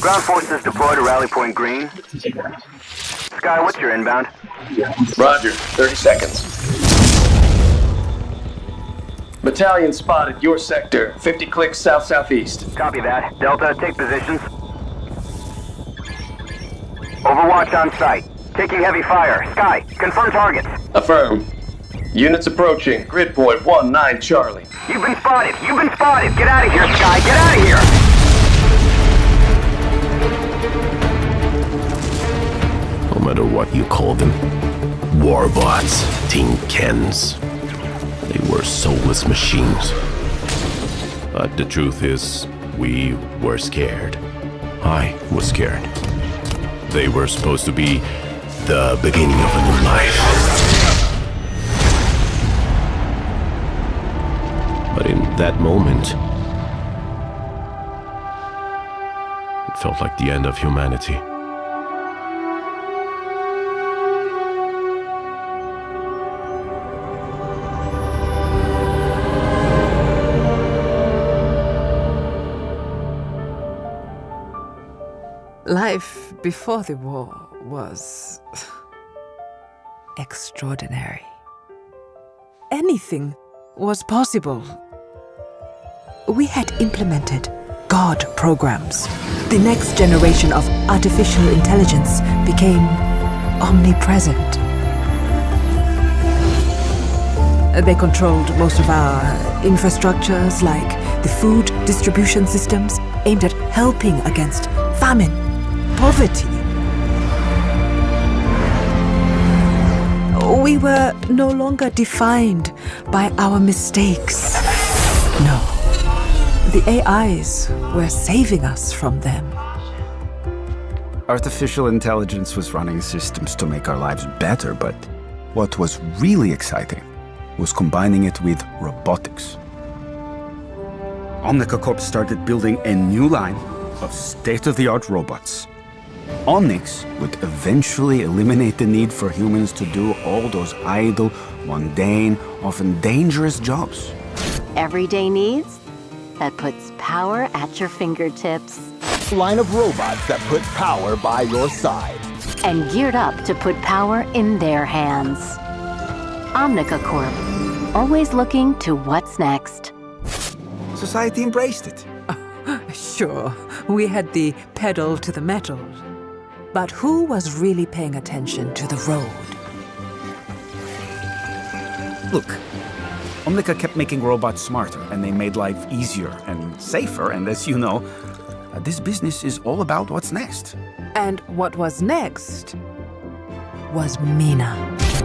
Ground forces deployed to Rally Point Green. Sky, what's your inbound? Roger, 30 seconds. Battalion spotted your sector, 50 clicks south-southeast. Copy that. Delta, take positions. Overwatch on site. Taking heavy fire. Sky, confirm targets. Affirm. Units approaching. Grid point 19 Charlie. You've been spotted! You've been spotted! Get out of here, Sky! Get out of here! No matter what you call them, warbots, tinkens, they were soulless machines. But the truth is, we were scared. I was scared. They were supposed to be the beginning of a new life. But in that moment, it felt like the end of humanity. Life before the war was extraordinary. Anything was possible. We had implemented God programs. The next generation of artificial intelligence became omnipresent. They controlled most of our infrastructures, like the food distribution systems aimed at helping against famine, poverty. We were no longer defined by our mistakes. No. The AIs were saving us from them. Artificial intelligence was running systems to make our lives better, but what was really exciting was combining it with robotics. Omnic Corp started building a new line of state-of-the-art robots. Omnics would eventually eliminate the need for humans to do all those idle, mundane, often dangerous jobs. Everyday needs that puts power at your fingertips. Line of robots that put power by your side. And geared up to put power in their hands. Omnica Corp, always looking to what's next. Society embraced it. Sure, we had the pedal to the metal. But who was really paying attention to the road? Look, Omnica kept making robots smarter, and they made life easier and safer, and as you know, this business is all about what's next. And what was next was Mina.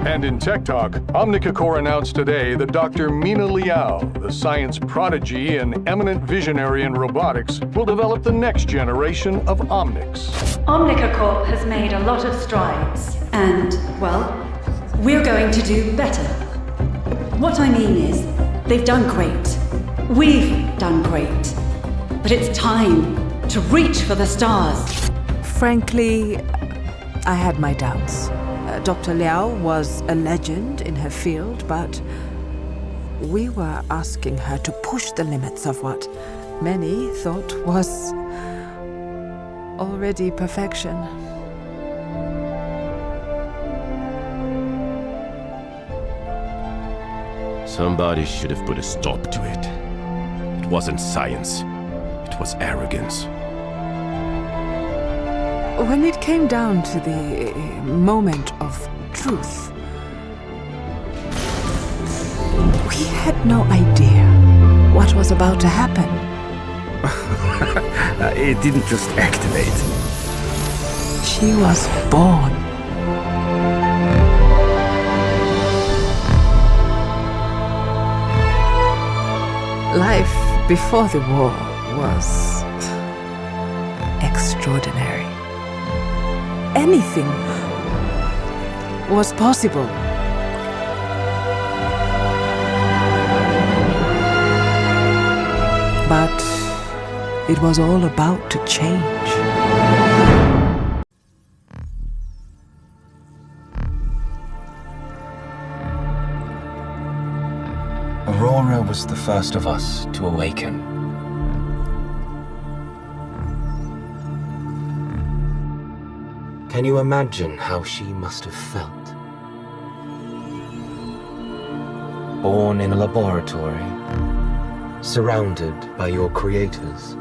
And in Tech Talk, Omnica Corp announced today that Dr. Mina Liao, the science prodigy and eminent visionary in robotics, will develop the next generation of Omnics. Omnica Corp has made a lot of strides, and, well, we're going to do better. What I mean is, they've done great. We've done great. But it's time to reach for the stars. Frankly, I had my doubts. Dr. Liao was a legend in her field, but we were asking her to push the limits of what many thought was already perfection. Somebody should have put a stop to it. It wasn't science. It was arrogance. When it came down to the moment of truth, we had no idea what was about to happen. It didn't just activate. She was born. Life before the war was extraordinary. Anything was possible. But it was all about to change. Aurora was the first of us to awaken. Can you imagine how she must have felt? Born in a laboratory, surrounded by your creators.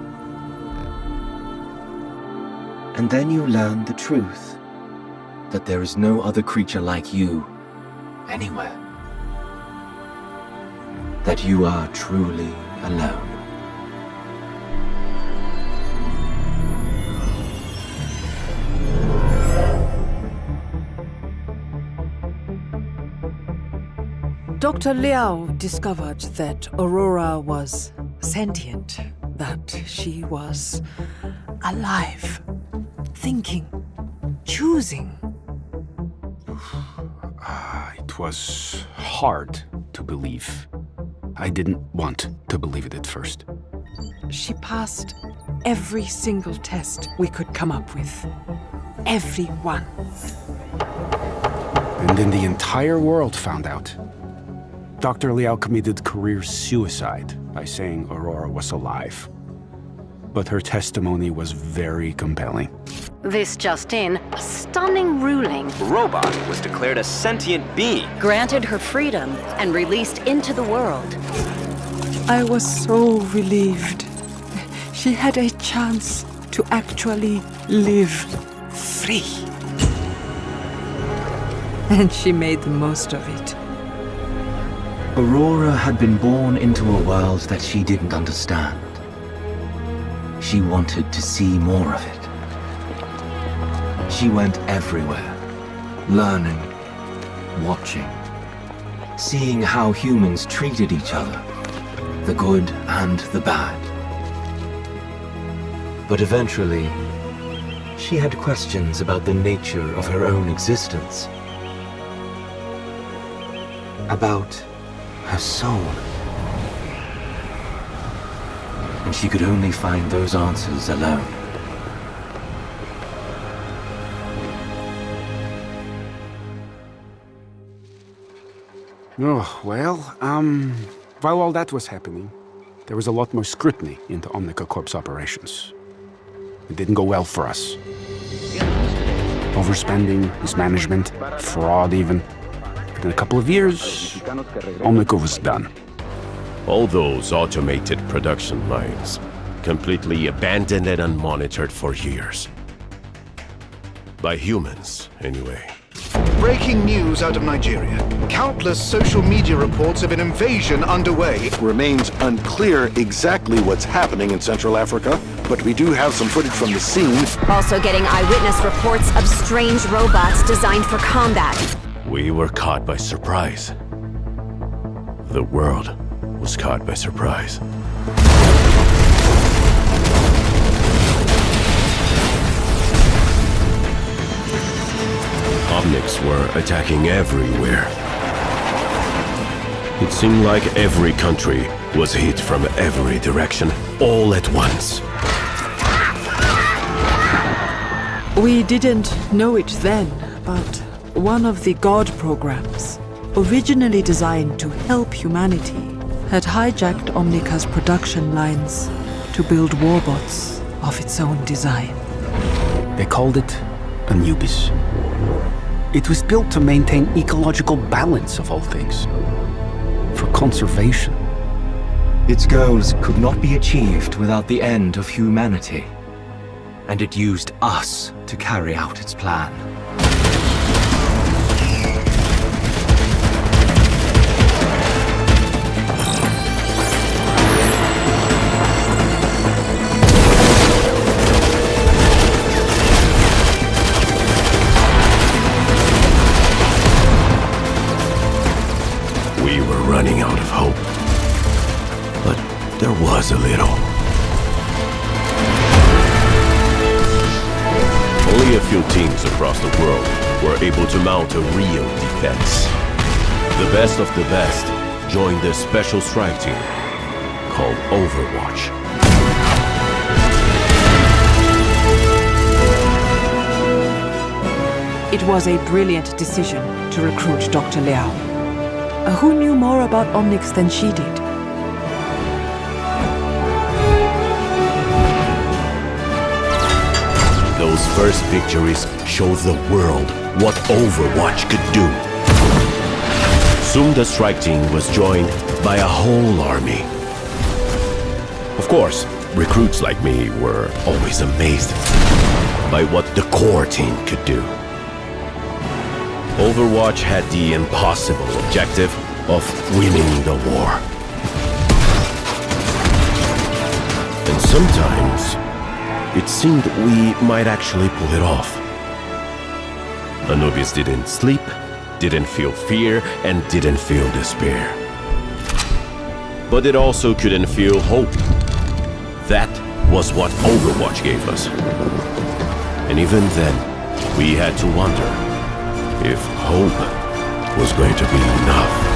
And then you learn the truth, that there is no other creature like you anywhere. That you are truly alone. Dr. Liao discovered that Aurora was sentient, that she was alive, thinking, choosing. It was hard to believe. I didn't want to believe it at first. She passed every single test we could come up with. Every one. And then the entire world found out. Dr. Liao committed career suicide by saying Aurora was alive. But her testimony was very compelling. This just in, a stunning ruling. Robot was declared a sentient being. Granted her freedom and released into the world. I was so relieved. She had a chance to actually live free. And she made the most of it. Aurora had been born into a world that she didn't understand. She wanted to see more of it. She went everywhere, learning, watching, seeing how humans treated each other, the good and the bad. But eventually, she had questions about the nature of her own existence. About her soul. And she could only find those answers alone. Oh, well, while all that was happening, there was a lot more scrutiny into Omnic Corp's operations. It didn't go well for us. Overspending, mismanagement, fraud even. But in a couple of years, Omnic was done. All those automated production lines, completely abandoned and unmonitored for years. By humans, anyway. Breaking news out of Nigeria. Countless social media reports of an invasion underway. It remains unclear exactly what's happening in Central Africa, but we do have some footage from the scene. Also getting eyewitness reports of strange robots designed for combat. We were caught by surprise. The world was caught by surprise. Omnics were attacking everywhere. It seemed like every country was hit from every direction, all at once. We didn't know it then, but one of the God programs, originally designed to help humanity, had hijacked Omnica's production lines to build warbots of its own design. They called it Anubis. It was built to maintain ecological balance of all things. For conservation. Its goals could not be achieved without the end of humanity. And it used us to carry out its plan. Running out of hope. But there was a little. Only a few teams across the world were able to mount a real defense. The best of the best joined a special strike team called Overwatch. It was a brilliant decision to recruit Dr. Liao. Who knew more about Omnics than she did? Those first victories showed the world what Overwatch could do. Soon the strike team was joined by a whole army. Of course, recruits like me were always amazed by what the core team could do. Overwatch had the impossible objective of winning the war. And sometimes, it seemed we might actually pull it off. Anubis didn't sleep, didn't feel fear, and didn't feel despair. But it also couldn't feel hope. That was what Overwatch gave us. And even then, we had to wonder if hope was going to be enough.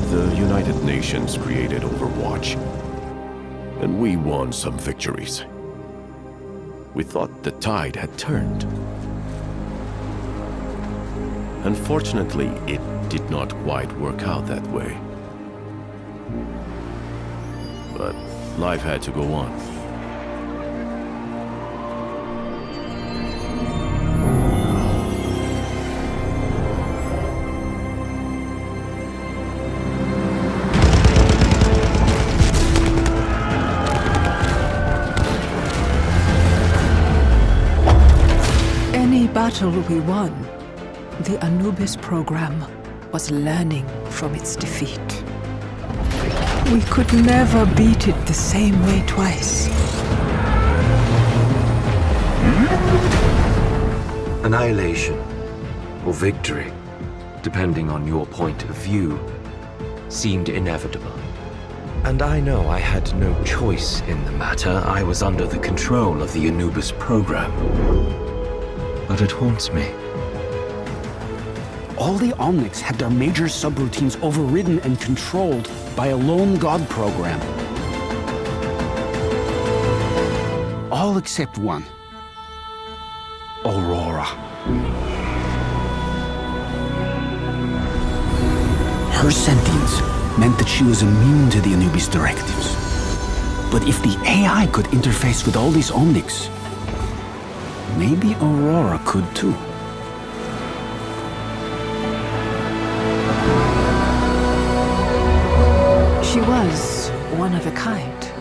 The United Nations created Overwatch, and we won some victories. We thought the tide had turned. Unfortunately, it did not quite work out that way. But life had to go on. Any battle we won, the Anubis program was learning from its defeat. We could never beat it the same way twice. Annihilation, or victory, depending on your point of view, seemed inevitable. And I know I had no choice in the matter. I was under the control of the Anubis program. But it haunts me. All the Omnics had their major subroutines overridden and controlled by a lone god program. All except one. Aurora. Her sentience meant that she was immune to the Anubis directives. But if the AI could interface with all these Omnics, maybe Aurora could too. She was one of a kind.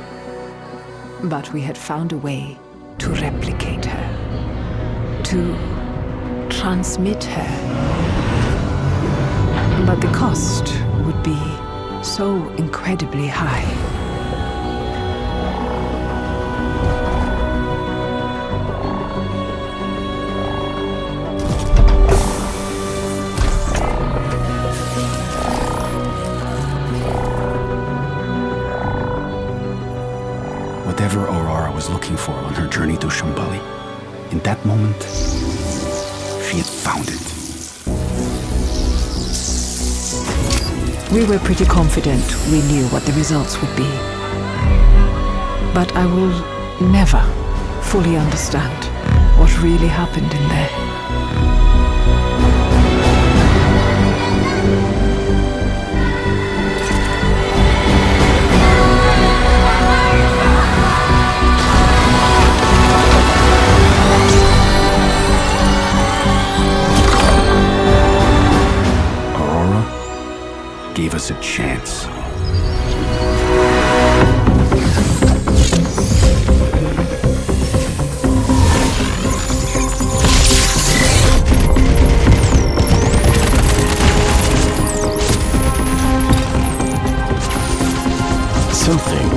But we had found a way to replicate her. To transmit her. But the cost would be so incredibly high. Whatever Aurora was looking for on her journey to Shambali, in that moment, she had found it. We were pretty confident we knew what the results would be. But I will never fully understand what really happened in there. Gave us a chance. Something,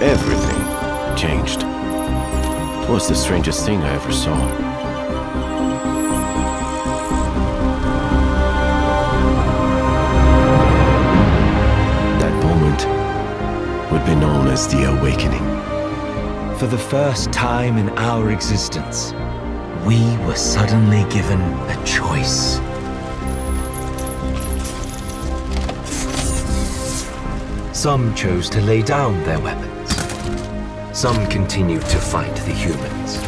everything, changed. It was the strangest thing I ever saw. Would be known as the Awakening. For the first time in our existence, we were suddenly given a choice. Some chose to lay down their weapons. Some continued to fight the humans.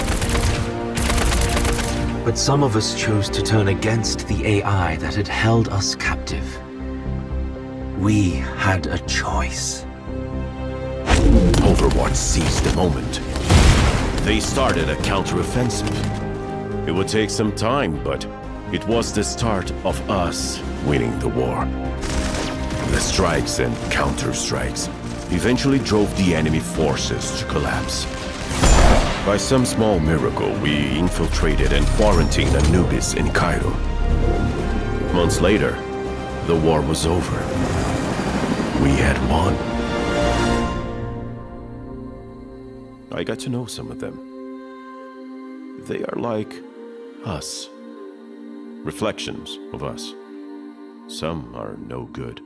But some of us chose to turn against the AI that had held us captive. We had a choice. Overwatch seized the moment. They started a counteroffensive. It would take some time, but it was the start of us winning the war. The strikes and counter-strikes eventually drove the enemy forces to collapse. By some small miracle, we infiltrated and quarantined Anubis in Cairo. Months later, the war was over. We had won. I got to know some of them. They are like us. Reflections of us. Some are no good.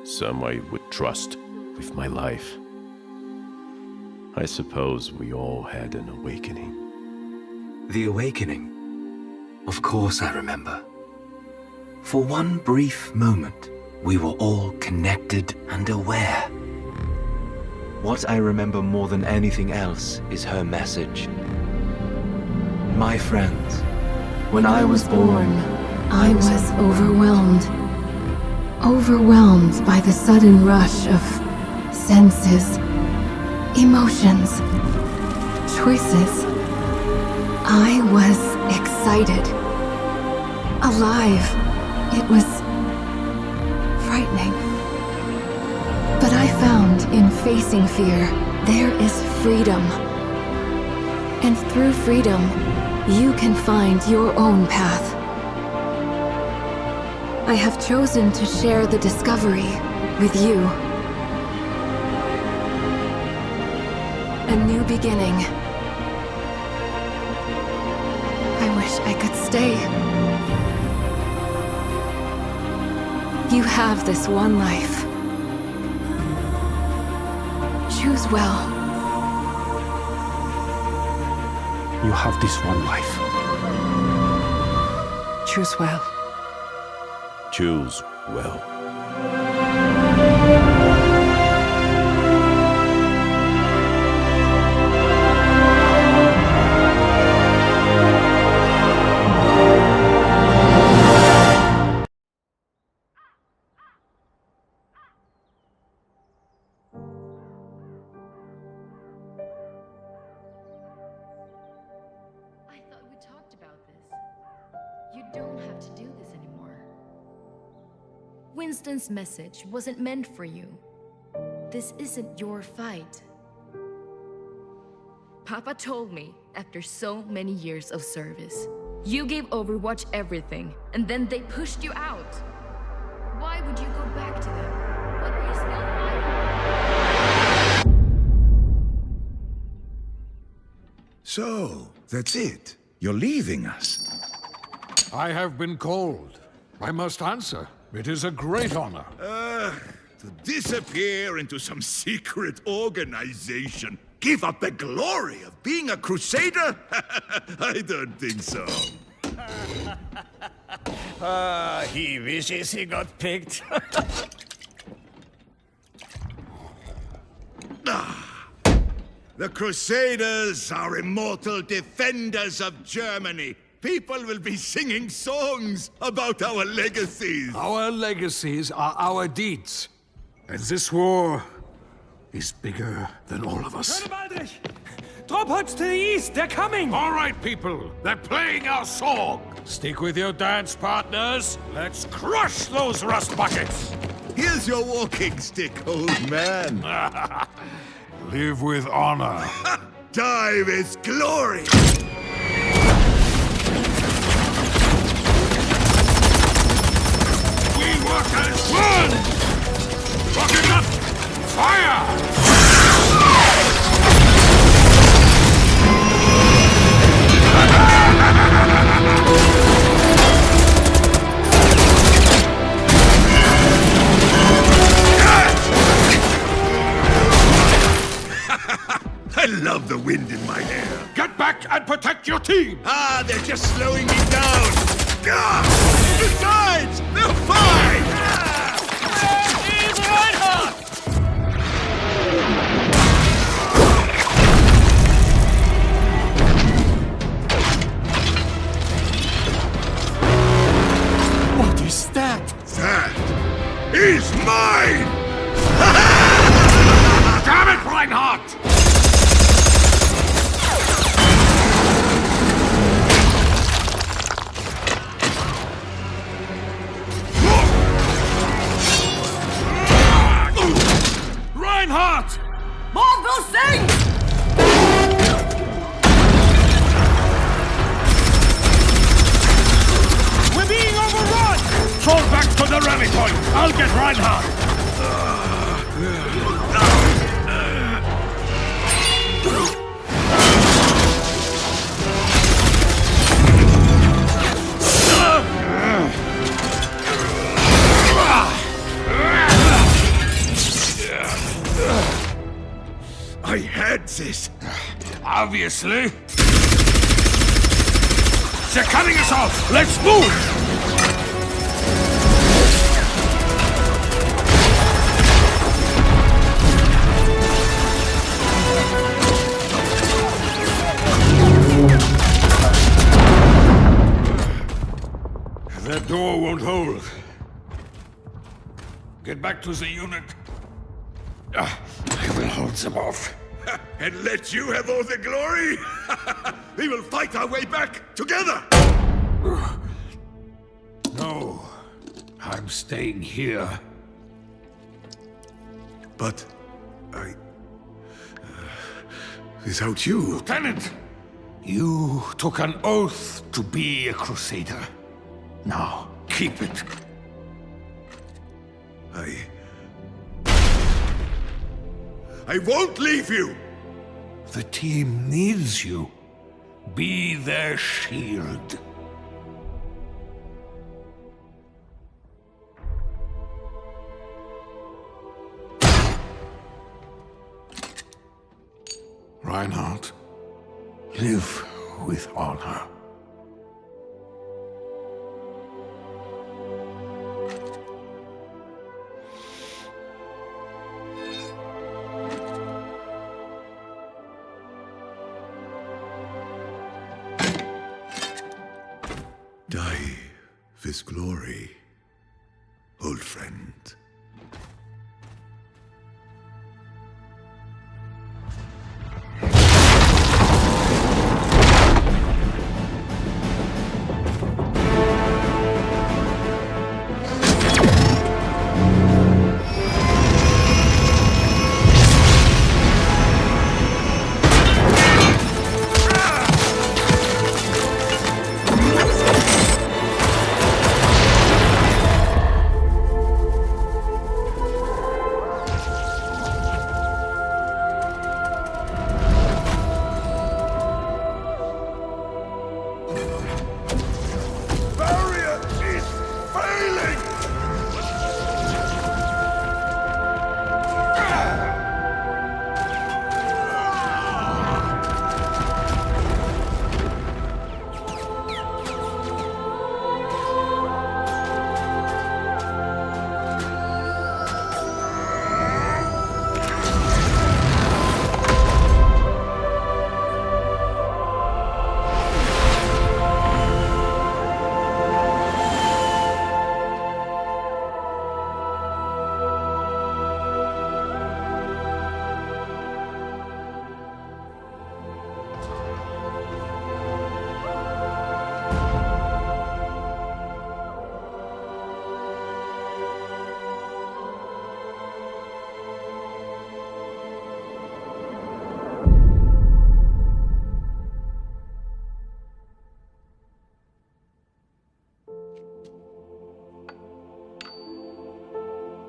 Some I would trust with my life. I suppose we all had an awakening. The awakening? Of course I remember. For one brief moment, we were all connected and aware. What I remember more than anything else is her message. My friends, when I was born, I was overwhelmed. Overwhelmed by the sudden rush of senses, emotions, choices. I was excited. Alive. It was frightening. But I found in facing fear, there is freedom. And through freedom, you can find your own path. I have chosen to share the discovery with you. A new beginning. I wish I could stay. You have this one life. Choose well. You have this one life. Choose well. Choose well. Winston's message wasn't meant for you. This isn't your fight. Papa told me after so many years of service, you gave Overwatch everything, and then they pushed you out. Why would you go back to them? What were you still fighting? So, that's it. You're leaving us. I have been called. I must answer. It is a great honor. To disappear into some secret organization. Give up the glory of being a crusader? I don't think so. He wishes he got picked. The Crusaders are immortal defenders of Germany. People will be singing songs about our legacies. Our legacies are our deeds. And this war is bigger than all of us. Drop pods to the east, they're coming! All right, people, they're playing our song. Stick with your dance partners. Let's crush those rust buckets. Here's your walking stick, old man. Live with honor. Die with glory. We work as one! Rocket up! Fire! I love the wind in my hair. Get back and protect your team! They're just slowing me down. Besides, they're fine! Where is Reinhardt? What is that? That is mine! Damn it, Reinhardt! Reinhardt! More those things! We're being overrun! Fall back to the rally point! I'll get Reinhardt! I had this. Obviously. They're cutting us off! Let's move! That door won't hold. Get back to the unit. I will hold them off. And let you have all the glory? We will fight our way back together! No. I'm staying here. But without you... Lieutenant! You took an oath to be a Crusader. Now, keep it. I won't leave you! The team needs you. Be their shield. Reinhardt, live with honor. Die with glory, old friend.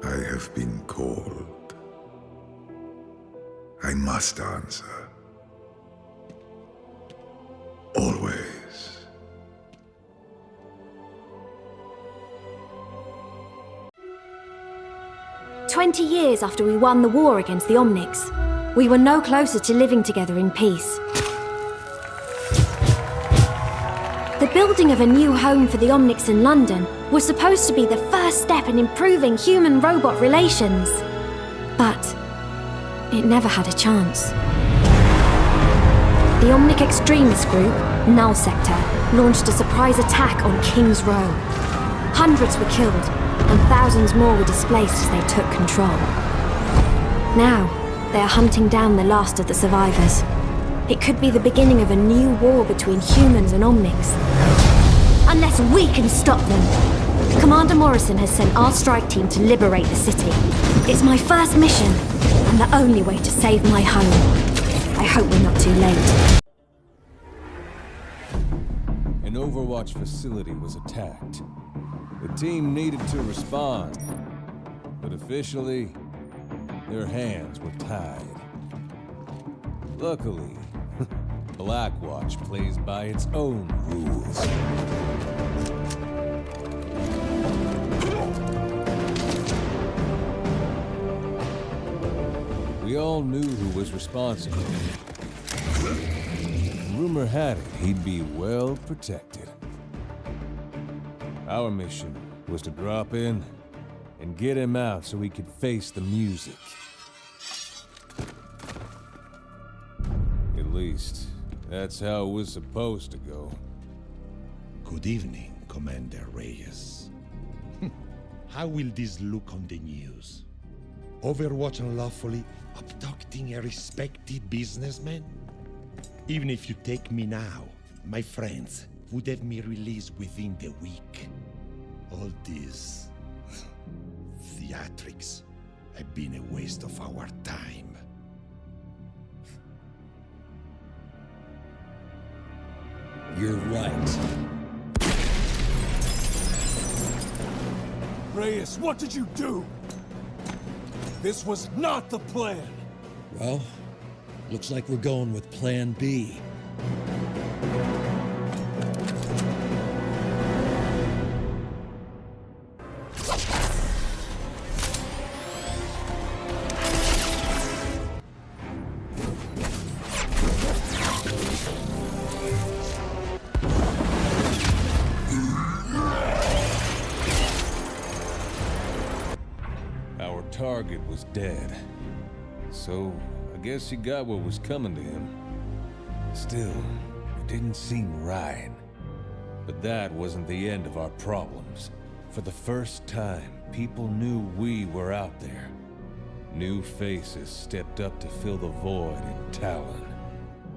I have been called. I must answer. Always. "20 years after we won the war against the Omnics, we were no closer to living together in peace. The building of a new home for the Omnics in London was supposed to be the first step in improving human-robot relations. But it never had a chance. The Omnic extremist group, Null Sector, launched a surprise attack on King's Row. Hundreds were killed, and thousands more were displaced as they took control. Now, they are hunting down the last of the survivors. It could be the beginning of a new war between humans and Omnics. Unless we can stop them. Commander Morrison has sent our strike team to liberate the city. It's my first mission, and the only way to save my home. I hope we're not too late. An Overwatch facility was attacked. The team needed to respond, but officially, their hands were tied. Luckily, Blackwatch plays by its own rules. We all knew who was responsible. Rumor had it he'd be well protected. Our mission was to drop in and get him out so he could face the music. At least, that's how it was supposed to go. Good evening, Commander Reyes. How will this look on the news? Overwatch unlawfully abducting a respected businessman? Even if you take me now, my friends would have me released within the week. All these theatrics have been a waste of our time. You're right. Reyes, what did you do? This was not the plan! Well, looks like we're going with Plan B. Our target was dead, so I guess he got what was coming to him. Still, it didn't seem right. But that wasn't the end of our problems. For the first time, people knew we were out there. New faces stepped up to fill the void in Talon.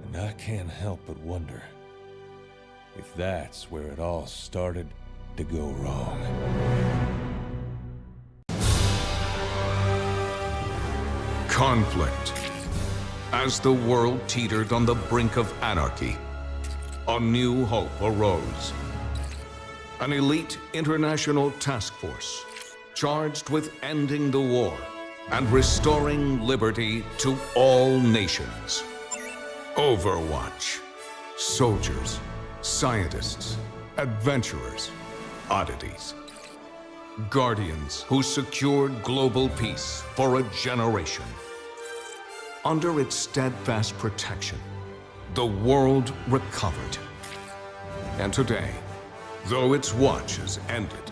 And I can't help but wonder if that's where it all started to go wrong. Conflict. As the world teetered on the brink of anarchy, a new hope arose. An elite international task force charged with ending the war and restoring liberty to all nations. Overwatch. Soldiers, scientists, adventurers, oddities. Guardians who secured global peace for a generation. Under its steadfast protection, the world recovered. And today, though its watch has ended,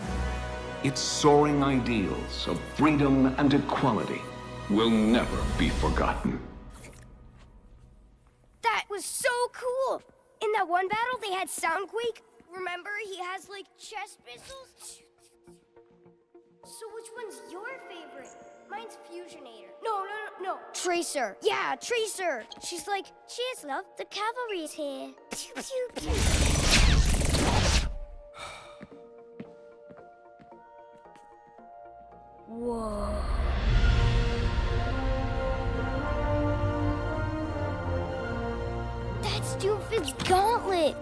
its soaring ideals of freedom and equality will never be forgotten. That was so cool! In that one battle, they had Soundquake. Remember, he has, like, chest missiles? So which one's your favorite? Mine's Fusionator. No. Tracer. Yeah, Tracer. She's like, cheers, love. The cavalry's here. Pew, pew, pew. Whoa. That's Doomfist's gauntlet.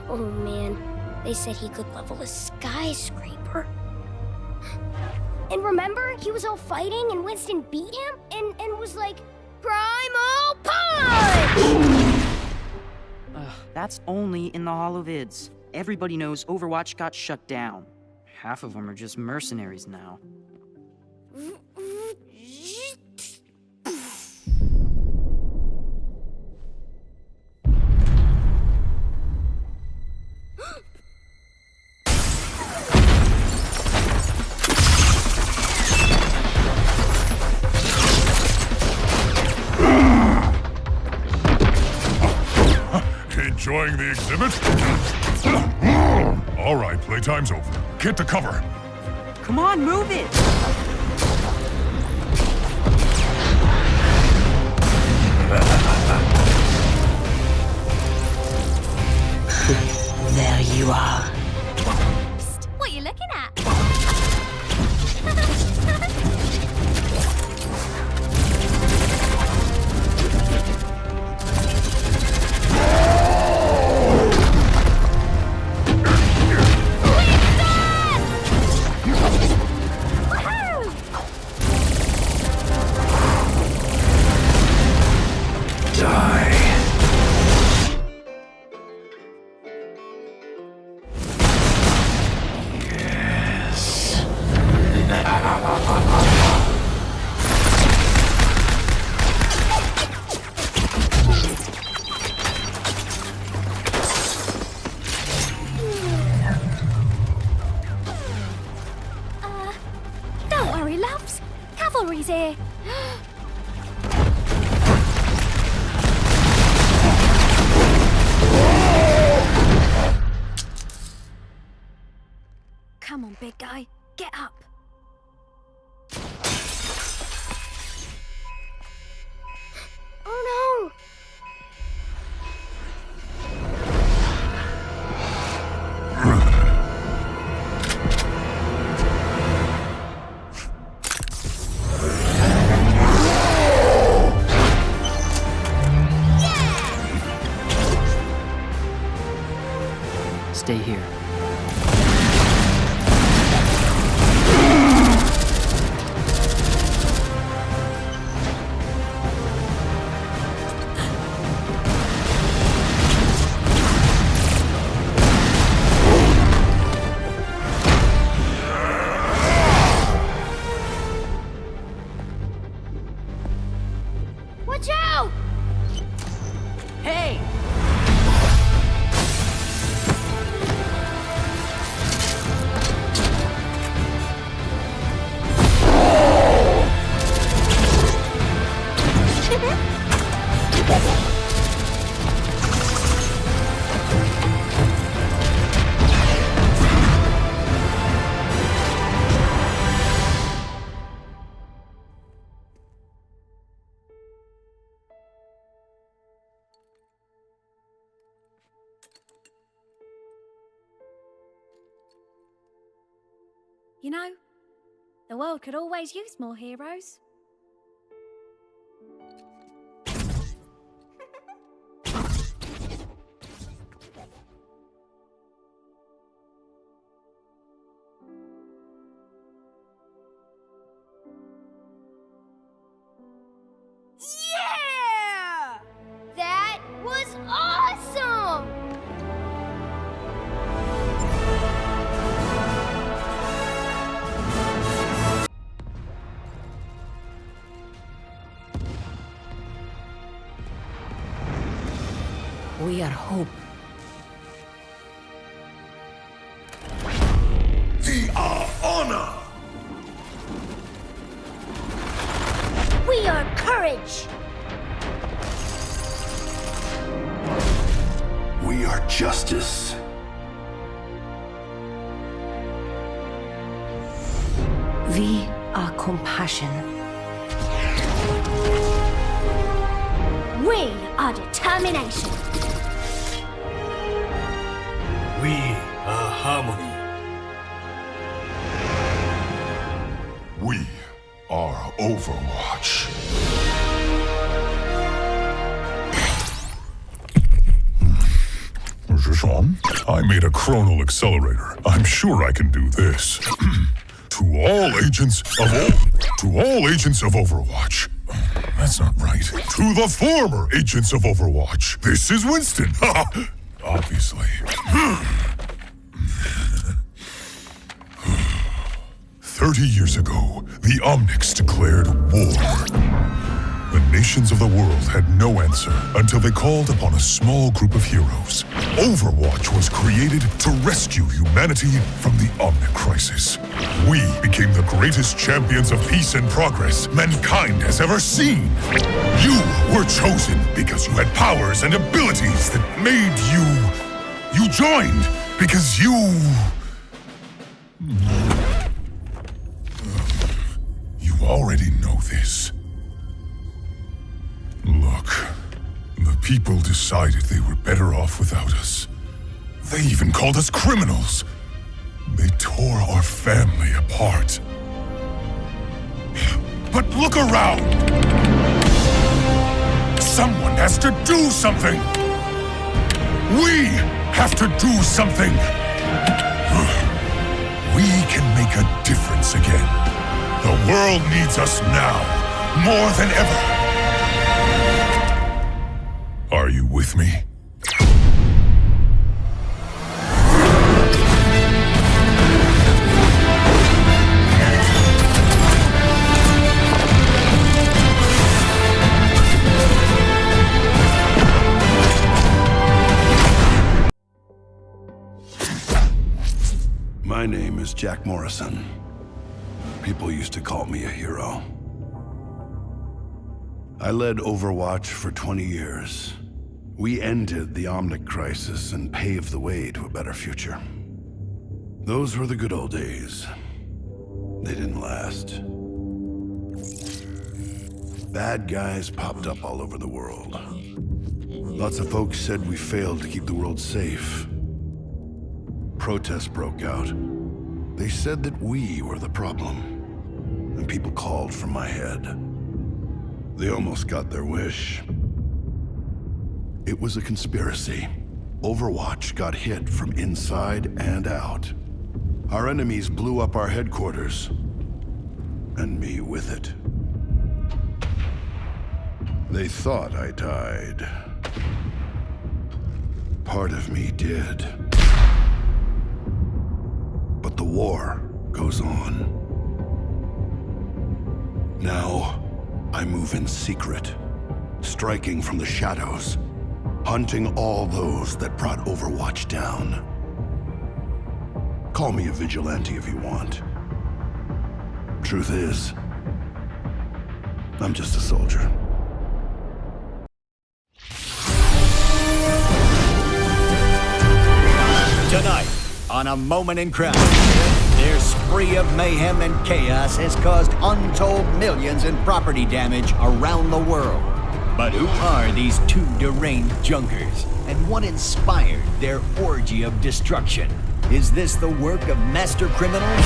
Oh, man. They said he could level a skyscraper. And remember, he was all fighting and Winston beat him and was like, Primal Punch! That's only in the holovids. Everybody knows Overwatch got shut down. Half of them are just mercenaries now. Enjoying the exhibit? All right, playtime's over. Get to cover! Come on, move it! There you are. Psst, what are you looking at? Don't worry, loves. Cavalry's here. Come on, big guy. Get up. Oh no! Stay here. Watch out! Hey! You know, the world could always use more heroes. Yeah! That was awesome! We are hope. We are honor! We are courage! We are justice. We are compassion. We are determination. We are harmony. We are Overwatch. Is this on? I made a chronal accelerator. I'm sure I can do this. To all agents of Overwatch. That's not right. To the former agents of Overwatch. This is Winston. Obviously. 30 years ago, the Omnics declared war. The nations of the world had no answer until they called upon a small group of heroes. Overwatch was created to rescue humanity from the Omnic Crisis. We became the greatest champions of peace and progress mankind has ever seen. You were chosen because you had powers and abilities that made you... You joined because you... You already know this. Look, the people decided they were better off without us. They even called us criminals. They tore our family apart. But look around! Someone has to do something! We have to do something! We can make a difference again. The world needs us now, more than ever. Are you with me? My name is Jack Morrison. People used to call me a hero. I led Overwatch for 20 years. We ended the Omnic Crisis and paved the way to a better future. Those were the good old days. They didn't last. Bad guys popped up all over the world. Lots of folks said we failed to keep the world safe. Protests broke out. They said that we were the problem, and people called for my head. They almost got their wish. It was a conspiracy. Overwatch got hit from inside and out. Our enemies blew up our headquarters, and me with it. They thought I died. Part of me did. But the war goes on. Now, I move in secret, striking from the shadows, hunting all those that brought Overwatch down. Call me a vigilante if you want. Truth is, I'm just a soldier. Tonight, on A Moment in Crime, their spree of mayhem and chaos has caused untold millions in property damage around the world. But who are these two deranged junkers, and what inspired their orgy of destruction? Is this the work of master criminals,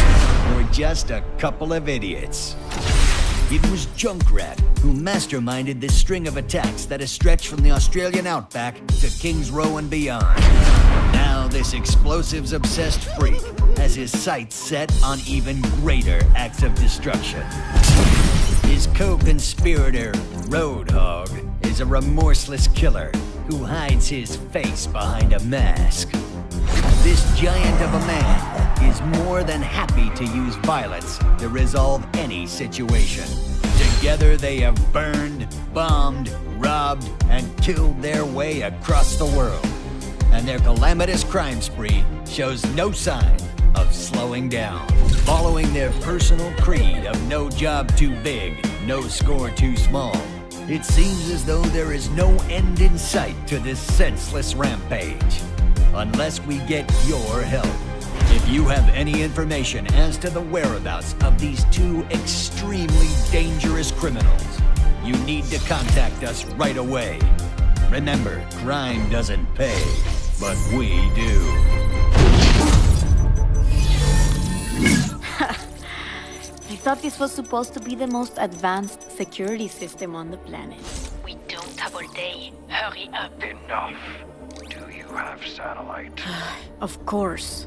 or just a couple of idiots? It was Junkrat who masterminded this string of attacks that has stretched from the Australian outback to Kings Row and beyond. Now this explosives-obsessed freak has his sights set on even greater acts of destruction. His co-conspirator, Roadhog, is a remorseless killer who hides his face behind a mask. This giant of a man is more than happy to use violence to resolve any situation. Together they have burned, bombed, robbed, and killed their way across the world. And their calamitous crime spree shows no sign of slowing down. Following their personal creed of no job too big, no score too small, it seems as though there is no end in sight to this senseless rampage. Unless we get your help. If you have any information as to the whereabouts of these two extremely dangerous criminals, you need to contact us right away. Remember, crime doesn't pay, but we do. I thought this was supposed to be the most advanced security system on the planet. We don't have all day. Hurry up. Enough. Do you have satellite? Of course.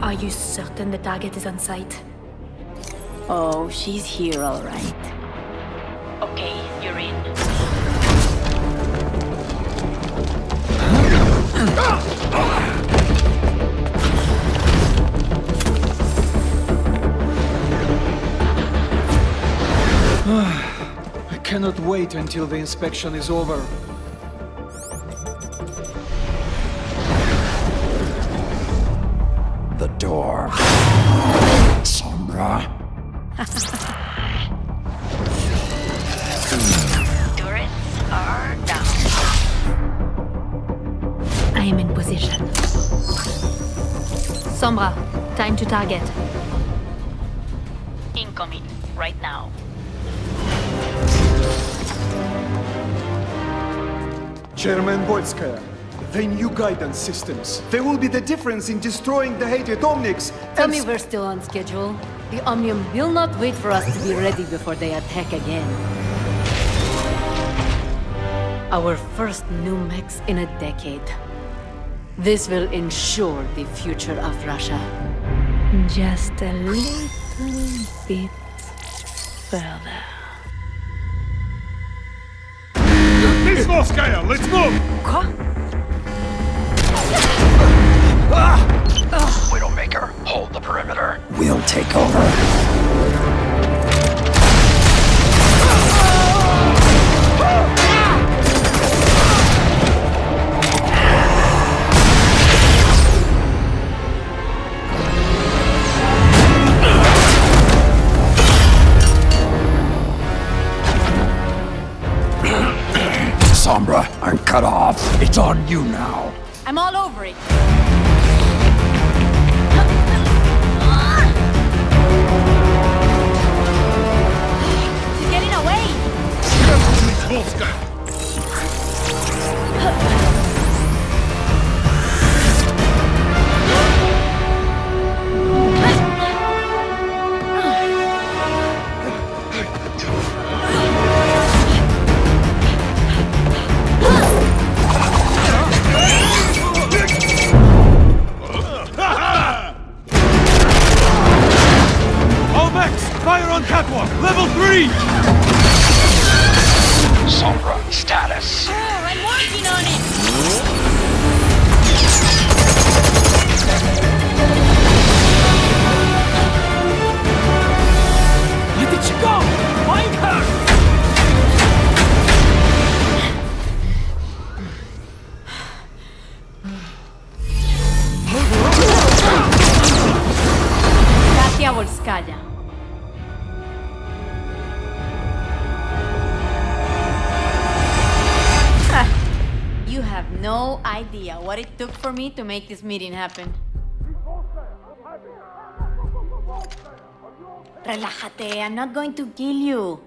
Are you certain the target is on site? Oh, she's here all right. Okay, you're in. I cannot wait until the inspection is over. The door. Sombra. Turrets are down. Sombra, time to target. Incoming, right now. Chairman Boyskaya, the new guidance systems. They will be the difference in destroying the hated Omnics. Tell me we're still on schedule. The Omnium will not wait for us to be ready before they attack again. Our first new mechs in a decade. This will ensure the future of Russia. Just a little bit further. Miss Volskaya, let's move! Widowmaker, hold the perimeter. We'll take over. Sombra, I'm cut off. It's on you now. I'm all over it. She's getting away. Fire on catwalk! Level 3! Sombra, status. I'm working on it! Where did she go? Find her! Katia Volskaya. You have no idea what it took for me to make this meeting happen. Relájate, I'm not going to kill you.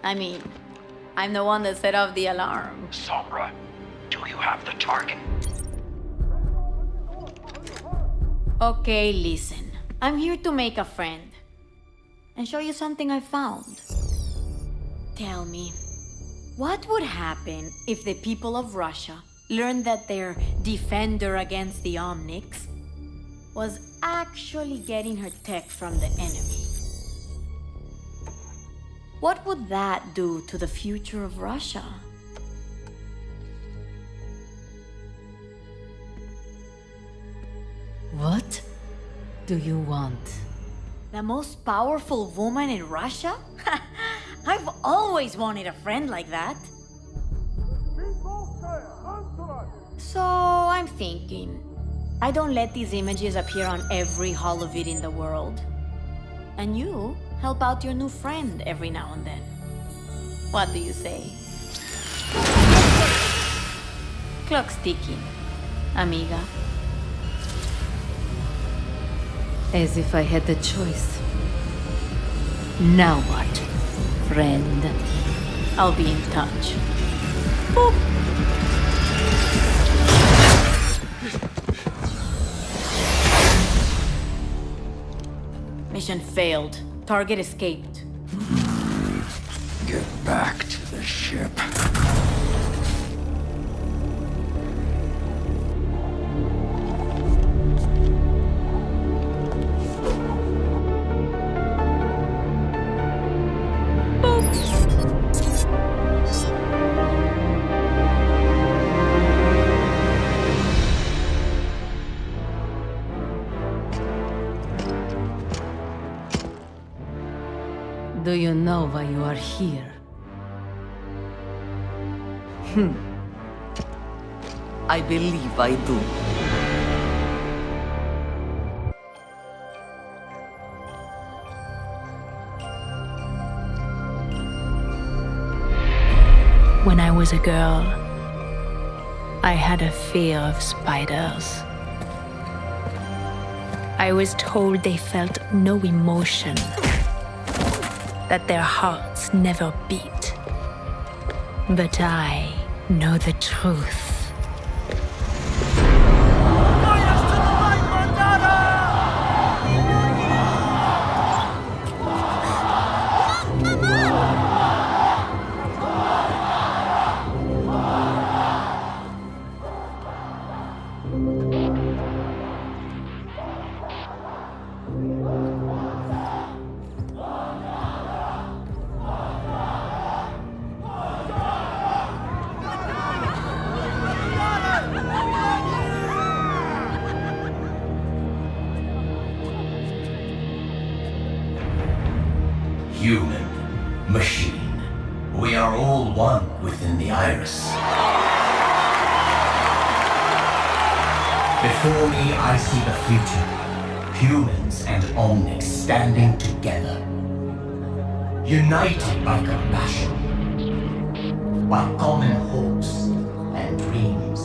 I mean, I'm the one that set off the alarm. Sombra, do you have the target? Okay, listen. I'm here to make a friend. And show you something I found. Tell me, what would happen if the people of Russia learned that their defender against the Omnics was actually getting her tech from the enemy? What would that do to the future of Russia? What do you want? The most powerful woman in Russia? I've always wanted a friend like that. So I'm thinking, I don't let these images appear on every holovid in the world. And you help out your new friend every now and then. What do you say? Clock's ticking, amiga. As if I had the choice. Now what, friend? I'll be in touch. Boop. Mission failed. Target escaped. Get back to the ship. Do you know why you are here? I believe I do. When I was a girl, I had a fear of spiders. I was told they felt no emotion, that their hearts never beat. But I know the truth. Human, machine, we are all one within the iris. Before me, I see the future. Humans and Omnics standing together. United by compassion. While common hopes and dreams.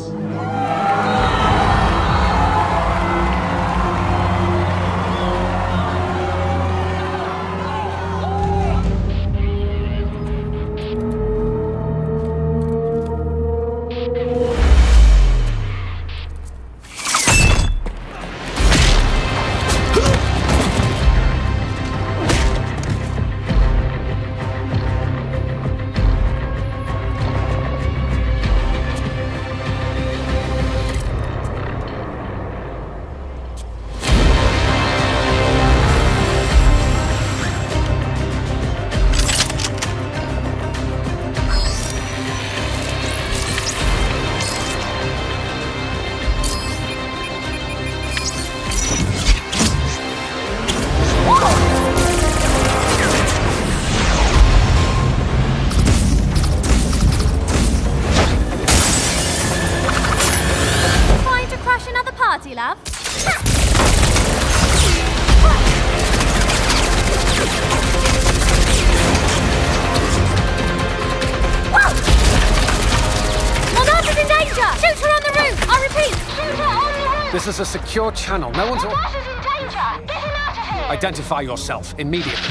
This is a secure channel. No one's... Ashe is in danger! Get him out of here! Identify yourself immediately.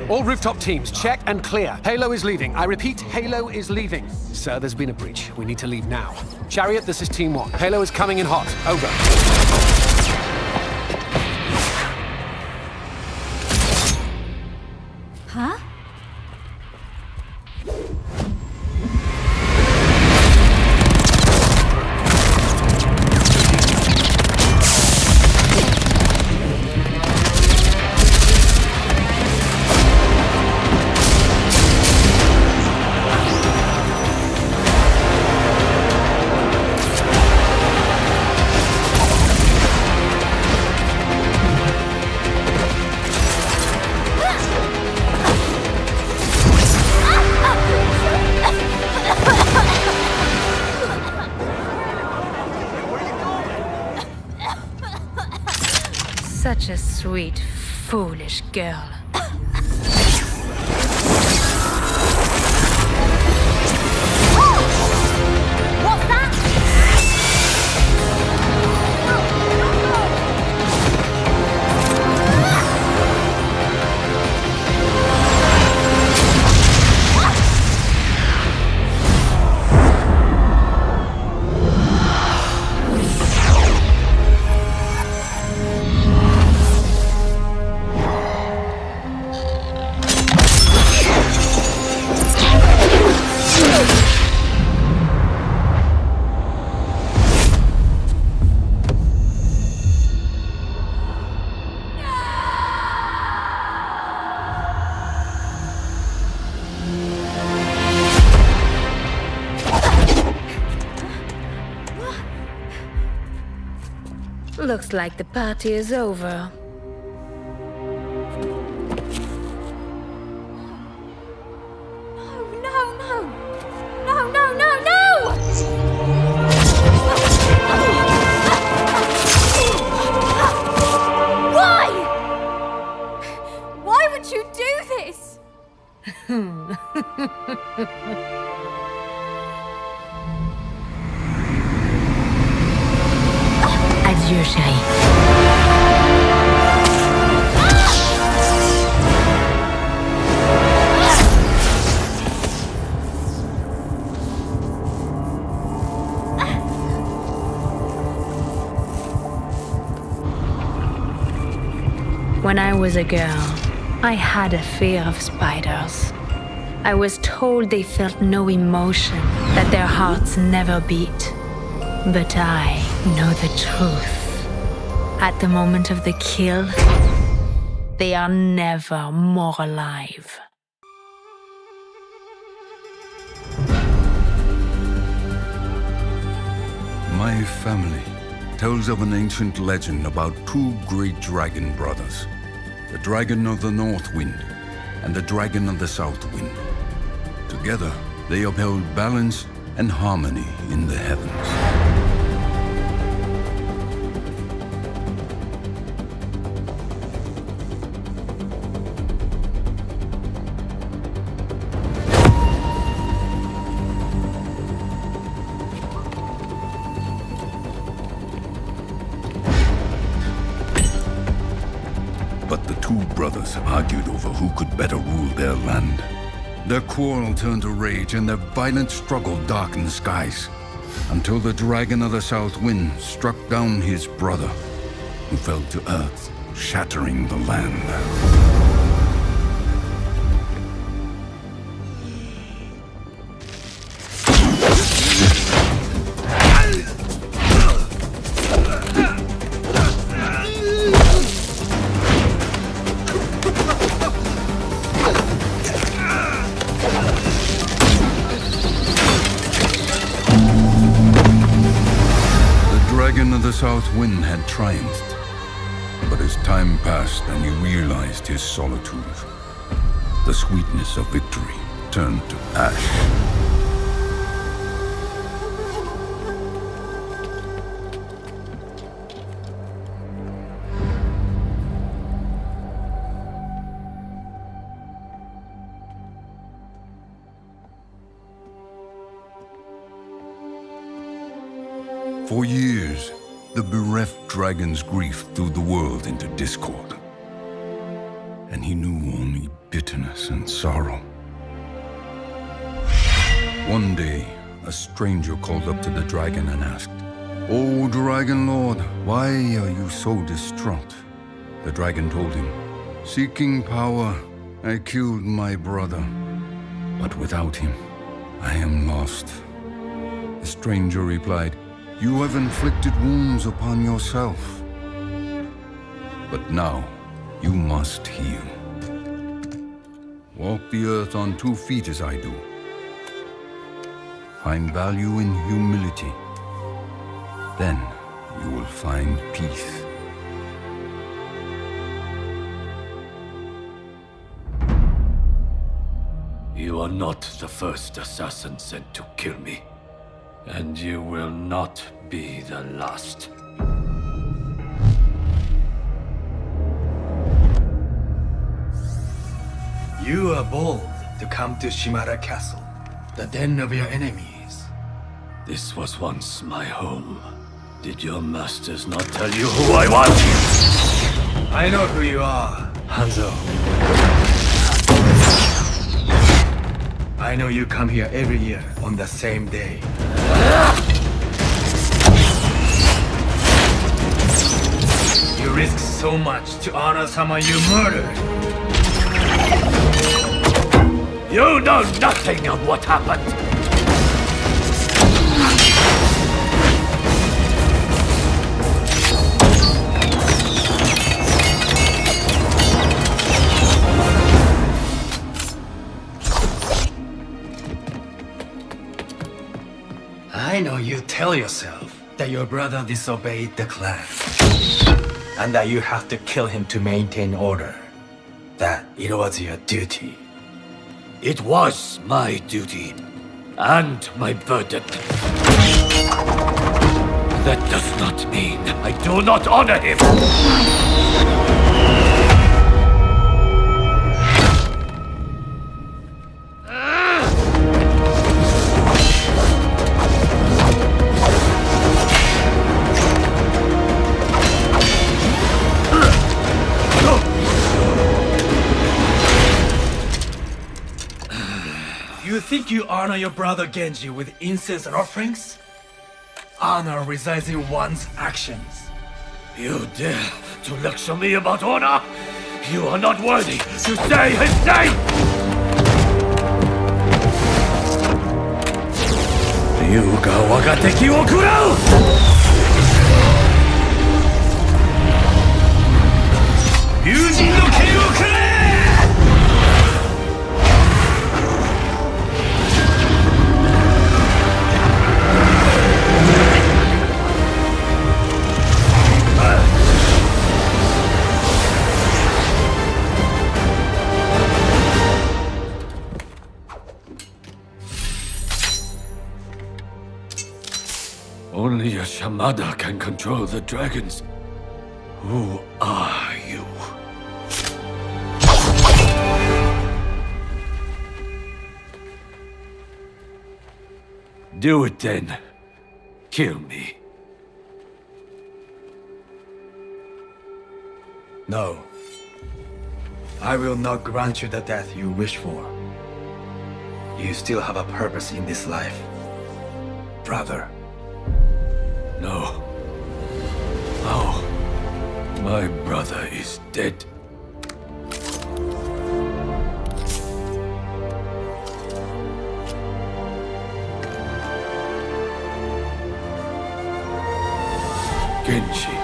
All rooftop teams, check and clear. Halo is leaving. I repeat, Halo is leaving. Sir, there's been a breach. We need to leave now. Chariot, this is Team 1. Halo is coming in hot. Over. Huh? Such a sweet, foolish girl. What's that? Looks like the party is over. Why would you do this? Adieu, chérie. When I was a girl, I had a fear of spiders. I was told they felt no emotion, that their hearts never beat. But I know the truth. At the moment of the kill, they are never more alive. My family tells of an ancient legend about two great dragon brothers. The Dragon of the North Wind and the Dragon of the South Wind. Together, they upheld balance and harmony in the heavens. But the two brothers argued over who could better rule their land. Their quarrel turned to rage, and their violent struggle darkened the skies, until the Dragon of the South Wind struck down his brother, who fell to earth, shattering the land. The South Wind had triumphed, but as time passed and he realized his solitude, the sweetness of victory turned to ash. For years, the bereft dragon's grief threw the world into discord, and he knew only bitterness and sorrow. One day, a stranger called up to the dragon and asked, "O Dragon Lord, why are you so distraught?" The dragon told him, "Seeking power, I killed my brother, but without him, I am lost." The stranger replied, "You have inflicted wounds upon yourself, but now you must heal. Walk the earth on 2 feet as I do. Find value in humility. Then you will find peace." You are not the first assassin sent to kill me. And you will not be the last. You are bold to come to Shimara Castle, the den of your enemies. This was once my home. Did your masters not tell you who I was? I know who you are, Hanzo. I know you come here every year on the same day. You risk so much to honor someone you murdered. You know nothing of what happened. I know you tell yourself that your brother disobeyed the clan, and that you have to kill him to maintain order. That it was your duty. It was my duty, and my burden. That does not mean I do not honor him! think you honor your brother Genji with incense and offerings? Honor resides in one's actions. You dare to lecture me about honor? You are not worthy to say his name! Ryuga wagateki wo kurau! Ryujin no ken wo kure! Only a Shamada can control the dragons. Who are you? Do it then. Kill me. No. I will not grant you the death you wish for. You still have a purpose in this life, brother. No. No. My brother is dead. Genji.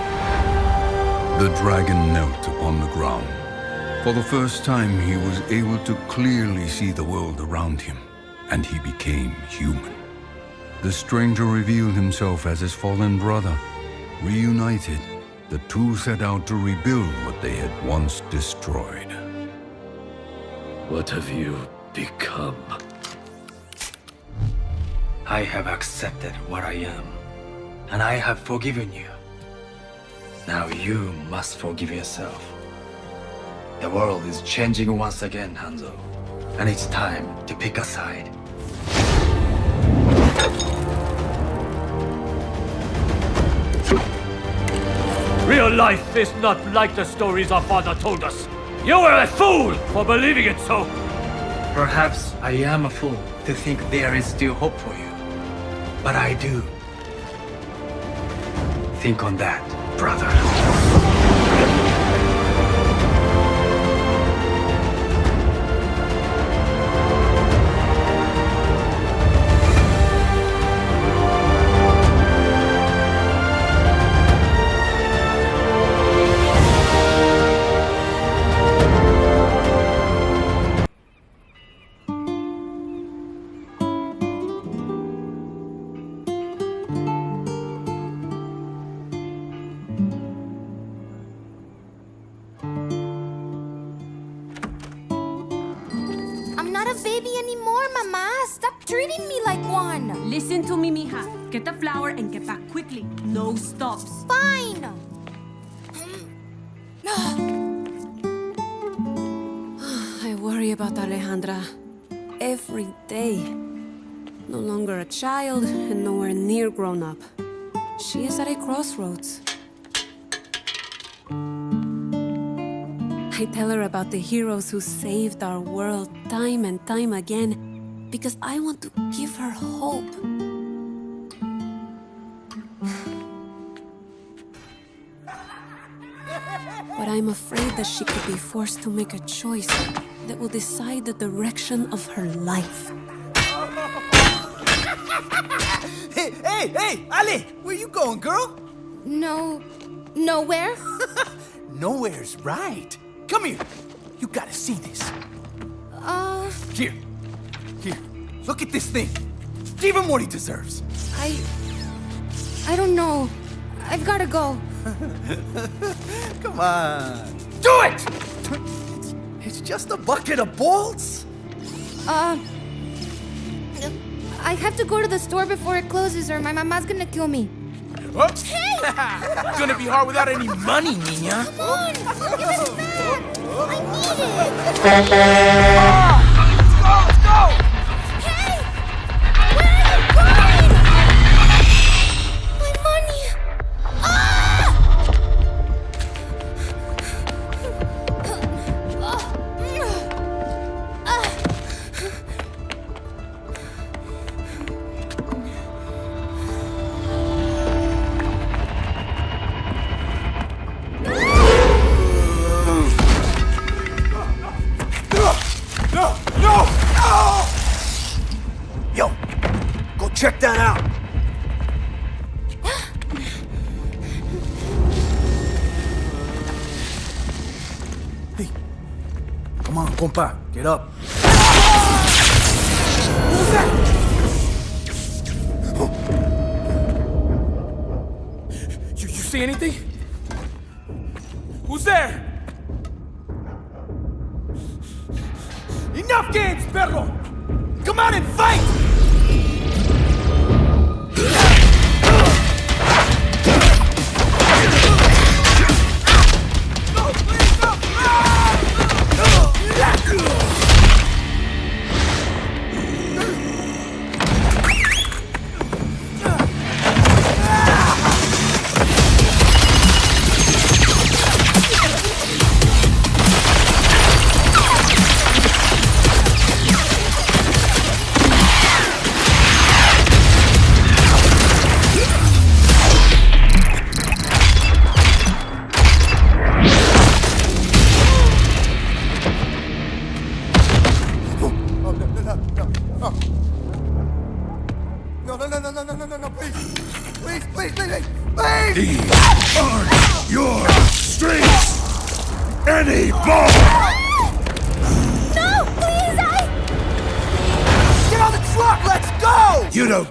The dragon knelt upon the ground. For the first time, he was able to clearly see the world around him, and he became human. The stranger revealed himself as his fallen brother. Reunited, the two set out to rebuild what they had once destroyed. What have you become? I have accepted what I am, and I have forgiven you. Now you must forgive yourself. The world is changing once again, Hanzo, and it's time to pick a side. Real life is not like the stories our father told us. You were a fool for believing it so. Perhaps I am a fool to think there is still hope for you. But I do. Think on that, brother. Listen to me, mija. Get the flour and get back quickly. No stops. Fine! I worry about Alejandra every day. No longer a child and nowhere near grown up. She is at a crossroads. I tell her about the heroes who saved our world time and time again because I want to give her hope. But I'm afraid that she could be forced to make a choice that will decide the direction of her life. Hey, Ale! Where you going, girl? Nowhere? Nowhere's right. Come here. You gotta see this. Here. Look at this thing. Give him what he deserves. I don't know. I've gotta go. Come on. Do it! It's just a bucket of bolts. I have to go to the store before it closes or my mama's gonna kill me. Oh. Hey! It's gonna be hard without any money, Nina. Come on! Give it back! I need it! Let's go! Hey! Where are you going? My money! Come on, compa, get up. Who's that? You see anything? Who's there? Enough games, perro! Come out and fight!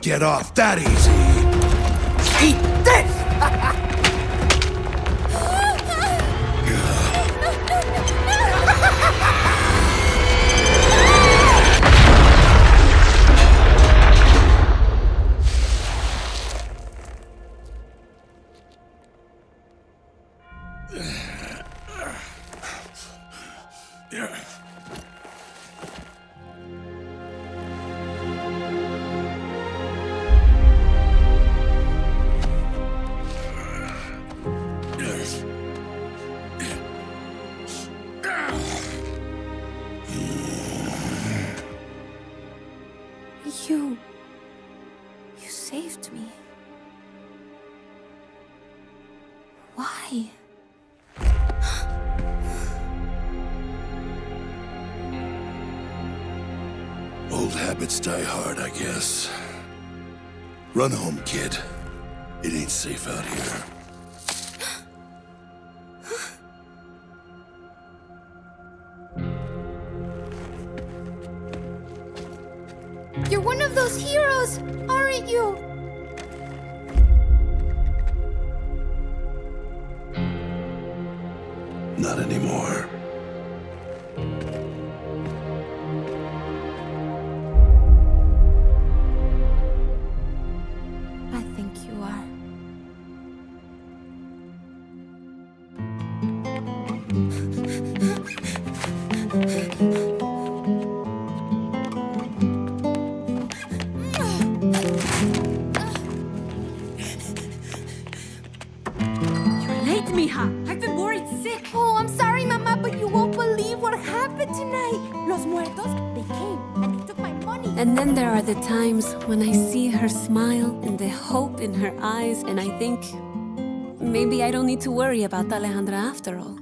Get off that easy. Eat this! You saved me. Why? Old habits die hard, I guess. Run home, kid. It ain't safe out here. You're one of those heroes, aren't you? Not anymore. I think you are. I've been worried sick. Oh, I'm sorry, Mama, but you won't believe what happened tonight. Los muertos, they came and they took my money. And then there are the times when I see her smile and the hope in her eyes, and I think maybe I don't need to worry about Alejandra after all.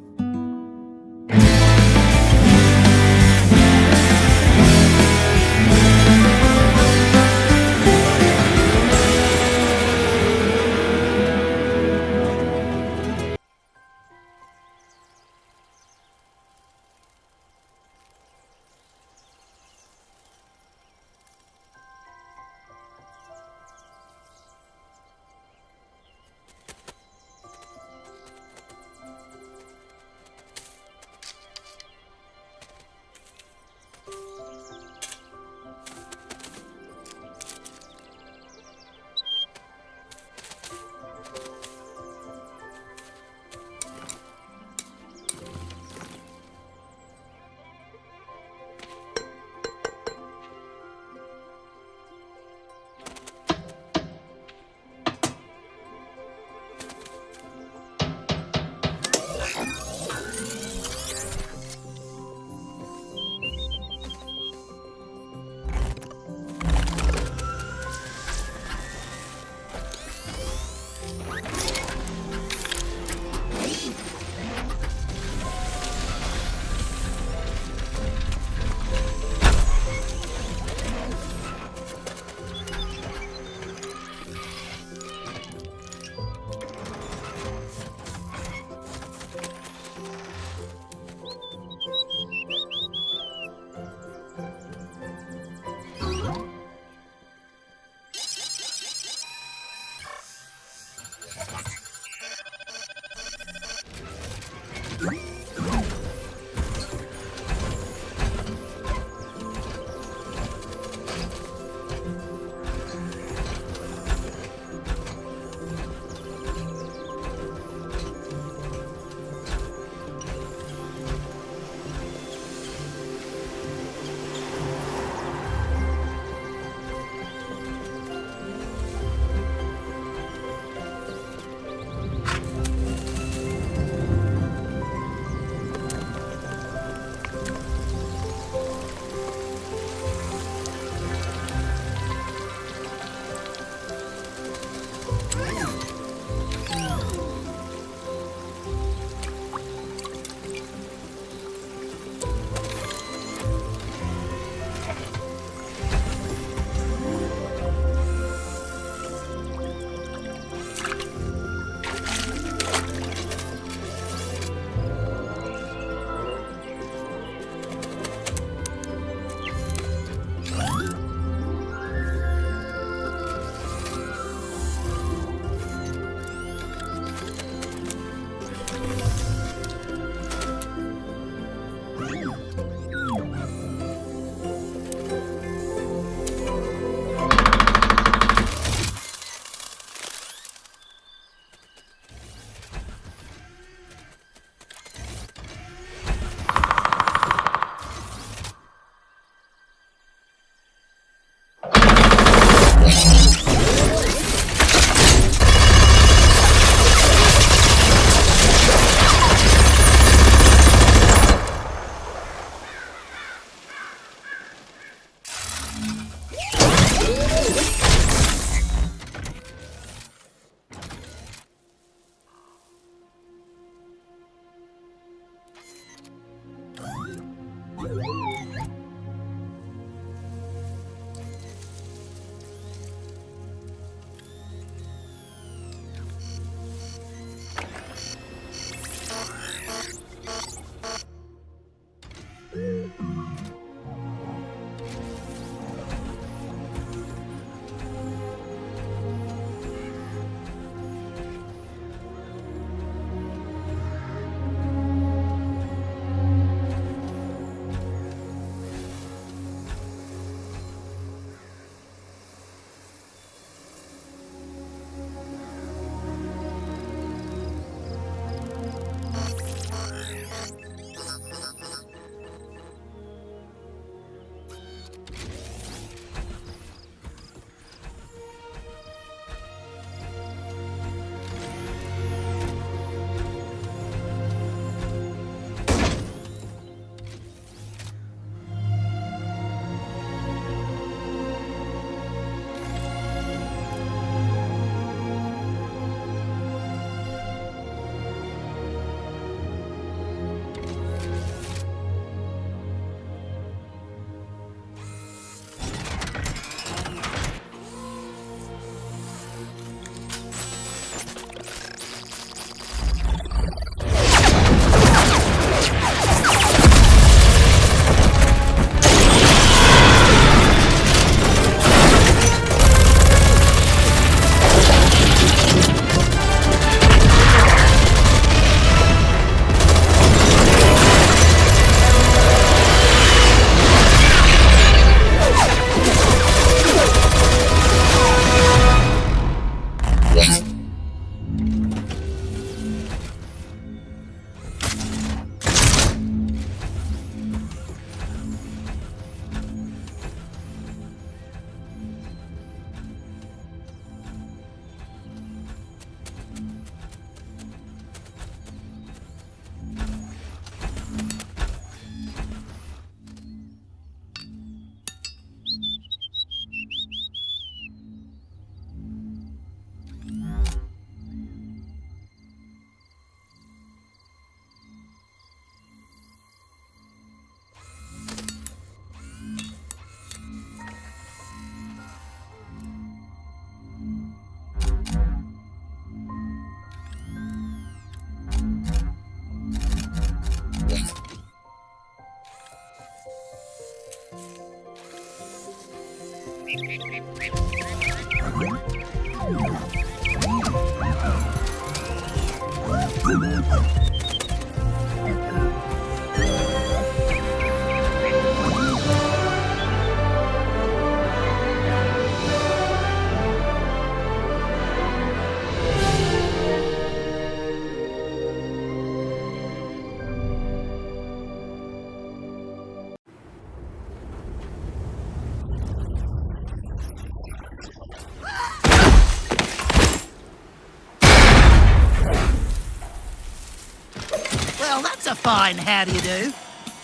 Well, that's a fine how do you do.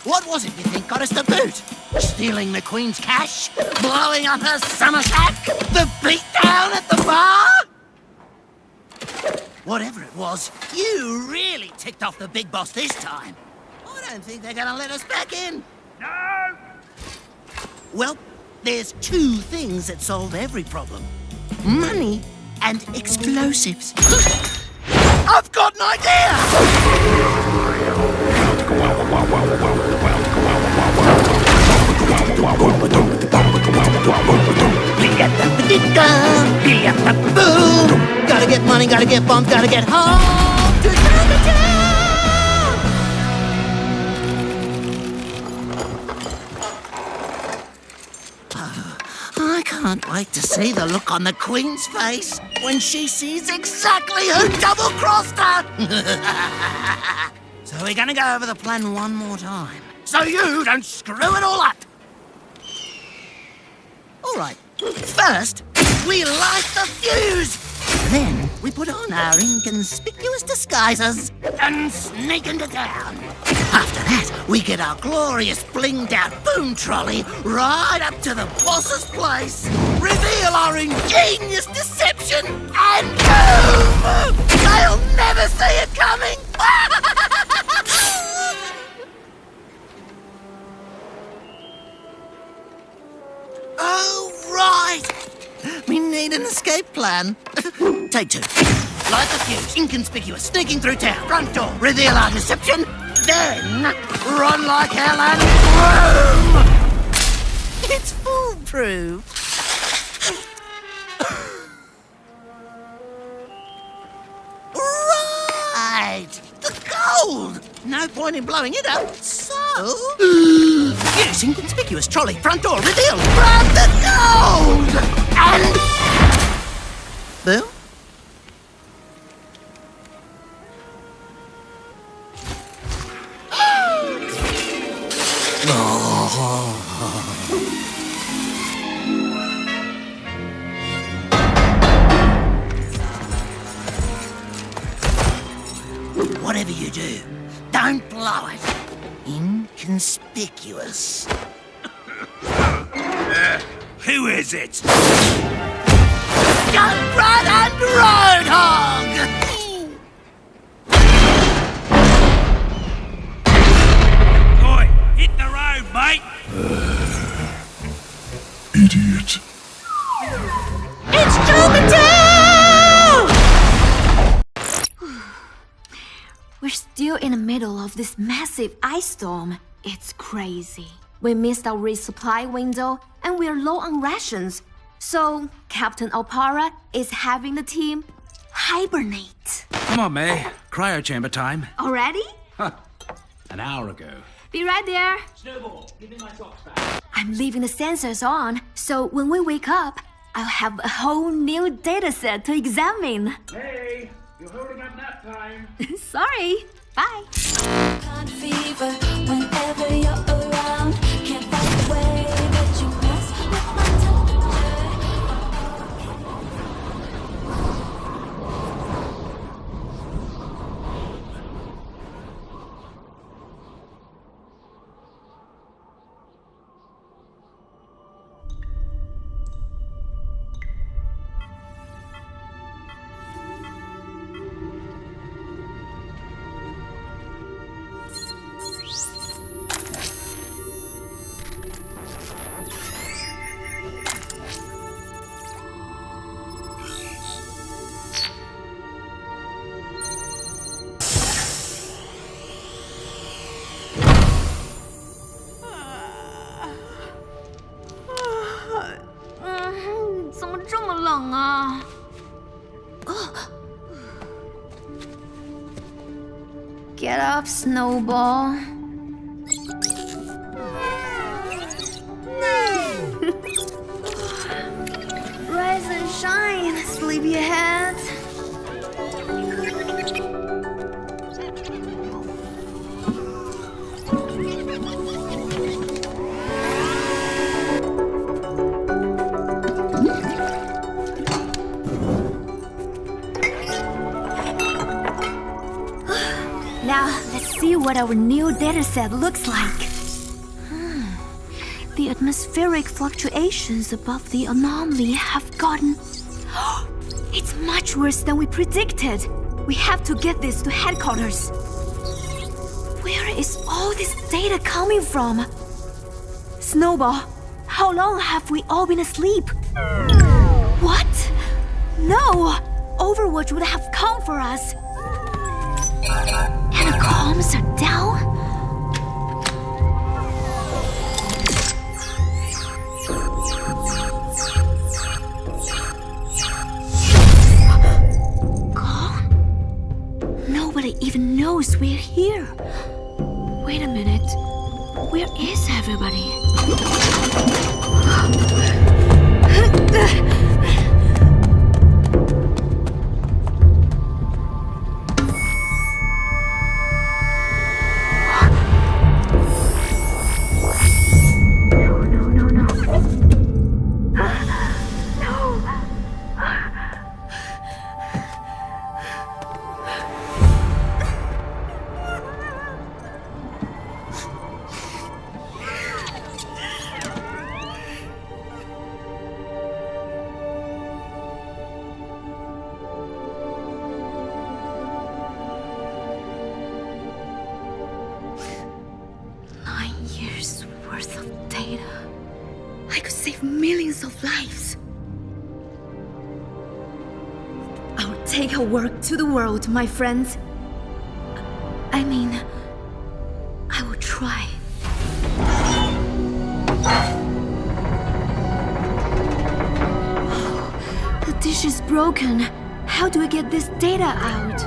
What was it you think got us the boot? Stealing the Queen's cash? Blowing up her summer sack? The beatdown at the bar? Whatever it was, you really ticked off the big boss this time. I don't think they're gonna let us back in. No! Well, there's two things that solve every problem. Money and explosives. I've got an idea! Gotta get money, gotta get bombs, gotta get home to Junkertown! I can't wait to see the look on the Queen's face when she sees exactly who double-crossed her! So we're gonna go over the plan one more time, so you don't screw it all up! Alright, first, we light the fuse! Then, we put on our inconspicuous disguises and sneak into town. After that, we get our glorious blinged-out boom trolley right up to the boss's place, reveal our ingenious deception, and boom! They'll never see it coming! Oh, right! We need an escape plan. Take two. Light the fuse, inconspicuous, sneaking through town, front door, reveal our deception, then run like hell and boom! It's foolproof. Right! The gold! No point in blowing it up, so... Yes, inconspicuous, trolley, front door, reveal, grab the gold! And... Boom? Whatever you do, don't blow it. Inconspicuous. Who is it? Junkrat and Roadhog! Oi, hit the road, mate! Idiot. It's Junkertown! We're still in the middle of this massive ice storm. It's crazy. We missed our resupply window, and we're low on rations. So, Captain Opara is having the team hibernate. Come on, May. Cryo chamber time. Already? An hour ago. Be right there. Snowball, give me my socks back. I'm leaving the sensors on, so when we wake up, I'll have a whole new data set to examine. Hey, you're holding up nap time. Sorry. Bye. Fever whenever you're around. Can't find a way that you mess with my Get up, Snowball. Rise and shine, sleepyhead. Now, let's see what our new dataset looks like. The atmospheric fluctuations above the anomaly have gotten... It's much worse than we predicted. We have to get this to headquarters. Where is all this data coming from? Snowball, how long have we all been asleep? What? No! Overwatch would have come for us. And the comms are down? Gone? Nobody even knows we're here. Wait a minute. Where is everybody? Take our work to the world, my friends. I mean, I will try. The dish is broken. How do I get this data out?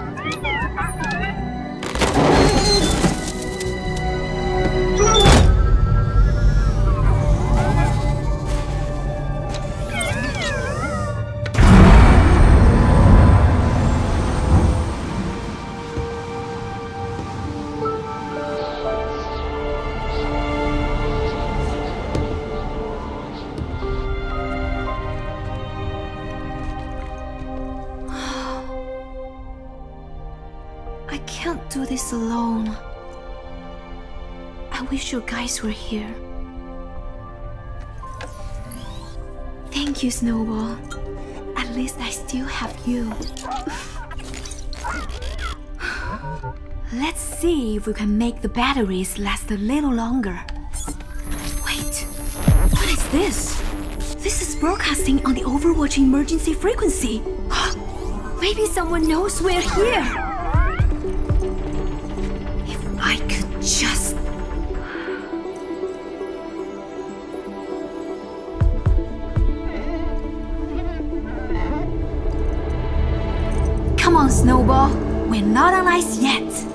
Do this alone. I wish you guys were here. Thank you, Snowball. At least I still have you. Let's see if we can make the batteries last a little longer. Wait, what is this? This is broadcasting on the Overwatch emergency frequency. Maybe someone knows we're here. I could just... Come on, Snowball. We're not on ice yet.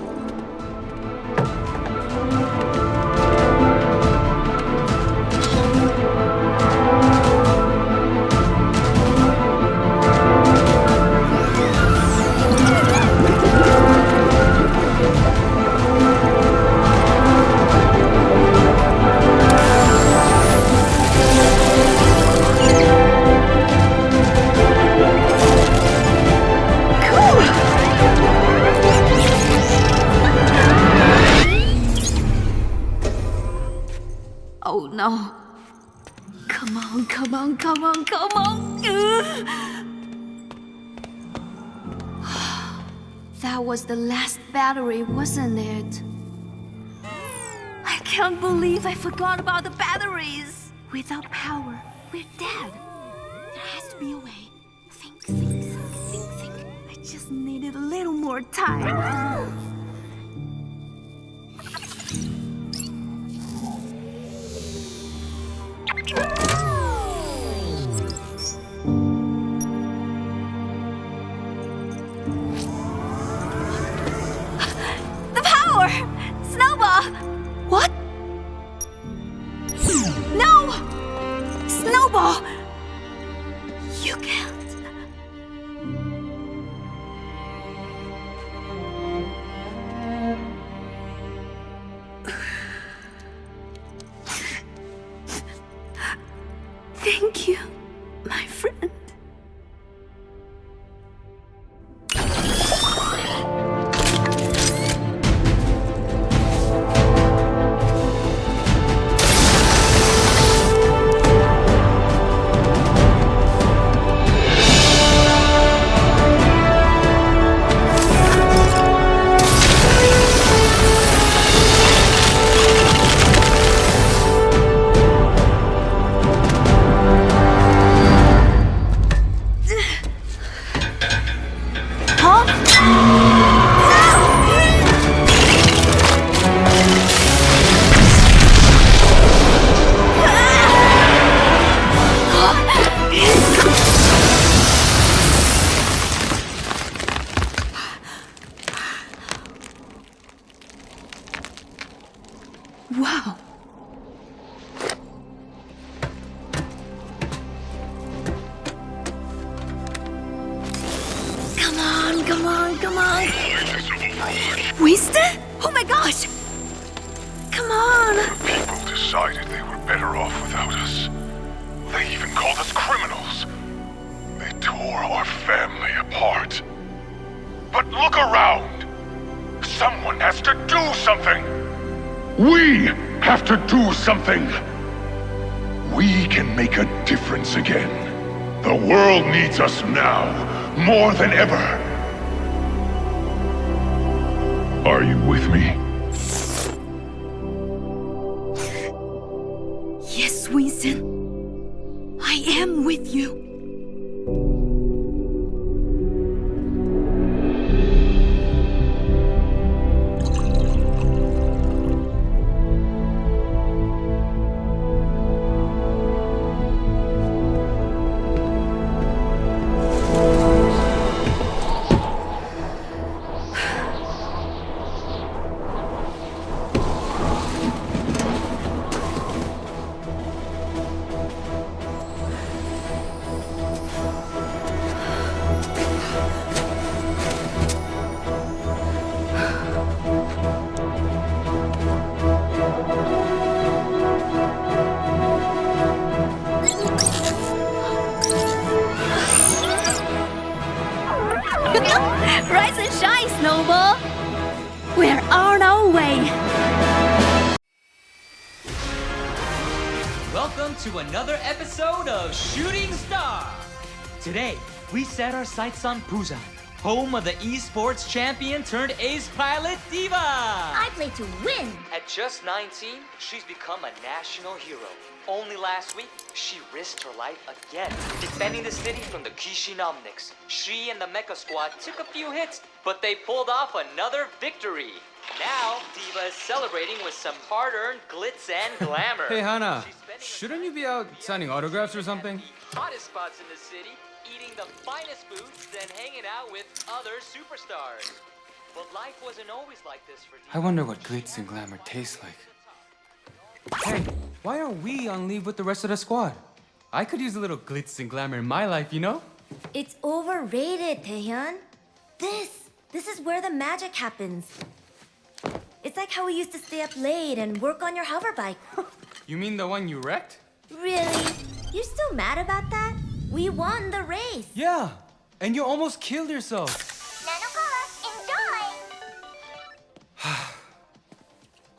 Oh no. Come on, come on, come on, come on. That was the last battery, wasn't it? I can't believe I forgot about the batteries. Without power, we're dead. There has to be a way. Think. I just needed a little more time. Wow. Come on, come on, come on. Wasted? Oh my gosh! Come on! People decided they were better off without us. They even called us criminals. They tore our family apart. But look around! Someone has to do something! We have to do something! We can make a difference again. The world needs us now, more than ever. Are you with me? Yes, Winston. I am with you. Rise and shine, Snowball! We're on our way! Welcome to another episode of Shooting Star! Today, we set our sights on Busan, home of the esports champion turned ace pilot Diva! I play to win! At just 19, she's become a national hero. Only last week, she risked her life again, defending the city from the Kishin Omnics. She and the Mecha Squad took a few hits, but they pulled off another victory. Now, Diva is celebrating with some hard-earned glitz and glamour. Hey, Hana, shouldn't you be out signing autographs or something? Hottest spots in the city, eating the finest foods, then hanging out with other superstars. But life wasn't always like this for Diva. I wonder what glitz and glamour tastes like. Hey, why aren't we on leave with the rest of the squad? I could use a little glitz and glamour in my life, you know? It's overrated, Taehyun. This is where the magic happens. It's like how we used to stay up late and work on your hover bike. You mean the one you wrecked? Really? You're still mad about that? We won the race. Yeah, and you almost killed yourself. Enjoy!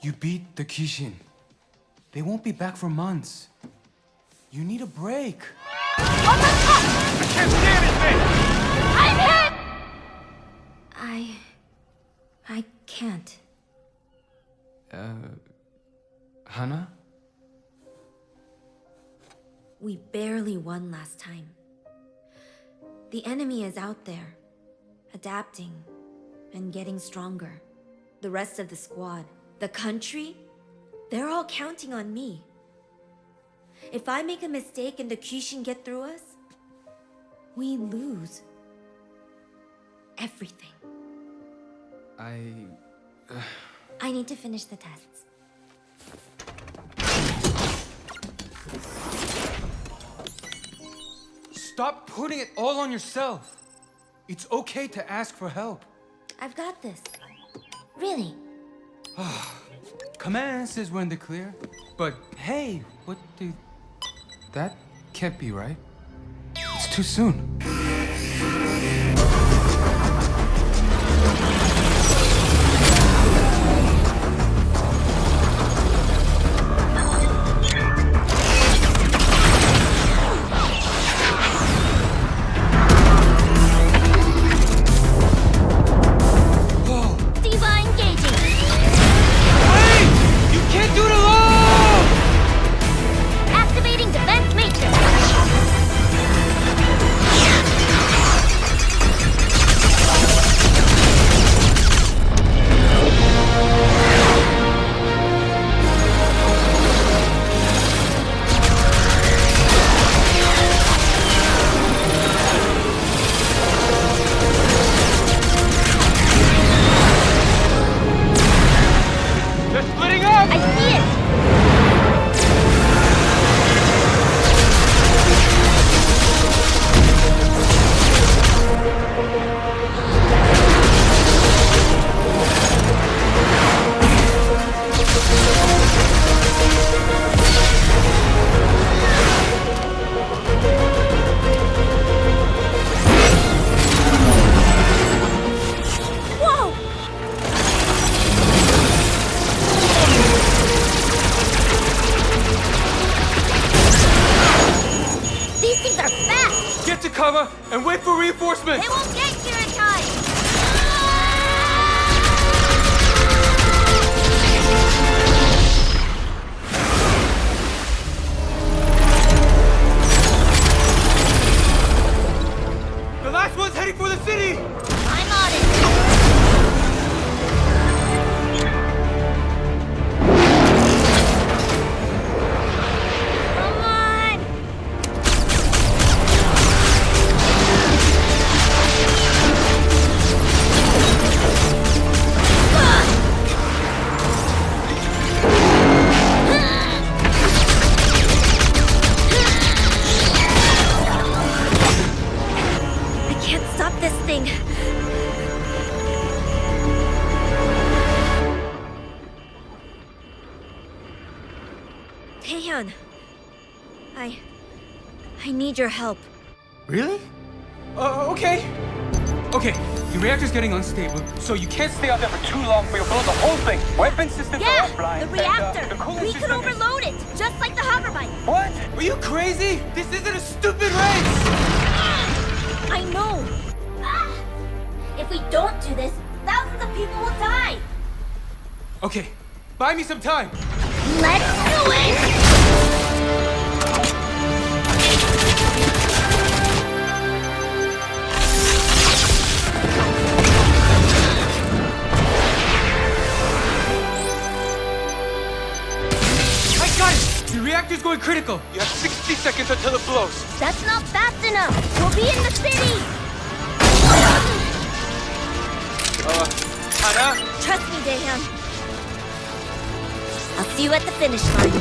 You beat the Kishin. They won't be back for months. You need a break. I can't stand anything! I'm hit! I can't. Hana? We barely won last time. The enemy is out there, adapting and getting stronger. The rest of the squad, the country, they're all counting on me. If I make a mistake and the Kishin get through us, we lose everything. I need to finish the tests. Stop putting it all on yourself. It's okay to ask for help. I've got this. Really. Command says we're in the clear. But hey, what the... That can't be right. It's too soon. Activating defense matrix. need your help. Really? Okay. Okay, the reactor's getting unstable, so you can't stay out there for too long or you'll blow the whole thing. Weapon systems are offline. The reactor! The cooling We system could overload it, just like the hover bike. What? Are you crazy? This isn't a stupid race! I know! If we don't do this, thousands of people will die! Okay, buy me some time! Let's do it! The reactor's going critical. You have 60 seconds until it blows. That's not fast enough. We'll be in the city. Hana? Trust me, Daehyun. I'll see you at the finish line.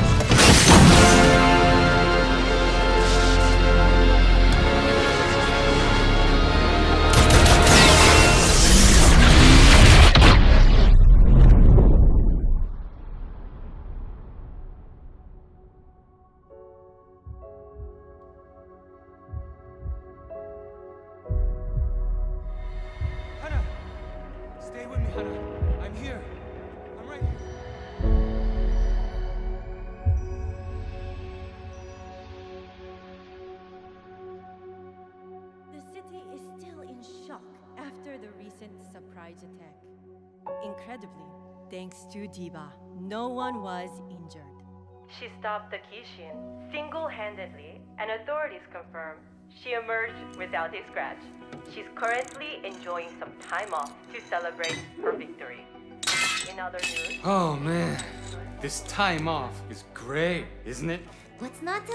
Stay with me, Hana. I'm here. I'm right here. The city is still in shock after the recent surprise attack. Incredibly, thanks to Diva, no one was injured. She stopped the Kishin single-handedly, and authorities confirm she emerged without a scratch. She's currently enjoying some time off to celebrate her victory. In other news... Oh man, this time off is great, isn't it? What's not to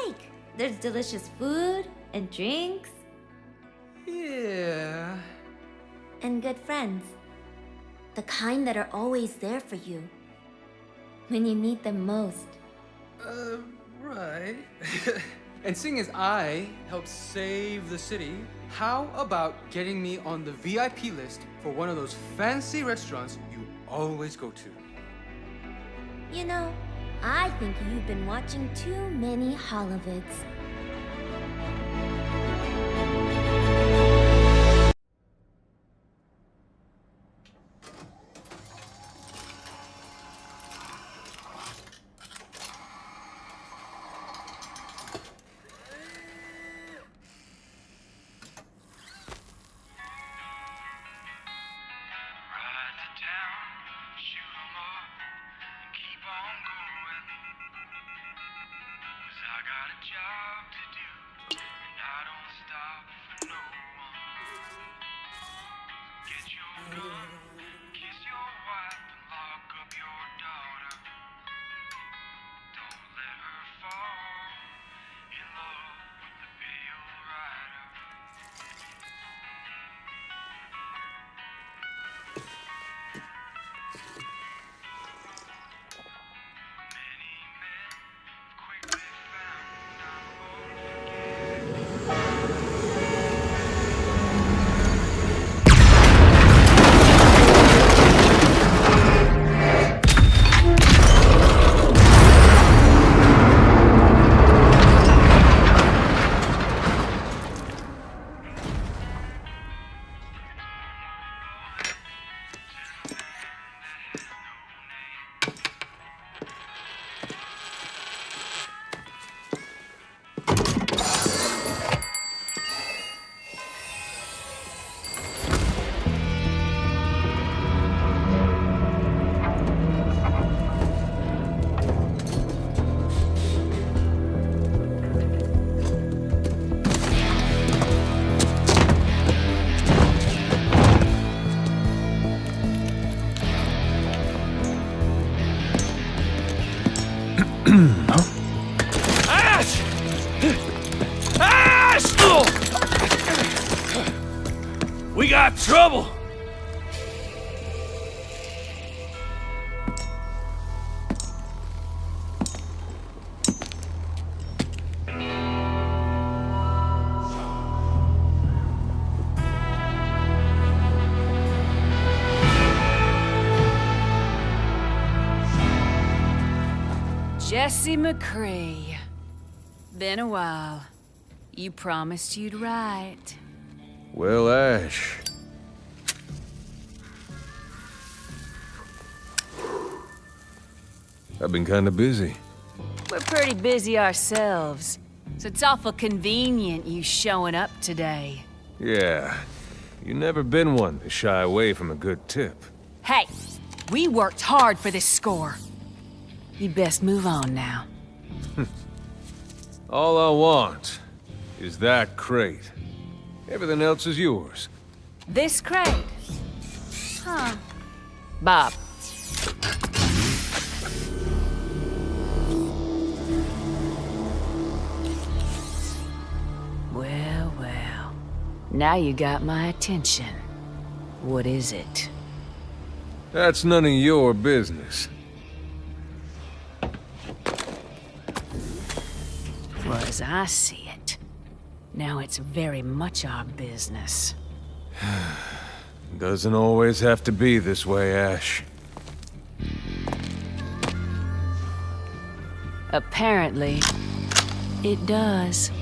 like? There's delicious food and drinks. Yeah. And good friends. The kind that are always there for you. When you need them most. Right. And seeing as I helped save the city, how about getting me on the VIP list for one of those fancy restaurants you always go to? You know, I think you've been watching too many holovids. Ashe! Ashe! We got trouble! Jesse McCrae. Been a while. You promised you'd write. Well, Ashe. I've been kinda busy. We're pretty busy ourselves, so it's awful convenient you showing up today. Yeah, you never been one to shy away from a good tip. Hey, we worked hard for this score. You best move on now. All I want is that crate. Everything else is yours. This crate? Huh. Bob. Well, well. Now you got my attention. What is it? That's none of your business. Well, as I see it, now it's very much our business. Doesn't always have to be this way, Ashe. Apparently, it does.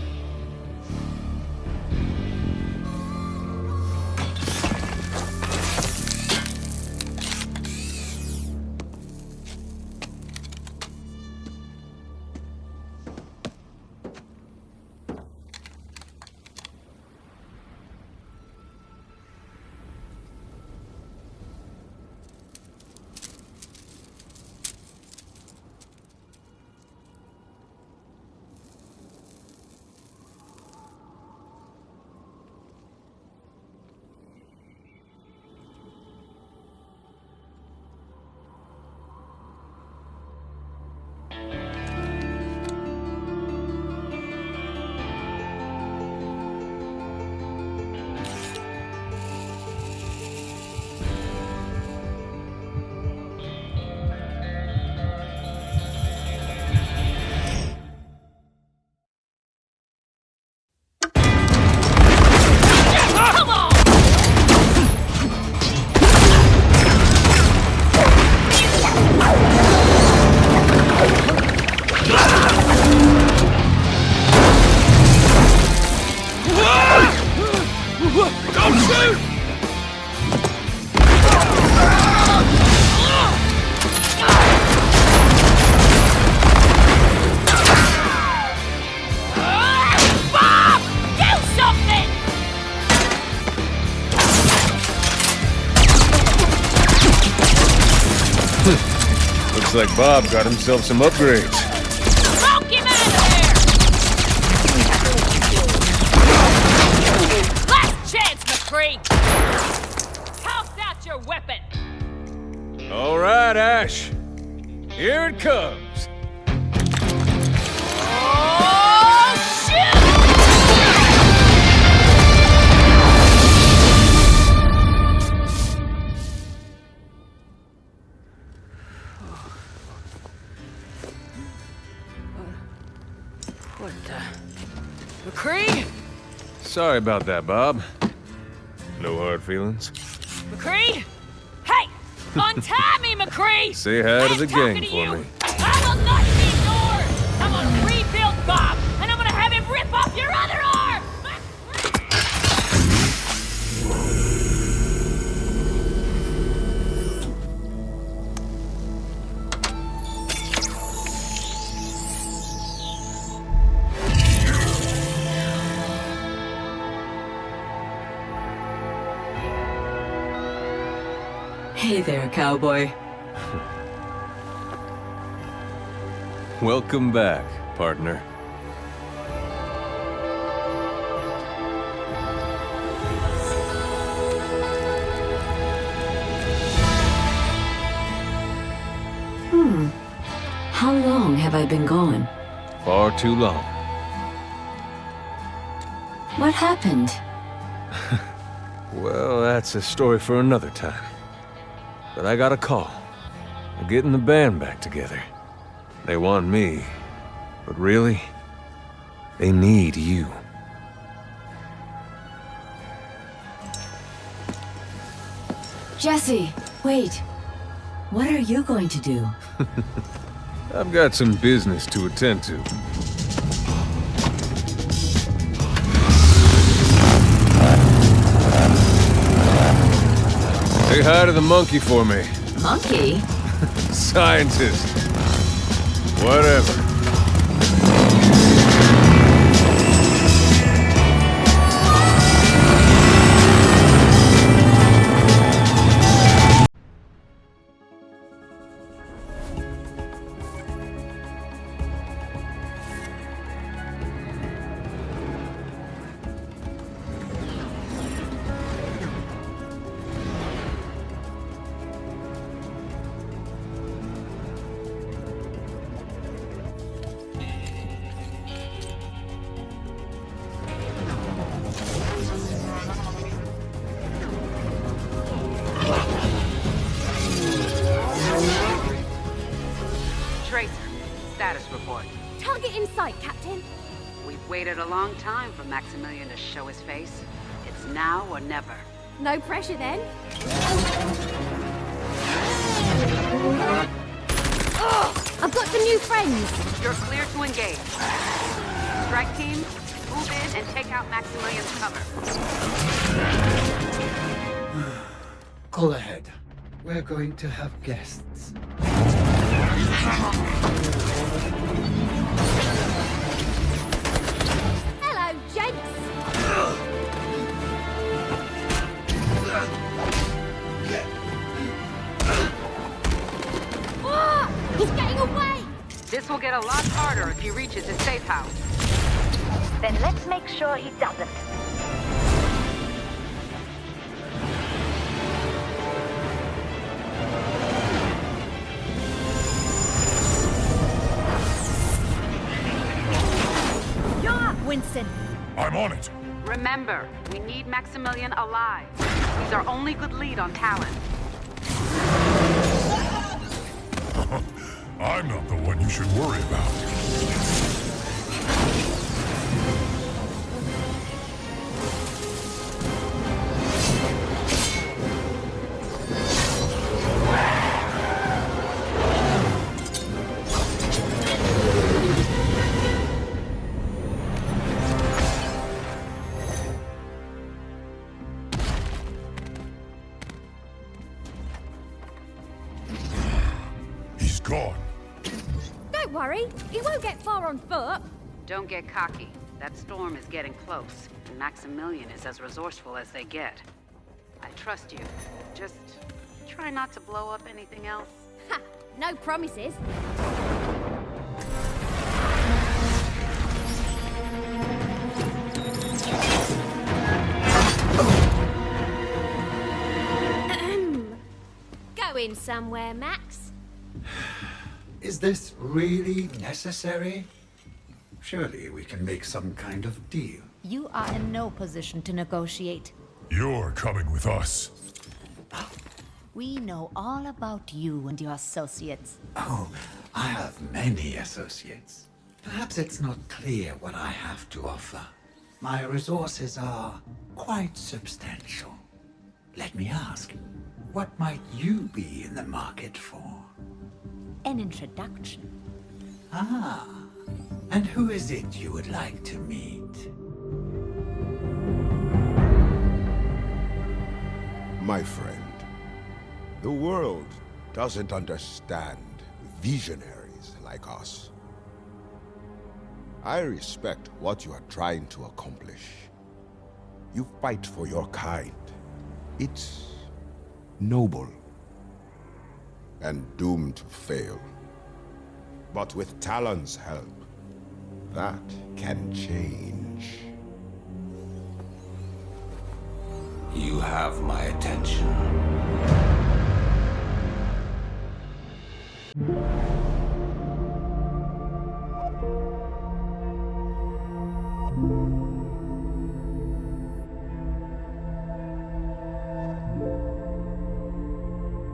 Looks like Bob got himself some upgrades. Smoke him out of there! Last chance, McCree! Toss out your weapon! All right, Ashe. Here it comes. Oh, shoot! What the... McCree? Sorry about that, Bob. No hard feelings. McCree? Hey! Untie me, McCree! Say hi to the gang for me. I will not be ignored! I'm gonna rebuild Bob, and I'm gonna have him rip off your other arm! Hey there, cowboy. Welcome back, partner. How long have I been gone? Far too long. What happened? Well, that's a story for another time. But I got a call. They're getting the band back together. They want me, but really, they need you. Jesse, wait. What are you going to do? I've got some business to attend to. Say hi to the monkey for me. Monkey? Scientist. Whatever. Status report. Target in sight, Captain. We've waited a long time for Maximilian to show his face. It's now or never. No pressure then. I've got some new friends. You're clear to engage. Strike team, move in and take out Maximilian's cover. Call ahead. We're going to have guests. Hello, gents. Oh, he's getting away. This will get a lot harder if he reaches his safe house. Then let's make sure he doesn't. You're up, Winston. I'm on it. Remember, we need Maximilian alive. He's our only good lead on Talon. I'm not the one you should worry about. He's gone. Don't worry, he won't get far on foot. Don't get cocky. That storm is getting close, and Maximilian is as resourceful as they get. I trust you. Just try not to blow up anything else. Ha! No promises. Going somewhere, Max? Is this really necessary? Surely we can make some kind of deal. You are in no position to negotiate. You're coming with us. We know all about you and your associates. Oh, I have many associates. Perhaps it's not clear what I have to offer. My resources are quite substantial. Let me ask, what might you be in the market for? An introduction. Ah, and who is it you would like to meet? My friend, the world doesn't understand visionaries like us. I respect what you are trying to accomplish. You fight for your kind. It's noble and doomed to fail. But with Talon's help, that can change. You have my attention.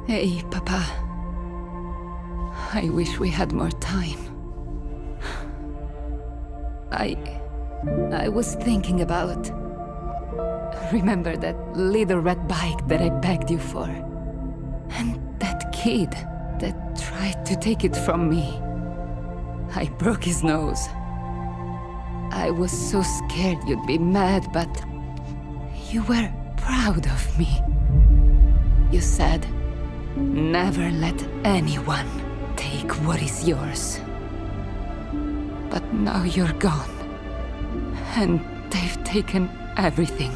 Hey, Papa. I wish we had more time. I was thinking about... Remember that little red bike that I begged you for? And that kid that tried to take it from me. I broke his nose. I was so scared you'd be mad, but... You were proud of me. You said, never let anyone take what is yours. But now you're gone. And they've taken everything.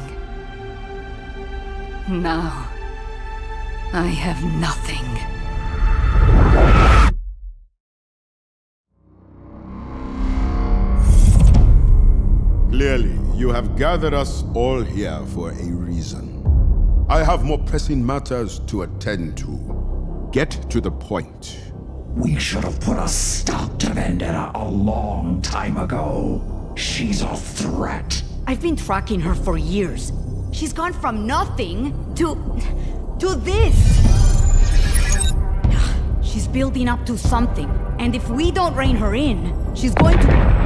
Now, I have nothing. Clearly, you have gathered us all here for a reason. I have more pressing matters to attend to. Get to the point. We should have put a stop to Vendetta a long time ago. She's a threat. I've been tracking her for years. She's gone from nothing to this. She's building up to something, and if we don't rein her in, she's going to...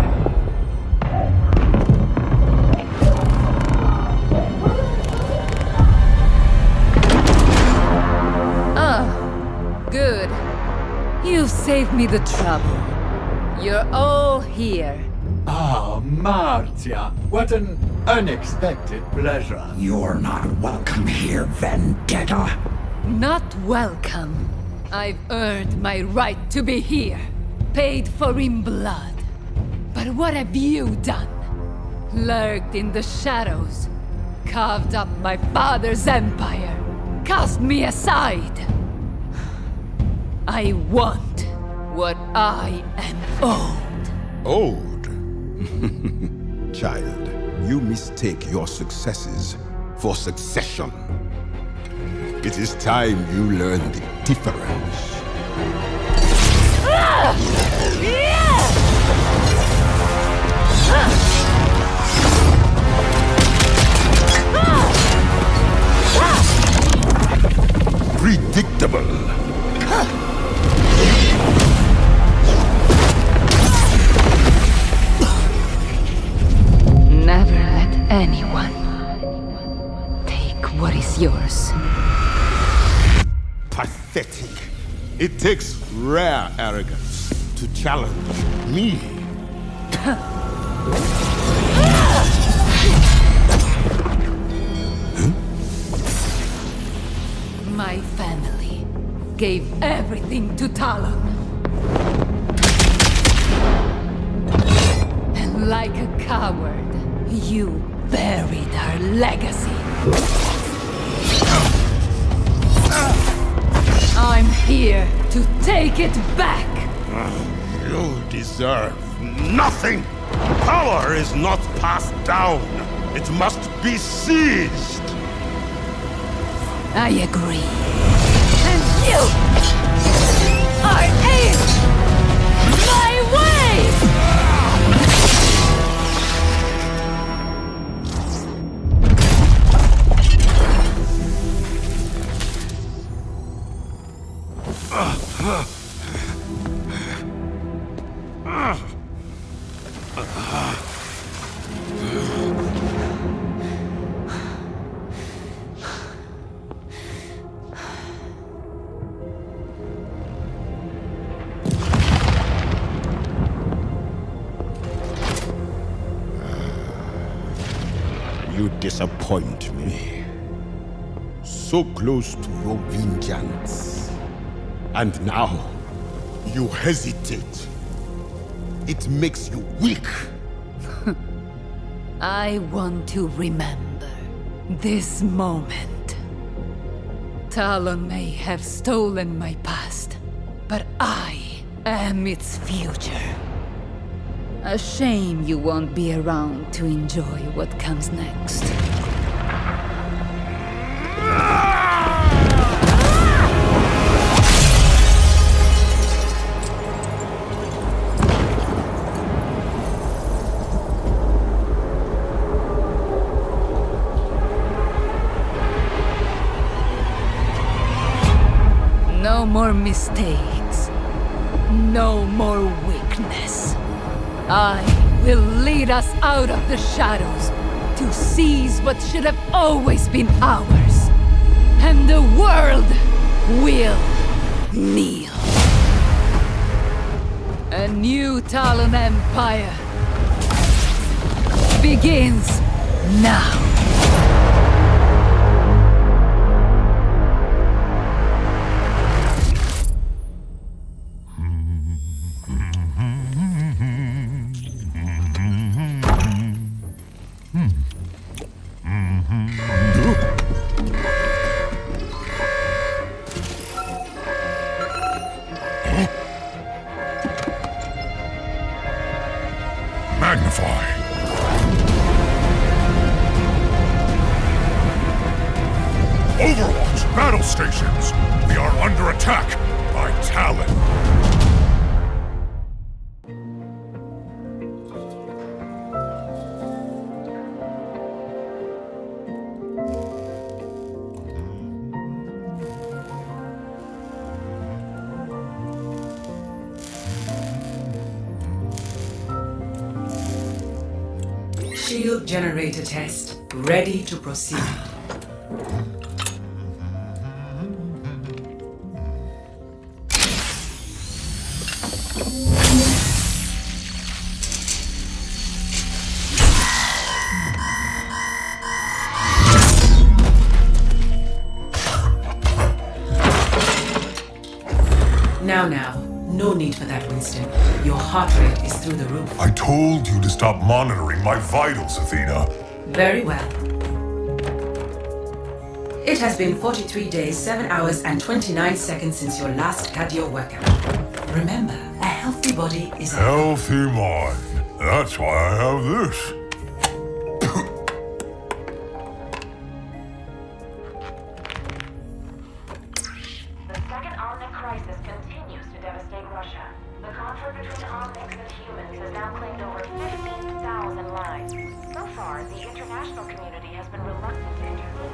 Good. You've saved me the trouble. You're all here. Ah, Martia, what an unexpected pleasure. You're not welcome here, Vendetta. Not welcome. I've earned my right to be here. Paid for in blood. But what have you done? Lurked in the shadows. Carved up my father's empire. Cast me aside. I want what I am owed. Owed? Child, you mistake your successes for succession. It is time you learn the difference. Predictable. Never let anyone take what is yours. Pathetic. It takes rare arrogance to challenge me. My family gave everything to Talon. And like a coward, you buried our legacy. I'm here to take it back. You deserve nothing. Power is not passed down. It must be seized. I agree. And you are in my way! You disappoint me. So close to your vengeance. And now, you hesitate. It makes you weak. I want to remember this moment. Talon may have stolen my past, but I am its future. A shame you won't be around to enjoy what comes next. No more mistakes. No more weakness. I will lead us out of the shadows to seize what should have always been ours. And the world will kneel. A new Talon Empire begins now. stations. We are under attack by Talon. Shield generator test. Ready to proceed. Now. No need for that, Winston. Your heart rate is through the roof. I told you to stop monitoring my vitals, Athena. Very well. It has been 43 days, 7 hours, and 29 seconds since your last cardio workout. Remember, a healthy body is a healthy mind. That's why I have this. The second Omnic Crisis continues to devastate Russia. The conflict between Omnics and humans has now claimed over 15,000 lives. So far, the international community has been reluctant to intervene.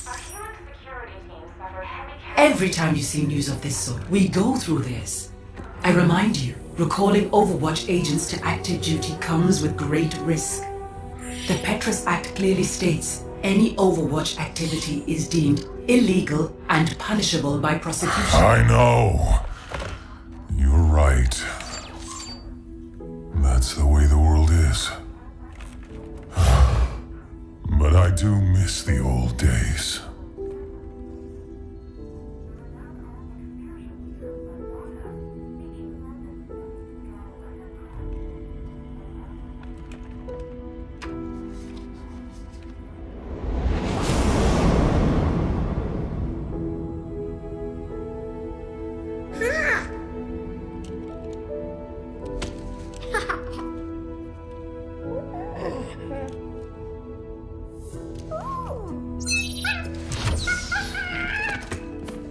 Our human security team suffered heavy Every time you see news of this sort, we go through this. I remind you, recalling Overwatch agents to active duty comes with great risk. The Petrus Act clearly states any Overwatch activity is deemed illegal and punishable by prosecution. I know. You're right. That's the way the world is. But I do miss the old days.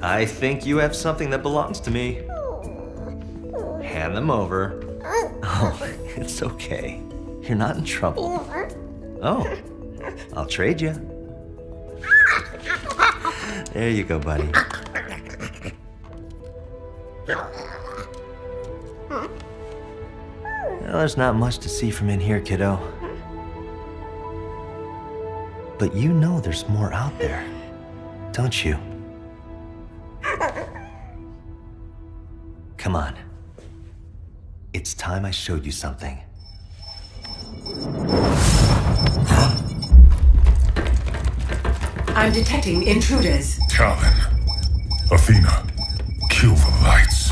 I think you have something that belongs to me. Hand them over. Oh, it's okay. You're not in trouble. Oh, I'll trade you. There you go, buddy. Well, there's not much to see from in here, kiddo. But you know there's more out there, don't you? Come on. It's time I showed you something. I'm detecting intruders. Talon. Athena. Kill the lights.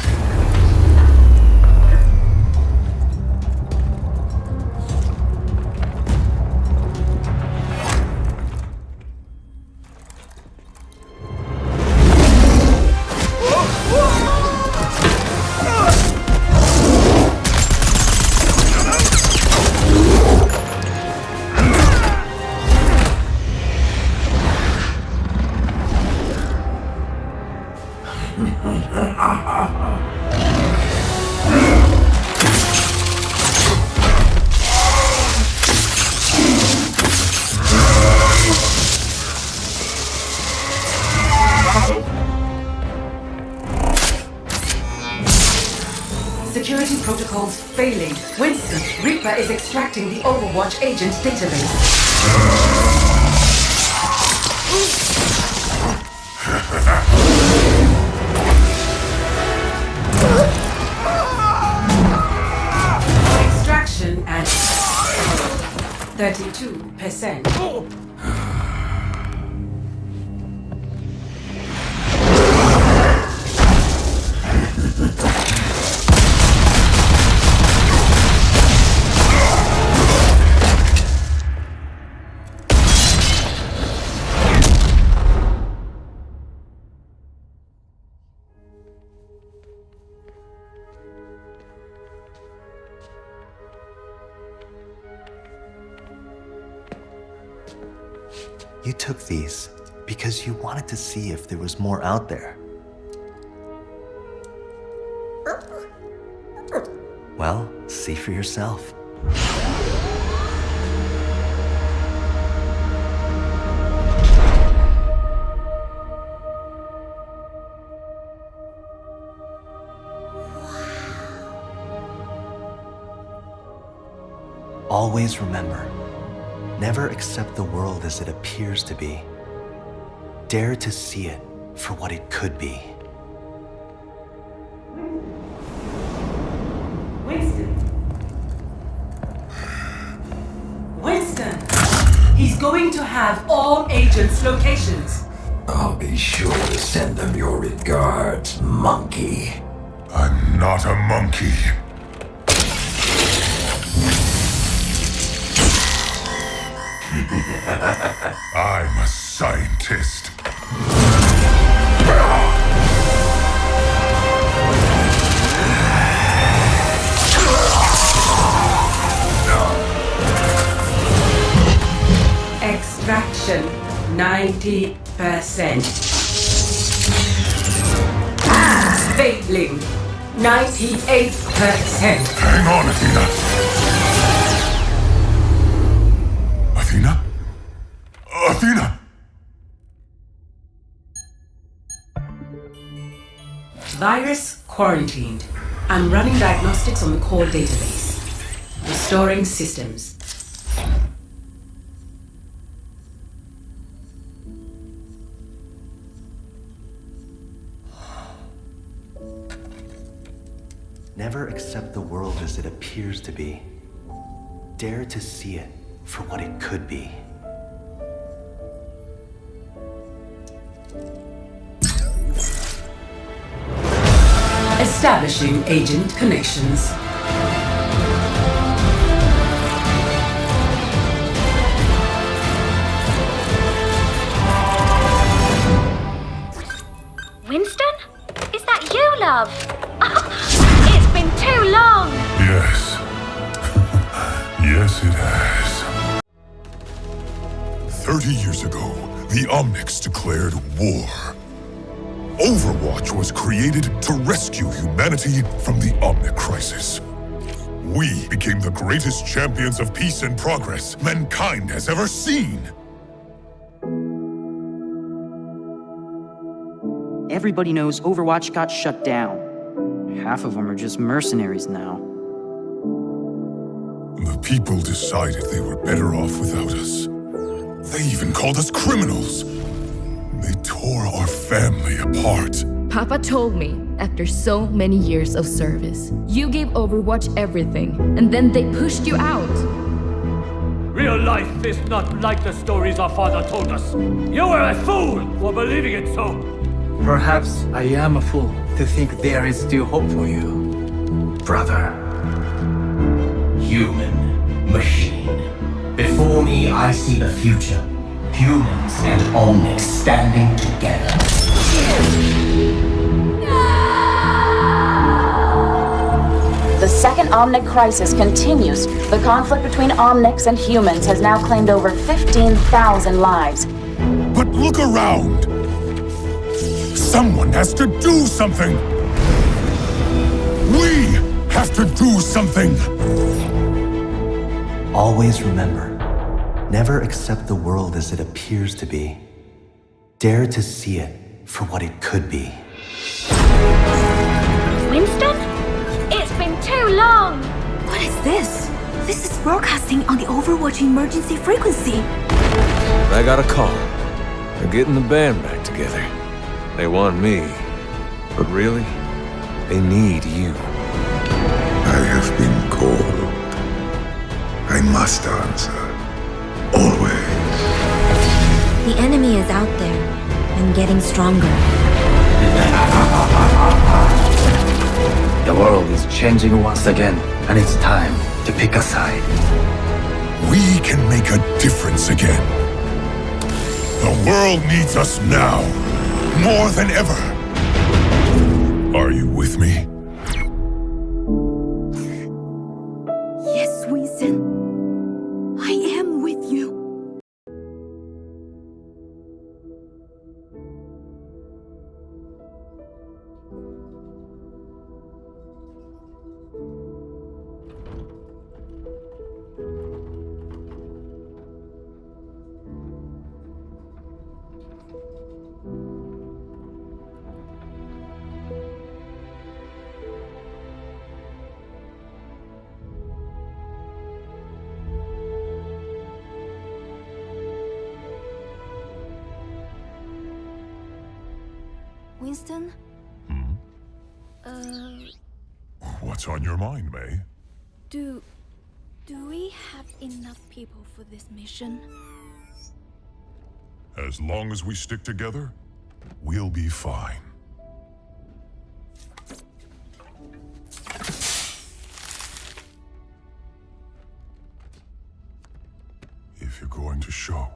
Security protocols failing. Winston, Reaper is extracting the Overwatch agent database. Extraction at 32%. You took these because you wanted to see if there was more out there. Well, see for yourself. Always remember, never accept the world as it appears to be. Dare to see it for what it could be. Winston! He's going to have all agents' locations. I'll be sure to send them your regards, monkey. I'm not a monkey. I'm a scientist. Extraction 90%. Stapling 98%. Hang on, Athena. Athena? Athena! Virus quarantined. I'm running diagnostics on the core database. Restoring systems. Never accept the world as it appears to be. Dare to see it for what it could be. Establishing agent connections. Winston? Is that you, love? It's been too long! Yes. Yes, it has. 30 years ago, the Omnics declared war. Overwatch was created to rescue humanity from the Omnic Crisis. We became the greatest champions of peace and progress mankind has ever seen. Everybody knows Overwatch got shut down. Half of them are just mercenaries now. The people decided they were better off without us. They even called us criminals. They tore our family apart. Papa told me, after so many years of service, you gave Overwatch everything, and then they pushed you out. Real life is not like the stories our father told us. You were a fool for believing it so. Perhaps I am a fool to think there is still hope for you, brother. Human, machine. Before me, I see the future. Humans and Omnics standing together. The second Omnic Crisis continues. The conflict between Omnics and humans has now claimed over 15,000 lives. But look around! Someone has to do something! We have to do something! Always remember, never accept the world as it appears to be. Dare to see it for what it could be. Winston? It's been too long! What is this? This is broadcasting on the Overwatch emergency frequency. I got a call. They're getting the band back together. They want me, but really, they need you. I have been called. I must answer. Always. The enemy is out there and getting stronger. The world is changing once again, and it's time to pick a side. We can make a difference again. The world needs us now, more than ever. Are you with me? Yes, Winston. I am with you. Winston? What's on your mind, May? Do we have enough people for this mission? As long as we stick together, we'll be fine. If you're going to show,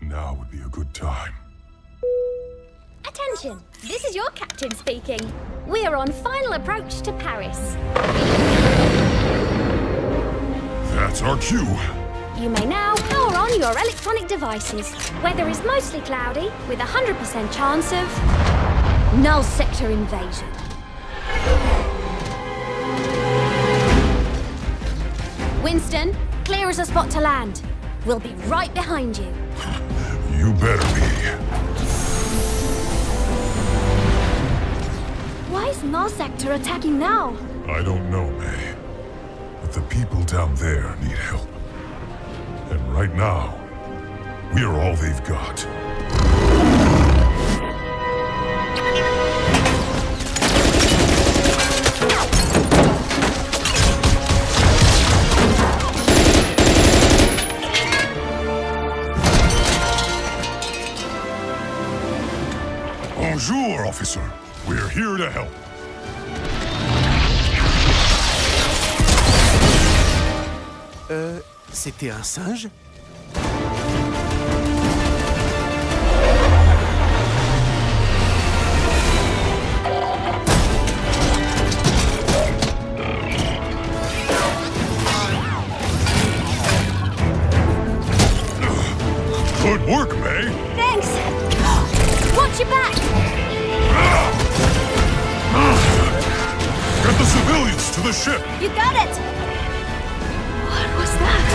now would be a good time. Attention! This is your captain speaking. We are on final approach to Paris. That's our cue. You may now power on your electronic devices. Weather is mostly cloudy, with a 100% chance of null sector invasion. Winston, clear as a spot to land. We'll be right behind you. You better be. Why is null sector attacking now? I don't know, May. But the people down there need help. And right now, we are all they've got. Bonjour, officer. We're here to help. C'était un singe? Good work, May. Thanks! Watch your back! Get the civilians to the ship! You got it! What was that?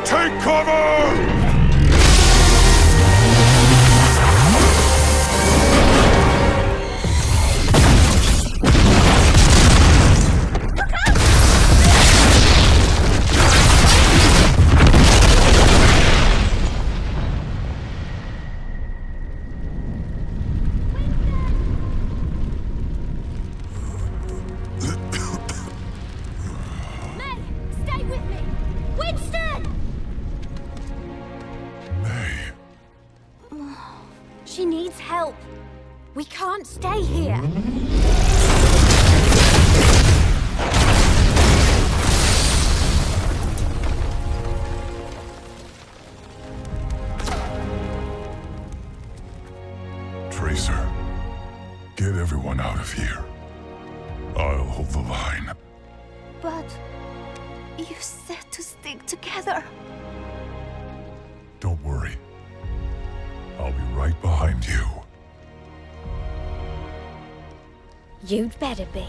Take cover! She needs help. We can't stay here. Tracer, get everyone out of here. I'll hold the line. But you said to stick together. Don't worry. I'll be right behind you. You'd better be.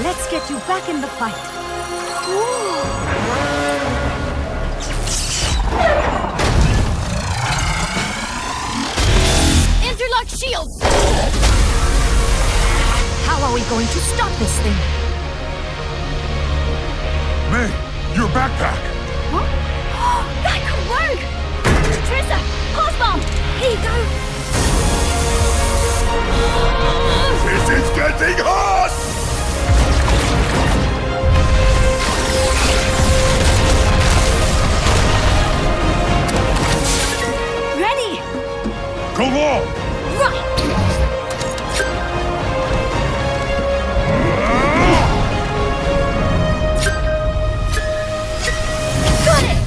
Let's get you back in the fight. Interlock shields! How are we going to stop this thing? May, your backpack! What? That could work! Trissa, pulse bomb! Here you go! This is getting hot! Ready! Come on! Right! Got it!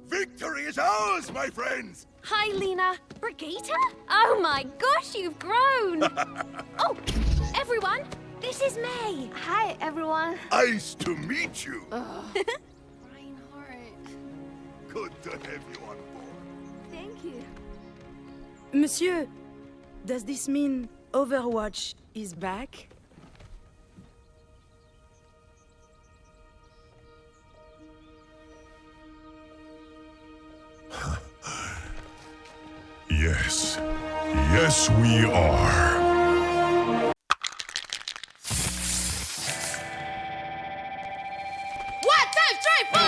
Victory is ours, my friends! Hi, Lena. Brigitte? Oh my gosh, you've grown! Oh, everyone, this is May. Hi, everyone. Nice to meet you! Reinhardt. Good to have you on board. Thank you. Monsieur, does this mean Overwatch is back? Yes. Yes, we are. 1, 2, 3, 4!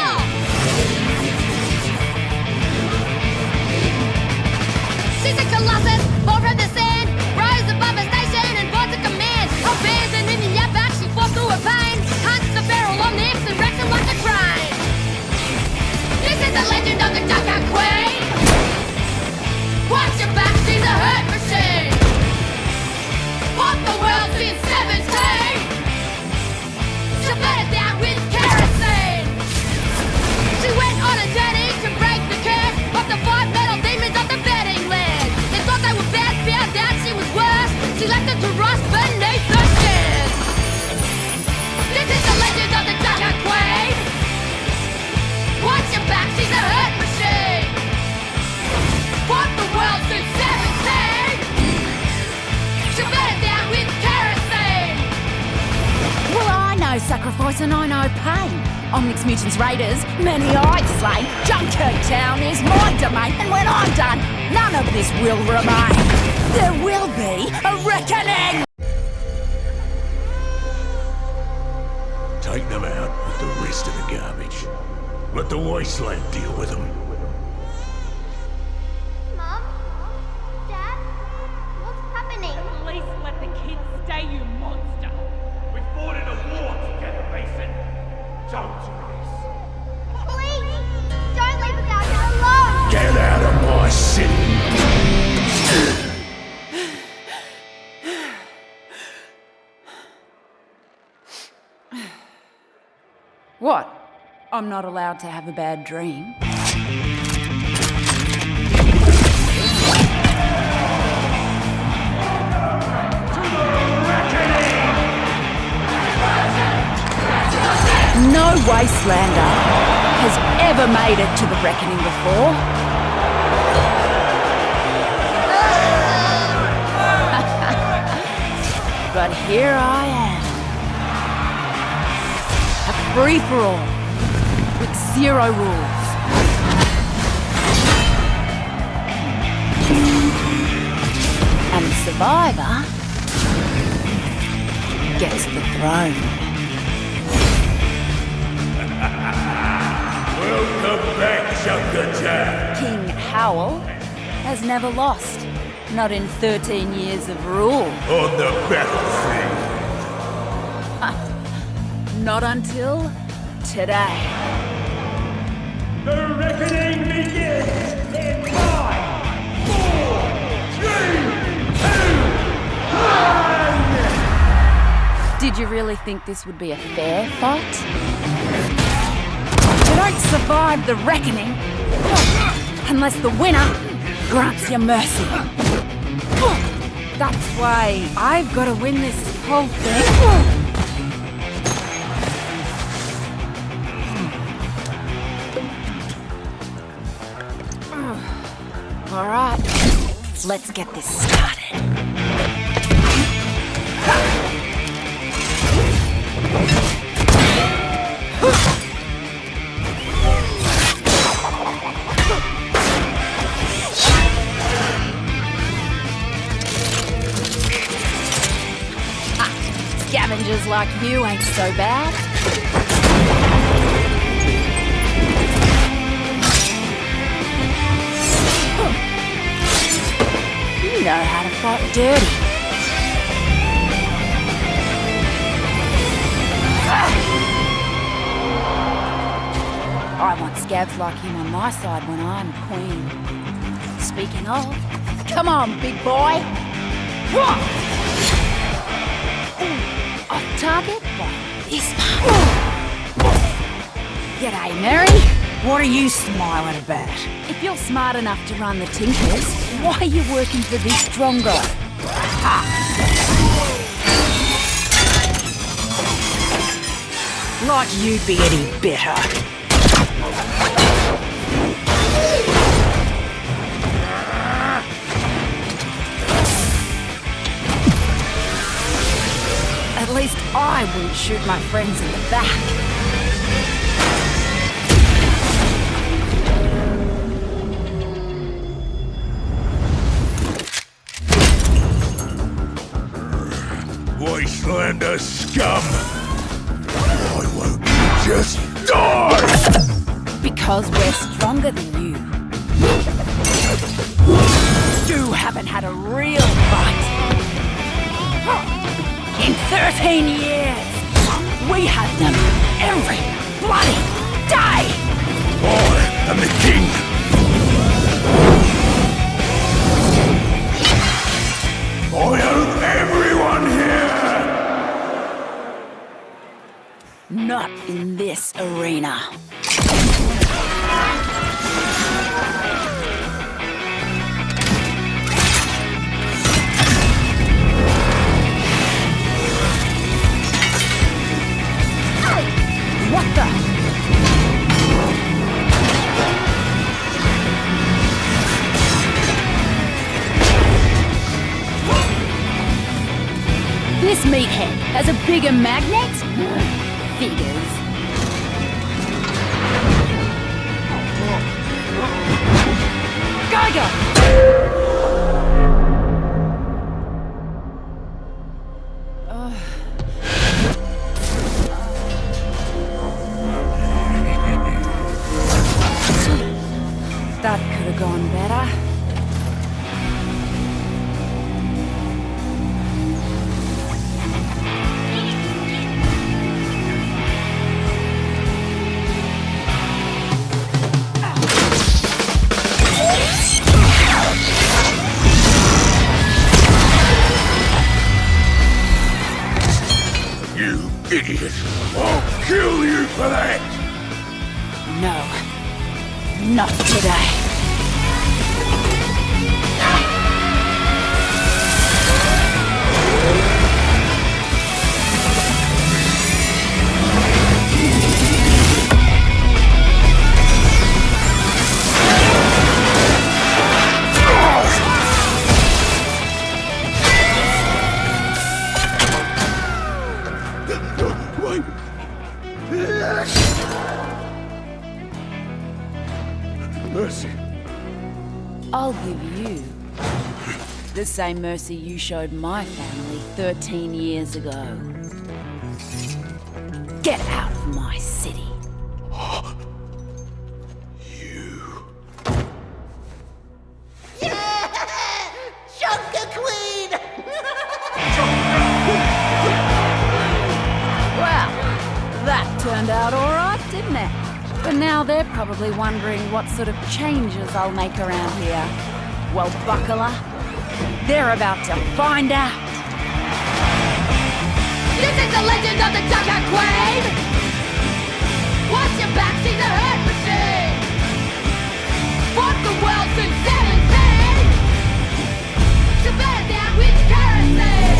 She's a colossus, born from the sand, rose above a station and born to command. Abandoned in the outback, she fought through her pain, hunts the feral omnics and wrecks them like a train. This is the legend of the Junker Queen. Watch your back, she's a hurt machine. Fought the world since 17. She'll burn it down with kerosene. She went on a journey to break the curse of the 5 metal demons of the betting land. They thought they were bad, found out she was worse. She left them to rust beneath the stairs. This is the legend of the Junker Queen. Watch your back, she's a hurt machine. Fought the world since 17. She'll burn it down with kerosene. Well, I know sacrifice and I know pain. Omnic Mutants Raiders, many I'd slay. Junkertown is my domain, and when I'm done, none of this will remain. There will be a reckoning! Take them out with the rest of the garbage. Let the Wasteland deal with them. Mom? Dad? What's happening? Please let the kids stay, you monster! We fought in a war together, Mason. Don't race. Please! Don't leave us out here alone! Get out of my city! What? I'm not allowed to have a bad dream? No Wastelander has ever made it to the reckoning before. But here I am. A free-for-all, with 0 rules. And the survivor gets the throne. Welcome back, Junkertown. King Howell has never lost. Not in 13 years of rule. On the battlefield. Not until today. The reckoning begins in 5, 4, 3, 2, 1! really think this would be a fair fight? You don't survive the reckoning unless the winner grants you mercy. That's why I've got to win this whole thing. All right, let's get this started. Scavengers like you ain't so bad. You know how to fight dirty. I want scavs like him on my side when I'm queen. Speaking of, come on, big boy. Off target by this much. G'day, Mary. What are you smiling about? If you're smart enough to run the Tinkers, why are you working for this strong guy? Like you'd be any better. At least I wouldn't shoot my friends in the back. Wastelander scum! Why won't you just die? Because we're stronger than you. You haven't had a real fight. In 13 years, we had them every bloody day! I am the king! I own everyone here! Not in this arena. What the? This meathead has a bigger magnet? Figures. Go! That could have gone better. You idiot! I'll kill you for that! No. Not today. Mercy. I'll give you the same mercy you showed my family 13 years ago. Get out of my city. Junker Queen! Well, that turned out all right, didn't it? But now they're probably wondering what sort of changes I'll make around here. Well, buckler, they're about to find out. This is the legend of the Junker Queen! Watch your back, she's a hurt machine! Fought the world since 17! She burned down with kerosene!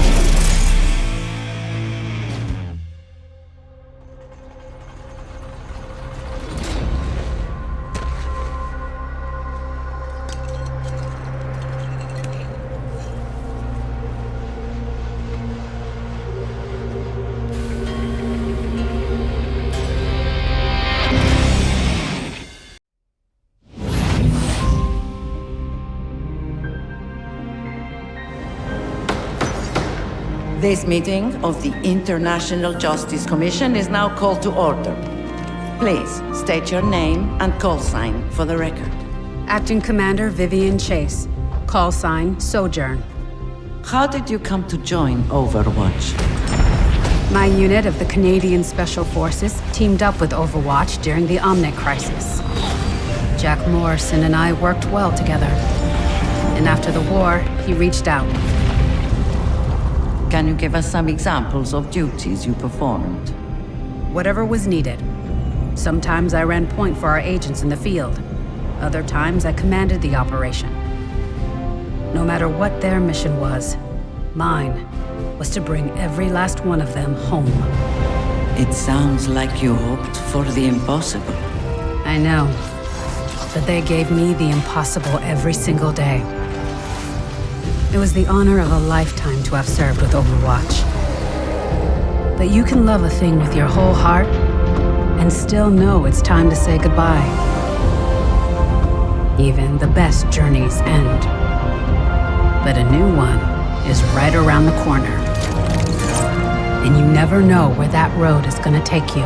This meeting of the International Justice Commission is now called to order. Please state your name and call sign for the record. Acting Commander Vivian Chase. Call sign Sojourn. How did you come to join Overwatch? My unit of the Canadian Special Forces teamed up with Overwatch during the Omnic Crisis. Jack Morrison and I worked well together. And after the war, he reached out. Can you give us some examples of duties you performed? Whatever was needed. Sometimes I ran point for our agents in the field. Other times I commanded the operation. No matter what their mission was, mine was to bring every last one of them home. It sounds like you hoped for the impossible. I know. But they gave me the impossible every single day. It was the honor of a lifetime to have served with Overwatch. But you can love a thing with your whole heart and still know it's time to say goodbye. Even the best journeys end. But a new one is right around the corner. And you never know where that road is gonna take you.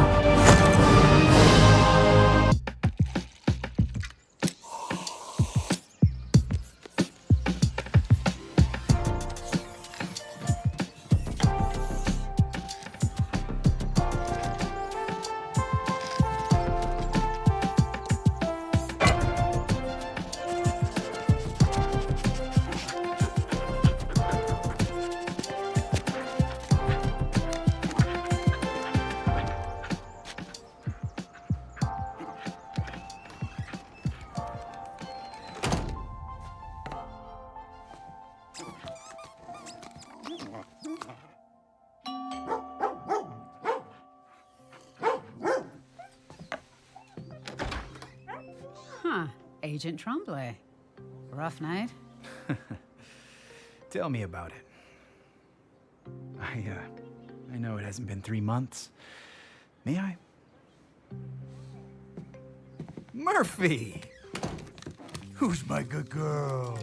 Agent Tremblay. Rough night? Tell me about it. I know it hasn't been 3 months. May I? Murphy! Who's my good girl?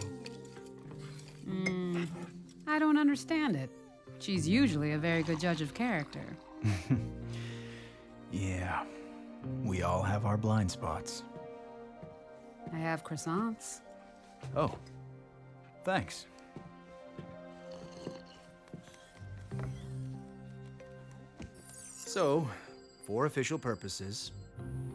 I don't understand it. She's usually a very good judge of character. Yeah, we all have our blind spots. I have croissants. Oh, thanks. So, for official purposes,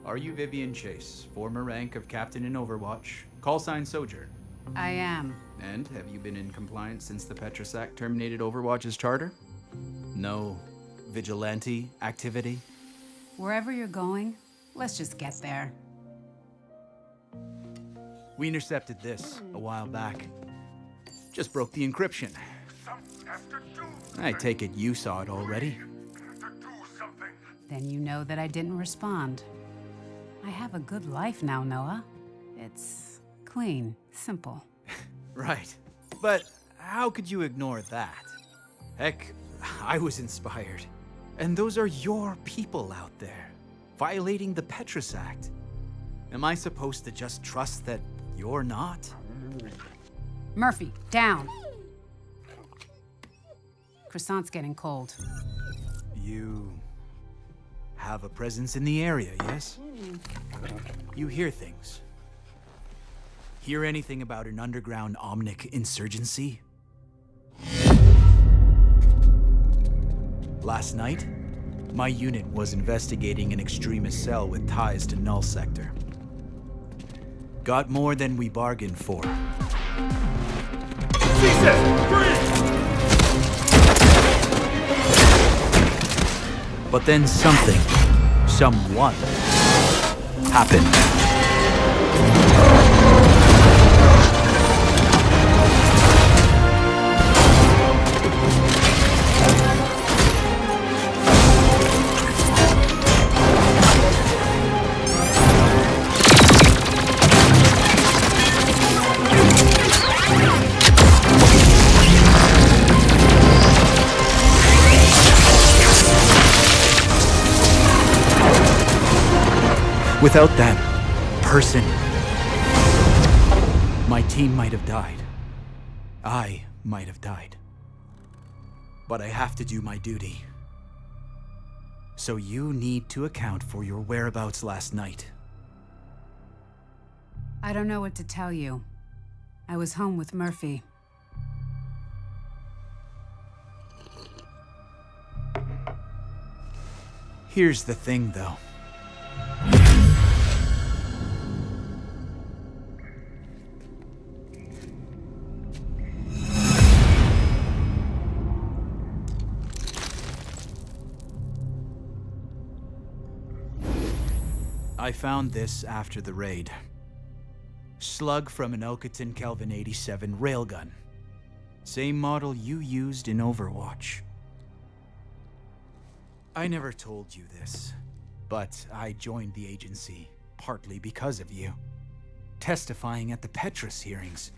are you Vivian Chase, former rank of Captain in Overwatch, call sign Sojourn? I am. And have you been in compliance since the Petrus Act terminated Overwatch's charter? No vigilante activity? Wherever you're going, let's just get there. We intercepted this a while back. Just broke the encryption. I take it you saw it already. Then you know that I didn't respond. I have a good life now, Noah. It's clean, simple. Right. But how could you ignore that? Heck, I was inspired. And those are your people out there, violating the Petrus Act. Am I supposed to just trust that you're not? Murphy, down. Croissant's getting cold. You have a presence in the area, yes? You hear things. Hear anything about an underground Omnic insurgency? Last night, my unit was investigating an extremist cell with ties to Null Sector. Got more than we bargained for. But then something, someone, happened. Without that person, my team might have died. I might have died. But I have to do my duty. So you need to account for your whereabouts last night. I don't know what to tell you. I was home with Murphy. Here's the thing, though. I found this after the raid. Slug from an Elkaton Kelvin 87 railgun. Same model you used in Overwatch. I never told you this, but I joined the agency partly because of you. Testifying at the Petrus hearings.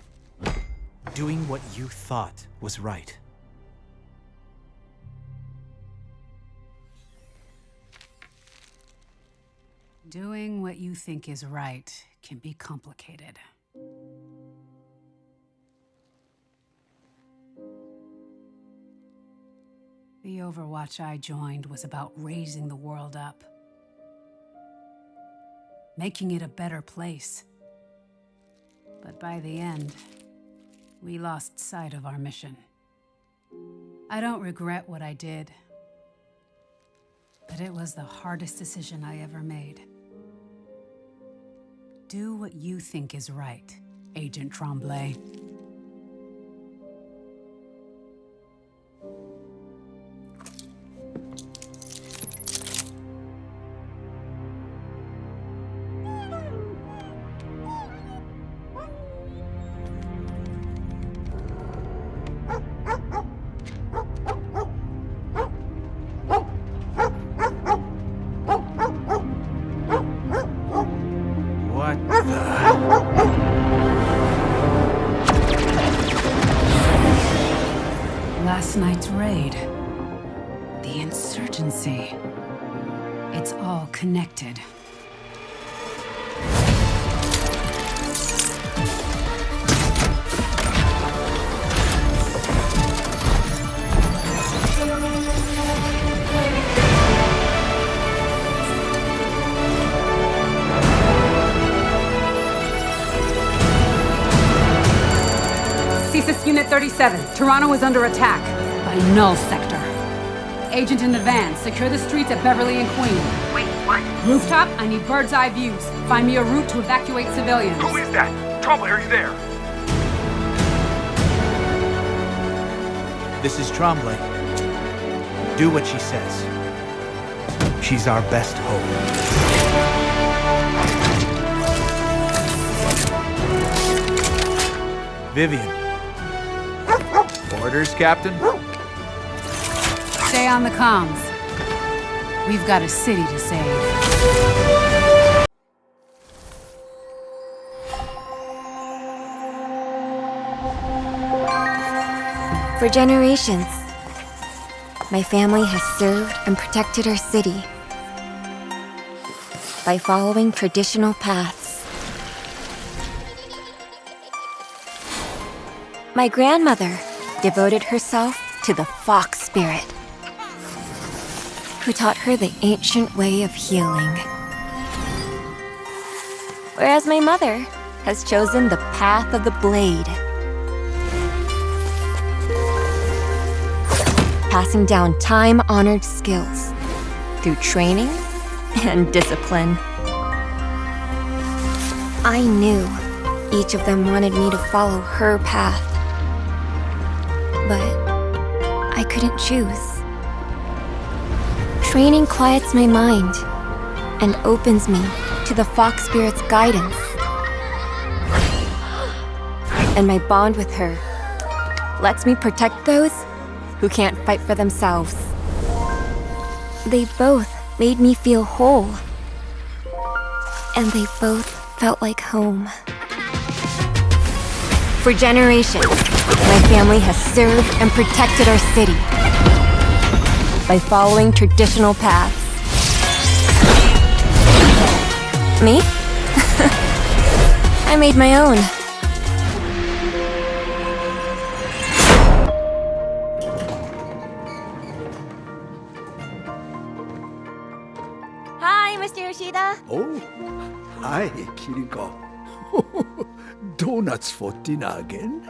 Doing what you thought was right. Doing what you think is right can be complicated. The Overwatch I joined was about raising the world up. Making it a better place. But by the end, we lost sight of our mission. I don't regret what I did, but it was the hardest decision I ever made. Do what you think is right, Agent Tremblay. Last night's raid. The insurgency. It's all connected. CSIS Unit 37. Toronto is under attack by Null Sector. Agent in the van. Secure the streets at Beverly and Queen. Wait, what? Rooftop, I need bird's eye views. Find me a route to evacuate civilians. Who is that? Tremblay, are you there? This is Tremblay. Do what she says. She's our best hope. Vivian. Orders, Captain? Stay on the comms. We've got a city to save. For generations, my family has served and protected our city by following traditional paths. My grandmother devoted herself to the fox spirit, who taught her the ancient way of healing. Whereas my mother has chosen the path of the blade, passing down time-honored skills through training and discipline. I knew each of them wanted me to follow her path, but I couldn't choose. Training quiets my mind and opens me to the Fox Spirit's guidance. And my bond with her lets me protect those who can't fight for themselves. They both made me feel whole. And they both felt like home. For generations, my family has served and protected our city by following traditional paths. Me? I made my own. Hi, Mr. Yoshida. Oh, hi, Kiriko. Donuts for dinner again?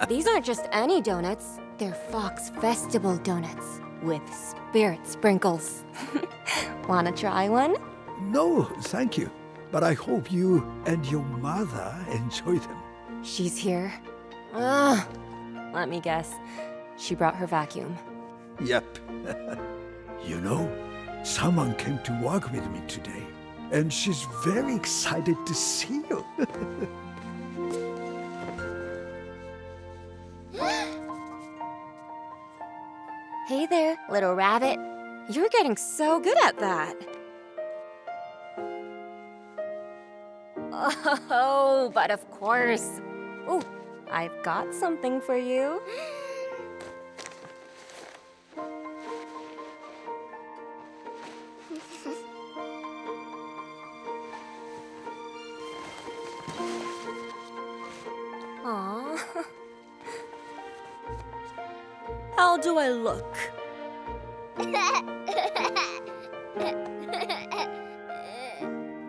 These aren't just any donuts. They're Fox Festival donuts with spirit sprinkles. Wanna try one? No, thank you. But I hope you and your mother enjoy them. She's here. Ugh. Let me guess. She brought her vacuum. Yep. You know, someone came to work with me today, and she's very excited to see you. Hey there, little rabbit. You're getting so good at that. Oh, but of course. Ooh, I've got something for you. Aww. How do I look?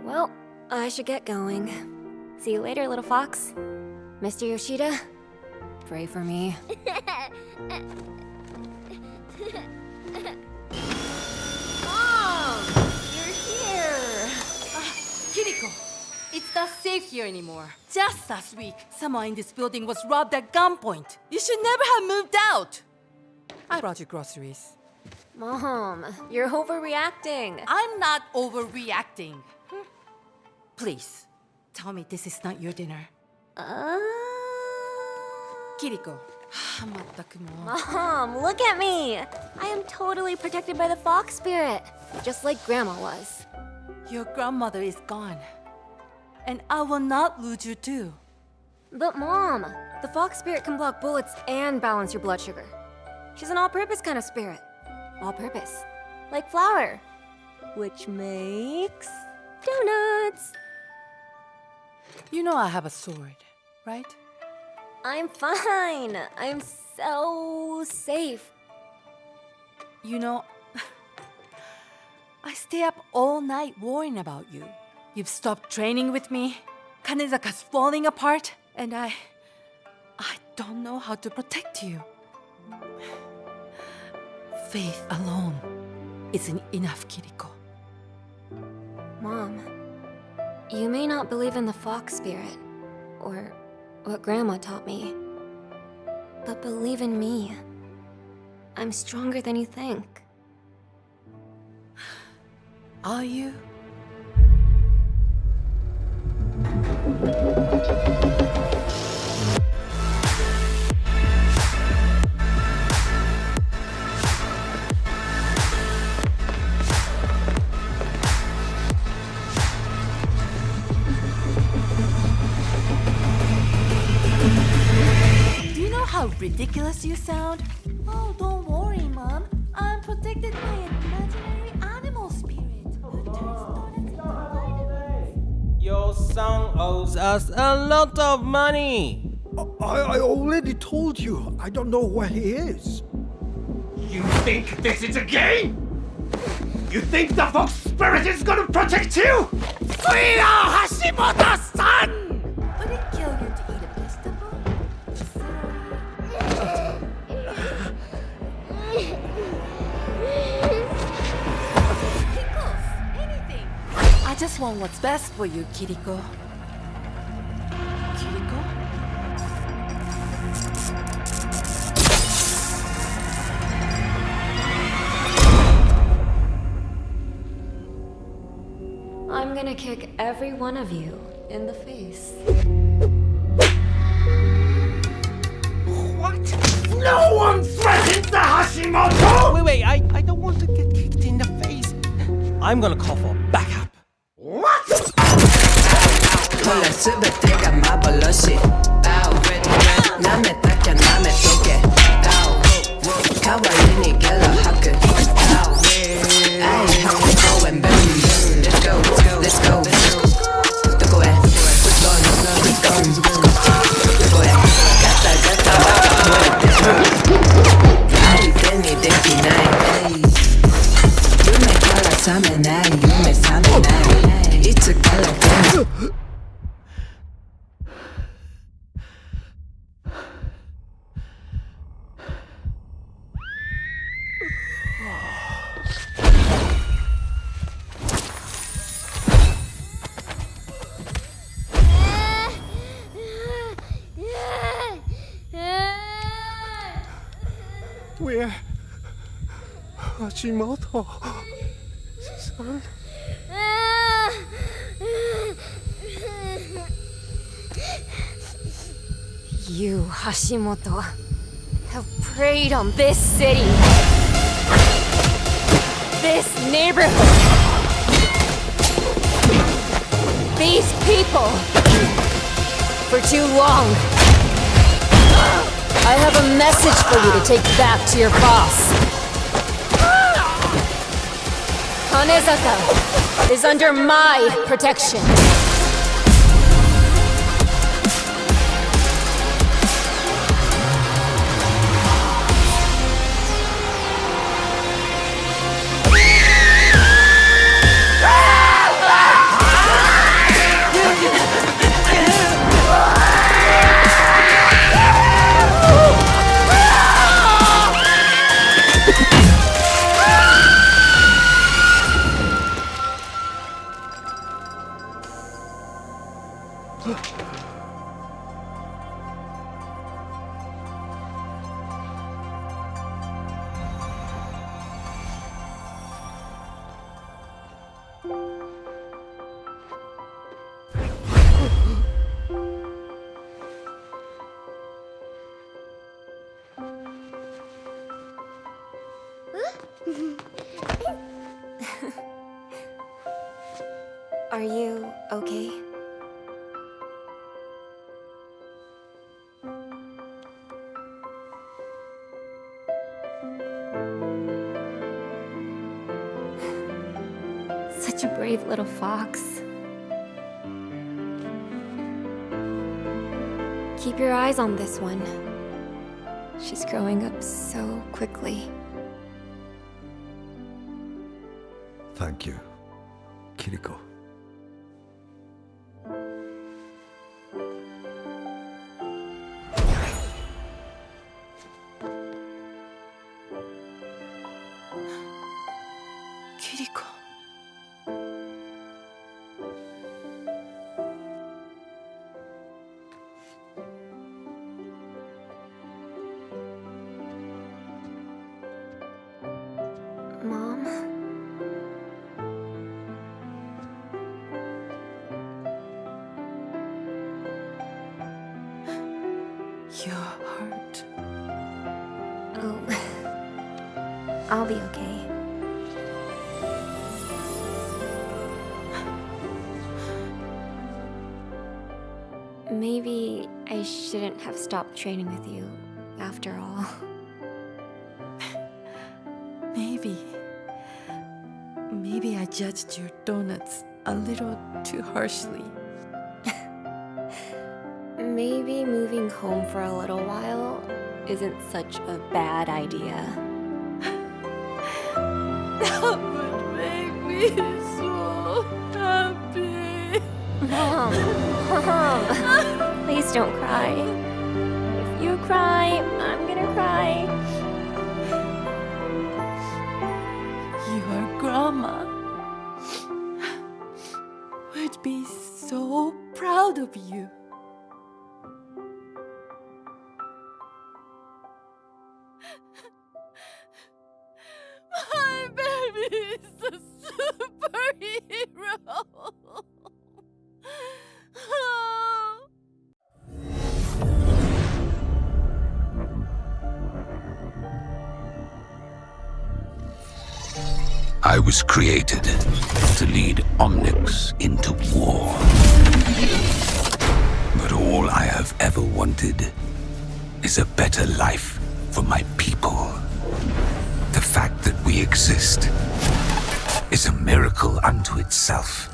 Well, I should get going. See you later, little fox. Mr. Yoshida, pray for me. Mom! You're here! Kiriko, it's not safe here anymore. Just last week, someone in this building was robbed at gunpoint. You should never have moved out. I brought you groceries. Mom, you're overreacting. I'm not overreacting. Please, tell me this is not your dinner. Kiriko. Mom, look at me. I am totally protected by the fox spirit, just like Grandma was. Your grandmother is gone. And I will not lose you too. But Mom, the fox spirit can block bullets and balance your blood sugar. She's an all-purpose kind of spirit. All-purpose. Like flour. Which makes... donuts. You know I have a sword, right? I'm fine. I'm so safe. You know, I stay up all night worrying about you. You've stopped training with me. Kanezaka's falling apart. And I don't know how to protect you. Faith alone isn't enough, Kiriko. Mom, you may not believe in the fox spirit, or what Grandma taught me, but believe in me. I'm stronger than you think. Are you? How ridiculous you sound. Oh, don't worry, Mom. I'm protected by an imaginary animal spirit who turns donuts into Your son owes us a lot of money. I already told you. I don't know where he is. You think this is a game? You think the Fox Spirit is gonna protect you? We are Hashimoto-san! Would it kill you to eat a vegetable? I just want what's best for you, Kiriko. Kiriko? gonna kick every one of you in the face. What? No one threatens the Hashimoto! Wait, I don't want to get kicked in the face. I'm gonna call for backup. What? Let's go. We're Hashimoto-san. You, Hashimoto, have preyed on this city, this neighborhood, these people, for too long. I have a message for you to take back to your boss. Kanezaka is under my protection. Are you okay? Such a brave little fox. Keep your eyes on this one. She's growing up so quickly. Thank you, Kiriko. Kiriko. Mom? Your heart. Oh. I'll be okay. Maybe I shouldn't have stopped training with you, after all. Maybe I judged your donuts a little too harshly. Maybe moving home for a little while isn't such a bad idea. That would make me so happy. Mom, please don't cry. If you cry, I'm gonna cry. Your grandma would be so proud of you. My baby is a superhero. I was created to lead Omnics into war. But all I have ever wanted is a better life for my people. The fact that we exist is a miracle unto itself.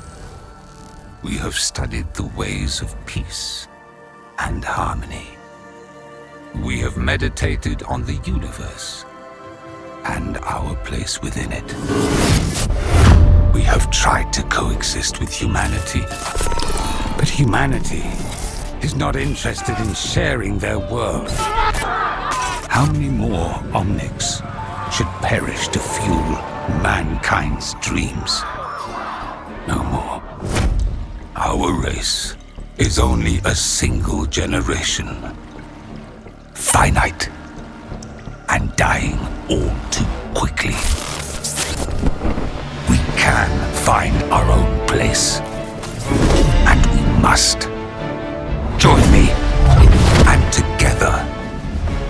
We have studied the ways of peace and harmony. We have meditated on the universe and our place within it. We have tried to coexist with humanity, but humanity is not interested in sharing their world. How many more Omnics should perish to fuel mankind's dreams? No more. Our race is only a single generation. Finite and dying all too quickly. We can find our own place, and we must. Join me, and together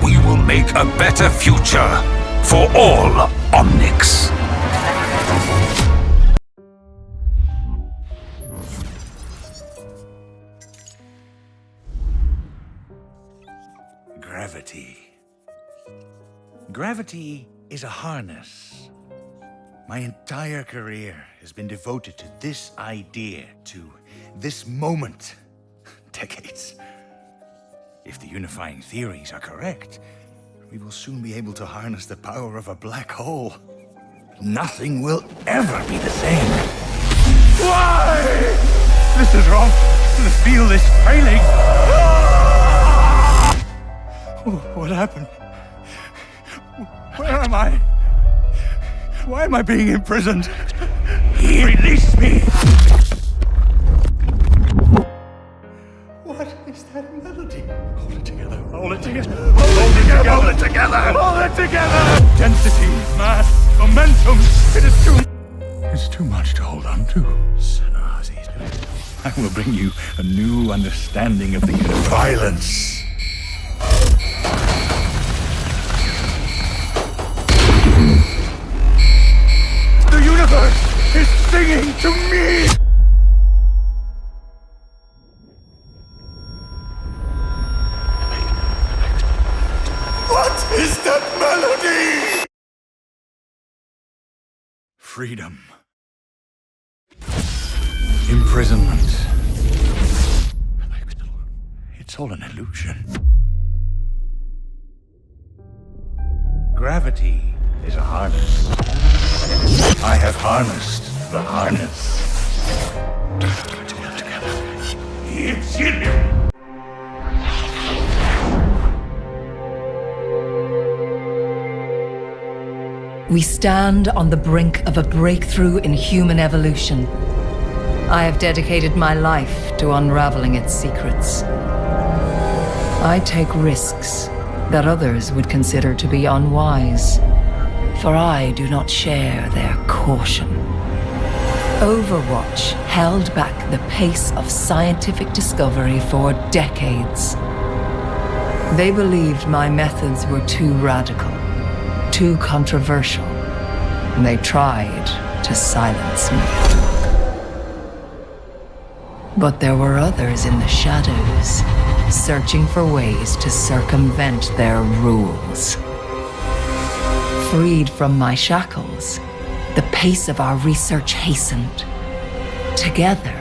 we will make a better future for all Omnics. Gravity. Gravity is a harness. My entire career has been devoted to this idea, to this moment. Decades. If the unifying theories are correct, we will soon be able to harness the power of a black hole. Nothing will ever be the same. Why? This is wrong. The field is failing. What happened? Where am I? Why am I being imprisoned? Release me! What is that melody? Hold it together. Hold it together. Hold it together. Hold it together. Hold it together. Density, mass, momentum. It's too much to hold on to. I will bring you a new understanding of the universe. Violence. The universe is singing to me! What is that melody? Freedom. Imprisonment. It's all an illusion. Gravity is a harness. I have harnessed the harness. It's in me. We stand on the brink of a breakthrough in human evolution. I have dedicated my life to unraveling its secrets. I take risks that others would consider to be unwise, for I do not share their caution. Overwatch held back the pace of scientific discovery for decades. They believed my methods were too radical, too controversial, and they tried to silence me. But there were others in the shadows, searching for ways to circumvent their rules. Freed from my shackles, the pace of our research hastened. Together,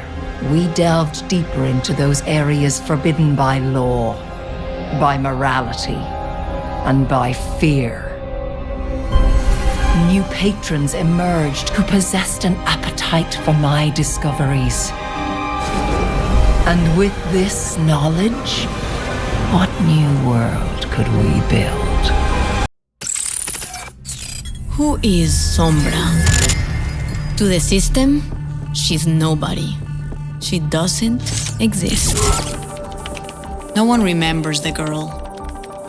we delved deeper into those areas forbidden by law, by morality, and by fear. New patrons emerged who possessed an appetite for my discoveries. And with this knowledge, what new world could we build? Who is Sombra? To the system, she's nobody. She doesn't exist. No one remembers the girl.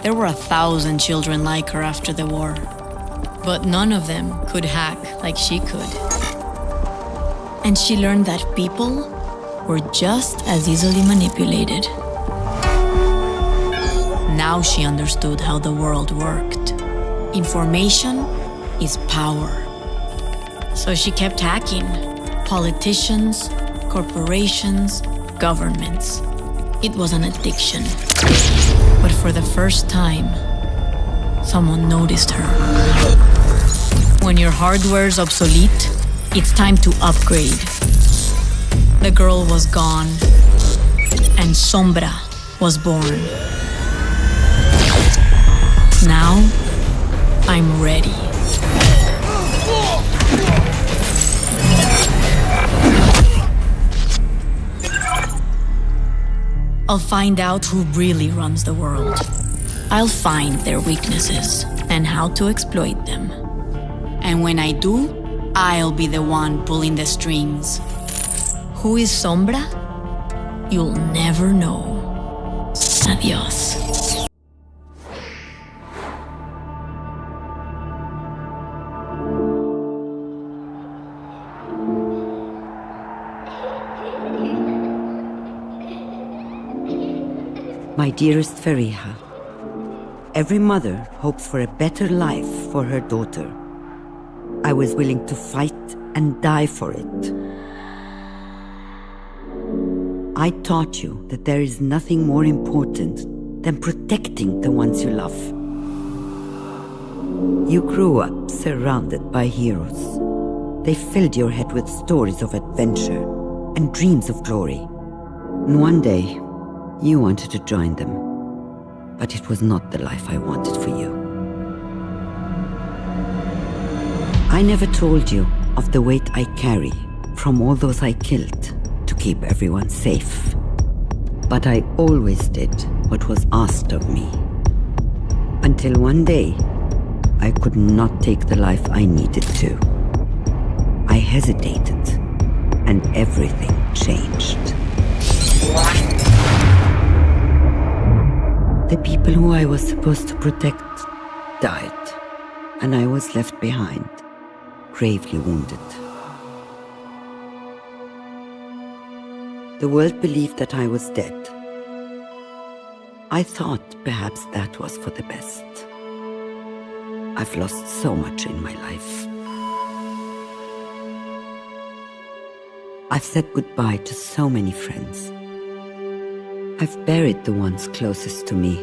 There were 1,000 children like her after the war. But none of them could hack like she could. And she learned that people were just as easily manipulated. Now she understood how the world worked. Information is power. So she kept hacking. Politicians, corporations, governments. It was an addiction. But for the first time, someone noticed her. When your hardware's obsolete, it's time to upgrade. The girl was gone, and Sombra was born. Now, I'm ready. I'll find out who really runs the world. I'll find their weaknesses and how to exploit them. And when I do, I'll be the one pulling the strings. Who is Sombra? You'll never know. Adios. My dearest Freja, every mother hopes for a better life for her daughter. I was willing to fight and die for it. I taught you that there is nothing more important than protecting the ones you love. You grew up surrounded by heroes. They filled your head with stories of adventure and dreams of glory. And one day, you wanted to join them, but it was not the life I wanted for you. I never told you of the weight I carry from all those I killed to keep everyone safe. But I always did what was asked of me. Until one day, I could not take the life I needed to. I hesitated, and everything changed. The people who I was supposed to protect died, and I was left behind, gravely wounded. The world believed that I was dead. I thought perhaps that was for the best. I've lost so much in my life. I've said goodbye to so many friends. I've buried the ones closest to me.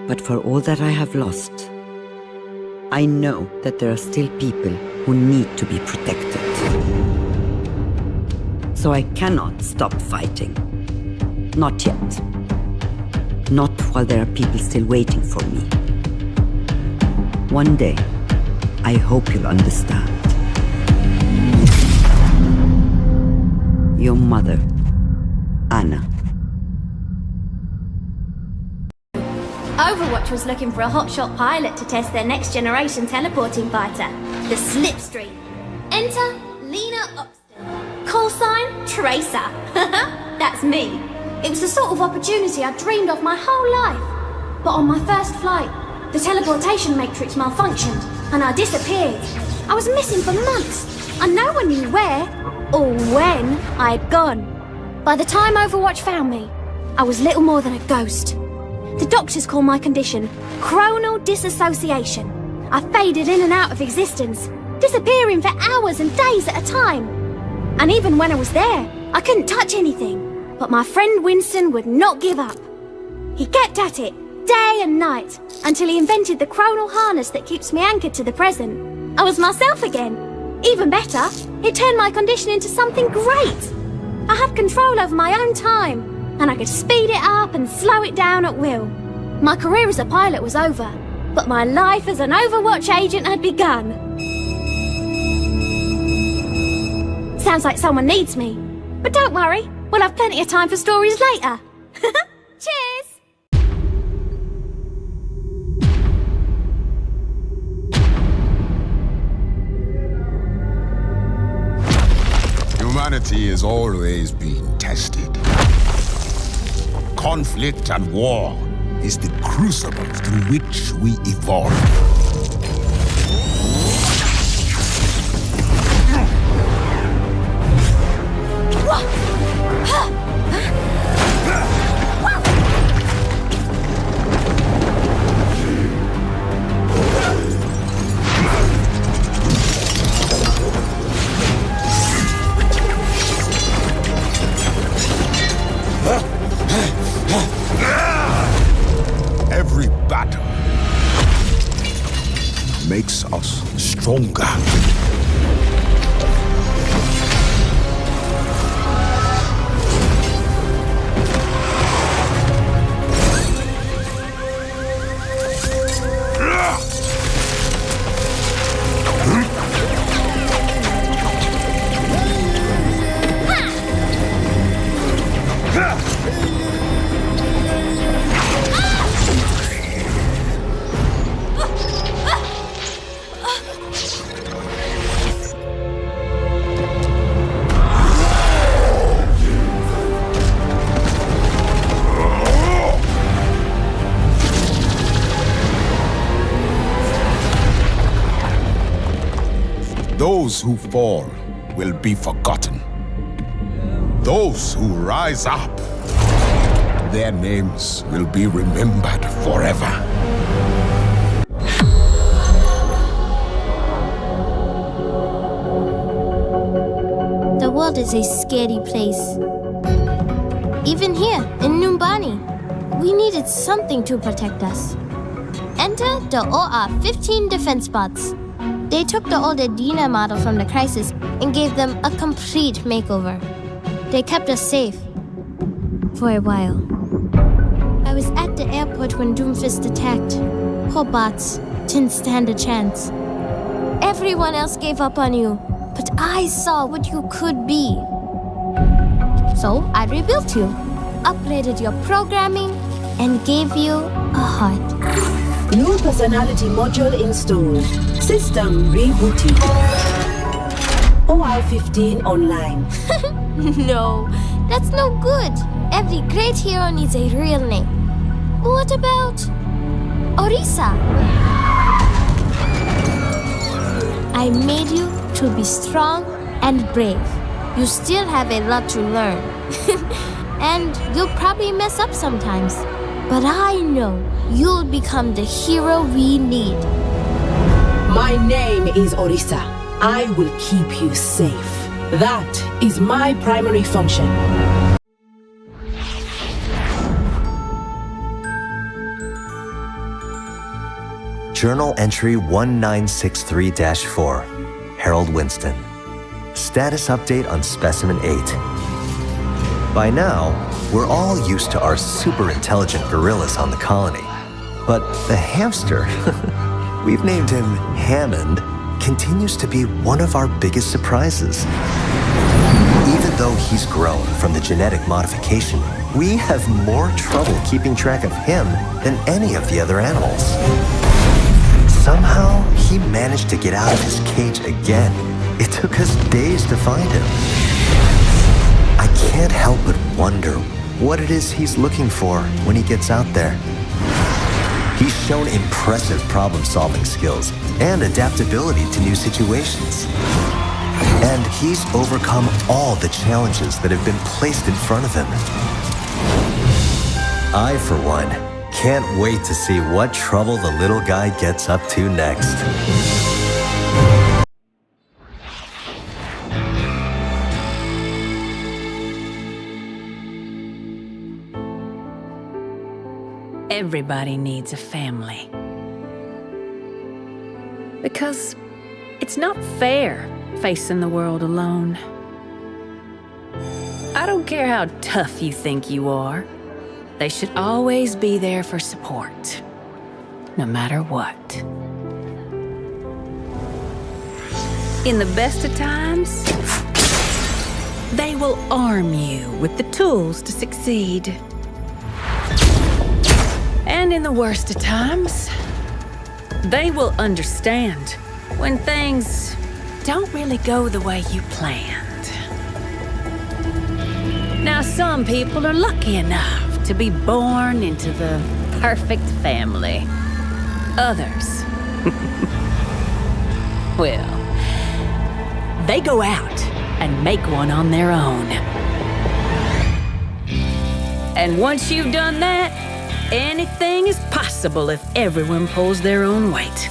But for all that I have lost, I know that there are still people who need to be protected. So I cannot stop fighting. Not yet. Not while there are people still waiting for me. One day, I hope you'll understand. Your mother, Anna. Overwatch was looking for a hotshot pilot to test their next-generation teleporting fighter, the Slipstream. Enter Lena Upstill. Call sign, Tracer. That's me. It was the sort of opportunity I dreamed of my whole life. But on my first flight, the teleportation matrix malfunctioned, and I disappeared. I was missing for months, and no one knew where or when I had gone. By the time Overwatch found me, I was little more than a ghost. The doctors call my condition chronal disassociation. I faded in and out of existence, disappearing for hours and days at a time. And even when I was there, I couldn't touch anything. But my friend Winston would not give up. He kept at it, day and night, until he invented the chronal harness that keeps me anchored to the present. I was myself again. Even better, it turned my condition into something great. I had control over my own time, and I could speed it up and slow it down at will. My career as a pilot was over, but my life as an Overwatch agent had begun. Sounds like someone needs me. But don't worry, we'll have plenty of time for stories later. Cheers! Humanity is always being tested. Conflict and war is the crucible through which we evolve. makes us stronger. Those who fall will be forgotten. Those who rise up, their names will be remembered forever. The world is a scary place. Even here, in Numbani, we needed something to protect us. Enter the OR-15 defense bots. They took the old Adina model from the Crisis and gave them a complete makeover. They kept us safe. For a while. I was at the airport when Doomfist attacked. Poor bots didn't stand a chance. Everyone else gave up on you, but I saw what you could be. So I rebuilt you, upgraded your programming, and gave you a heart. New personality module installed. System rebooted. OR-15 online. No, that's no good. Every great hero needs a real name. What about Orisa? I made you to be strong and brave. You still have a lot to learn. And you'll probably mess up sometimes. But I know you'll become the hero we need. My name is Orisa. I will keep you safe. That is my primary function. Journal entry 1963-4, Harold Winston. Status update on Specimen 8. By now, we're all used to our super intelligent gorillas on the colony. But the hamster, we've named him Hammond, continues to be one of our biggest surprises. Even though he's grown from the genetic modification, we have more trouble keeping track of him than any of the other animals. Somehow, he managed to get out of his cage again. It took us days to find him. I can't help but wonder what it is he's looking for when he gets out there. He's shown impressive problem-solving skills and adaptability to new situations. And he's overcome all the challenges that have been placed in front of him. I, for one, can't wait to see what trouble the little guy gets up to next. Everybody needs a family. Because it's not fair facing the world alone. I don't care how tough you think you are. They should always be there for support, no matter what. In the best of times, they will arm you with the tools to succeed. And in the worst of times, they will understand when things don't really go the way you planned. Now, some people are lucky enough to be born into the perfect family. Others, well, they go out and make one on their own. And once you've done that, anything is possible if everyone pulls their own weight.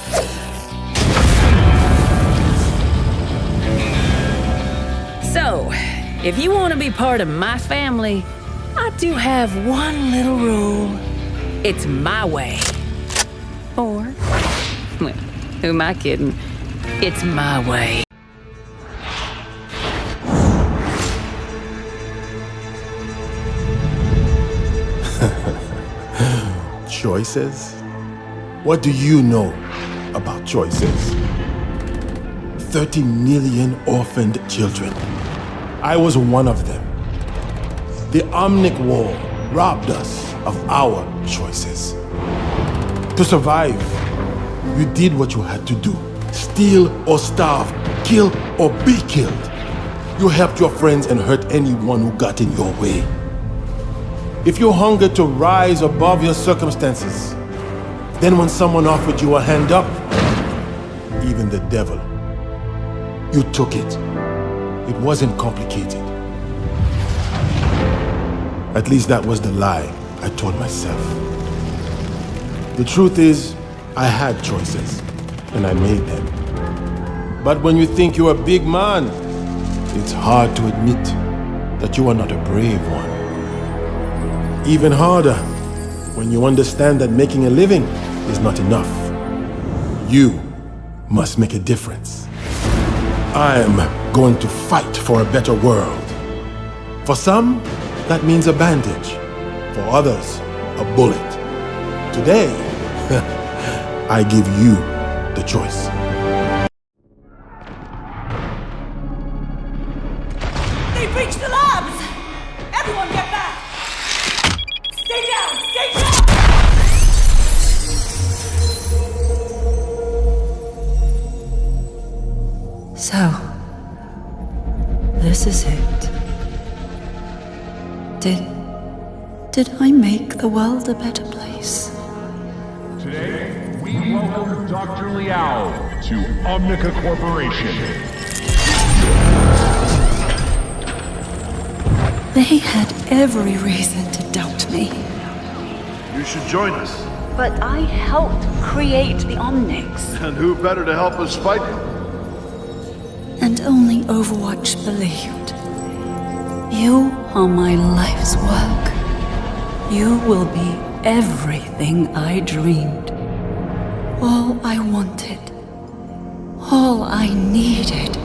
So, if you want to be part of my family, I do have one little rule. It's my way. Or, well, Who am I kidding? It's my way. Choices? What do you know about choices? 30 million orphaned children. I was one of them. The Omnic War robbed us of our choices. To survive, you did what you had to do. Steal or starve, kill or be killed. You helped your friends and hurt anyone who got in your way. If you hungered to rise above your circumstances, then when someone offered you a hand up, even the devil, you took it. It wasn't complicated. At least that was the lie I told myself. The truth is, I had choices, and I made them. But when you think you're a big man, it's hard to admit that you are not a brave one. Even harder when you understand that making a living is not enough. You must make a difference. I'm going to fight for a better world. For some, that means a bandage. For others, a bullet. Today, I give you the choice. They breached the labs! Everyone get back! Stay down! Stay down! So, this is it. Did I make the world a better place? Today, we welcome Dr. Liao to Omnica Corporation. They had every reason to doubt me. You should join us. But I helped create the Omnics. And who better to help us fight them? And only Overwatch believed. You are my life's work. You will be everything I dreamed. All I wanted, all I needed,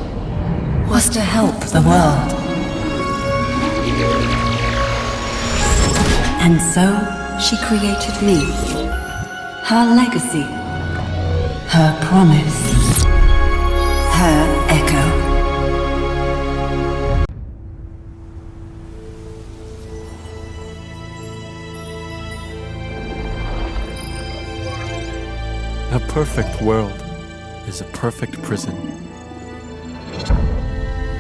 was to help the world. And so she created me. Her legacy, her promise, her echo. A perfect world is a perfect prison.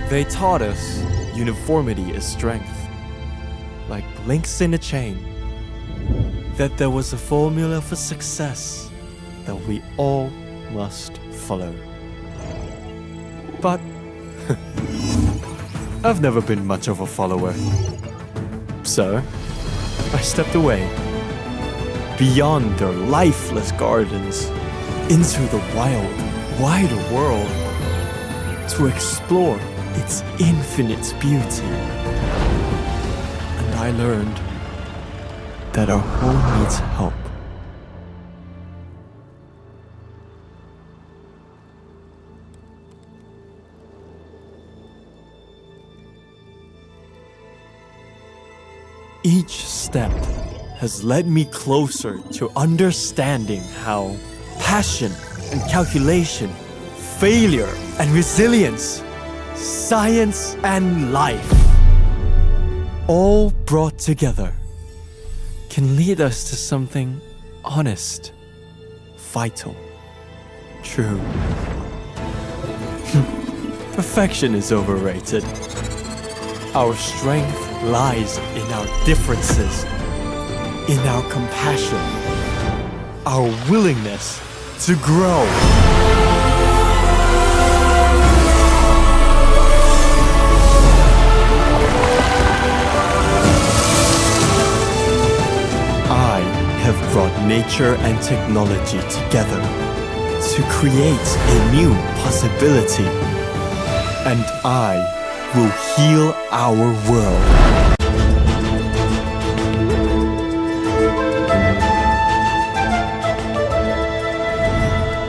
They taught us uniformity is strength, like links in a chain. That there was a formula for success that we all must follow. But I've never been much of a follower. So I stepped away, beyond their lifeless gardens, into the wild, wider world, to explore its infinite beauty. And I learned that our home needs help. Each step has led me closer to understanding how passion and calculation, failure and resilience, science and life, all brought together, can lead us to something honest, vital, true. Perfection is overrated. Our strength lies in our differences, in our compassion, our willingness to grow. I have brought nature and technology together to create a new possibility. And I will heal our world.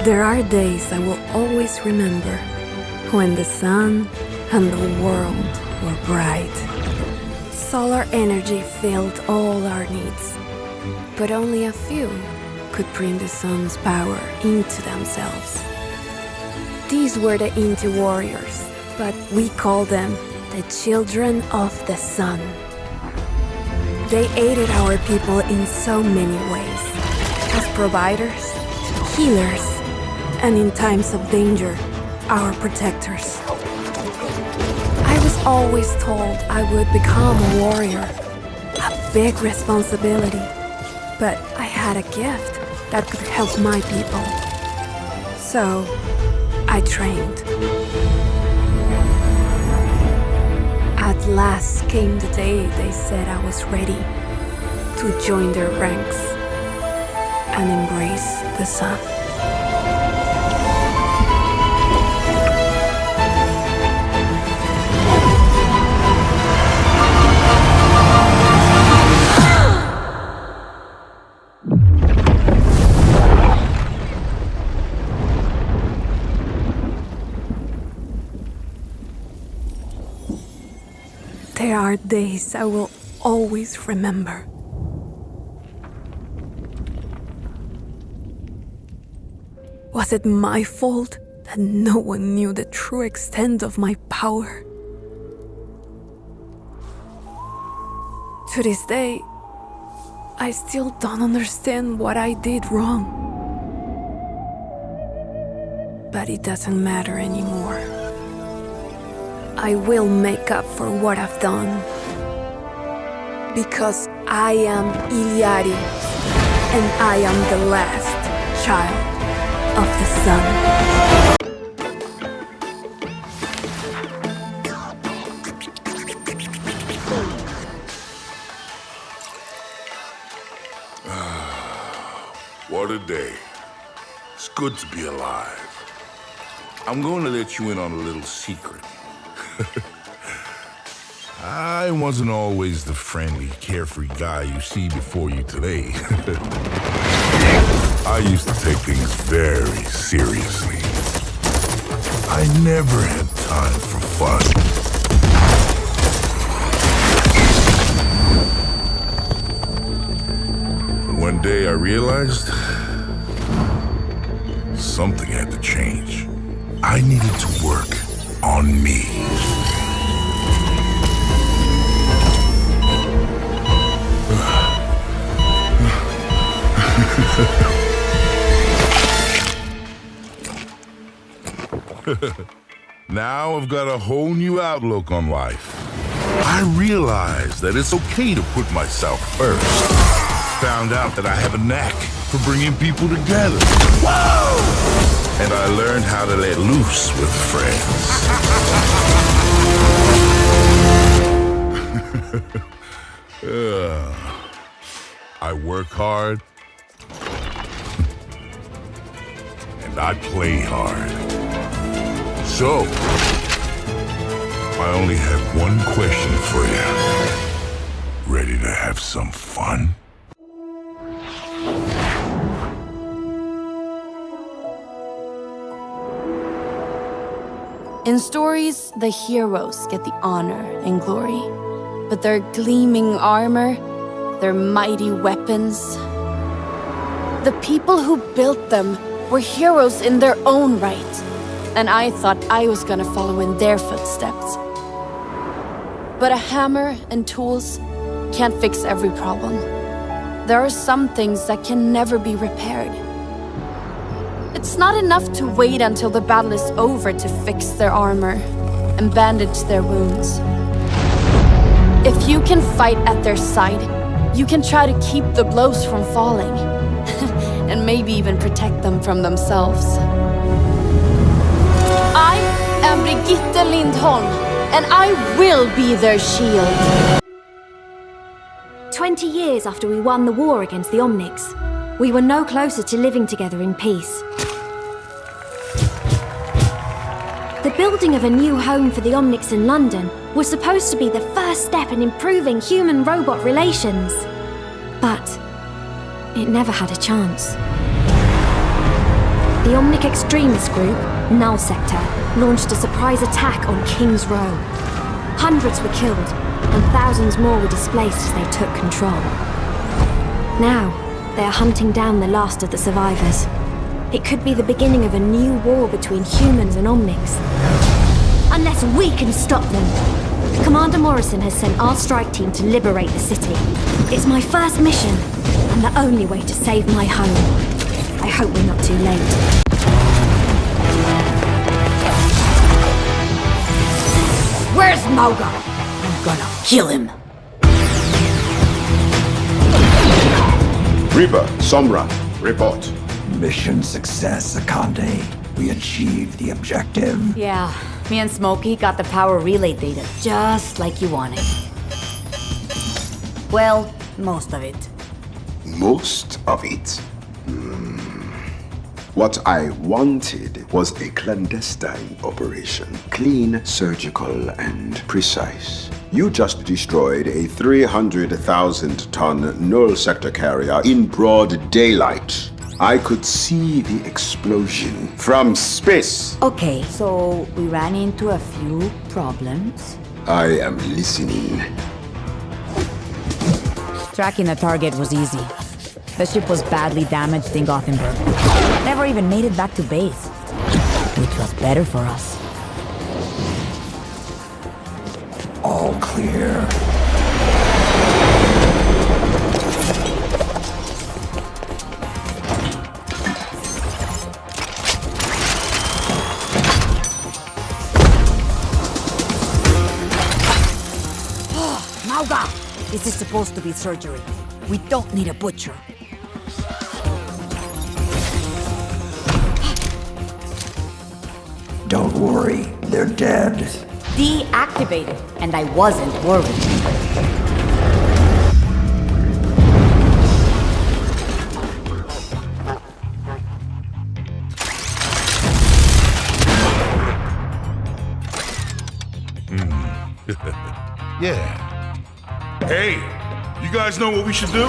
There are days I will always remember when the sun and the world were bright. Solar energy filled all our needs, but only a few could bring the sun's power into themselves. These were the Inti warriors, but we call them the Children of the Sun. They aided our people in so many ways, as providers, healers, and in times of danger, our protectors. I was always told I would become a warrior, a big responsibility, but I had a gift that could help my people. So, I trained. At last came the day they said I was ready to join their ranks and embrace the sun. There are days I will always remember. Was it my fault that no one knew the true extent of my power? To this day, I still don't understand what I did wrong. But it doesn't matter anymore. I will make up for what I've done. Because I am Illari, and I am the last child of the sun. What a day. It's good to be alive. I'm going to let you in on a little secret. I wasn't always the friendly, carefree guy you see before you today. I used to take things very seriously. I never had time for fun. But one day I realized something had to change. I needed to work on me. Now I've got a whole new outlook on life. I realized that it's okay to put myself first. Found out that I have a knack for bringing people together. Whoa! And I learned how to let loose with friends. I work hard. And I play hard. So, I only have one question for you. Ready to have some fun? In stories, the heroes get the honor and glory. But their gleaming armor, their mighty weapons, the people who built them were heroes in their own right. And I thought I was gonna follow in their footsteps. But a hammer and tools can't fix every problem. There are some things that can never be repaired. It's not enough to wait until the battle is over to fix their armor and bandage their wounds. If you can fight at their side, you can try to keep the blows from falling. And maybe even protect them from themselves. I am Brigitte Lindholm, and I will be their shield. 20 years after we won the war against the Omnics, we were no closer to living together in peace. The building of a new home for the Omnics in London was supposed to be the first step in improving human-robot relations. But it never had a chance. The Omnic extremist group, Null Sector, launched a surprise attack on King's Row. Hundreds were killed, and thousands more were displaced as they took control. Now, they are hunting down the last of the survivors. It could be the beginning of a new war between humans and Omnics. Unless we can stop them. Commander Morrison has sent our strike team to liberate the city. It's my first mission, and the only way to save my home. I hope we're not too late. Where's Mauga? I'm gonna kill him. Reaper, Sombra, report. Mission success, Akande. We achieved the objective. Yeah, me and Smokey got the power relay data just like you wanted. Well, most of it. Most of it? What I wanted was a clandestine operation. Clean, surgical, and precise. You just destroyed a 300,000-ton null sector carrier in broad daylight. I could see the explosion from space. Okay, so we ran into a few problems. I am listening. Tracking the target was easy. The ship was badly damaged in Gothenburg. Never even made it back to base, which was better for us. All clear. Mauga! This is supposed to be surgery. We don't need a butcher. Don't worry, they're dead. Deactivated, and I wasn't worried. Yeah. Hey, you guys know what we should do?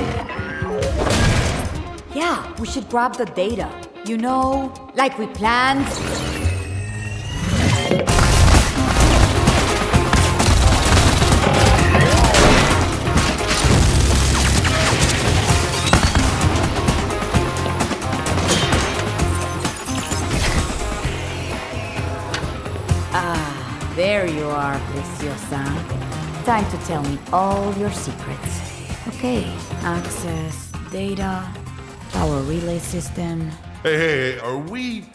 Yeah, we should grab the data. You know, like we planned. There you are, Preciosa. Time to tell me all your secrets. Okay, access, data, power relay system. Hey, are we,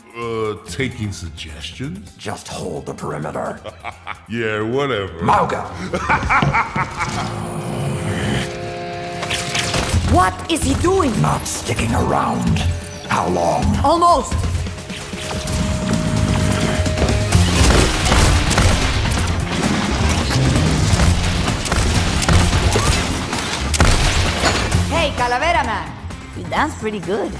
taking suggestions? Just hold the perimeter. Yeah, whatever. Mauga! What is he doing? Not sticking around. How long? Almost! Hey, Calavera Man! You dance pretty good.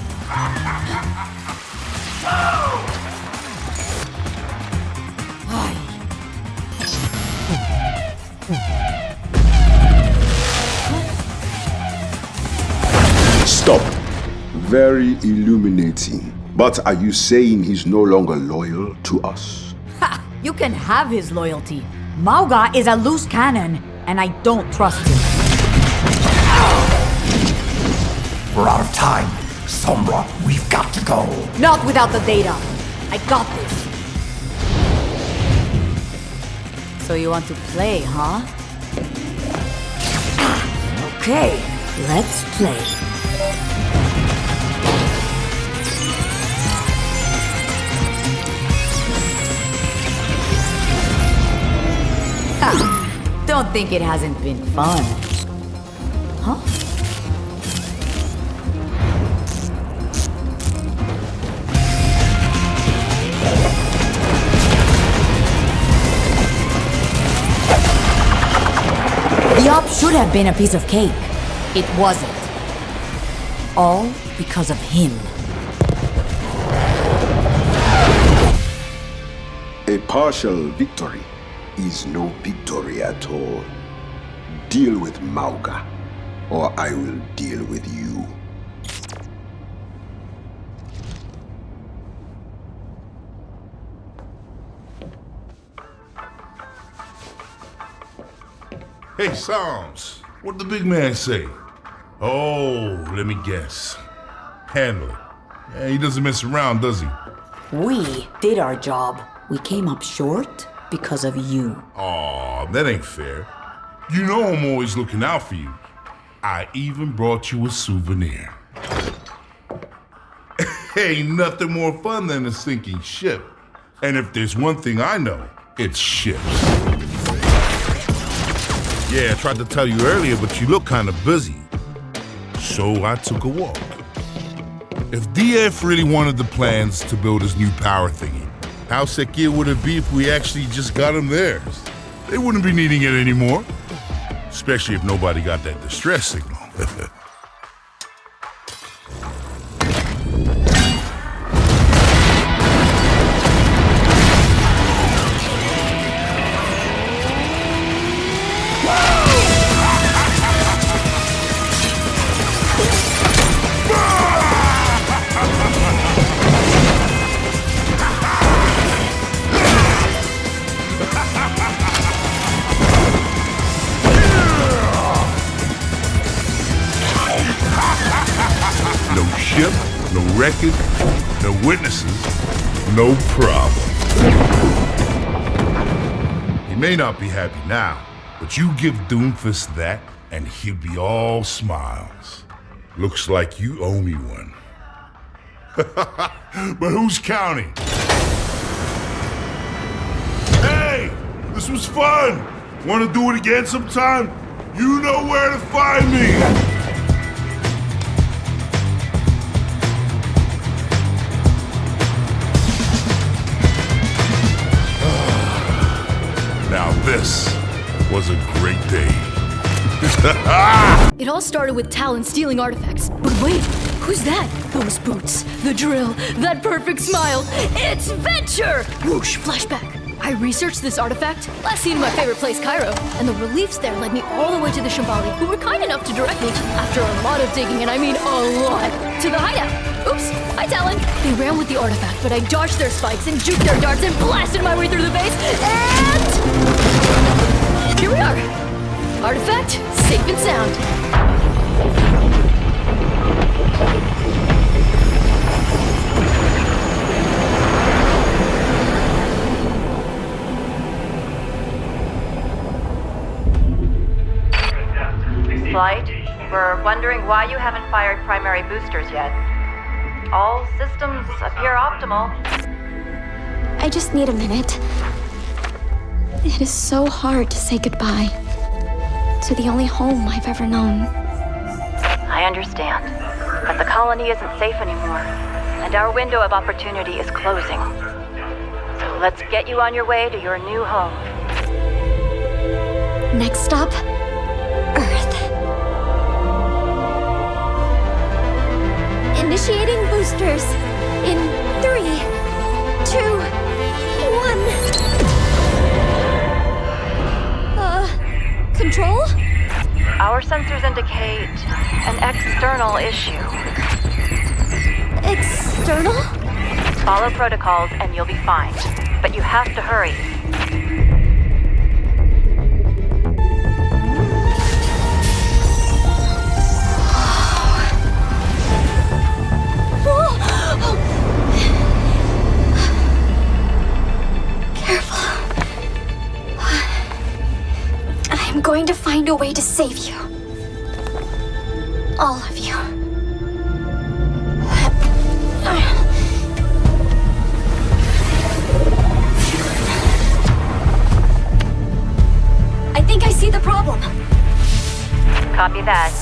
Stop. Very illuminating. But are you saying he's no longer loyal to us? Ha! You can have his loyalty. Mauga is a loose cannon, and I don't trust him. We're out of time. Sombra, we've got to go. Not without the data. I got this. So you want to play, huh? Okay, let's play. Don't think it hasn't been fun. Huh? The op should have been a piece of cake. It wasn't. All because of him. A partial victory is no victory at all. Deal with Mauga, or I will deal with you. Hey, Sombs, what'd the big man say? Oh, let me guess. Handle it. Yeah, he doesn't mess around, does he? We did our job. We came up short because of you. Aw, that ain't fair. You know I'm always looking out for you. I even brought you a souvenir. Ain't nothing more fun than a sinking ship. And if there's one thing I know, it's ships. Yeah, I tried to tell you earlier, but you look kind of busy. So I took a walk. If DF really wanted the plans to build his new power thingy, how secure would it be if we actually just got him theirs? They wouldn't be needing it anymore. Especially if nobody got that distress signal. No record, no witnesses, no problem. He may not be happy now, but you give Doomfist that, and he'll be all smiles. Looks like you owe me one. But who's counting? Hey, this was fun. Want to do it again sometime? You know where to find me. Now this was a great day. It all started with Talon stealing artifacts. But wait, who's that? Those boots, the drill, that perfect smile. It's Venture! Whoosh, flashback. I researched this artifact, last seen in my favorite place, Cairo, and the reliefs there led me all the way to the Shambali, who were kind enough to direct me, after a lot of digging, and I mean a lot, to the hideout. Oops, hi Talon. They ran with the artifact, but I dodged their spikes and juked their darts and blasted my way through the base, and here we are. Artifact, safe and sound. Flight, we're wondering why you haven't fired primary boosters yet. All systems appear optimal. I just need a minute. It is so hard to say goodbye to the only home I've ever known. I understand, but the colony isn't safe anymore, and our window of opportunity is closing. So let's get you on your way to your new home. Next stop, Earth. Initiating boosters in 3, 2, 1. Control? Our sensors indicate an external issue. External? Follow protocols and you'll be fine, but you have to hurry. I'm going to find a way to save you. All of you. I think I see the problem. Copy that.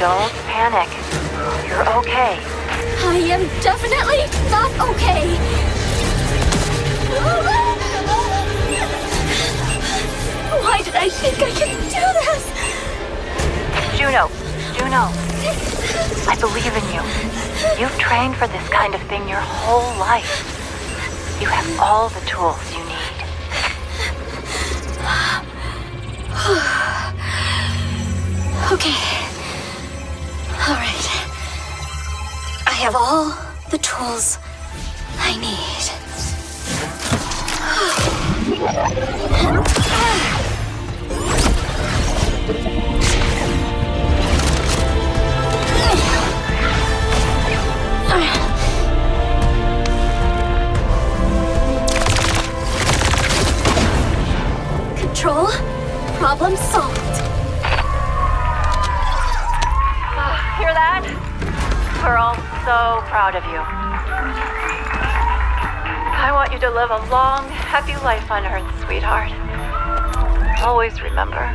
Don't panic. You're okay. I am definitely not okay. Why did I think I could do this? Juno, I believe in you. You've trained for this kind of thing your whole life. You have all the tools you need. Okay. Alright. I have all the tools I need. Control. Problem solved. Hear that? We're all so proud of you. I want you to live a long, happy life on Earth, sweetheart. Always remember,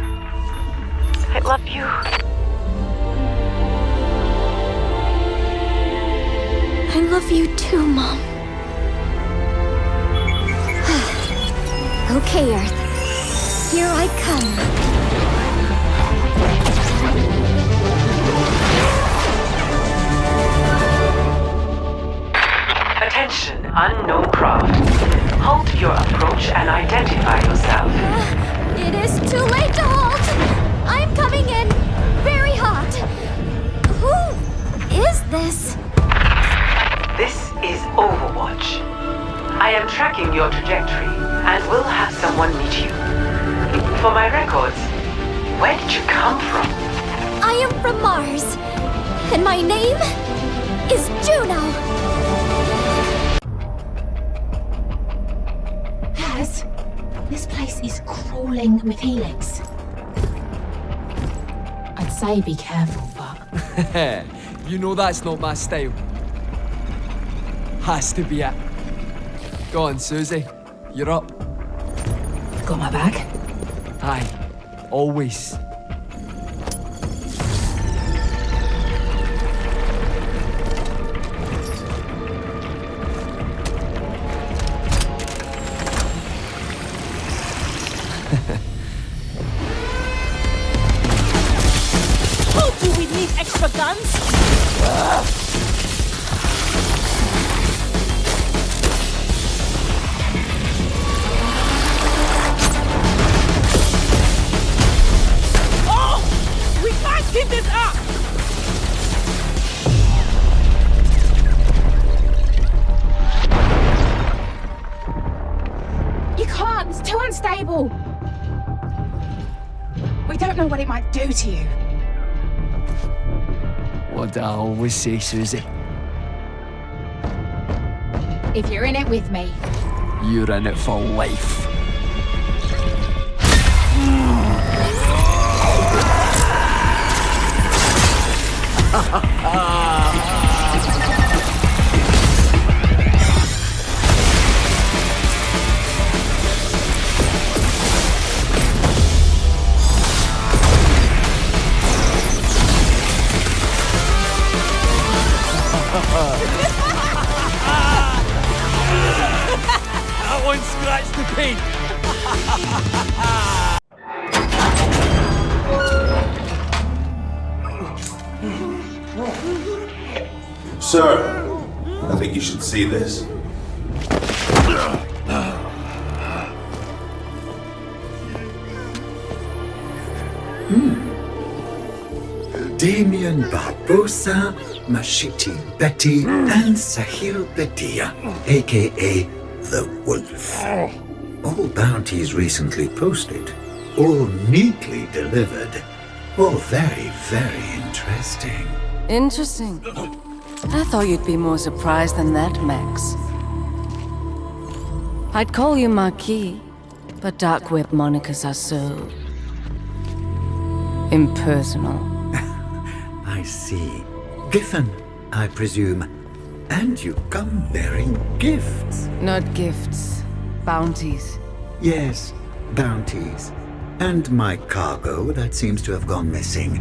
I love you. I love you too, Mom. Okay, Earth. Here I come. Attention, unknown craft. Halt your approach and identify yourself. It is too late to halt! I'm coming in very hot. Who is this? This is Overwatch. I am tracking your trajectory and will have someone meet you. For my records, where did you come from? I am from Mars, and my name is Juno. This place is crawling with helix. I'd say be careful, but... You know that's not my style. Has to be it. Go on, Susie. You're up. Got my bag? Aye. Always. Do we need extra guns? Oh! We can't keep this up! You can't! It's too unstable! We don't know what it might do to you. What I always say, Susie. If you're in it with me, You're in it for life. That one scratched the paint. Sir, I think you should see this. Damien Barbosa, Mashiti Betty, and Sahil Bedia, aka The Wolf. All bounties recently posted, all neatly delivered, all very, very interesting. Interesting. I thought you'd be more surprised than that, Max. I'd call you Marquis, but dark web monikers are so... impersonal. I see. Giffen, I presume. And you come bearing gifts. Not gifts. Bounties. Yes, bounties. And my cargo that seems to have gone missing.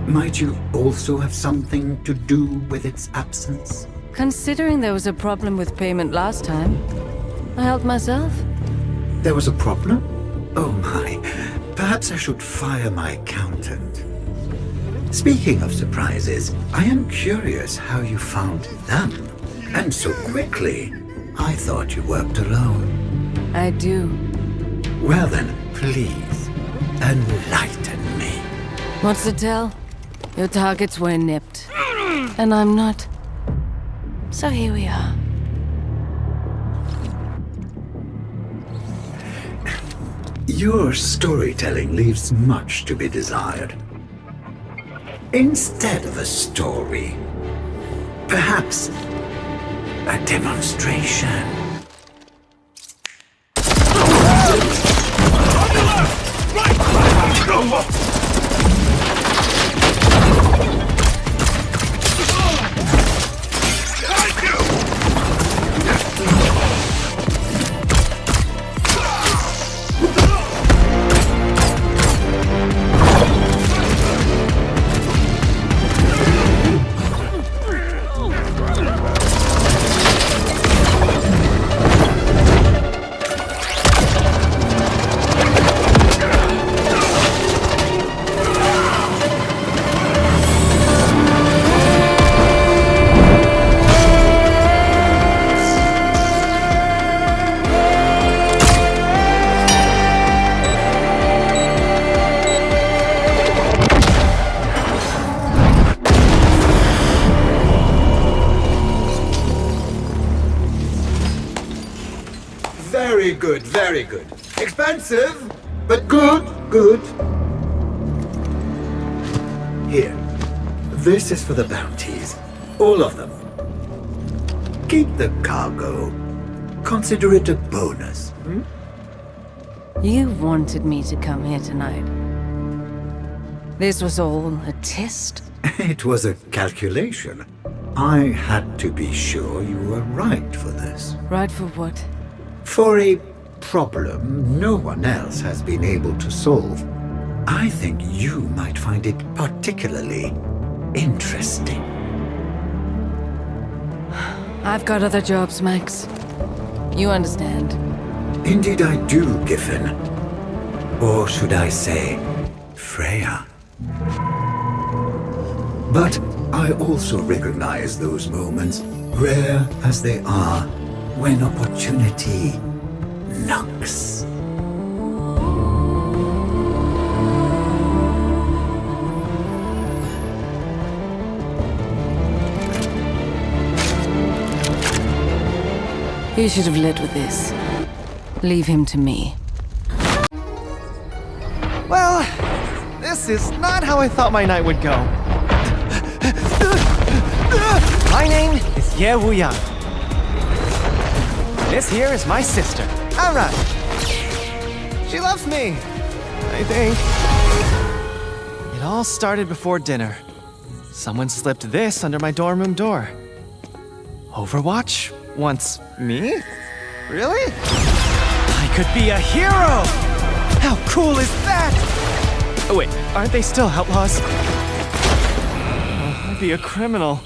Might you also have something to do with its absence? Considering there was a problem with payment last time, I helped myself. There was a problem? Oh my. Perhaps I should fire my accountant. Speaking of surprises, I am curious how you found them. And so quickly. I thought you worked alone. I do. Well then, please, enlighten me. What's the tell? Your targets were nipped. And I'm not. So here we are. Your storytelling leaves much to be desired. Instead of a story, perhaps a demonstration. Very good. Expensive, but good. Here. This is for the bounties. All of them. Keep the cargo. Consider it a bonus. You wanted me to come here tonight. This was all a test? It was a calculation. I had to be sure you were right for this. Right for what? For a problem no one else has been able to solve. I think you might find it particularly interesting. I've got other jobs, Max. You understand. Indeed I do, Giffen. Or should I say, Freja. But I also recognize those moments, rare as they are, when opportunity knocks. You should have led with this. Leave him to me. Well, this is not how I thought my night would go. My name is Wuyang. This here is my sister, Ara. She loves me, I think. It all started before dinner. Someone slipped this under my dorm room door. Overwatch wants me? Really? I could be a hero! How cool is that? Oh wait, aren't they still outlaws? I'd be a criminal.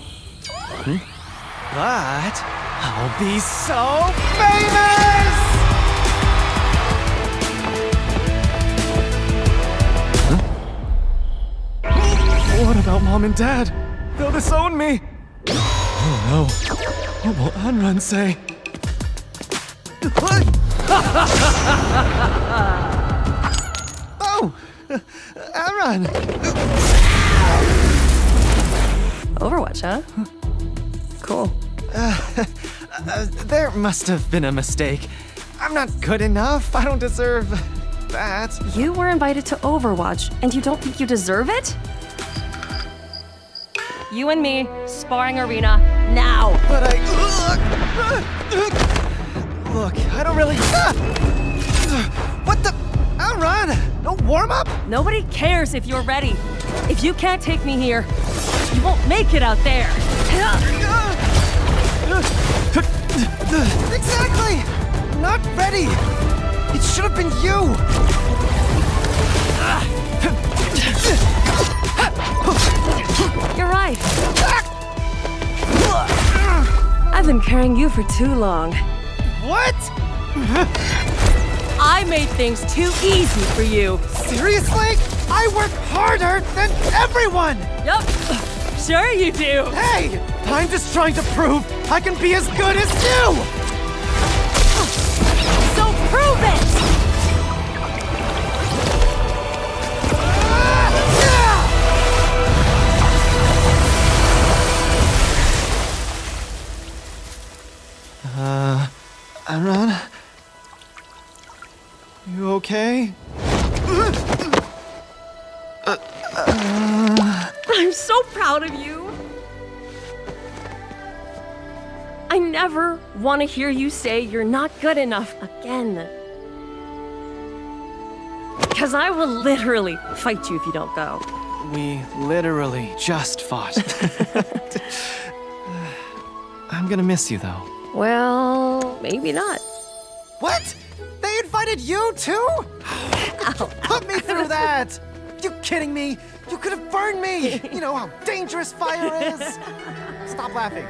But I'll be so famous! What about Mom and Dad? They'll disown me! Oh no. What will Anran say? Oh! Anran! Overwatch, huh? Cool. There must have been a mistake. I'm not good enough. I don't deserve that. You were invited to Overwatch, and you don't think you deserve it? You and me, sparring arena, now! But Look, I don't really... What the... Anran! No warm-up? Nobody cares if you're ready. If you can't take me here, you won't make it out there. Exactly! Not ready! It should have been you! You're right. I've been carrying you for too long. What? I made things too easy for you. Seriously? I work harder than everyone! Yup. Sure you do. Hey! I'm just trying to prove I can be as good as you! So prove it! Amran? You okay? I'm so proud of you. I never want to hear you say you're not good enough again. Because I will literally fight you if you don't go. We literally just fought. I'm gonna miss you, though. Well, maybe not. What? They invited you too? Put me through that! You kidding me? You could have burned me! You know how dangerous fire is! Stop laughing.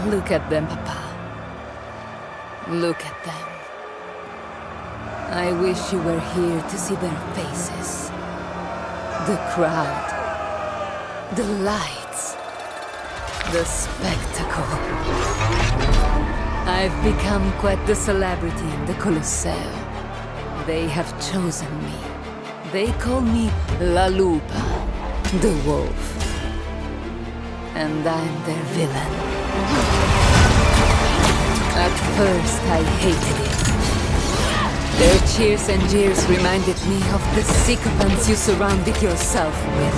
Look at them, Papa. Look at them. I wish you were here to see their faces. The crowd. The lights. The spectacle. I've become quite the celebrity in the Colosseum. They have chosen me. They call me La Lupa, the wolf. And I'm their villain. At first, I hated it. Their cheers and jeers reminded me of the sycophants you surrounded yourself with.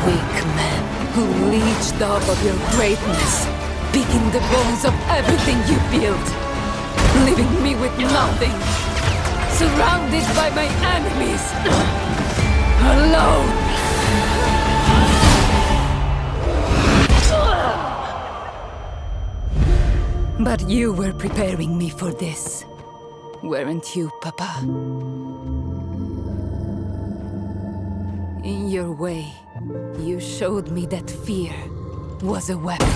Weak men who leeched off of your greatness, picking the bones of everything you built, leaving me with nothing, surrounded by my enemies, alone. But you were preparing me for this, weren't you, Papa? In your way, you showed me that fear was a weapon.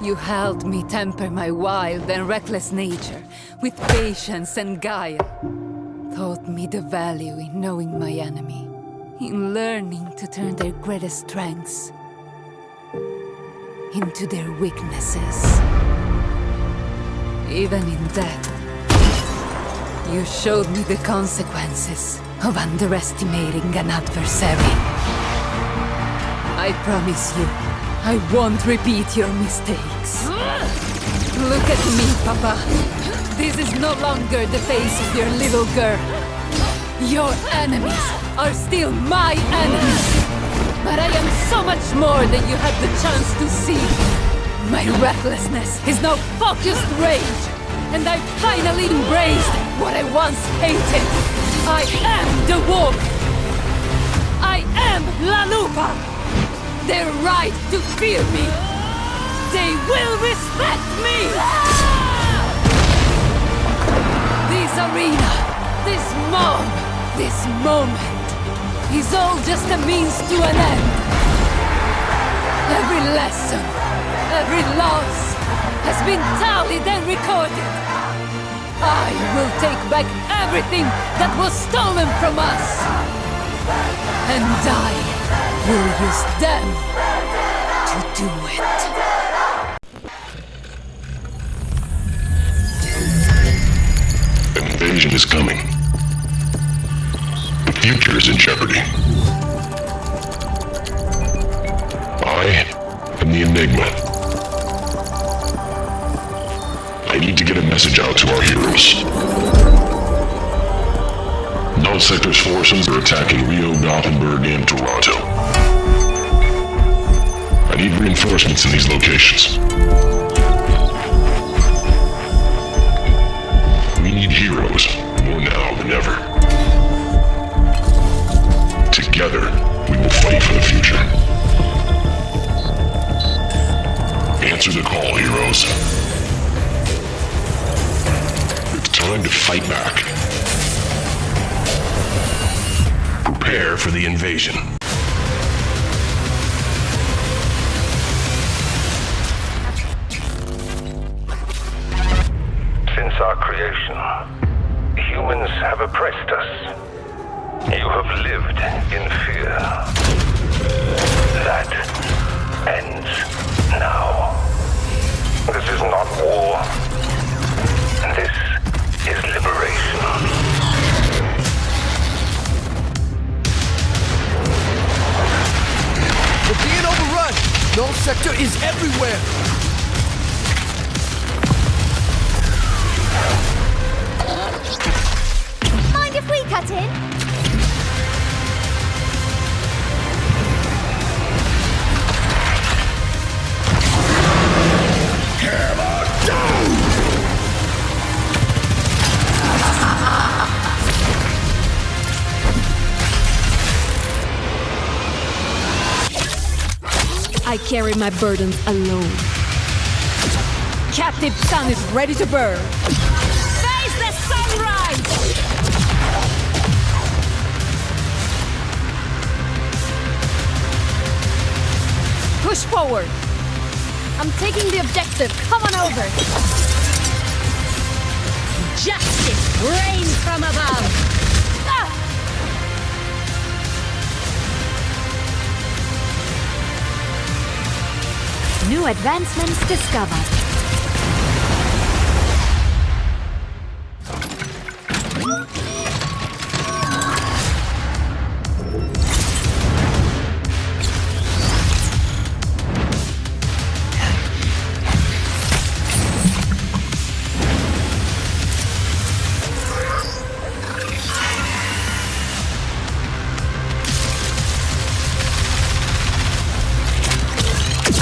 You helped me temper my wild and reckless nature with patience and guile. Taught me the value in knowing my enemy, in learning to turn their greatest strengths into their weaknesses. Even in death, you showed me the consequences of underestimating an adversary. I promise you, I won't repeat your mistakes. Look at me, Papa. This is no longer the face of your little girl. Your enemies are still my enemies. But I am so much more than you had the chance to see. My recklessness is now focused rage, and I finally embraced what I once hated. I am the wolf. I am La Lupa. They're right to fear me. They will respect me. This arena, this mob, this moment is all just a means to an end. Every lesson, every loss has been tallied and recorded. I will take back everything that was stolen from us. And I will use them to do it. An invasion is coming. The future is in jeopardy. I am the Enigma. I need to get a message out to our heroes. Non-sector's forces are attacking Rio, Gothenburg, and Toronto. I need reinforcements in these locations. We need heroes, more now than ever. Together, we will fight for the future. Answer the call, heroes. It's time to fight back. Prepare for the invasion. Since our creation, humans have oppressed us. You have lived in fear. That ends now. This is not war. sector is everywhere! Mind if we cut in? Hammer down! I carry my burdens alone. Captive sun is ready to burn. Face the sunrise! Push forward. I'm taking the objective. Come on over. Justice reigns from above. New advancements discovered.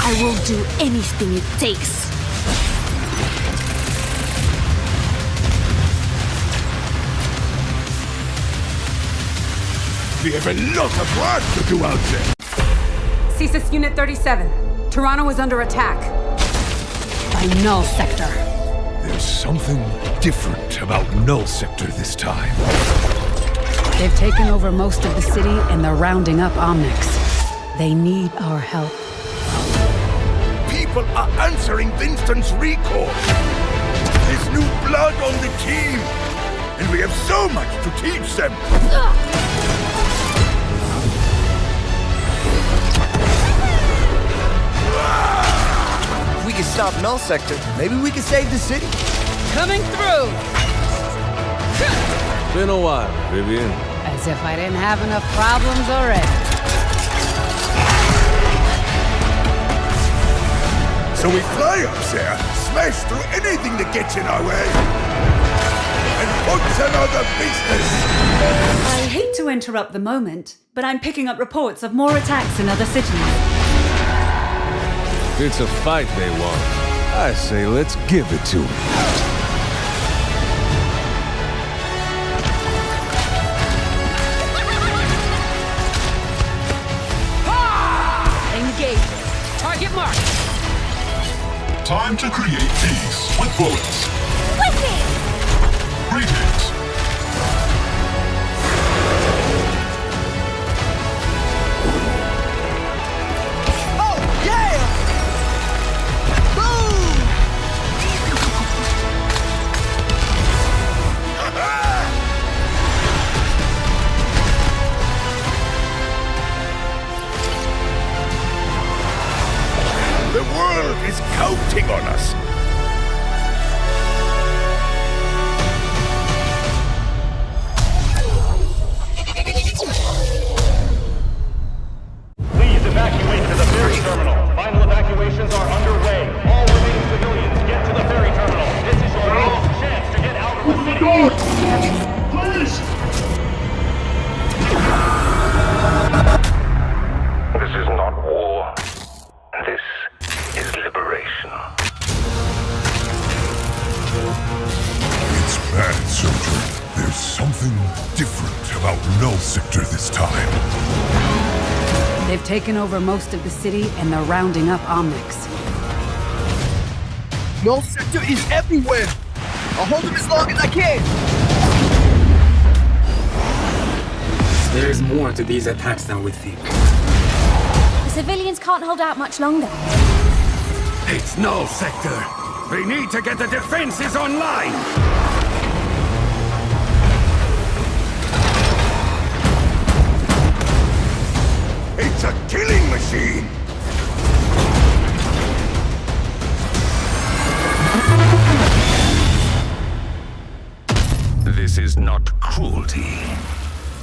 I will do anything it takes. We have a lot of work to do out there. CSIS Unit 37. Toronto is under attack. By Null Sector. There's something different about Null Sector this time. They've taken over most of the city and they're rounding up Omnics. They need our help. People are answering Winston's recall. There's new blood on the team, and we have so much to teach them. If we can stop Null Sector, maybe we can save the city. Coming through! Been a while, Vivian. As if I didn't have enough problems already. So we fly up there, smash through anything that gets in our way, and put another business! I hate to interrupt the moment, but I'm picking up reports of more attacks in other cities. It's a fight they want. I say let's give it to them. Engage. Target marked. Time to create peace with bullets. Wicked! Greetings. Oh, yeah! Boom! The world is counting on us. Please evacuate to the ferry terminal. Final evacuations are underway. All remaining civilians get to the ferry terminal. This is your last chance to get out of the city. Please! This is not war. This is liberation. It's bad, Sojourn. There's something different about Null Sector this time. They've taken over most of the city and they're rounding up Omnics. Null Sector is everywhere! I'll hold them as long as I can! There's more to these attacks than we think. The civilians can't hold out much longer. It's Null Sector. We need to get the defenses online! It's a killing machine! This is not cruelty.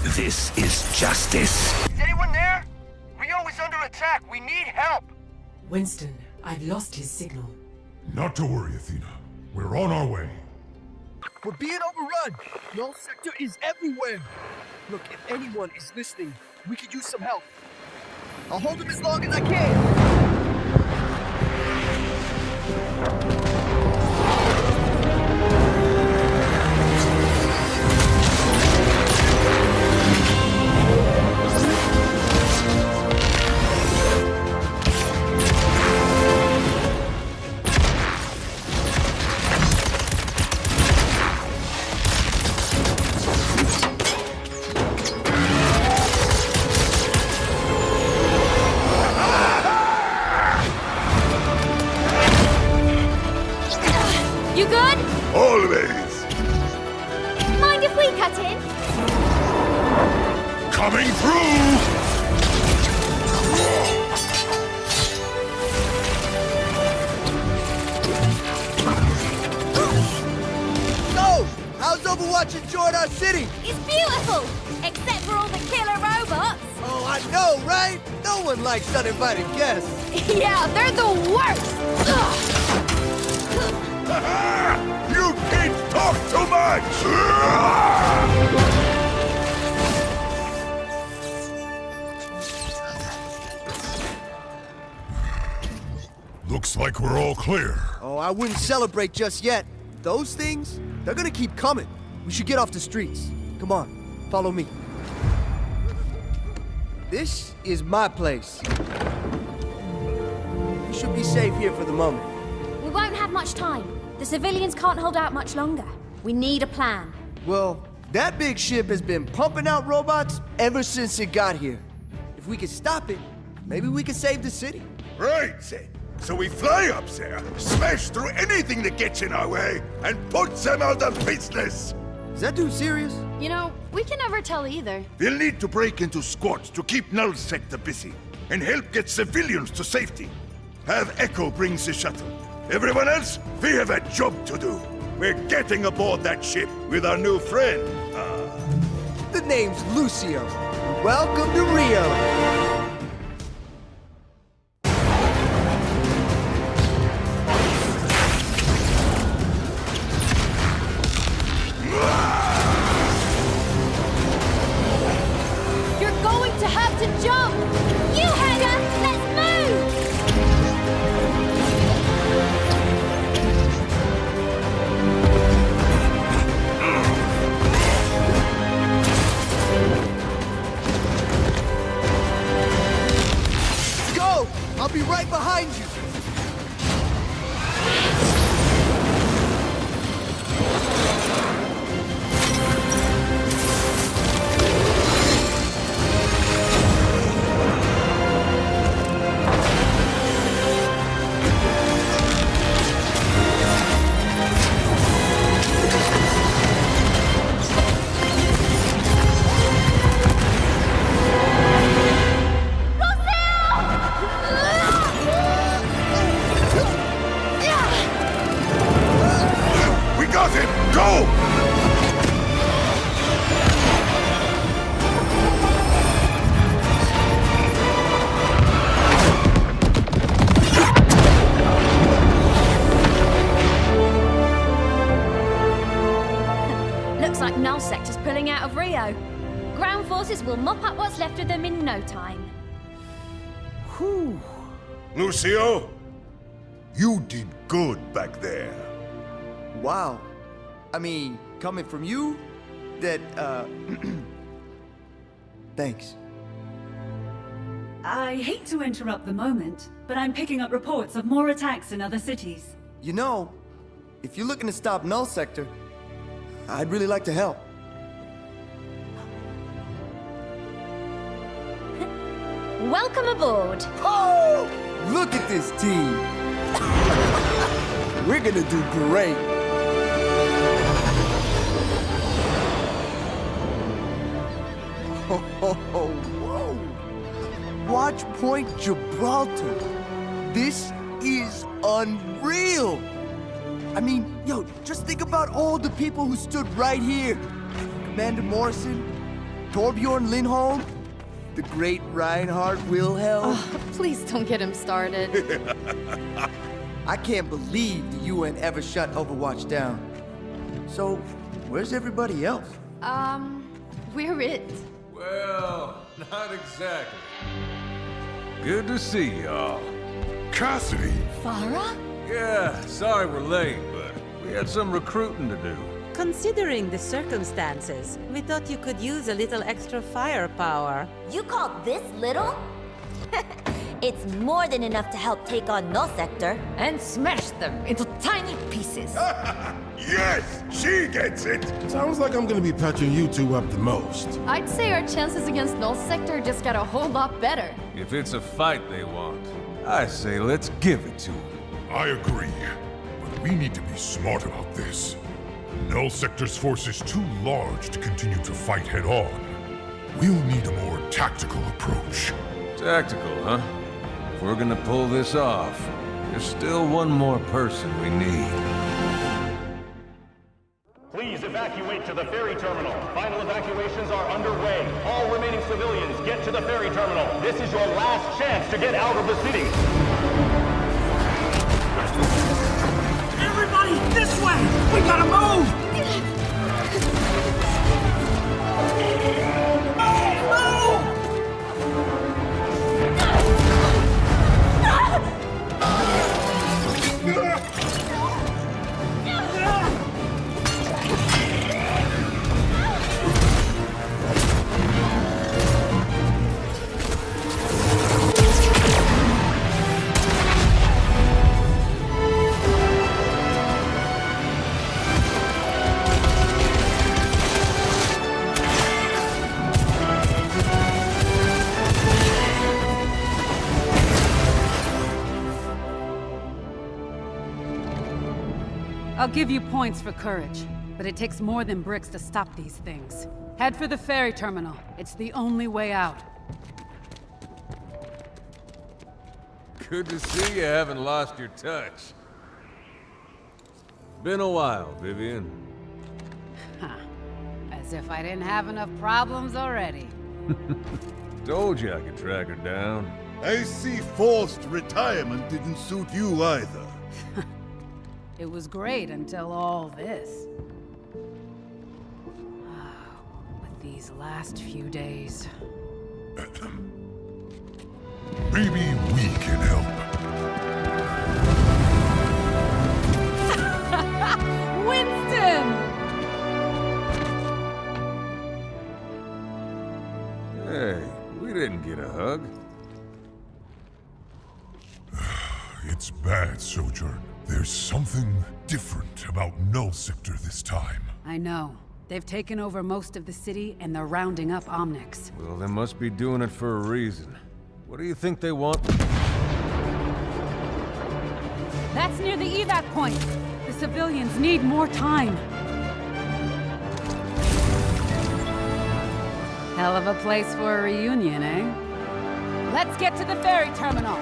This is justice. Is anyone there? Rio is under attack. We need help. Winston, I've lost his signal. Not to worry, Athena. We're on our way. We're being overrun! Null sector is everywhere! Look, if anyone is listening, we could use some help. I'll hold him as long as I can! Always! Mind if we cut in? Coming through! So, how's Overwatch enjoying our city? It's beautiful! Except for all the killer robots! Oh, I know, right? No one likes uninvited guests. Yeah, they're the worst! You kids talk too much! Looks like we're all clear. Oh, I wouldn't celebrate just yet. Those things, they're gonna keep coming. We should get off the streets. Come on, follow me. This is my place. We should be safe here for the moment. We won't have much time. The civilians can't hold out much longer. We need a plan. Well, that big ship has been pumping out robots ever since it got here. If we could stop it, maybe we could save the city. Right, so we fly up there, smash through anything that gets in our way, and put them out of business! Is that dude serious? You know, we can never tell either. We'll need to break into squads to keep Null Sector busy, and help get civilians to safety. Have Echo bring the shuttle. Everyone else, we have a job to do. We're getting aboard that ship with our new friend. The name's Lucio. Welcome to Rio. You're going to have to jump! You, Haga! Let's move! Go! I'll be right behind you! Ground forces will mop up what's left of them in no time. Whew. Lucio, you did good back there. Wow. I mean, coming from you, that, thanks. I hate to interrupt the moment, but I'm picking up reports of more attacks in other cities. You know, if you're looking to stop Null Sector, I'd really like to help. Welcome aboard! Oh! Look at this team! We're gonna do great! Oh, whoa! Watch Point Gibraltar! This is unreal! I mean, yo, just think about all the people who stood right here. Commander Morrison, Torbjorn Lindholm, The great Reinhard Wilhelm. Oh, please don't get him started. I can't believe the UN ever shut Overwatch down. So, where's everybody else? We're it. Well, not exactly. Good to see y'all. Cassidy! Farah? Yeah, sorry we're late, but we had some recruiting to do. Considering the circumstances, we thought you could use a little extra firepower. You call this little? It's more than enough to help take on Null Sector. And smash them into tiny pieces. Yes! She gets it! Sounds like I'm gonna be patching you two up the most. I'd say our chances against Null Sector just got a whole lot better. If it's a fight they want, I say let's give it to them. I agree, but we need to be smart about this. Null Sector's force is too large to continue to fight head-on. We'll need a more tactical approach. Tactical, huh? If we're gonna pull this off, there's still one more person we need. Please evacuate to the ferry terminal. Final evacuations are underway. All remaining civilians, get to the ferry terminal. This is your last chance to get out of the city. Everybody, this way! We gotta move! I'll give you points for courage, but it takes more than bricks to stop these things. Head for the ferry terminal. It's the only way out. Good to see you haven't lost your touch. Been a while, Vivian. Huh. As if I didn't have enough problems already. Told you I could track her down. I see forced retirement didn't suit you either. It was great until all this. But these last few days... Maybe we can help. Winston! Hey, we didn't get a hug. It's bad, Sojourn. There's something different about Null Sector this time. I know. They've taken over most of the city, and they're rounding up Omnics. Well, they must be doing it for a reason. What do you think they want? That's near the evac point! The civilians need more time. Hell of a place for a reunion, eh? Let's get to the ferry terminal!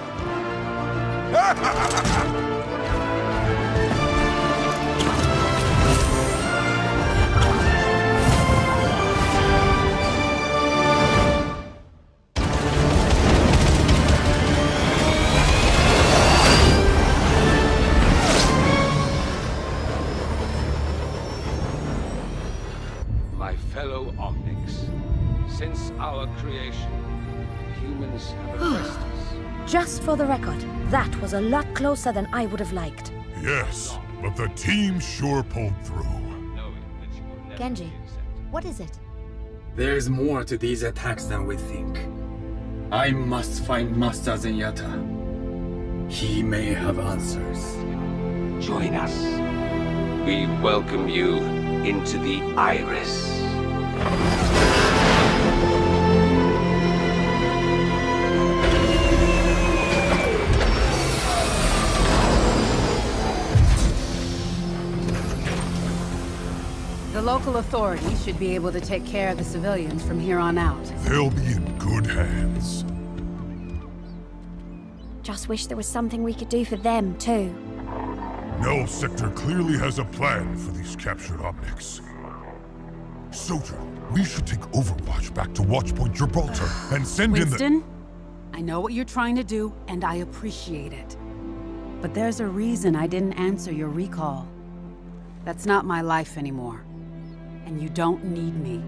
My fellow Omnics, since our creation, humans have oppressed us. Just for the record, that was a lot closer than I would have liked. Yes, but the team sure pulled through. Genji, what is it? There's more to these attacks than we think. I must find Master Zenyatta. He may have answers. Join us. We welcome you into the Iris. The local authorities should be able to take care of the civilians from here on out. They'll be in good hands. Just wish there was something we could do for them, too. Null Sector clearly has a plan for these captured Omnics. Sojourn, we should take Overwatch back to Watchpoint Gibraltar and send in the... Winston, I know what you're trying to do, and I appreciate it. But there's a reason I didn't answer your recall. That's not my life anymore. And you don't need me.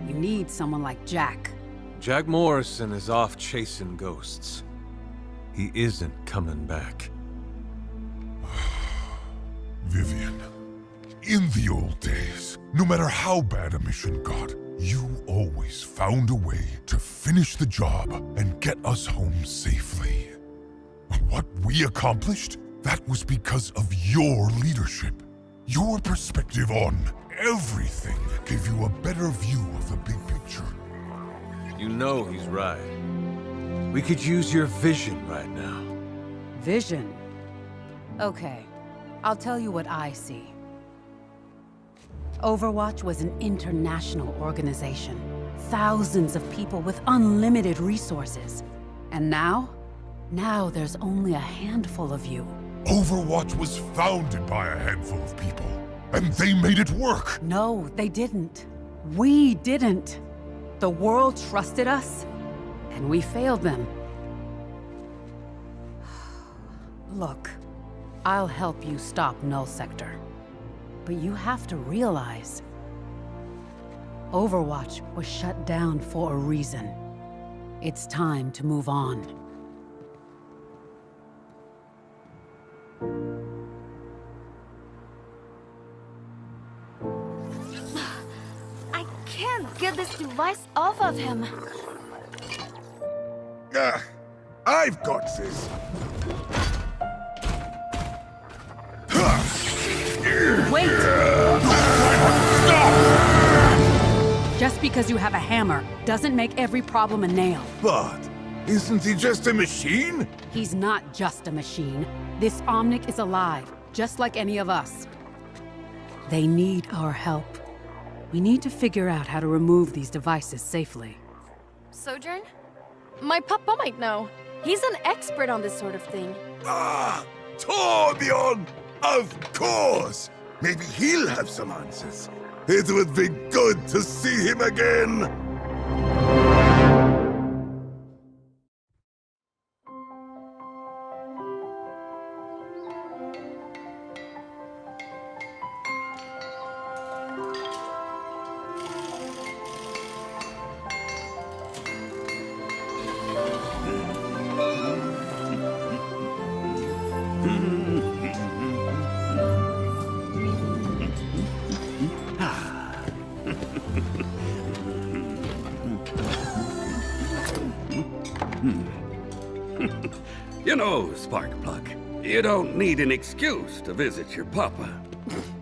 You need someone like Jack. Jack Morrison is off chasing ghosts. He isn't coming back. Vivian, in the old days, no matter how bad a mission got, you always found a way to finish the job and get us home safely. What we accomplished, that was because of your leadership. Your perspective on everything gave you a better view of the big picture. You know he's right. We could use your vision right now. Vision? Okay, I'll tell you what I see. Overwatch was an international organization. Thousands of people with unlimited resources. And now? Now there's only a handful of you. Overwatch was founded by a handful of people, and they made it work! No, they didn't. We didn't. The world trusted us, and we failed them. Look, I'll help you stop Null Sector. But you have to realize, Overwatch was shut down for a reason. It's time to move on. I can't get this device off of him. I've got this. Wait! Just because you have a hammer doesn't make every problem a nail. But isn't he just a machine? He's not just a machine. This Omnic is alive, just like any of us. They need our help. We need to figure out how to remove these devices safely. Sojourn? My papa might know. He's an expert on this sort of thing. Ah, Torbjorn! Of course! Maybe he'll have some answers. It would be good to see him again! You know, Sparkplug, you don't need an excuse to visit your papa.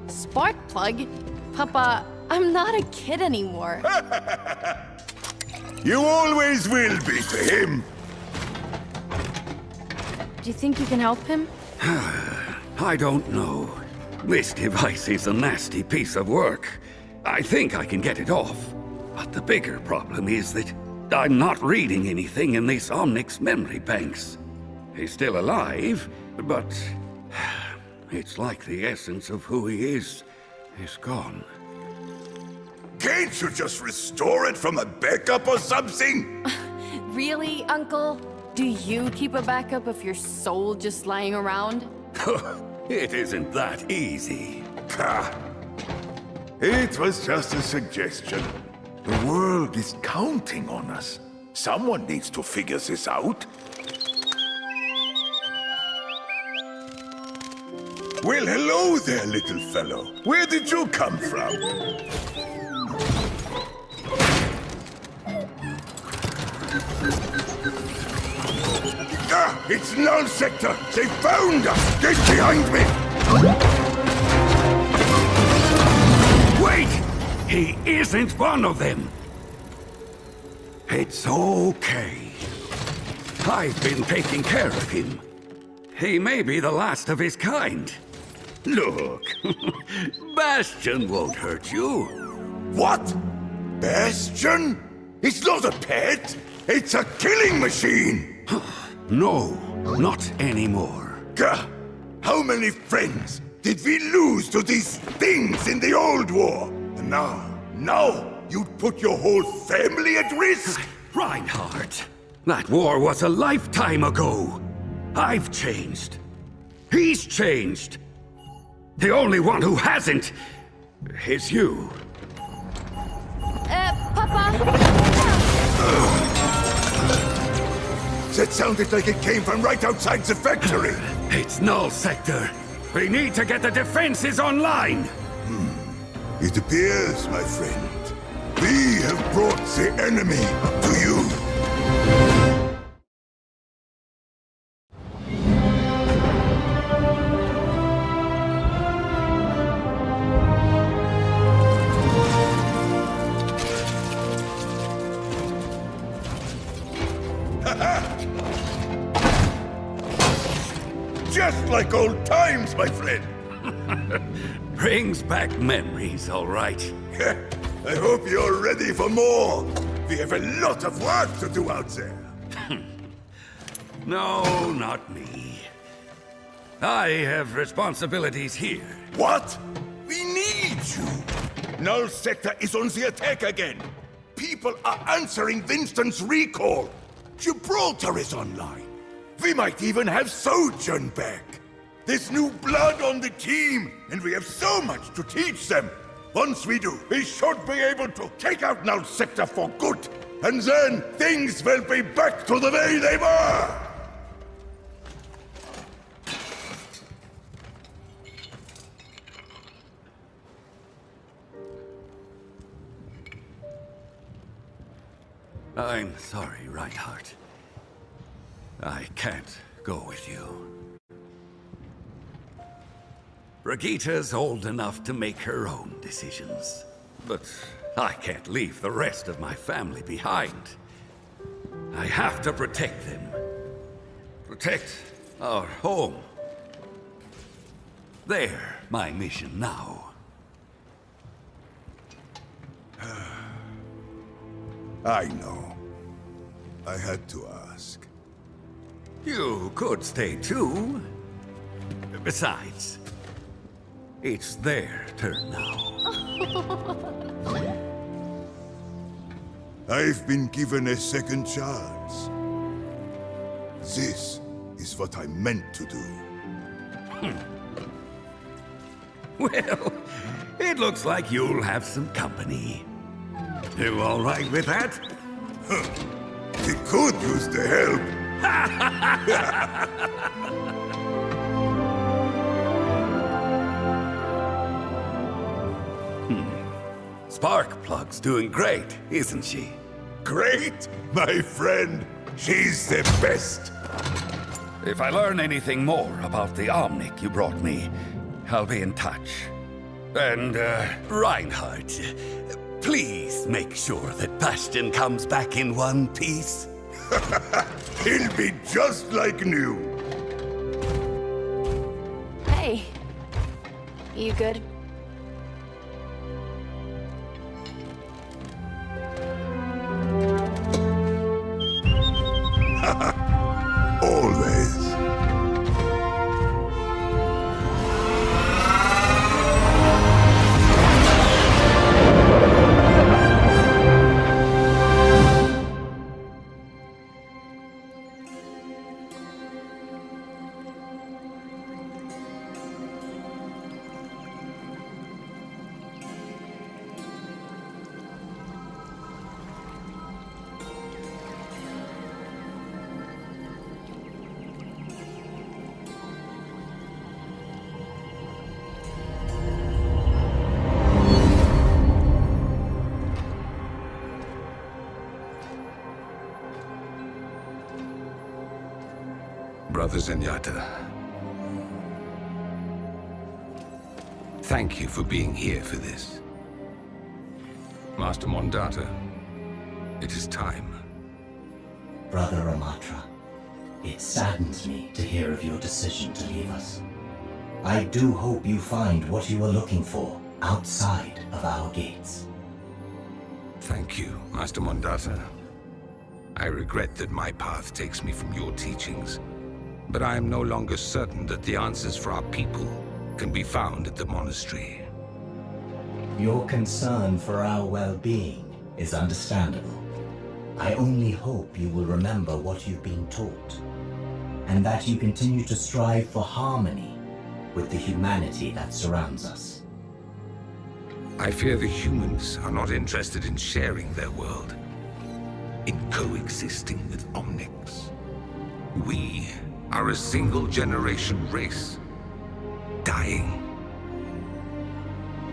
Sparkplug? Papa, I'm not a kid anymore. You always will be to him! Do you think you can help him? I don't know. This device is a nasty piece of work. I think I can get it off. But the bigger problem is that I'm not reading anything in this Omnic's memory banks. He's still alive, but it's like the essence of who he is gone. Can't you just restore it from a backup or something? Really, Uncle? Do you keep a backup of your soul just lying around? It isn't that easy. It was just a suggestion. The world is counting on us. Someone needs to figure this out. Well, hello there, little fellow. Where did you come from? It's Null Sector! They found us! Get behind me! Wait! He isn't one of them! It's okay. I've been taking care of him. He may be the last of his kind. Look, Bastion won't hurt you. What? Bastion? It's not a pet! It's a killing machine! No, not anymore. Gah! How many friends did we lose to these things in the old war? And now, Now you'd put your whole family at risk? Reinhardt, that war was a lifetime ago. I've changed. He's changed. The only one who hasn't is you. Papa? That sounded like it came from right outside the factory. It's Null Sector. We need to get the defenses online. It appears, my friend, we have brought the enemy to you. Just like old times, my friend. Brings back memories, all right. I hope you're ready for more. We have a lot of work to do out there. No, not me. I have responsibilities here. What? We need you. Null Sector is on the attack again. People are answering Winston's recall. Gibraltar is online. We might even have Sojourn back. There's new blood on the team, and we have so much to teach them. Once we do, we should be able to take out Null Sector for good. And then things will be back to the way they were. I'm sorry, Reinhardt. I can't go with you. Brigitte's old enough to make her own decisions. But I can't leave the rest of my family behind. I have to protect them. Protect our home. They're my mission now. I know. I had to ask. You could stay too. Besides, it's their turn now. I've been given a second chance. This is what I meant to do. Well, it looks like you'll have some company. You all right with that? We could use the help. Sparkplug's doing great, isn't she? Great, my friend. She's the best. If I learn anything more about the Omnic you brought me, I'll be in touch. And, Reinhardt, please make sure that Bastion comes back in one piece. He'll be just like new. Hey. You good? Always. Brother Zenyatta, thank you for being here for this. Master Mondata, it is time. Brother Ramattra, it saddens me to hear of your decision to leave us. I do hope you find what you are looking for outside of our gates. Thank you, Master Mondata. I regret that my path takes me from your teachings, but I am no longer certain that the answers for our people can be found at the monastery. Your concern for our well-being is understandable. I only hope you will remember what you've been taught, and that you continue to strive for harmony with the humanity that surrounds us. I fear the humans are not interested in sharing their world, in coexisting with Omnics. We are a single-generation race, dying.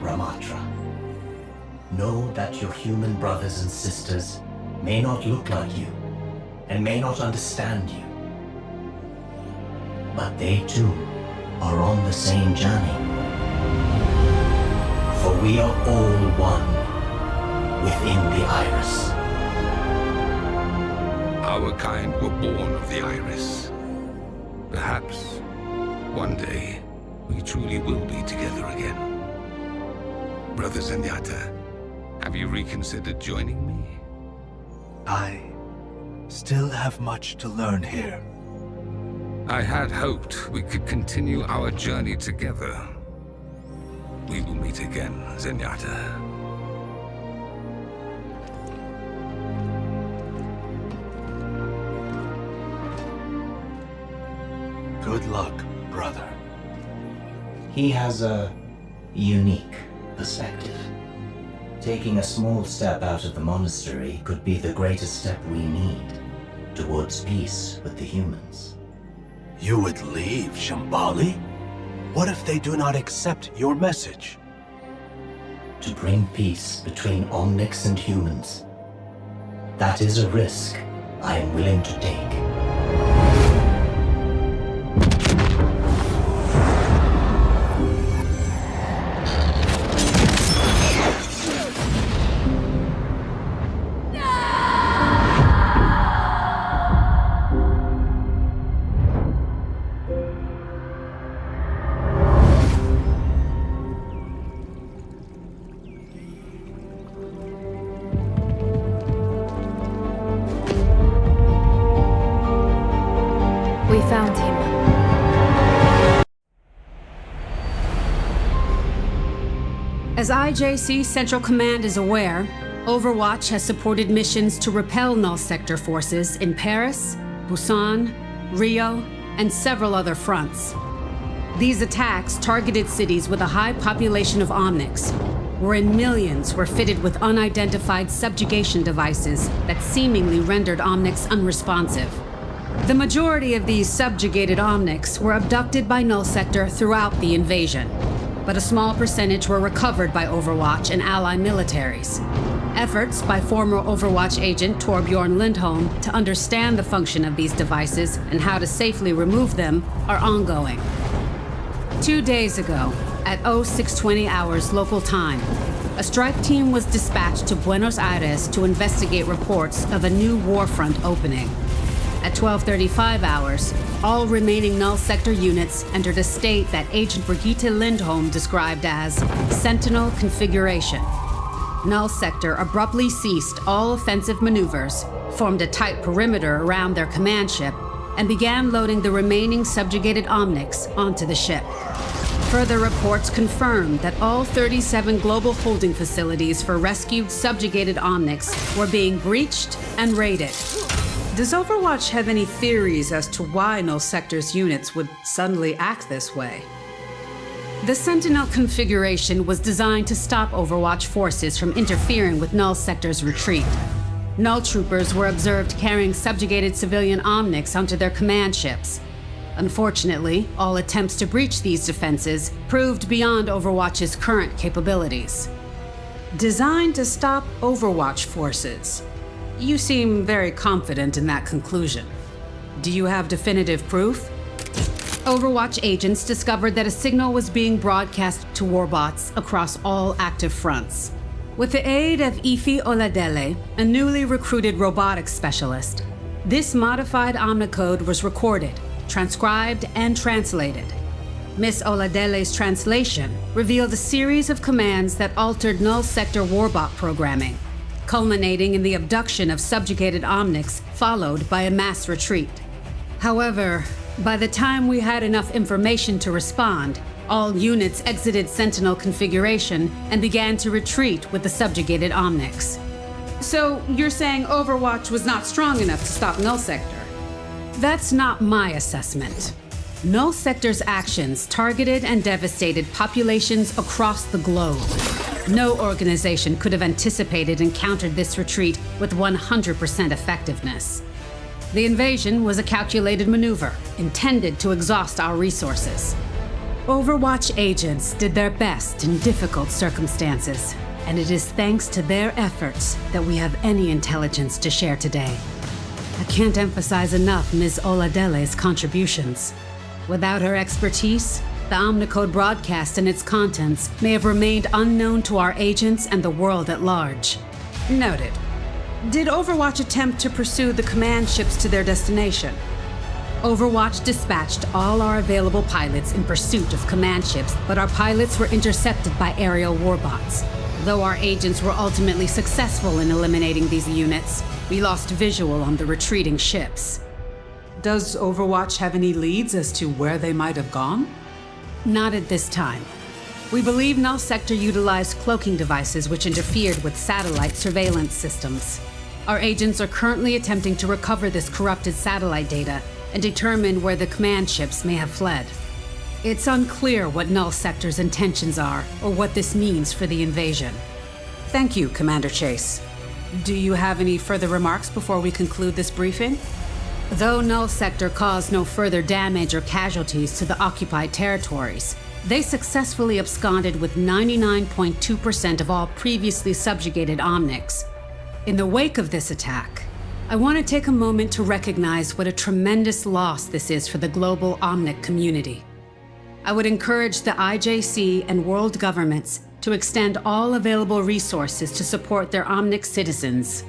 Ramattra, know that your human brothers and sisters may not look like you, and may not understand you. But they too are on the same journey. For we are all one within the Iris. Our kind were born of the Iris. Perhaps, one day, we truly will be together again. Brother Zenyatta, have you reconsidered joining me? I still have much to learn here. I had hoped we could continue our journey together. We will meet again, Zenyatta. Good luck, brother. He has a unique perspective. Taking a small step out of the monastery could be the greatest step we need towards peace with the humans. You would leave Shambali? What if they do not accept your message? To bring peace between Omnics and humans. That is a risk I am willing to take. Found him. As IJC Central Command is aware, Overwatch has supported missions to repel Null Sector forces in Paris, Busan, Rio, and several other fronts. These attacks targeted cities with a high population of Omnics, wherein millions were fitted with unidentified subjugation devices that seemingly rendered Omnics unresponsive. The majority of these subjugated Omnics were abducted by Null Sector throughout the invasion, but a small percentage were recovered by Overwatch and ally militaries. Efforts by former Overwatch agent Torbjorn Lindholm to understand the function of these devices and how to safely remove them are ongoing. 2 days ago, at 0620 hours local time, a strike team was dispatched to Buenos Aires to investigate reports of a new warfront opening. At 12:35 hours, all remaining Null Sector units entered a state that Agent Brigitte Lindholm described as Sentinel Configuration. Null Sector abruptly ceased all offensive maneuvers, formed a tight perimeter around their command ship, and began loading the remaining subjugated Omnics onto the ship. Further reports confirmed that all 37 global holding facilities for rescued subjugated Omnics were being breached and raided. Does Overwatch have any theories as to why Null Sector's units would suddenly act this way? The Sentinel configuration was designed to stop Overwatch forces from interfering with Null Sector's retreat. Null troopers were observed carrying subjugated civilian Omnics onto their command ships. Unfortunately, all attempts to breach these defenses proved beyond Overwatch's current capabilities. Designed to stop Overwatch forces. You seem very confident in that conclusion. Do you have definitive proof? Overwatch agents discovered that a signal was being broadcast to warbots across all active fronts. With the aid of Ifi Oladele, a newly recruited robotics specialist, this modified omnicode was recorded, transcribed, and translated. Miss Oladele's translation revealed a series of commands that altered Null Sector warbot programming, culminating in the abduction of subjugated Omnics, followed by a mass retreat. However, By the time we had enough information to respond, all units exited Sentinel configuration and began to retreat with the subjugated Omnics. So, you're saying Overwatch was not strong enough to stop Null Sector? That's not my assessment. Null Sector's actions targeted and devastated populations across the globe. No organization could have anticipated and countered this retreat with 100% effectiveness. The invasion was a calculated maneuver, intended to exhaust our resources. Overwatch agents did their best in difficult circumstances, and it is thanks to their efforts that we have any intelligence to share today. I can't emphasize enough Ms. Oladele's contributions. Without her expertise, the Omnicode broadcast and its contents may have remained unknown to our agents and the world at large. Noted. Did Overwatch attempt to pursue the command ships to their destination? Overwatch dispatched all our available pilots in pursuit of command ships, but our pilots were intercepted by aerial warbots. Though our agents were ultimately successful in eliminating these units, we lost visual on the retreating ships. Does Overwatch have any leads as to where they might have gone? Not at this time. We believe Null Sector utilized cloaking devices which interfered with satellite surveillance systems. Our agents are currently attempting to recover this corrupted satellite data and determine where the command ships may have fled. It's unclear what Null Sector's intentions are or what this means for the invasion. Thank you, Commander Chase. Do you have any further remarks before we conclude this briefing? Though Null Sector caused no further damage or casualties to the occupied territories, they successfully absconded with 99.2% of all previously subjugated Omnics. In the wake of this attack, I want to take a moment to recognize what a tremendous loss this is for the global Omnic community. I would encourage the IJC and world governments to extend all available resources to support their Omnic citizens.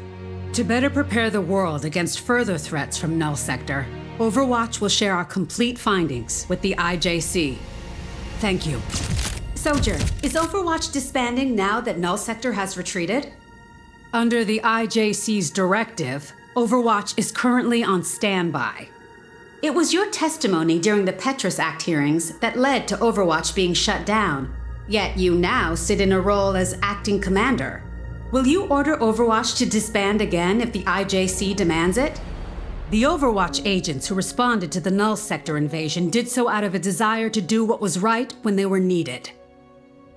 To better prepare the world against further threats from Null Sector, Overwatch will share our complete findings with the IJC. Thank you. Sojourn, is Overwatch disbanding now that Null Sector has retreated? Under the IJC's directive, Overwatch is currently on standby. It was your testimony during the Petrus Act hearings that led to Overwatch being shut down. Yet you now sit in a role as acting commander. Will you order Overwatch to disband again if the IJC demands it? The Overwatch agents who responded to the Null Sector invasion did so out of a desire to do what was right when they were needed.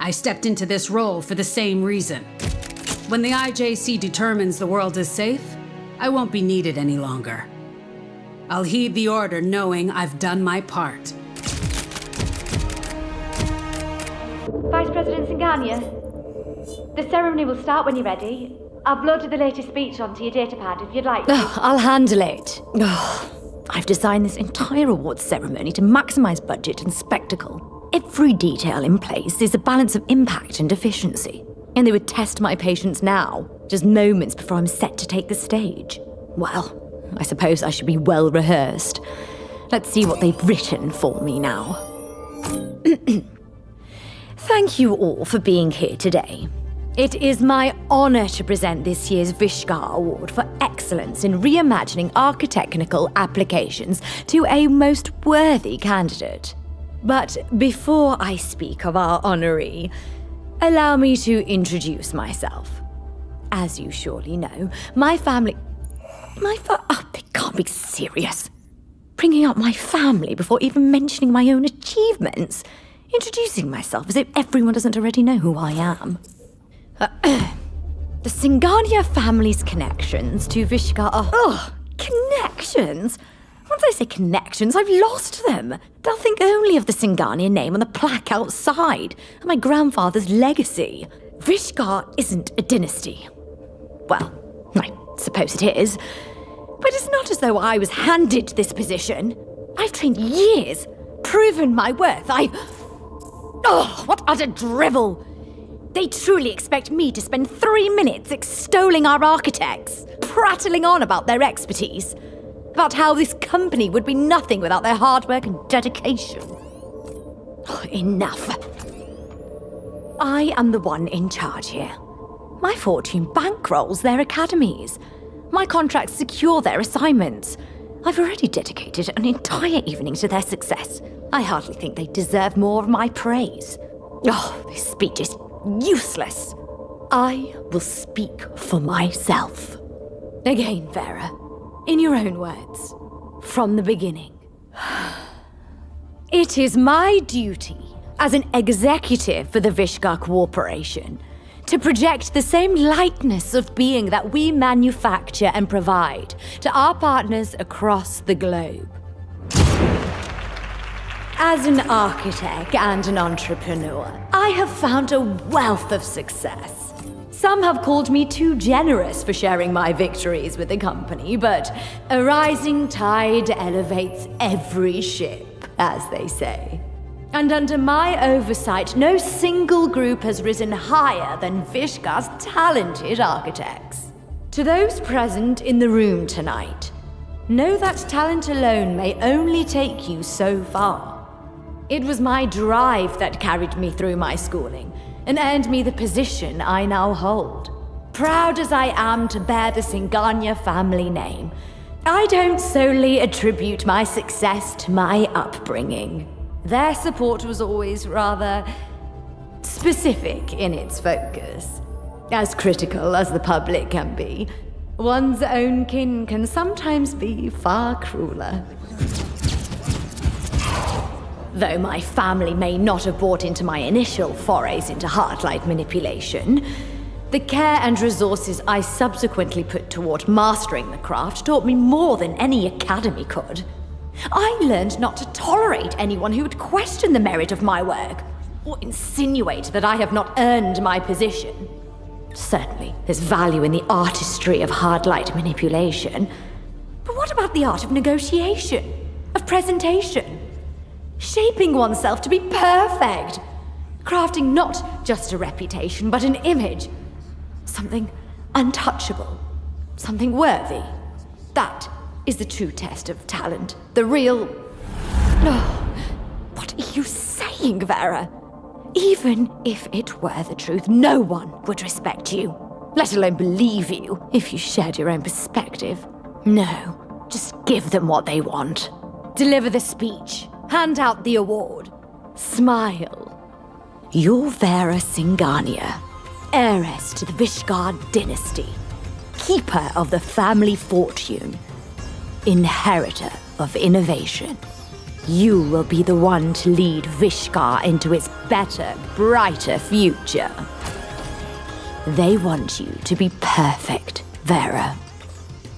I stepped into this role for the same reason. When the IJC determines the world is safe, I won't be needed any longer. I'll heed the order knowing I've done my part. Vice President Singania, the ceremony will start when you're ready. I've loaded the latest speech onto your datapad if you'd like to. I'll handle it. I've designed this entire awards ceremony to maximize budget and spectacle. Every detail in place is a balance of impact and efficiency. And they would test my patience now, just moments before I'm set to take the stage. Well, I suppose I should be well rehearsed. Let's see what they've written for me now. Thank you all for being here today. It is my honor to present this year's Vishkar Award for Excellence in Reimagining Architectonical Applications to a most worthy candidate. But before I speak of our honoree, allow me to introduce myself. As you surely know, my family... Oh, they can't be serious. Bringing up my family before even mentioning my own achievements. Introducing myself as if everyone doesn't already know who I am. The Singania family's connections to Vishkar are... Connections? Once I say connections, I've lost them. They'll think only of the Singania name on the plaque outside, and my grandfather's legacy. Vishkar isn't a dynasty. Well, I suppose it is. But it's not as though I was handed this position. I've trained years, proven my worth. What utter drivel! They truly expect me to spend 3 minutes extolling our architects, prattling on about their expertise, about how this company would be nothing without their hard work and dedication. Enough. I am the one in charge here. My fortune bankrolls their academies. My contracts secure their assignments. I've already dedicated an entire evening to their success. I hardly think they deserve more of my praise. Oh, this speech is useless. I will speak for myself. Again, Vera, in your own words, from the beginning. It is my duty as an executive for the Vishkar Corporation to project the same lightness of being that we manufacture and provide to our partners across the globe. As an architect and an entrepreneur, I have found a wealth of success. Some have called me too generous for sharing my victories with the company, but a rising tide elevates every ship, as they say. And under my oversight, no single group has risen higher than Vishkar's talented architects. To those present in the room tonight, know that talent alone may only take you so far. It was my drive that carried me through my schooling and earned me the position I now hold. Proud as I am to bear the Singania family name, I don't solely attribute my success to my upbringing. Their support was always rather specific in its focus. As critical as the public can be, one's own kin can sometimes be far crueler. Though my family may not have bought into my initial forays into heartlight manipulation, the care and resources I subsequently put toward mastering the craft taught me more than any academy could. I learned not to tolerate anyone who would question the merit of my work, or insinuate that I have not earned my position. Certainly, there's value in the artistry of hard-light manipulation. But what about the art of negotiation, of presentation? Shaping oneself to be perfect. Crafting not just a reputation, but an image. Something untouchable. Something worthy. That is the true test of talent. The real... Oh, what are you saying, Vera? Even if it were the truth, no one would respect you. Let alone believe you, if you shared your own perspective. No, just give them what they want. Deliver the speech. Hand out the award. Smile. You're Vera Singania, heiress to the Vishkar dynasty. Keeper of the family fortune. Inheritor of innovation. You will be the one to lead Vishkar into its better, brighter future. They want you to be perfect, Vera.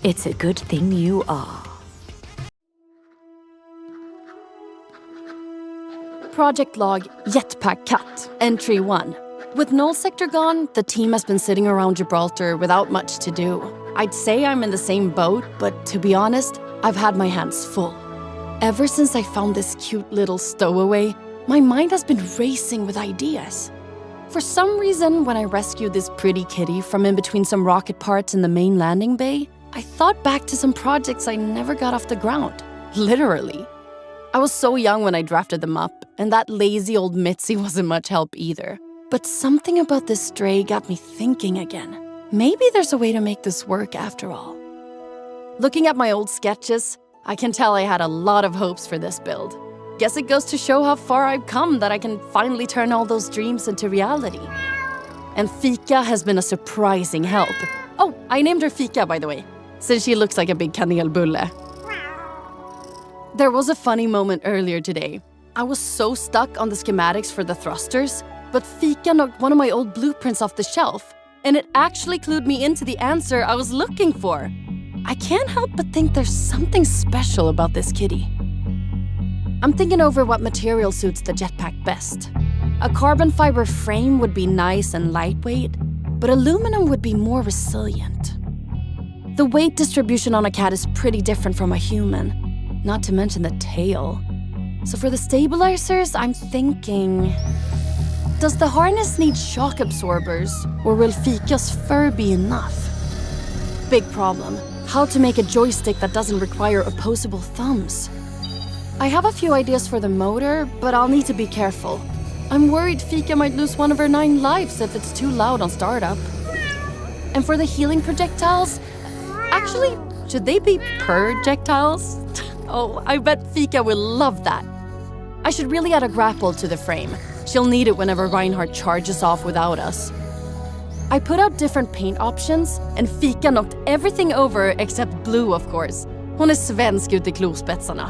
It's a good thing you are. Project log Jetpack Cut, Entry 1. With Null Sector gone, the team has been sitting around Gibraltar without much to do. I'd say I'm in the same boat, but to be honest, I've had my hands full. Ever since I found this cute little stowaway, my mind has been racing with ideas. For some reason, when I rescued this pretty kitty from in between some rocket parts in the main landing bay, I thought back to some projects I never got off the ground. Literally. I was so young when I drafted them up, and that lazy old Mitzi wasn't much help either. But something about this stray got me thinking again. Maybe there's a way to make this work after all. Looking at my old sketches, I can tell I had a lot of hopes for this build. Guess it goes to show how far I've come that I can finally turn all those dreams into reality. And Fika has been a surprising help. Oh, I named her Fika, by the way, since she looks like a big kanelbulle. There was a funny moment earlier today. I was so stuck on the schematics for the thrusters, but Fika knocked one of my old blueprints off the shelf, and it actually clued me into the answer I was looking for. I can't help but think there's something special about this kitty. I'm thinking over what material suits the jetpack best. A carbon fiber frame would be nice and lightweight, but aluminum would be more resilient. The weight distribution on a cat is pretty different from a human, not to mention the tail. So for the stabilizers, I'm thinking... Does the harness need shock absorbers, or will Fika's fur be enough? Big problem. How to make a joystick that doesn't require opposable thumbs. I have a few ideas for the motor, but I'll need to be careful. I'm worried Fika might lose one of her 9 lives if it's too loud on startup. And for the healing projectiles, actually, Should they be projectiles? Oh, I bet Fika will love that. I should really add a grapple to the frame. She'll need it whenever Reinhardt charges off without us. I put out different paint options, and Fika knocked everything over except blue, of course. Hon är svensk ut i klospetsarna.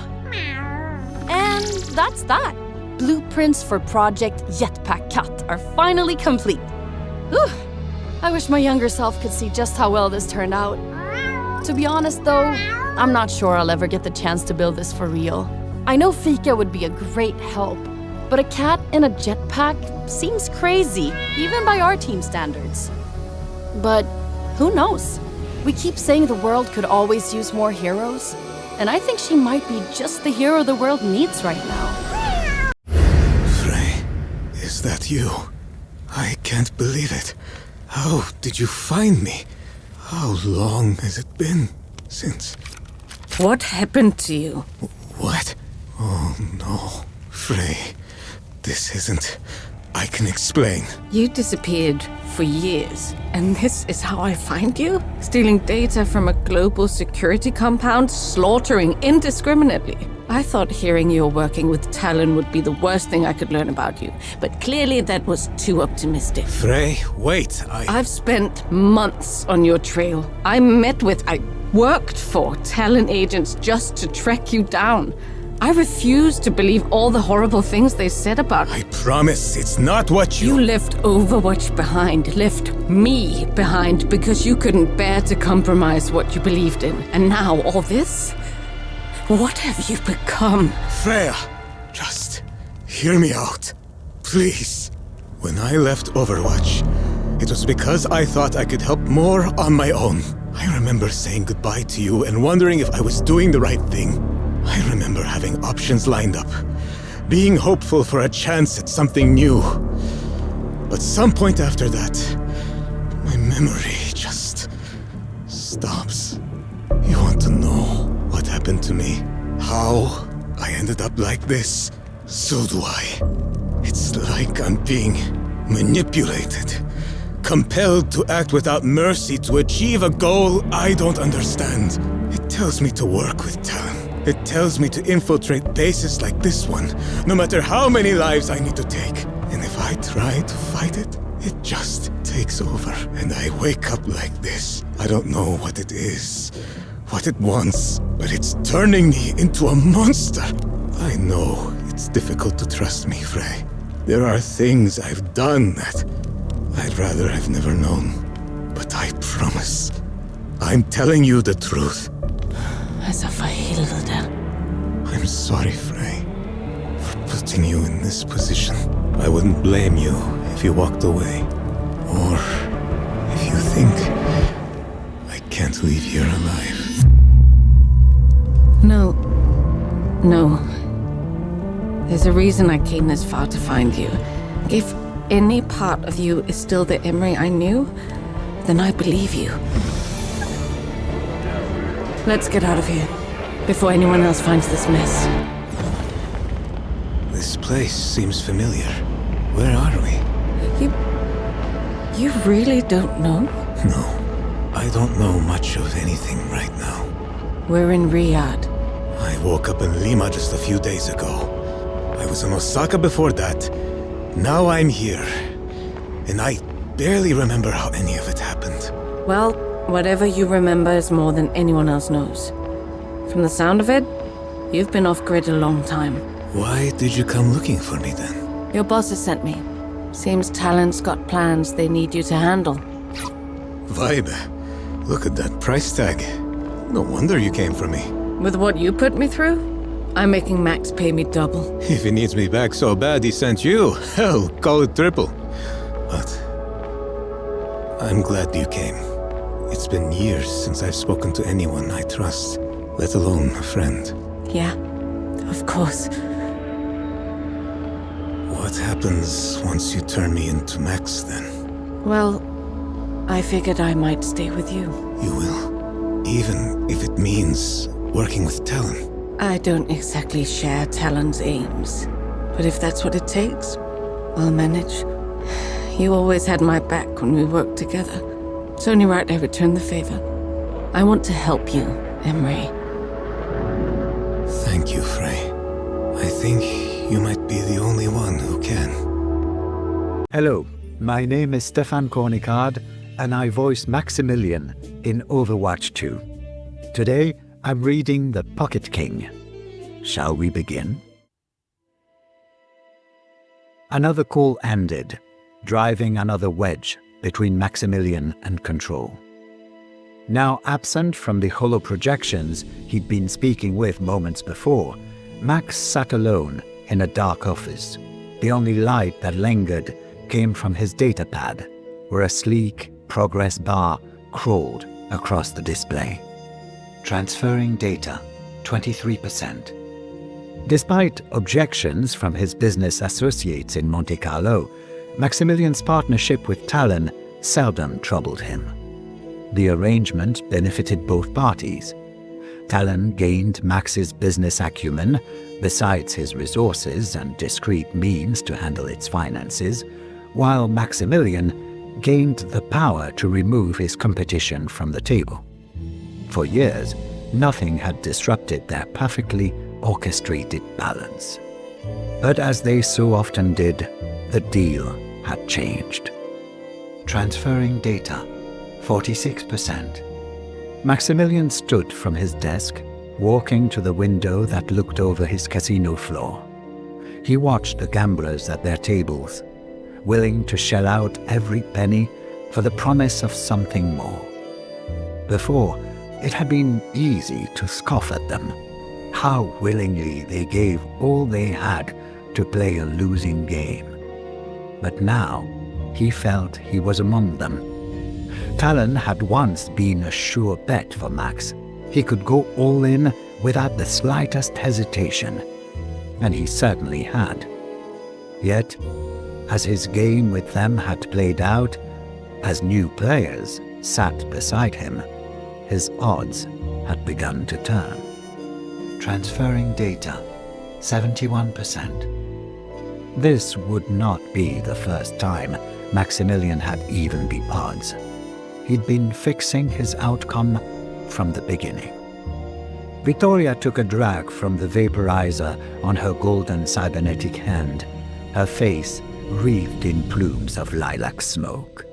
And that's that. Blueprints for Project Jetpack Cut are finally complete. Whew. I wish my younger self could see just how well this turned out. To be honest though, I'm not sure I'll ever get the chance to build this for real. I know Fika would be a great help, but a cat in a jetpack seems crazy, even by our team standards. But who knows? We keep saying the world could always use more heroes, and I think she might be just the hero the world needs right now. Frey, is that you? I can't believe it. How did you find me? How long has it been since? What happened to you? What? Oh no, Frey. This isn't... I can explain. You disappeared for years, and this is how I find you? Stealing data from a global security compound, slaughtering indiscriminately. I thought hearing you're working with Talon would be the worst thing I could learn about you, but clearly that was too optimistic. Frey, wait, I've spent months on your trail. I worked for Talon agents just to track you down. I refuse to believe all the horrible things they said about I promise it's not what you... You left Overwatch behind, left me behind, because you couldn't bear to compromise what you believed in. And now all this? What have you become? Freya, just hear me out. Please. When I left Overwatch, it was because I thought I could help more on my own. I remember saying goodbye to you and wondering if I was doing the right thing. I remember having options lined up, being hopeful for a chance at something new. But some point after that, my memory just stops. You want to know what happened to me? How I ended up like this? So do I. It's like I'm being manipulated, compelled to act without mercy to achieve a goal I don't understand. It tells me to work with Talon. It tells me to infiltrate bases like this one, no matter how many lives I need to take. And if I try to fight it, it just takes over, and I wake up like this. I don't know what it is, what it wants, but it's turning me into a monster. I know it's difficult to trust me, Frey. There are things I've done that I'd rather have never known. But I promise, I'm telling you the truth. I'm sorry, Frey, for putting you in this position. I wouldn't blame you if you walked away, or if you think I can't leave here alive. No. There's a reason I came this far to find you. If any part of you is still the Emery I knew, then I believe you. Let's get out of here, before anyone else finds this mess. This place seems familiar. Where are we? You really don't know? No, I don't know much of anything right now. We're in Riyadh. I woke up in Lima just a few days ago. I was in Osaka before that. Now I'm here. And I barely remember how any of it happened. Well, whatever you remember is more than anyone else knows. From the sound of it, you've been off-grid a long time. Why did you come looking for me then? Your boss has sent me. Seems Talon's got plans they need you to handle. Vibe. Look at that price tag. No wonder you came for me. With what you put me through, I'm making Max pay me double. If he needs me back so bad he sent you, hell, call it triple. But I'm glad you came. It's been years since I've spoken to anyone I trust, let alone a friend. Yeah, of course. What happens once you turn me into Max, then? Well, I figured I might stay with you. You will? Even if it means working with Talon? I don't exactly share Talon's aims. But if that's what it takes, I'll manage. You always had my back when we worked together. It's only right I return the favor. I want to help you, Emery. Thank you, Frey. I think you might be the only one who can. Hello, my name is Stefan Kornikard, and I voice Maximilian in Overwatch 2. Today, I'm reading The Pocket King. Shall we begin? Another call ended, driving another wedge between Maximilian and Control. Now absent from the holo projections he'd been speaking with moments before, Max sat alone in a dark office. The only light that lingered came from his datapad, where a sleek progress bar crawled across the display. Transferring data, 23%. Despite objections from his business associates in Monte Carlo, Maximilian's partnership with Talon seldom troubled him. The arrangement benefited both parties. Talon gained Max's business acumen, besides his resources and discreet means to handle its finances, while Maximilian gained the power to remove his competition from the table. For years, nothing had disrupted their perfectly orchestrated balance. But as they so often did, the deal had changed. Transferring data, 46%. Maximilian stood from his desk, walking to the window that looked over his casino floor. He watched the gamblers at their tables, willing to shell out every penny for the promise of something more. Before, it had been easy to scoff at them. How willingly they gave all they had to play a losing game. But now, he felt he was among them. Talon had once been a sure bet for Max. He could go all in without the slightest hesitation, and he certainly had. Yet, as his game with them had played out, as new players sat beside him, his odds had begun to turn. Transferring data, 71%. This would not be the first time Maximilian had even the odds. He'd been fixing his outcome from the beginning. Victoria took a drag from the vaporizer on her golden cybernetic hand, her face wreathed in plumes of lilac smoke.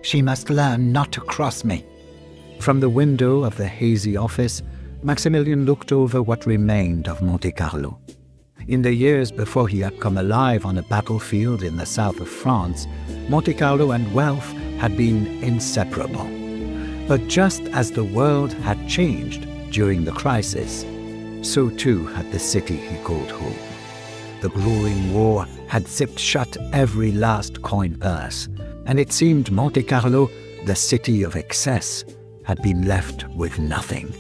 She must learn not to cross me. From the window of the hazy office, Maximilian looked over what remained of Monte Carlo. In the years before he had come alive on a battlefield in the south of France, Monte Carlo and wealth had been inseparable. But just as the world had changed during the crisis, so too had the city he called home. The glowing war had zipped shut every last coin purse, and it seemed Monte Carlo, the city of excess, had been left with nothing.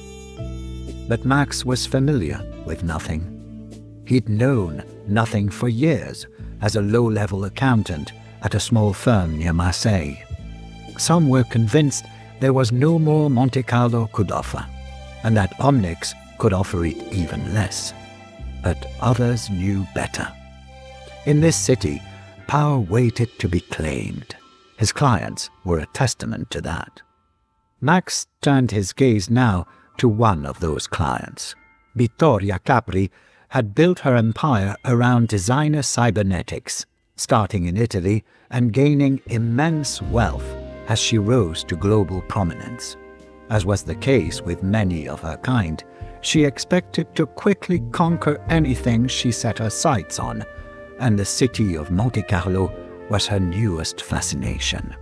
But Max was familiar with nothing. He'd known nothing for years as a low-level accountant at a small firm near Marseille. Some were convinced there was no more Monte Carlo could offer, and that Omnic could offer it even less. But others knew better. In this city, power waited to be claimed. His clients were a testament to that. Max turned his gaze now to one of those clients. Vittoria Capri had built her empire around designer cybernetics, starting in Italy and gaining immense wealth as she rose to global prominence. As was the case with many of her kind, she expected to quickly conquer anything she set her sights on, and the city of Monte Carlo was her newest fascination.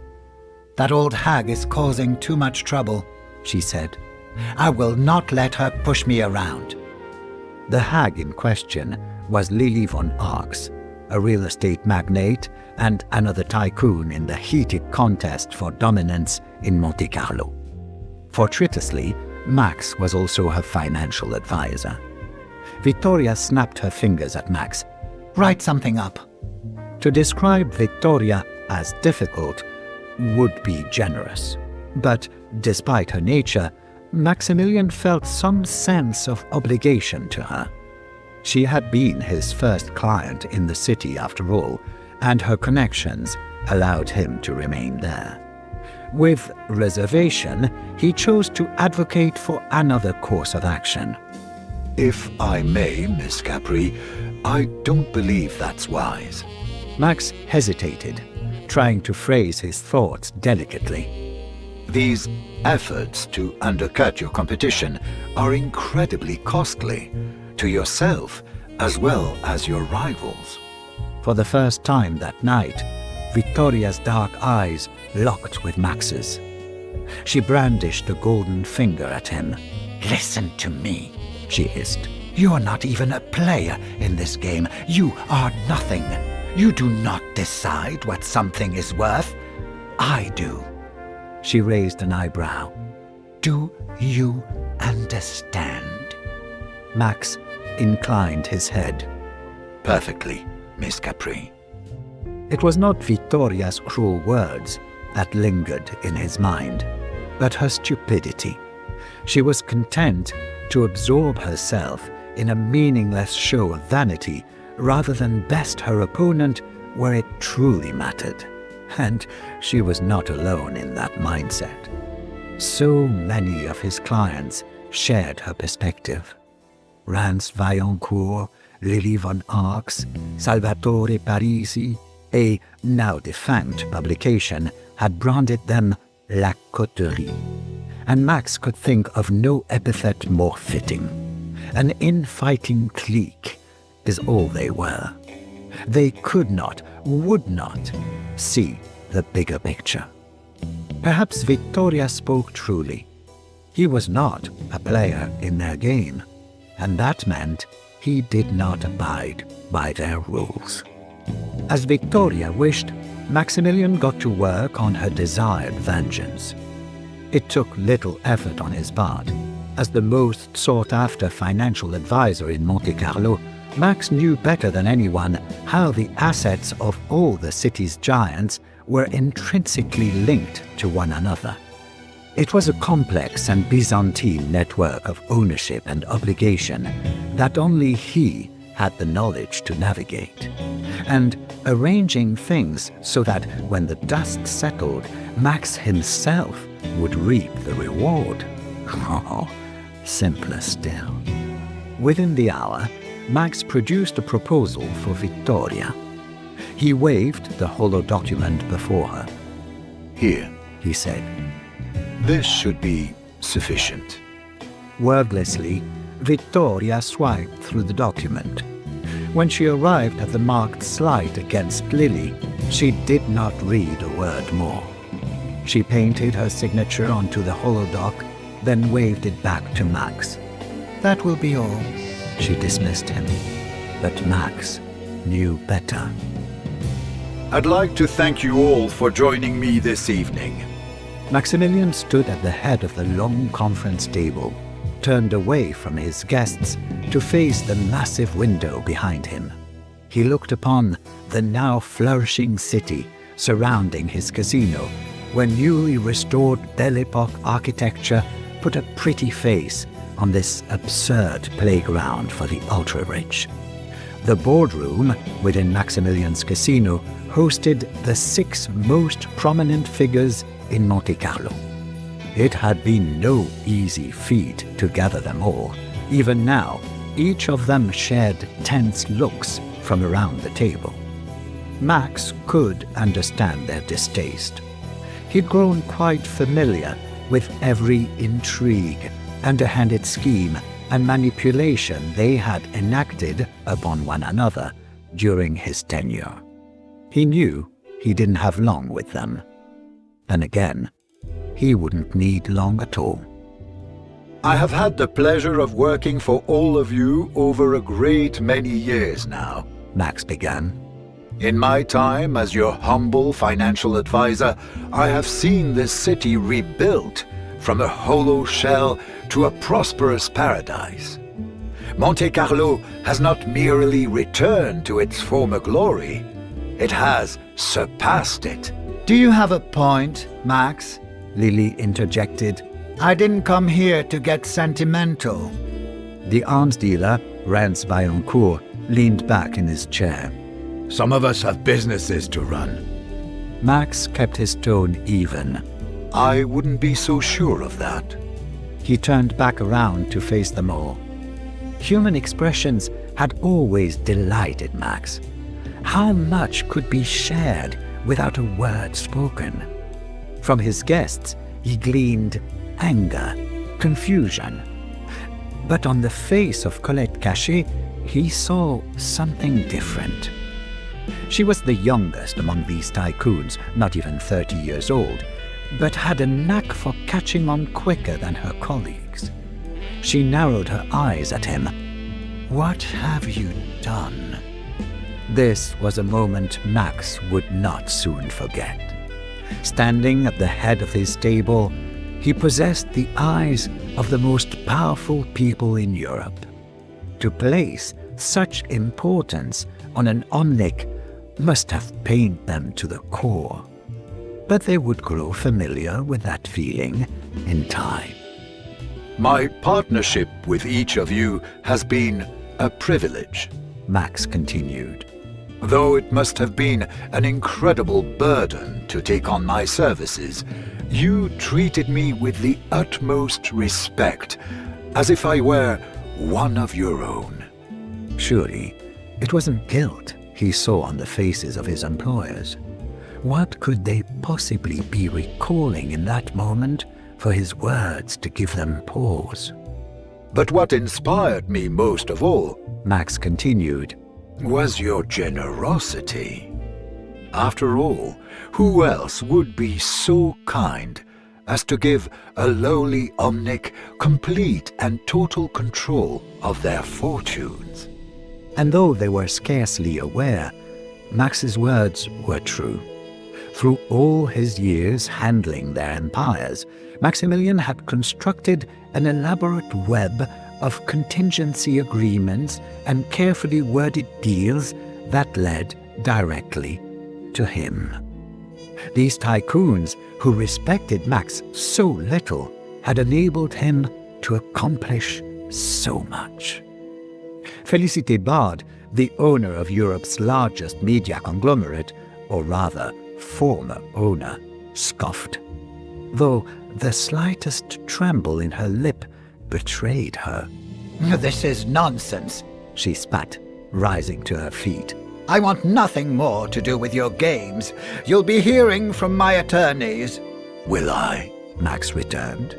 "That old hag is causing too much trouble," she said. "I will not let her push me around." The hag in question was Lily von Arx, a real estate magnate and another tycoon in the heated contest for dominance in Monte Carlo. Fortuitously, Max was also her financial advisor. Victoria snapped her fingers at Max. "Write something up." To describe Victoria as difficult would be generous. But despite her nature, Maximilian felt some sense of obligation to her. She had been his first client in the city after all, and her connections allowed him to remain there. With reservation, he chose to advocate for another course of action. If I may, Miss Capri, I don't believe that's wise. Max hesitated, trying to phrase his thoughts delicately. These efforts to undercut your competition are incredibly costly, to yourself as well as your rivals. For the first time that night, Victoria's dark eyes locked with Max's. She brandished a golden finger at him. Listen to me, she hissed. You're not even a player in this game. You are nothing. You do not decide what something is worth. I do. She raised an eyebrow. Do you understand? Max inclined his head. Perfectly, Miss Capri. It was not Victoria's cruel words that lingered in his mind, but her stupidity. She was content to absorb herself in a meaningless show of vanity rather than best her opponent where it truly mattered. And she was not alone in that mindset. So many of his clients shared her perspective. Rance Vaillancourt, Lily von Arx, Salvatore Parisi, a now-defunct publication, had branded them La Coterie. And Max could think of no epithet more fitting. An infighting clique is all they were. They could not, would not, see the bigger picture. Perhaps Victoria spoke truly. He was not a player in their game, and that meant he did not abide by their rules. As Victoria wished, Maximilian got to work on her desired vengeance. It took little effort on his part. As the most sought-after financial advisor in Monte Carlo, Max knew better than anyone how the assets of all the city's giants were intrinsically linked to one another. It was a complex and Byzantine network of ownership and obligation that only he had the knowledge to navigate. And arranging things so that when the dust settled, Max himself would reap the reward. Oh, simpler still. Within the hour, Max produced a proposal for Victoria. He waved the hollow document before her. Here, he said. This should be sufficient. Wordlessly, Victoria swiped through the document. When she arrived at the marked slide against Lily, she did not read a word more. She painted her signature onto the holodoc, then waved it back to Max. That will be all. She dismissed him. But Max knew better. I'd like to thank you all for joining me this evening. Maximilian stood at the head of the long conference table, turned away from his guests to face the massive window behind him. He looked upon the now flourishing city surrounding his casino, where newly restored Belle Epoque architecture put a pretty face on this absurd playground for the ultra-rich. The boardroom within Maximilian's casino hosted the 6 most prominent figures in Monte Carlo. It had been no easy feat to gather them all. Even now, each of them shared tense looks from around the table. Max could understand their distaste. He'd grown quite familiar with every intrigue, underhanded scheme, and manipulation they had enacted upon one another during his tenure. He knew he didn't have long with them. Then again, he wouldn't need long at all. I have had the pleasure of working for all of you over a great many years now, Max began. In my time as your humble financial advisor, I have seen this city rebuilt from a hollow shell to a prosperous paradise. Monte Carlo has not merely returned to its former glory, it has surpassed it. Do you have a point, Max? Lily interjected. I didn't come here to get sentimental. The arms dealer, Rance Vaillancourt, leaned back in his chair. Some of us have businesses to run. Max kept his tone even. I wouldn't be so sure of that. He turned back around to face them all. Human expressions had always delighted Max. How much could be shared without a word spoken? From his guests, he gleaned anger, confusion. But on the face of Colette Cachet, he saw something different. She was the youngest among these tycoons, not even 30 years old, but had a knack for catching on quicker than her colleagues. She narrowed her eyes at him. "What have you done?" This was a moment Max would not soon forget. Standing at the head of his table, he possessed the eyes of the most powerful people in Europe. To place such importance on an Omnic must have pained them to the core. But they would grow familiar with that feeling in time. My partnership with each of you has been a privilege, Max continued. Though it must have been an incredible burden to take on my services, you treated me with the utmost respect, as if I were one of your own. Surely, it wasn't guilt he saw on the faces of his employers. What could they possibly be recalling in that moment for his words to give them pause? But what inspired me most of all, Max continued, was your generosity. After all, who else would be so kind as to give a lowly Omnic complete and total control of their fortunes? And though they were scarcely aware, Max's words were true. Through all his years handling their empires, Maximilian had constructed an elaborate web of contingency agreements and carefully worded deals that led directly to him. These tycoons, who respected Max so little, had enabled him to accomplish so much. Félicité Bard, the owner of Europe's largest media conglomerate, or rather, former owner, scoffed, though the slightest tremble in her lip betrayed her. "This is nonsense," she spat, rising to her feet. "I want nothing more to do with your games. You'll be hearing from my attorneys." "Will I?" Max returned.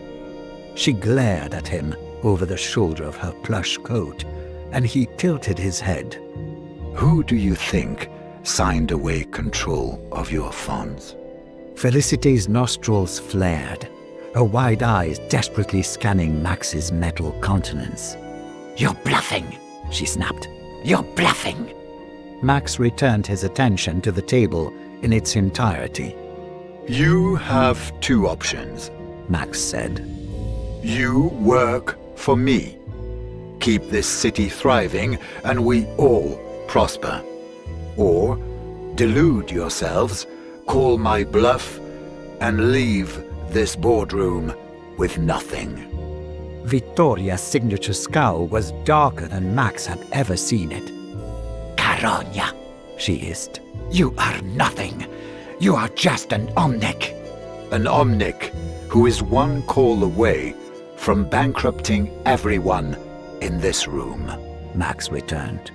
She glared at him over the shoulder of her plush coat, and he tilted his head. "Who do you think signed away control of your funds?" Felicity's nostrils flared, her wide eyes desperately scanning Max's metal countenance. "You're bluffing," she snapped. "You're bluffing." Max returned his attention to the table in its entirety. "You have two options," Max said. "You work for me. Keep this city thriving and we all prosper. Or delude yourselves, call my bluff, and leave this boardroom with nothing." Vittoria's signature scowl was darker than Max had ever seen it. "Caronia," she hissed. "You are nothing. You are just an Omnic." An Omnic who is one call away from bankrupting everyone in this room, Max returned.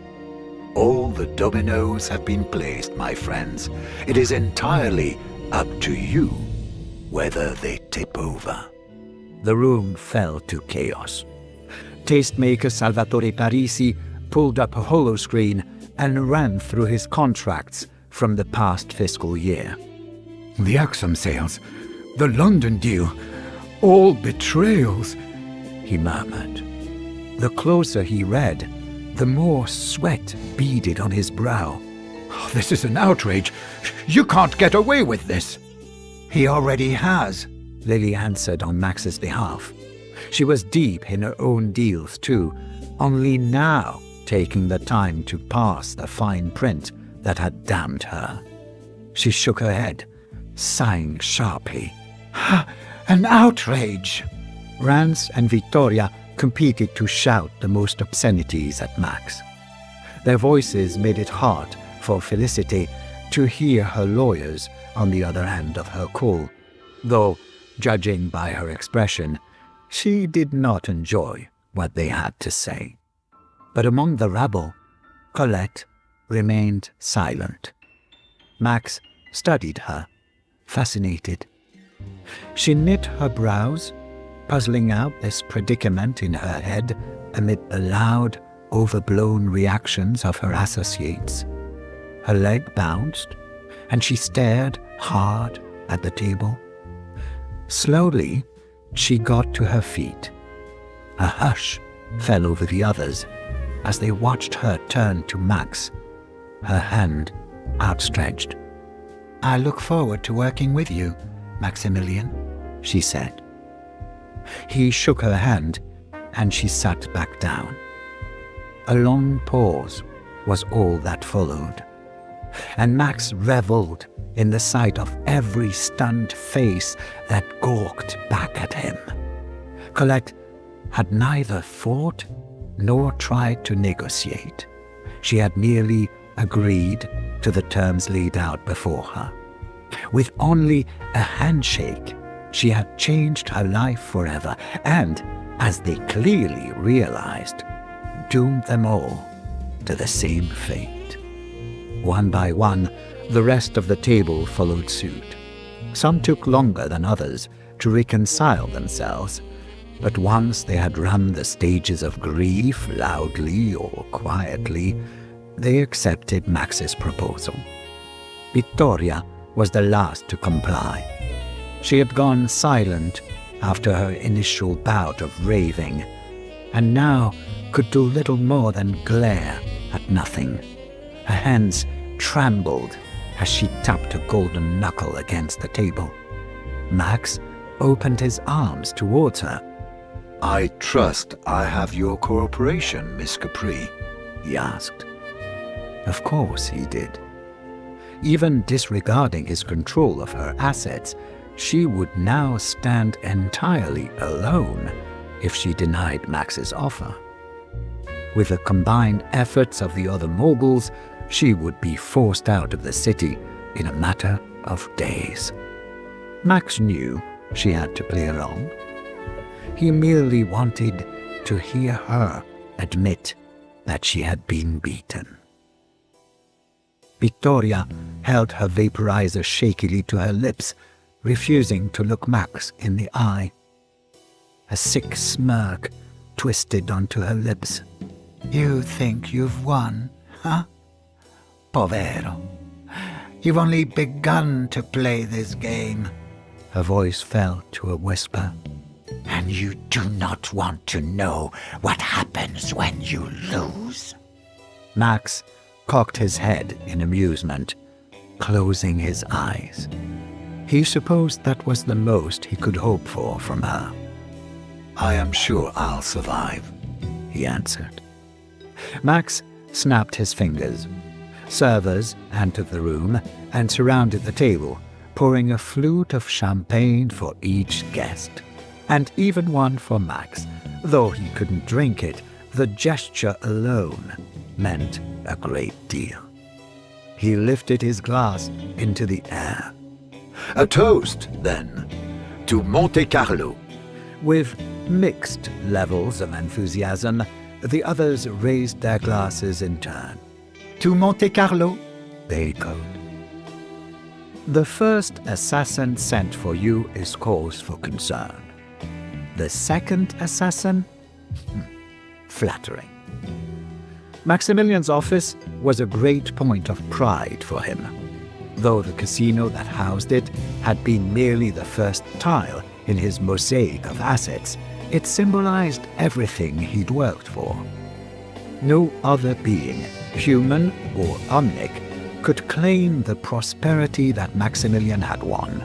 All the dominoes have been placed, my friends. It is entirely up to you whether they tip over. The room fell to chaos. Tastemaker Salvatore Parisi pulled up a holoscreen and ran through his contracts from the past fiscal year. "The Axum sales, the London deal, all betrayals," he murmured. The closer he read, the more sweat beaded on his brow. "This is an outrage. You can't get away with this." "He already has," Lily answered on Max's behalf. She was deep in her own deals too, only now taking the time to pass the fine print that had damned her. She shook her head, sighing sharply. "An outrage!" Rance and Vittoria competed to shout the most obscenities at Max. Their voices made it hard for Felicity to hear her lawyers on the other end of her call, though Judging by her expression, she did not enjoy what they had to say. But among the rabble, Colette remained silent. Max studied her, fascinated. She knit her brows, puzzling out this predicament in her head amid the loud, overblown reactions of her associates. Her leg bounced, and she stared hard at the table. Slowly, she got to her feet. A hush fell over the others as they watched her turn to Max, her hand outstretched. "I look forward to working with you, Maximilian," she said. He shook her hand, and she sat back down. A long pause was all that followed, and Max reveled in the sight of every stunned face that gawked back at him. Colette had neither fought nor tried to negotiate. She had merely agreed to the terms laid out before her. With only a handshake, she had changed her life forever and, as they clearly realized, doomed them all to the same fate. One by one, the rest of the table followed suit. Some took longer than others to reconcile themselves, but once they had run the stages of grief loudly or quietly, they accepted Max's proposal. Vittoria was the last to comply. She had gone silent after her initial bout of raving, and now could do little more than glare at nothing. Her hands trembled as she tapped a golden knuckle against the table. Max opened his arms towards her. "I trust I have your cooperation, Miss Capri," he asked. Of course he did. Even disregarding his control of her assets, she would now stand entirely alone if she denied Max's offer. With the combined efforts of the other moguls, she would be forced out of the city in a matter of days. Max knew she had to play along. He merely wanted to hear her admit that she had been beaten. Vittoria held her vaporizer shakily to her lips, refusing to look Max in the eye. A sick smirk twisted onto her lips. "You think you've won, huh? Povero. You've only begun to play this game." Her voice fell to a whisper. "And you do not want to know what happens when you lose." Max cocked his head in amusement, closing his eyes. He supposed that was the most he could hope for from her. "I am sure I'll survive," he answered. Max snapped his fingers. Servers entered the room and surrounded the table, pouring a flute of champagne for each guest, and even one for Max. Though he couldn't drink it, the gesture alone meant a great deal. He lifted his glass into the air. "A toast, then, to Monte Carlo." With mixed levels of enthusiasm, the others raised their glasses in turn. "To Monte Carlo," they echoed. "The first assassin sent for you is cause for concern. The second assassin? Flattering." Maximilian's office was a great point of pride for him. Though the casino that housed it had been merely the first tile in his mosaic of assets, it symbolized everything he'd worked for. No other being, human or Omnic, could claim the prosperity that Maximilian had won.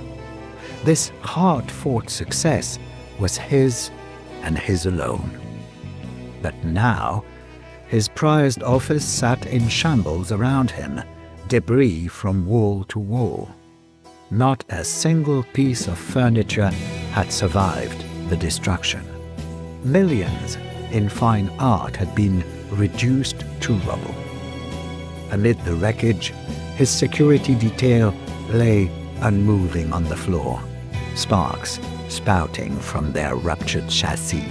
This hard-fought success was his and his alone. But now, his prized office sat in shambles around him, debris from wall to wall. Not a single piece of furniture had survived the destruction. Millions in fine art had been reduced to rubble. Amid the wreckage, his security detail lay unmoving on the floor, sparks spouting from their ruptured chassis.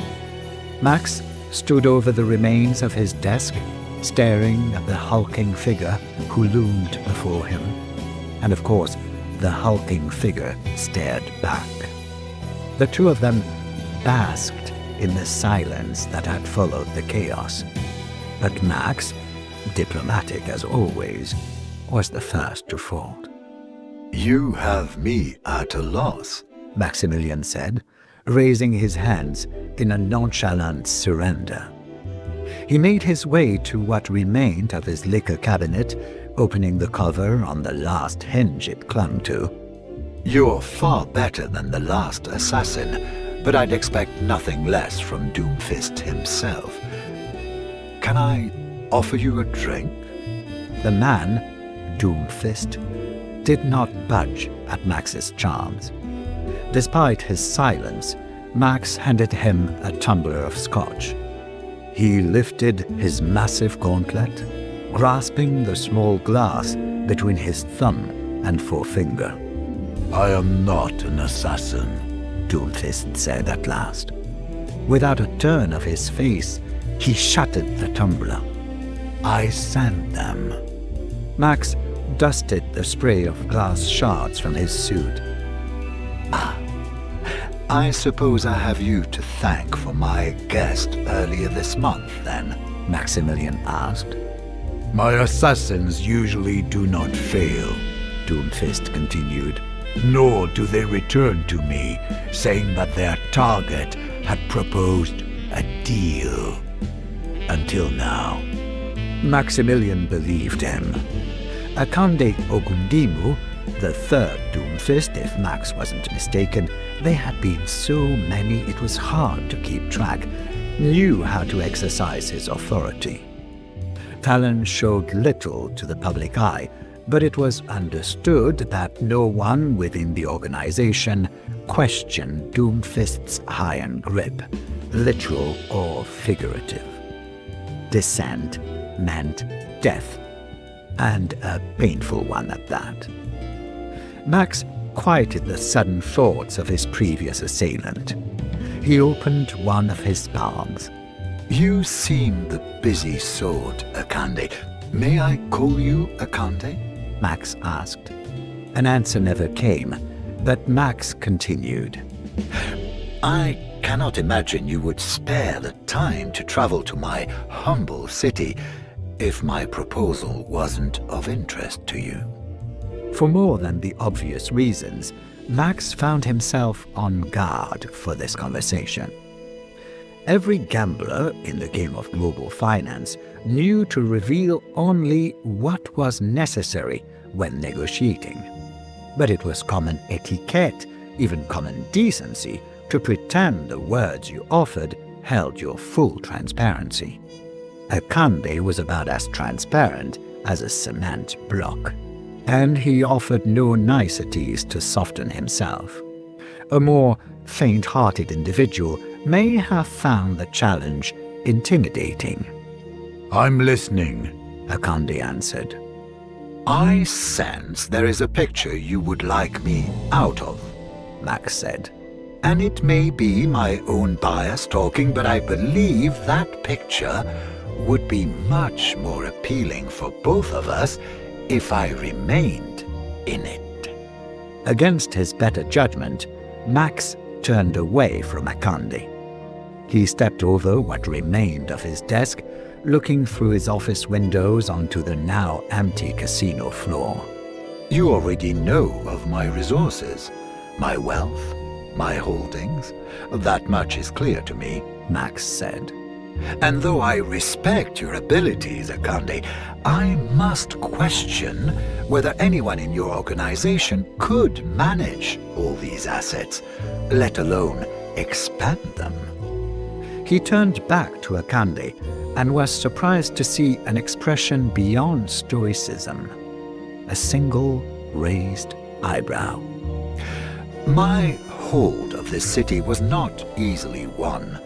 Max stood over the remains of his desk, staring at the hulking figure who loomed before him. And of course, the hulking figure stared back. The two of them basked in the silence that had followed the chaos. But Max, diplomatic as always, was the first to fold. You have me at a loss, Maximilian said, raising his hands in a nonchalant surrender. He made his way to what remained of his liquor cabinet, opening the cover on the last hinge it clung to. You're far better than the last assassin, but I'd expect nothing less from Doomfist himself. Can I offer you a drink? The man, Doomfist, did not budge at Max's charms. Despite his silence, Max handed him a tumbler of scotch. He lifted his massive gauntlet, grasping the small glass between his thumb and forefinger. I am not an assassin, Doomfist said at last. Without a turn of his face, he shuttered the tumbler. I sent them. Max dusted the spray of glass shards from his suit. I suppose I have you to thank for my guest earlier this month, then? Maximilian asked. My assassins usually do not fail, Doomfist continued. Nor do they return to me, saying that their target had proposed a deal. Until now. Maximilian believed him. Akande Ogundimu, the third Doomfist, if Max wasn't mistaken, they had been so many it was hard to keep track, knew how to exercise his authority. Talon showed little to the public eye, but it was understood that no one within the organization questioned Doomfist's iron grip, literal or figurative. Dissent meant death, and a painful one at that. Max quieted the sudden thoughts of his previous assailant. He opened one of his palms. You seem the busy sort, Akande. May I call you Akande? Max asked. An answer never came, but Max continued. I cannot imagine you would spare the time to travel to my humble city if my proposal wasn't of interest to you. For more than the obvious reasons, Max found himself on guard for this conversation. Every gambler in the game of global finance knew to reveal only what was necessary when negotiating. But it was common etiquette, even common decency, to pretend the words you offered held your full transparency. Akande was about as transparent as a cement block, and he offered no niceties to soften himself. A more faint-hearted individual may have found the challenge intimidating. I'm listening, Akande answered. I sense there is a picture you would like me out of, Max said. And it may be my own bias talking, but I believe that picture would be much more appealing for both of us if I remained in it. Against his better judgment, Max turned away from Akande. He stepped over what remained of his desk, looking through his office windows onto the now empty casino floor. You already know of my resources, my wealth, my holdings. That much is clear to me, Max said. And though I respect your abilities, Akande, I must question whether anyone in your organization could manage all these assets, let alone expand them. He turned back to Akande and was surprised to see an expression beyond stoicism. A single raised eyebrow. My hold of this city was not easily won.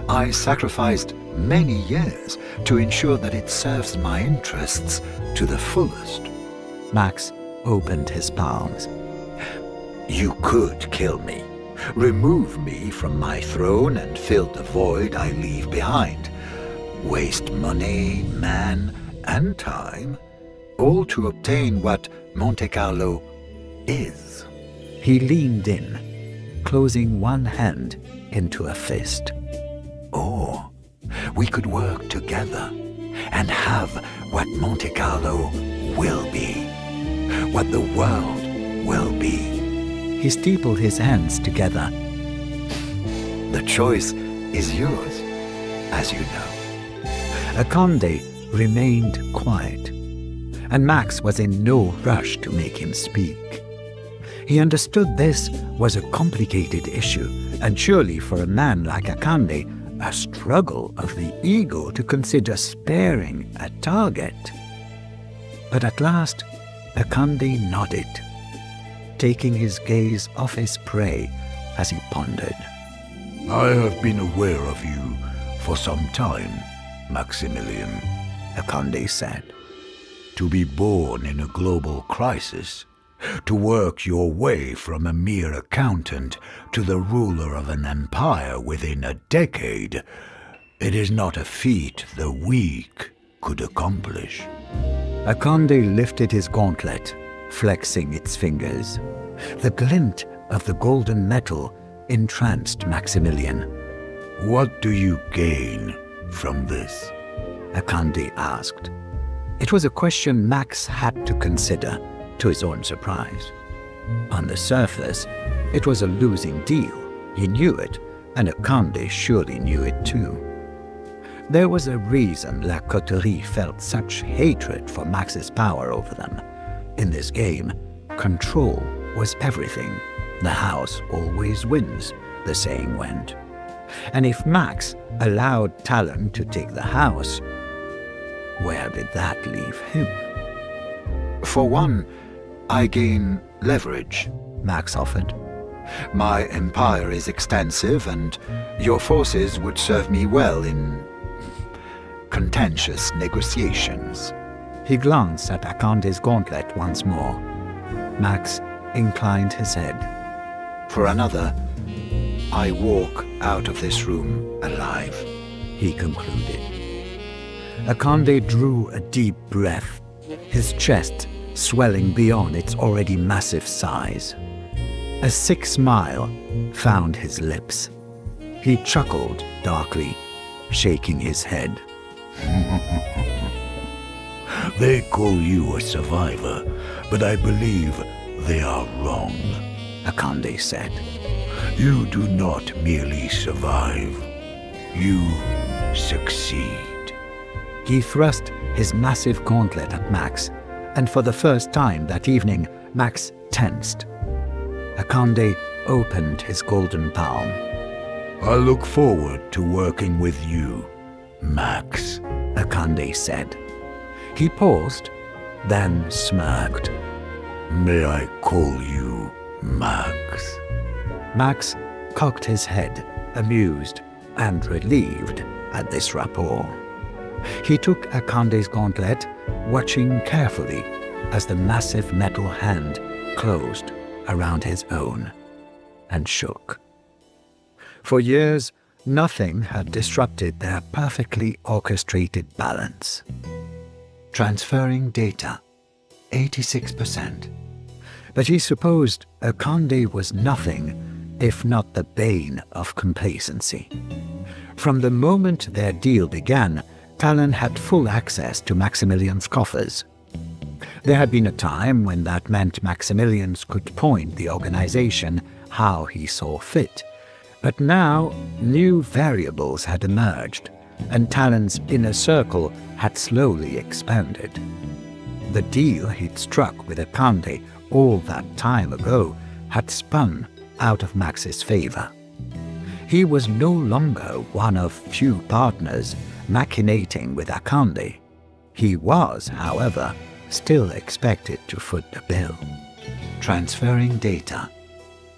I sacrificed many years to ensure that it serves my interests to the fullest. Max opened his palms. You could kill me, remove me from my throne and fill the void I leave behind. Waste money, man, and time, all to obtain what Monte Carlo is. He leaned in, closing one hand into a fist. Or we could work together and have what Monte Carlo will be, what the world will be. He steepled his hands together. The choice is yours, as you know. Akande remained quiet, and Max was in no rush to make him speak. He understood this was a complicated issue, and surely for a man like Akande, a struggle of the ego to consider sparing a target. But at last, Akande nodded, taking his gaze off his prey as he pondered. I have been aware of you for some time, Maximilian, Akande said. To be born in a global crisis, to work your way from a mere accountant to the ruler of an empire within a decade, it is not a feat the weak could accomplish. Akande lifted his gauntlet, flexing its fingers. The glint of the golden metal entranced Maximilian. What do you gain from this? Akande asked. It was a question Max had to consider, to his own surprise. On the surface, it was a losing deal. He knew it, and Akande surely knew it too. There was a reason La Coterie felt such hatred for Max's power over them. In this game, control was everything. The house always wins, the saying went. And if Max allowed Talon to take the house, where did that leave him? For one, I gain leverage, Max offered. My empire is extensive, and your forces would serve me well in contentious negotiations. He glanced at Akande's gauntlet once more. Max inclined his head. For another, I walk out of this room alive, he concluded. Akande drew a deep breath, his chest swelling beyond its already massive size. A sick smile found his lips. He chuckled darkly, shaking his head. They call you a survivor, but I believe they are wrong, Akande said. You do not merely survive, you succeed. He thrust his massive gauntlet at Max, and for the first time that evening, Max tensed. Akande opened his golden palm. I look forward to working with you, Max, Akande said. He paused, then smirked. May I call you Max? Max cocked his head, amused and relieved at this rapport. He took Akande's gauntlet, watching carefully as the massive metal hand closed around his own and shook. For years, nothing had disrupted their perfectly orchestrated balance. Transferring data, 86%. But he supposed Akande was nothing if not the bane of complacency. From the moment their deal began, Talon had full access to Maximilian's coffers. There had been a time when that meant Maximilians could point the organization how he saw fit. But now, new variables had emerged, and Talon's inner circle had slowly expanded. The deal he'd struck with Akande all that time ago had spun out of Max's favor. He was no longer one of few partners machinating with Akande. He was, however, still expected to foot the bill. Transferring data,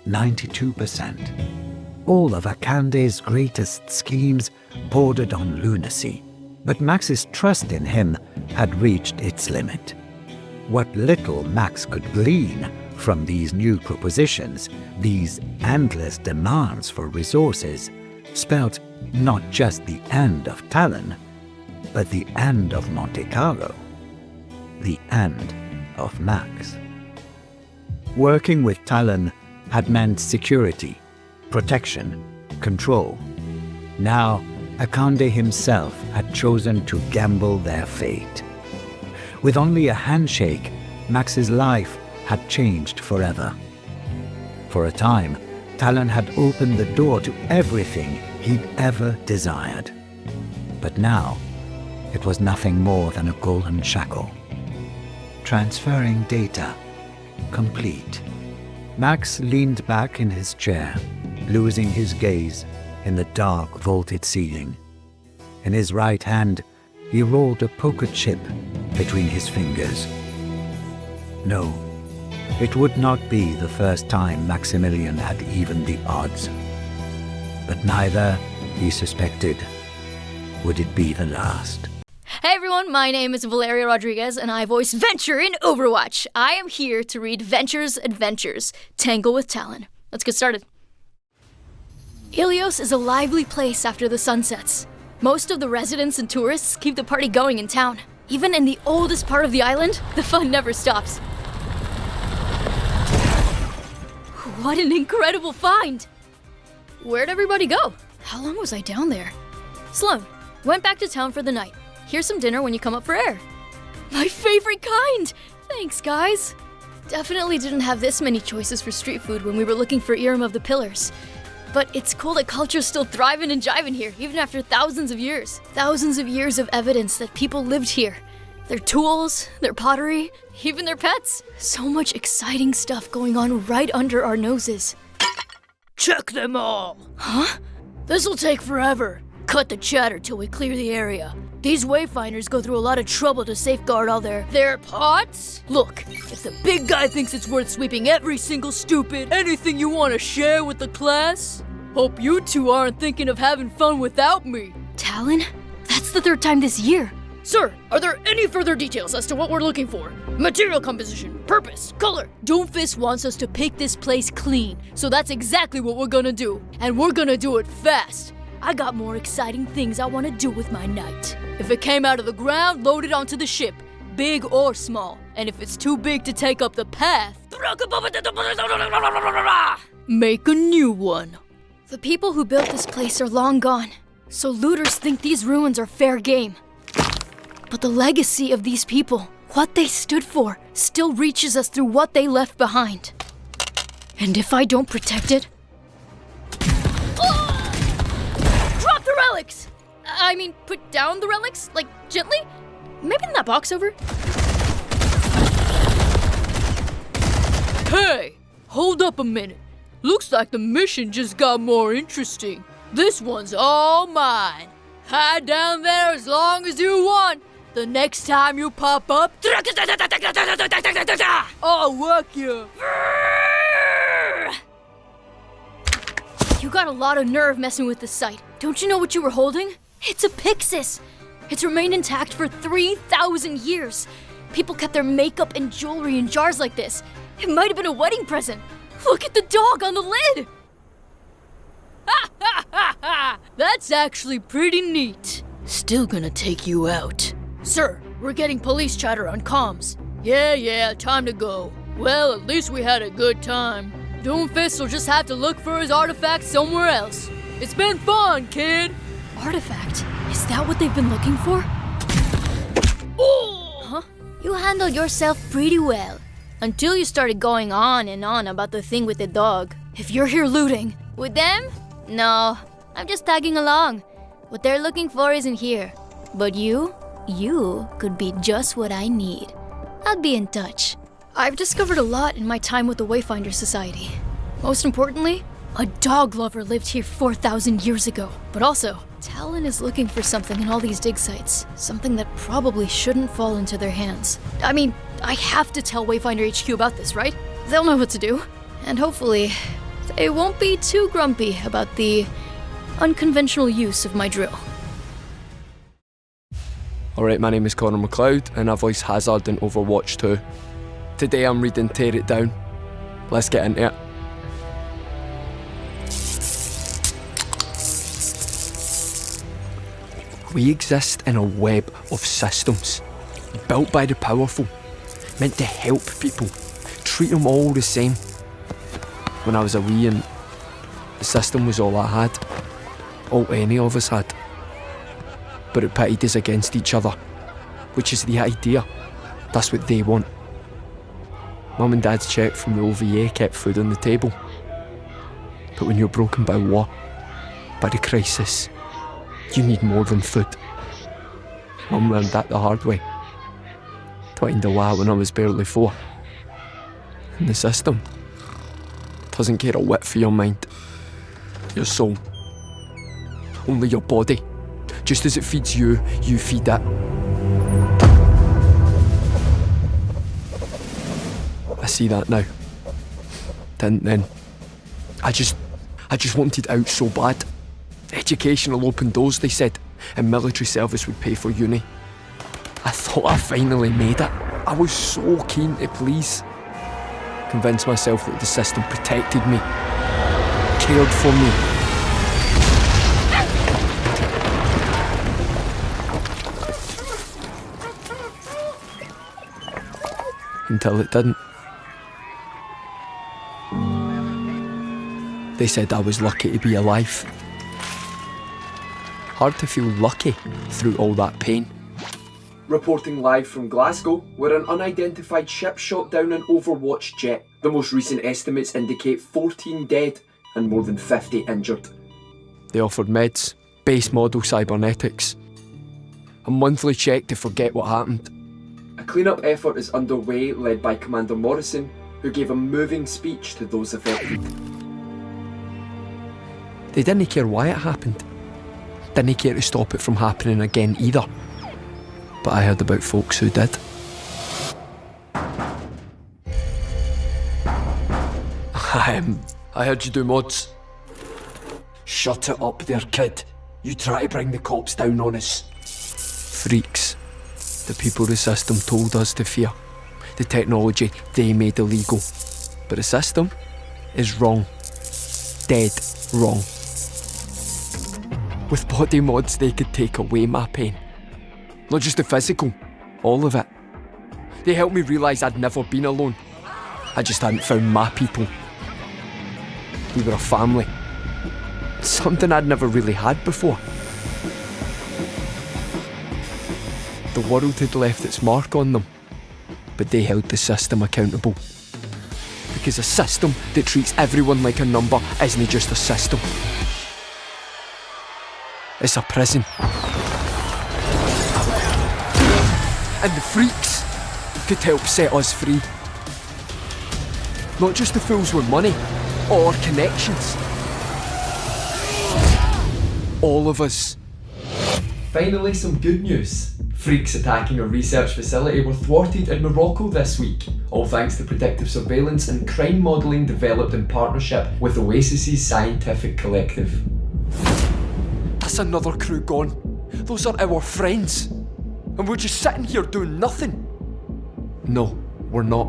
92%. All of Akande's greatest schemes bordered on lunacy, but Max's trust in him had reached its limit. What little Max could glean from these new propositions, these endless demands for resources, spelled not just the end of Talon, but the end of Monte Carlo, the end of Max. Working with Talon had meant security, protection, control. Now, Akande himself had chosen to gamble their fate. With only a handshake, Max's life had changed forever. For a time, Talon had opened the door to everything he'd ever desired. But now, it was nothing more than a golden shackle. Transferring data, complete. Max leaned back in his chair, losing his gaze in the dark vaulted ceiling. In his right hand, he rolled a poker chip between his fingers. No, it would not be the first time Maximilian had evened the odds. But neither, he suspected, would it be the last. Hey everyone, my name is Valeria Rodriguez and I voice Venture in Overwatch. I am here to read Venture's Adventures, Tangle with Talon. Let's get started. Ilios is a lively place after the sun sets. Most of the residents and tourists keep the party going in town. Even in the oldest part of the island, the fun never stops. What an incredible find! Where'd everybody go? How long was I down there? Sloan, went back to town for the night. Here's some dinner when you come up for air. My favorite kind! Thanks, guys. Definitely didn't have this many choices for street food when we were looking for Irem of the Pillars. But it's cool that culture's still thriving and jiving here, even after thousands of years. Thousands of years of evidence that people lived here. Their tools, their pottery, even their pets. So much exciting stuff going on right under our noses. Check them all! Huh? This'll take forever. Cut the chatter till we clear the area. These wayfinders go through a lot of trouble to safeguard all their pots. Look, if the big guy thinks it's worth sweeping every single stupid, anything you want to share with the class? Hope you two aren't thinking of having fun without me. Talon? That's the third time this year. Sir, are there any further details as to what we're looking for? Material composition, purpose, color. Doomfist wants us to pick this place clean, so that's exactly what we're gonna do. And we're gonna do it fast. I got more exciting things I want to do with my night. If it came out of the ground, load it onto the ship, big or small. And if it's too big to take up the path, make a new one. The people who built this place are long gone, so looters think these ruins are fair game. But the legacy of these people, what they stood for, still reaches us through what they left behind. And if I don't protect it... Drop the relics! I mean, put down the relics? Like, gently? Maybe in that box over? Hey! Hold up a minute. Looks like the mission just got more interesting. This one's all mine. Hide down there as long as you want. The next time you pop up, I'll work you. You got a lot of nerve messing with this site. Don't you know what you were holding? It's a Pyxis. It's remained intact for 3,000 years. People kept their makeup and jewelry in jars like this. It might have been a wedding present. Look at the dog on the lid. Ha ha ha ha! That's actually pretty neat. Still gonna take you out. Sir, we're getting police chatter on comms. Yeah, time to go. Well, at least we had a good time. Doomfist will just have to look for his artifact somewhere else. It's been fun, kid. Artifact? Is that what they've been looking for? Oh! Huh? You handled yourself pretty well. Until you started going on and on about the thing with the dog. If you're here looting... With them? No, I'm just tagging along. What they're looking for isn't here. But you could be just what I need. I'll be in touch. I've discovered a lot in my time with the Wayfinder Society. Most importantly, a dog lover lived here 4,000 years ago. But also, Talon is looking for something in all these dig sites. Something that probably shouldn't fall into their hands. I mean, I have to tell Wayfinder HQ about this, right? They'll know what to do. And hopefully, they won't be too grumpy about the unconventional use of my drill. Alright, my name is Connor McLeod and I voice Hazard in Overwatch 2. Today I'm reading Tear It Down. let's get into it. We exist in a web of systems, built by the powerful, meant to help people, treat them all the same. When I was a wee and the system was all I had, all any of us had. But it pitted us against each other, which is the idea. That's what they want. Mum and Dad's cheque from the OVA kept food on the table. But when you're broken by war, by the crisis, you need more than food. Mum learned that the hard way. Twined a while when I was barely 4. And the system doesn't care a whit for your mind, your soul. Only your body. Just as it feeds you, you feed it. I see that now. Didn't then. I just wanted out so bad. Education will open doors, they said, and military service would pay for uni. I thought I finally made it. I was so keen to please. Convinced myself that the system protected me, cared for me. Until it didn't. They said I was lucky to be alive. Hard to feel lucky through all that pain. Reporting live from Glasgow, where an unidentified ship shot down an Overwatch jet. The most recent estimates indicate 14 dead and more than 50 injured. They offered meds, base model cybernetics, a monthly check to forget what happened. A clean-up effort is underway, led by Commander Morrison, who gave a moving speech to those affected. They didn't care why it happened. Didn't care to stop it from happening again either. But I heard about folks who did. I heard you do mods. Shut it up there, kid. You try to bring the cops down on us. Freaks. The people the system told us to fear. The technology they made illegal. But the system is wrong. Dead wrong. With body mods they could take away my pain. Not just the physical, all of it. They helped me realise I'd never been alone. I just hadn't found my people. We were a family. Something I'd never really had before. The world had left its mark on them, but they held the system accountable. Because a system that treats everyone like a number isn't just a system. It's a prison. And the freaks could help set us free. Not just the fools with money or connections. All of us. Finally, some good news. Freaks attacking a research facility were thwarted in Morocco this week, all thanks to predictive surveillance and crime modelling developed in partnership with Oasis's scientific collective. That's another crew gone. Those are our friends. And we're just sitting here doing nothing. No, we're not.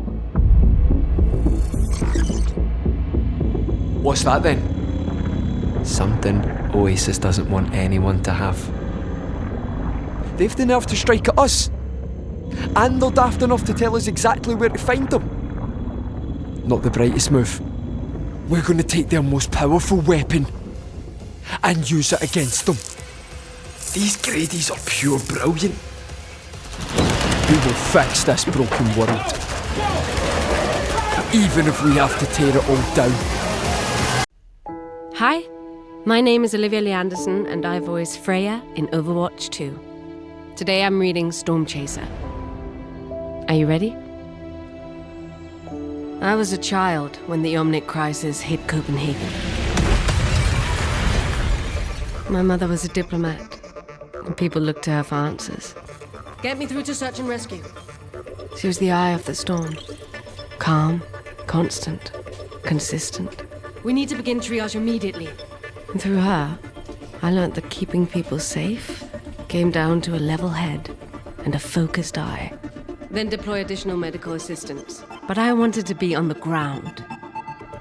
What's that then? Something Oasis doesn't want anyone to have. They've the nerve to strike at us. And they're daft enough to tell us exactly where to find them. Not the brightest move. We're going to take their most powerful weapon and use it against them. These Gradies are pure brilliant. We will fix this broken world. Even if we have to tear it all down. Hi, my name is Olivia Lee Anderson and I voice Freja in Overwatch 2. Today I'm reading Stormchaser. Are you ready? I was a child when the Omnic Crisis hit Copenhagen. My mother was a diplomat, and people looked to her for answers. Get me through to search and rescue. She was the eye of the storm. Calm, constant, consistent. We need to begin triage immediately. And through her, I learnt that keeping people safe came down to a level head and a focused eye. Then deploy additional medical assistance. But I wanted to be on the ground,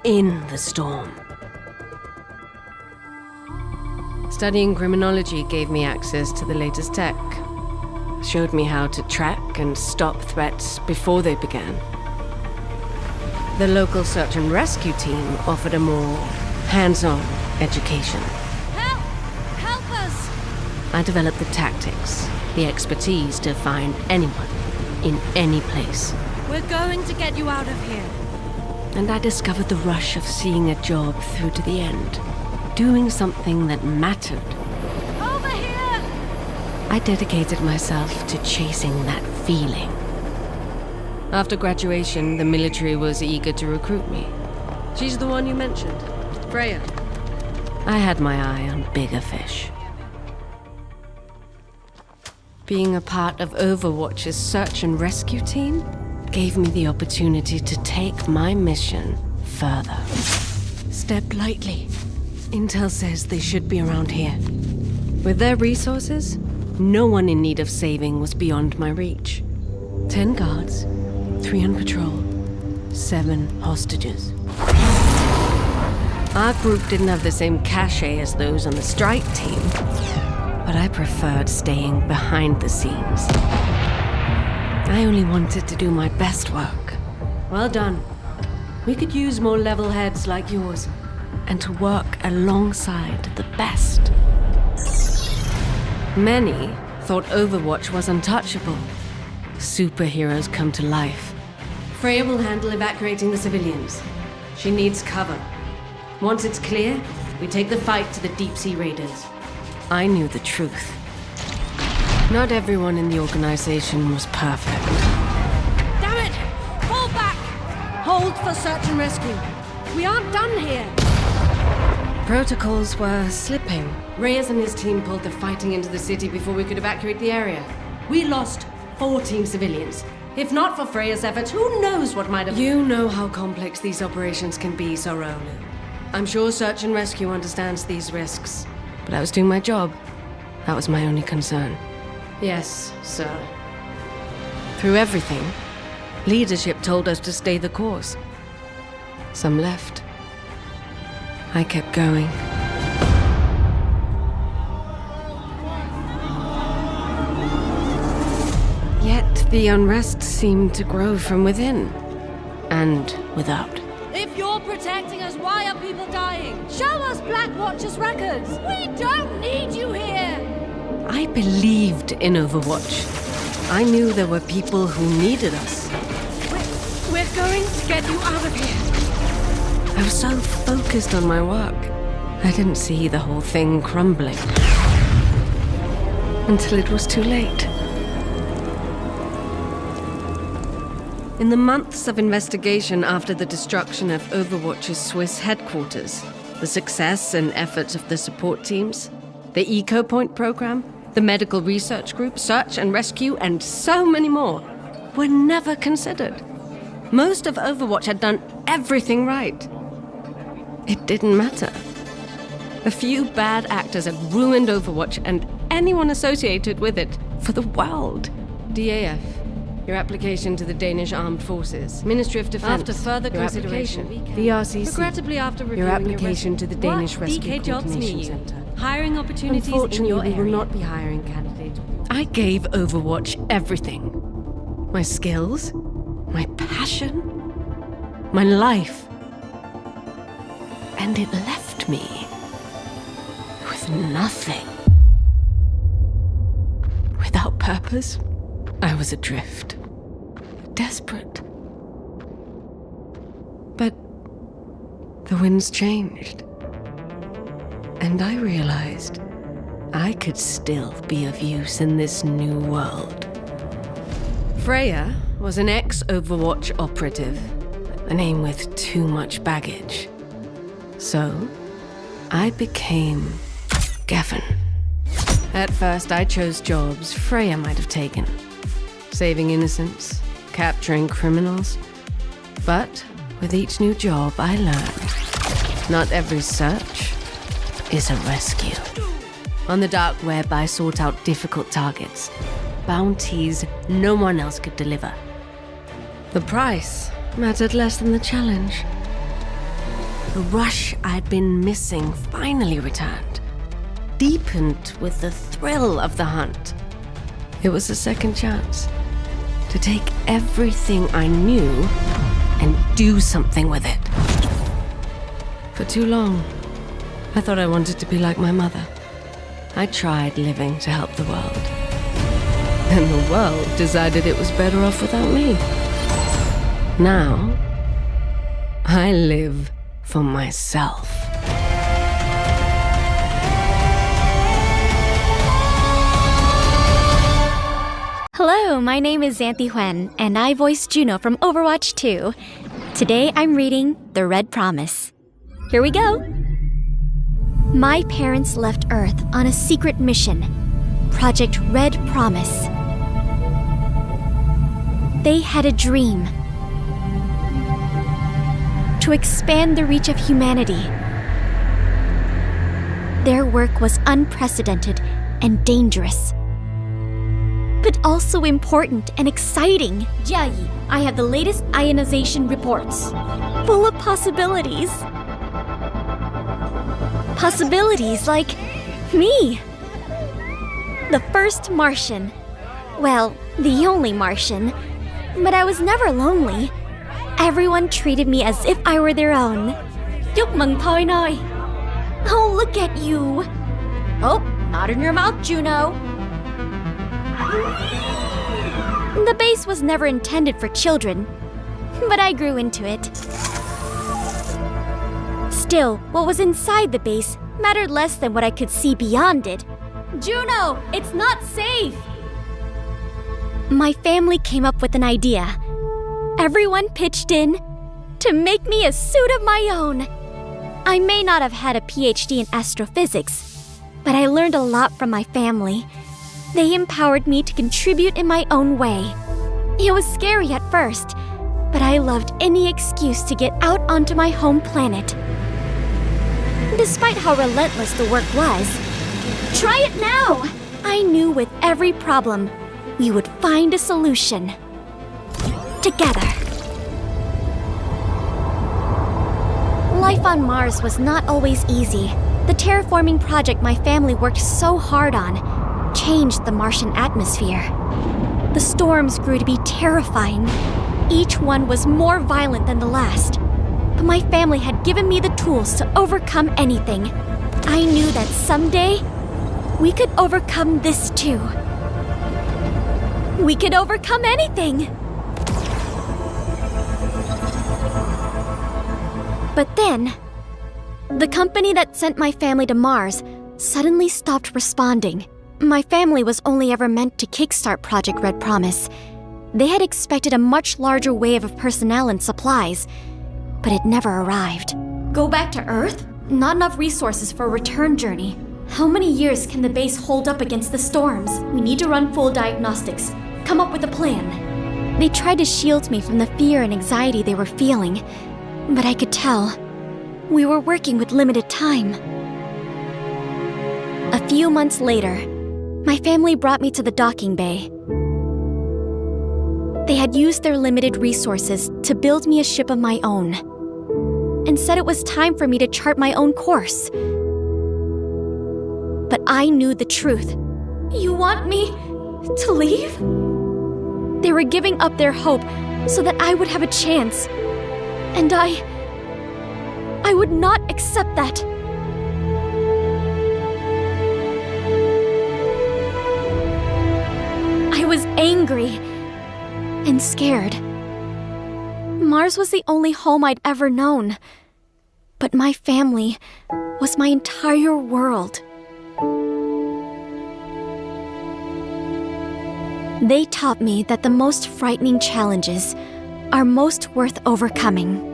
in the storm. Studying criminology gave me access to the latest tech. Showed me how to track and stop threats before they began. The local search and rescue team offered a more hands-on education. Help! Help us! I developed the tactics, the expertise to find anyone, in any place. We're going to get you out of here. And I discovered the rush of seeing a job through to the end. Doing something that mattered. Over here! I dedicated myself to chasing that feeling. After graduation, the military was eager to recruit me. She's the one you mentioned, Freja. I had my eye on bigger fish. Being a part of Overwatch's search and rescue team gave me the opportunity to take my mission further. Step lightly. Intel says they should be around here. With their resources, no one in need of saving was beyond my reach. 10 guards, 3 on patrol, 7 hostages. Our group didn't have the same cachet as those on the strike team, but I preferred staying behind the scenes. I only wanted to do my best work. Well done. We could use more level heads like yours, and to work alongside the best. Many thought Overwatch was untouchable. Superheroes come to life. Freja will handle evacuating the civilians. She needs cover. Once it's clear, we take the fight to the deep-sea raiders. I knew the truth. Not everyone in the organization was perfect. Damn it! Fall back! Hold for search and rescue. We aren't done here. Protocols were slipping. Reyes and his team pulled the fighting into the city before we could evacuate the area. We lost 14 civilians. If not for Freya's efforts, who knows what might have... You know how complex these operations can be, Sojourn. I'm sure Search and Rescue understands these risks. But I was doing my job. That was my only concern. Yes, sir. Through everything, leadership told us to stay the course. Some left. I kept going. Yet the unrest seemed to grow from within and without. If you're protecting us, why are people dying? Show us Black Watch's records. We don't need you here. I believed in Overwatch. I knew there were people who needed us. We're going to get you out of here. I was so focused on my work, I didn't see the whole thing crumbling. Until it was too late. In the months of investigation after the destruction of Overwatch's Swiss headquarters, the success and efforts of the support teams, the Eco Point program, the medical research group, search and rescue, and so many more were never considered. Most of Overwatch had done everything right. It didn't matter. A few bad actors had ruined Overwatch and anyone associated with it for the world. DAF, your application to the Danish Armed Forces, Ministry of Defense. After further consideration, the RCC. regrettably after reviewing your application to the Danish Rescue DK jobs near Coordination you? Center. Hiring opportunities in Unfortunately, your we area. will not be hiring candidates. I gave Overwatch everything. My skills, my passion, my life. And it left me with nothing. Without purpose, I was adrift. Desperate. But the winds changed. And I realized I could still be of use in this new world. Freja was an ex-Overwatch operative, a name with too much baggage. So, I became Gavin. At first, I chose jobs Freja might have taken. Saving Innocence, capturing criminals. But with each new job, I learned not every search is a rescue. On the dark web, I sought out difficult targets, bounties no one else could deliver. The price mattered less than the challenge. The rush I'd been missing finally returned, deepened with the thrill of the hunt. It was a second chance to take everything I knew and do something with it. For too long, I thought I wanted to be like my mother. I tried living to help the world. And the world decided it was better off without me. Now, I live for myself. Hello, my name is Xanthi Huen, and I voice Juno from Overwatch 2. Today I'm reading The Red Promise. Here we go! My parents left Earth on a secret mission, Project Red Promise. They had a dream to expand the reach of humanity. Their work was unprecedented and dangerous, but also important and exciting. Jiayi, I have the latest ionization reports, full of possibilities. Possibilities like me. The first Martian. Well, the only Martian. But I was never lonely. Everyone treated me as if I were their own. Chúc mừng thôi noi. Oh, look at you. Oh, not in your mouth, Juno. The base was never intended for children, but I grew into it. Still, what was inside the base mattered less than what I could see beyond it. Juno, it's not safe! My family came up with an idea. Everyone pitched in to make me a suit of my own. I may not have had a PhD in astrophysics, but I learned a lot from my family. They empowered me to contribute in my own way. It was scary at first, but I loved any excuse to get out onto my home planet. Despite how relentless the work was, try it now! I knew with every problem, we would find a solution. Together. Life on Mars was not always easy. The terraforming project my family worked so hard on changed the Martian atmosphere. The storms grew to be terrifying. Each one was more violent than the last. But my family had given me the tools to overcome anything. I knew that someday, we could overcome this too. We could overcome anything! But then, the company that sent my family to Mars suddenly stopped responding. My family was only ever meant to kickstart Project Red Promise. They had expected a much larger wave of personnel and supplies, but it never arrived. Go back to Earth? Not enough resources for a return journey. How many years can the base hold up against the storms? We need to run full diagnostics. Come up with a plan. They tried to shield me from the fear and anxiety they were feeling, but I could tell we were working with limited time. A few months later, my family brought me to the docking bay. They had used their limited resources to build me a ship of my own, and said it was time for me to chart my own course. But I knew the truth. You want me to leave? They were giving up their hope so that I would have a chance. And I would not accept that. I was angry and scared. Mars was the only home I'd ever known. But my family was my entire world. They taught me that the most frightening challenges are most worth overcoming.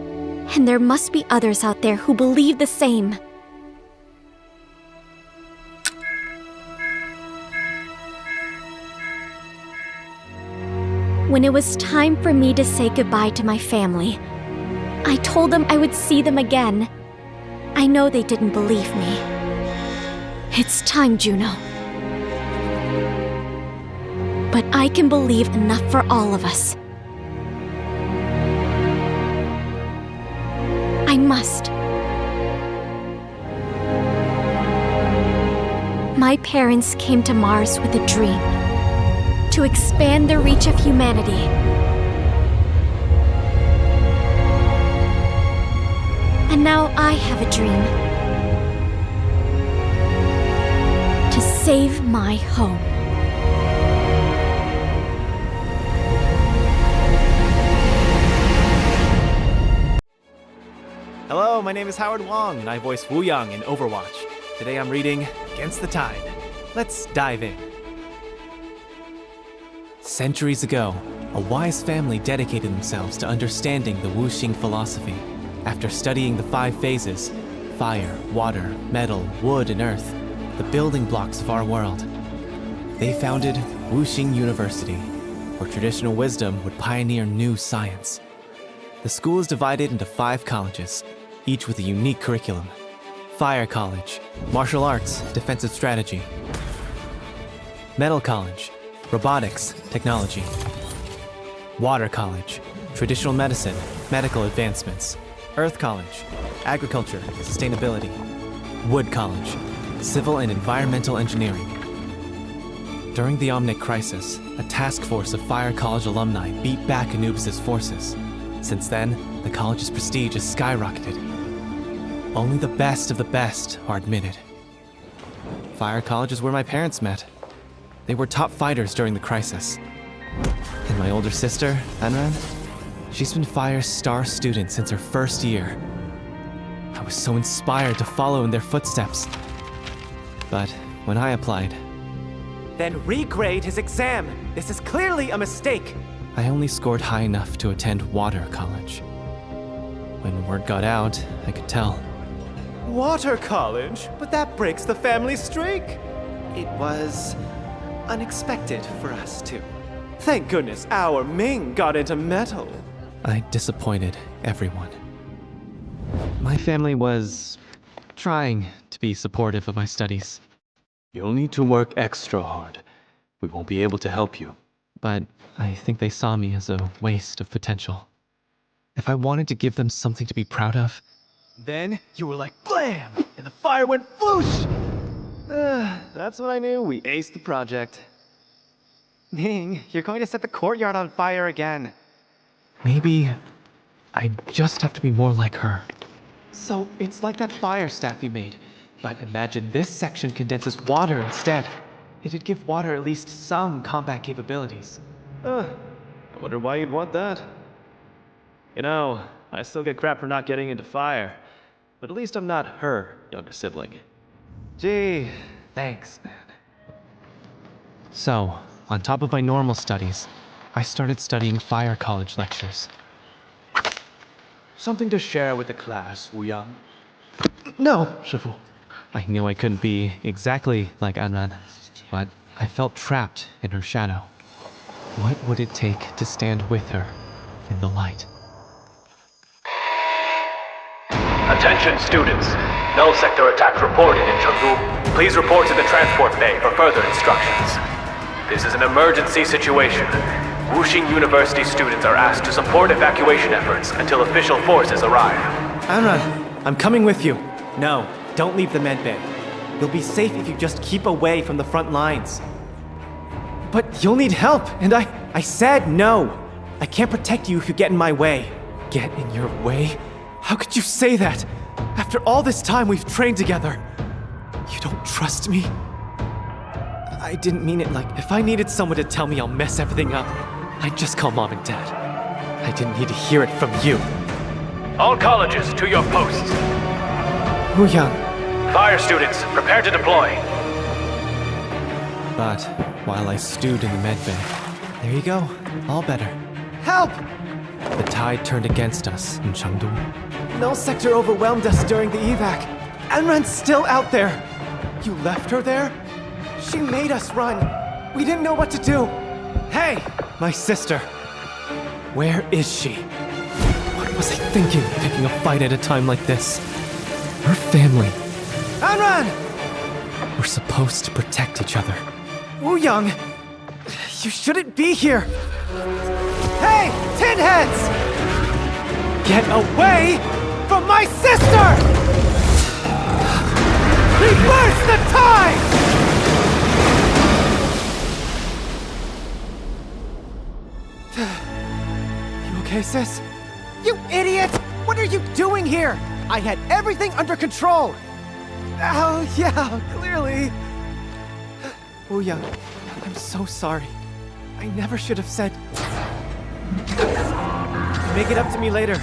And there must be others out there who believe the same. When it was time for me to say goodbye to my family, I told them I would see them again. I know they didn't believe me. It's time, Juno. But I can believe enough for all of us. I must. My parents came to Mars with a dream. To expand the reach of humanity. And now I have a dream. To save my home. Hello, my name is Howard Wong, and I voice Wuyang in Overwatch. Today I'm reading Against the Tide. Let's dive in. Centuries ago, a wise family dedicated themselves to understanding the Wuxing philosophy. After studying the 5 phases, fire, water, metal, wood, and earth, the building blocks of our world, they founded Wuxing University, where traditional wisdom would pioneer new science. The school is divided into 5 colleges, each with a unique curriculum. Fire College, Martial Arts, Defensive Strategy. Metal College, Robotics, Technology. Water College, Traditional Medicine, Medical Advancements. Earth College, Agriculture, Sustainability. Wood College, Civil and Environmental Engineering. During the Omnic Crisis, a task force of Fire College alumni beat back Anubis' forces. Since then, the college's prestige has skyrocketed. Only the best of the best are admitted. Fire College is where my parents met. They were top fighters during the crisis. And my older sister, Anran, she's been Fire's star student since her first year. I was so inspired to follow in their footsteps. But when I applied... Then regrade his exam! This is clearly a mistake! I only scored high enough to attend Water College. When word got out, I could tell. Water College? But that breaks the family streak! It was... unexpected for us, too. Thank goodness our Ming got into metal. I disappointed everyone. My family was trying to be supportive of my studies. You'll need to work extra hard. We won't be able to help you. But I think they saw me as a waste of potential. If I wanted to give them something to be proud of... Then you were like blam! And the fire went whoosh! That's when I knew we aced the project. Ming, you're going to set the courtyard on fire again. Maybe I just have to be more like her. So it's like that fire staff you made. But imagine this section condenses water instead. It'd give water at least some combat capabilities. I wonder why you'd want that. You know, I still get crap for not getting into fire. But at least I'm not her younger sibling. Gee, thanks, man. So, on top of my normal studies, I started studying Fire College lectures. Something to share with the class, Wuyang? No, Shifu. I knew I couldn't be exactly like Anran, but I felt trapped in her shadow. What would it take to stand with her in the light? Attention students. Null sector attack reported in Chengdu. Please report to the transport bay for further instructions. This is an emergency situation. Wuxing University students are asked to support evacuation efforts until official forces arrive. Anran, I'm coming with you. No, don't leave the medbay. You'll be safe if you just keep away from the front lines. But you'll need help, and I said no. I can't protect you if you get in my way. Get in your way? How could you say that? After all this time we've trained together. You don't trust me? I didn't mean it like if I needed someone to tell me I'll mess everything up, I'd just call Mom and Dad. I didn't need to hear it from you. All colleges to your posts. Wuyang. Fire students, prepare to deploy. But while I stewed in the medbay, there you go, all better. Help! The tide turned against us in Chengdu. Null sector overwhelmed us during the evac. Anran's still out there. You left her there? She made us run. We didn't know what to do. Hey, my sister. Where is she? What was I thinking, picking a fight at a time like this? Her family. Anran! We're supposed to protect each other. Wuyang, you shouldn't be here. Hey, tin heads! Get away from my sister! Reverse the tide! Crisis? You idiot! What are you doing here? I had everything under control! Oh, yeah, clearly. Wuyang, I'm so sorry. I never should have said... Make it up to me later.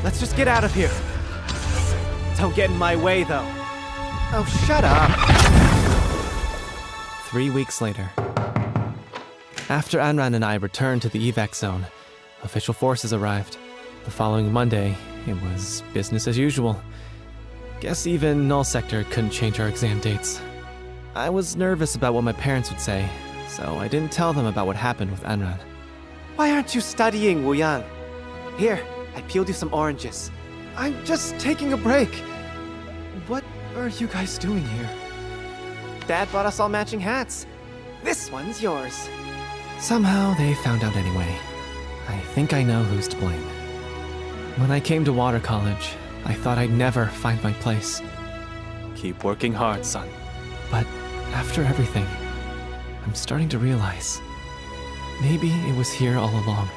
Let's just get out of here. Don't get in my way, though. Oh, shut up. 3 weeks later. After Anran and I returned to the evac zone, official forces arrived. The following Monday, it was business as usual. Guess even Null Sector couldn't change our exam dates. I was nervous about what my parents would say, so I didn't tell them about what happened with Anran. Why aren't you studying, Wuyang? Here, I peeled you some oranges. I'm just taking a break. What are you guys doing here? Dad bought us all matching hats. This one's yours. Somehow they found out anyway. I think I know who's to blame. When I came to Water College, I thought I'd never find my place. Keep working hard, son. But after everything, I'm starting to realize maybe it was here all along.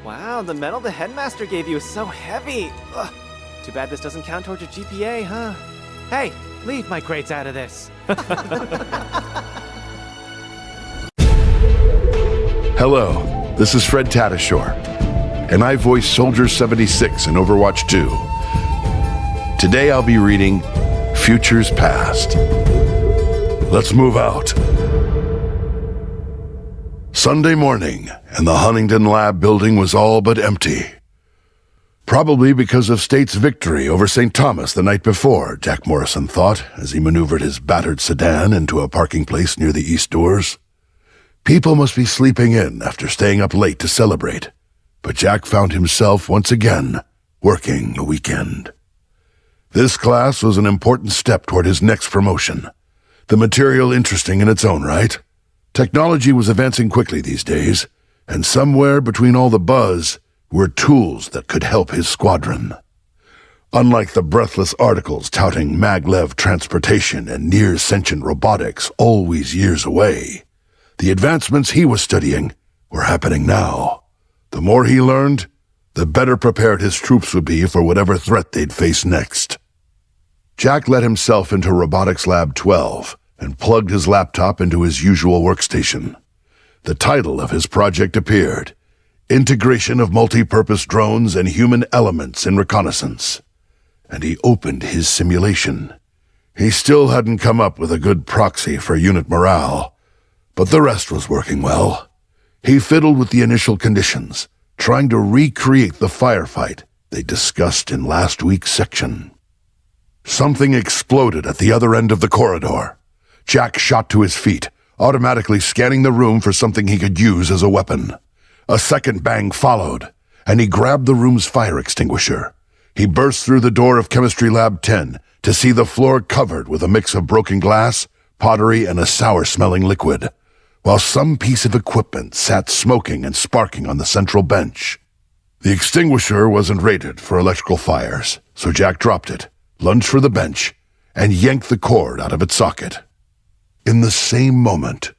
Wow, the medal the headmaster gave you is so heavy. Ugh. Too bad this doesn't count towards your GPA, huh? Hey, leave my grades out of this. Hello, this is Fred Tatasciore, and I voice Soldier 76 in Overwatch 2. Today I'll be reading Futures Past. Let's move out. Sunday morning, and the Huntington Lab building was all but empty. Probably because of State's victory over St. Thomas the night before, Jack Morrison thought, as he maneuvered his battered sedan into a parking place near the east doors. People must be sleeping in after staying up late to celebrate, but Jack found himself once again working the weekend. This class was an important step toward his next promotion. The material interesting in its own right. Technology was advancing quickly these days, and somewhere between all the buzz were tools that could help his squadron. Unlike the breathless articles touting maglev transportation and near-sentient robotics always years away, the advancements he was studying were happening now. The more he learned, the better prepared his troops would be for whatever threat they'd face next. Jack let himself into Robotics Lab 12 and plugged his laptop into his usual workstation. The title of his project appeared: Integration of Multi-Purpose Drones and Human Elements in Reconnaissance. And he opened his simulation. He still hadn't come up with a good proxy for unit morale, but the rest was working well. He fiddled with the initial conditions, trying to recreate the firefight they discussed in last week's section. Something exploded at the other end of the corridor. Jack shot to his feet, automatically scanning the room for something he could use as a weapon. A second bang followed, and he grabbed the room's fire extinguisher. He burst through the door of Chemistry Lab 10 to see the floor covered with a mix of broken glass, pottery, and a sour-smelling liquid, while some piece of equipment sat smoking and sparking on the central bench. The extinguisher wasn't rated for electrical fires, so Jack dropped it, lunged for the bench, and yanked the cord out of its socket. In the same moment,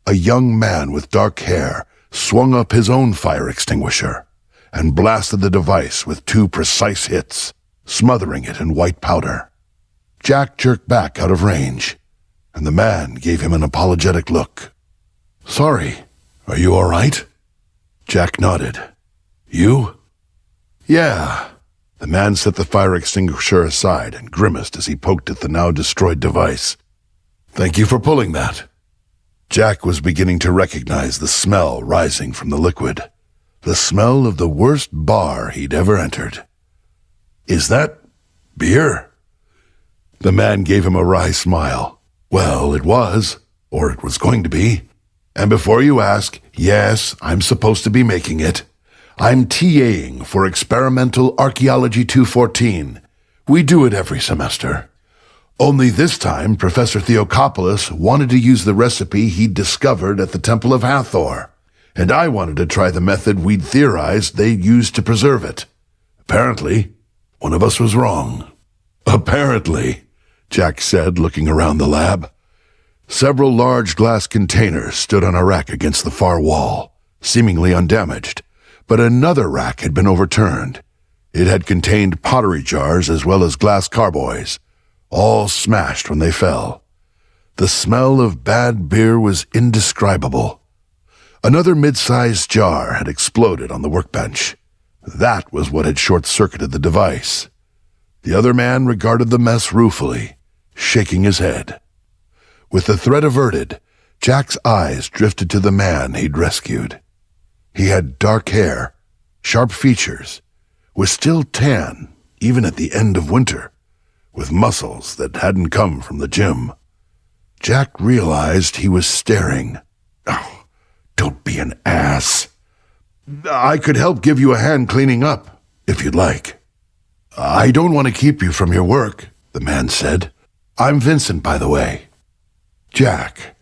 a young man with dark hair swung up his own fire extinguisher and blasted the device with 2 precise hits, smothering it in white powder. Jack jerked back out of range, and the man gave him an apologetic look. "Sorry, are you all right?" Jack nodded. "You?" "Yeah." The man set the fire extinguisher aside and grimaced as he poked at the now destroyed device. "Thank you for pulling that." Jack was beginning to recognize the smell rising from the liquid, the smell of the worst bar he'd ever entered. "Is that beer?" The man gave him a wry smile. "Well, it was, or it was going to be. And before you ask, yes, I'm supposed to be making it. I'm TAing for Experimental Archaeology 214. We do it every semester. Only this time, Professor Theokopoulos wanted to use the recipe he'd discovered at the Temple of Hathor, and I wanted to try the method we'd theorized they used to preserve it. Apparently, one of us was wrong." "Apparently," Jack said, looking around the lab. Several large glass containers stood on a rack against the far wall, seemingly undamaged, But another rack had been overturned. It had contained pottery jars as well as glass carboys, all smashed when they fell. The smell of bad beer was indescribable. Another mid-sized jar had exploded on the workbench. That was what had short-circuited the device. The other man regarded the mess ruefully, shaking his head. With the threat averted, Jack's eyes drifted to the man he'd rescued. He had dark hair, sharp features, was still tan, even at the end of winter, with muscles that hadn't come from the gym. Jack realized he was staring. Oh, don't be an ass. I could help give you a hand cleaning up, if you'd like. I don't want to keep you from your work, the man said. I'm Vincent, by the way. Jack.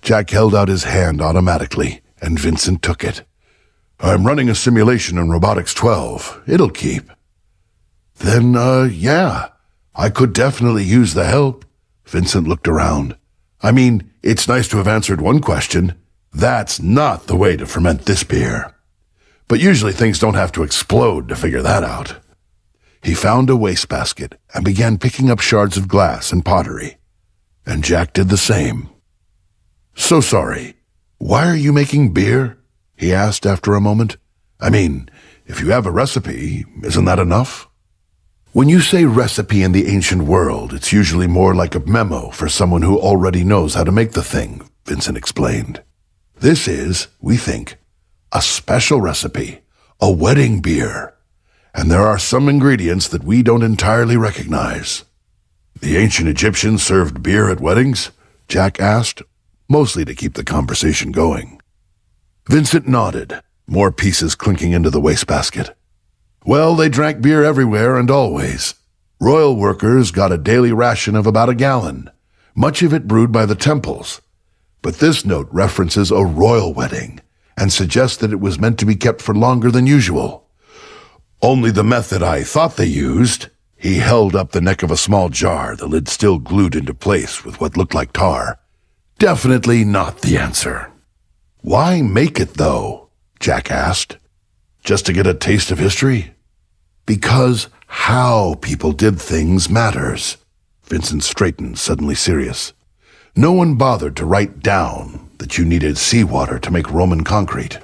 Jack held out his hand automatically, and Vincent took it. I'm running a simulation in Robotics 12. It'll keep. Then, yeah, I could definitely use the help. Vincent looked around. I mean, it's nice to have answered one question. That's not the way to ferment this beer. But usually things don't have to explode to figure that out. He found a wastebasket and began picking up shards of glass and pottery. And Jack did the same. So sorry. Why are you making beer? He asked after a moment. I mean, if you have a recipe, isn't that enough? When you say recipe in the ancient world, it's usually more like a memo for someone who already knows how to make the thing, Vincent explained. This is, we think, a special recipe, a wedding beer. And there are some ingredients that we don't entirely recognize. The ancient Egyptians served beer at weddings? Jack asked, mostly to keep the conversation going. Vincent nodded, more pieces clinking into the wastebasket. Well, they drank beer everywhere and always. Royal workers got a daily ration of about a gallon, much of it brewed by the temples. But this note references a royal wedding and suggests that it was meant to be kept for longer than usual. Only the method I thought they used, he held up the neck of a small jar, the lid still glued into place with what looked like tar. Definitely not the answer. Why make it, though? Jack asked. Just to get a taste of history? Because how people did things matters. Vincent straightened, suddenly serious. No one bothered to write down that you needed seawater to make Roman concrete.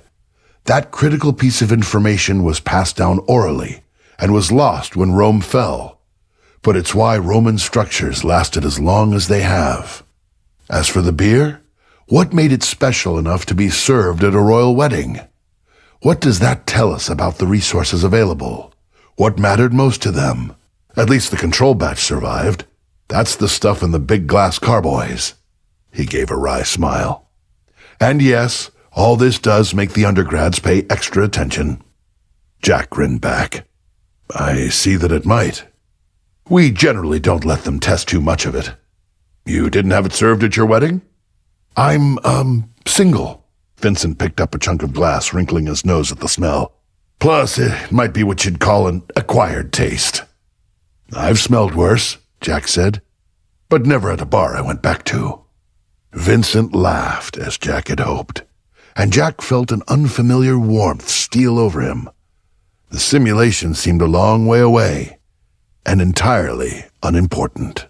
That critical piece of information was passed down orally and was lost when Rome fell. But it's why Roman structures lasted as long as they have. As for the beer, what made it special enough to be served at a royal wedding? What does that tell us about the resources available? What mattered most to them? At least the control batch survived. That's the stuff in the big glass carboys. He gave a wry smile. And yes, all this does make the undergrads pay extra attention. Jack grinned back. I see that it might. We generally don't let them test too much of it. You didn't have it served at your wedding? I'm, single. Vincent picked up a chunk of glass, wrinkling his nose at the smell. Plus, it might be what you'd call an acquired taste. I've smelled worse, Jack said, but never at a bar I went back to. Vincent laughed, as Jack had hoped, and Jack felt an unfamiliar warmth steal over him. The simulation seemed a long way away, and entirely unimportant.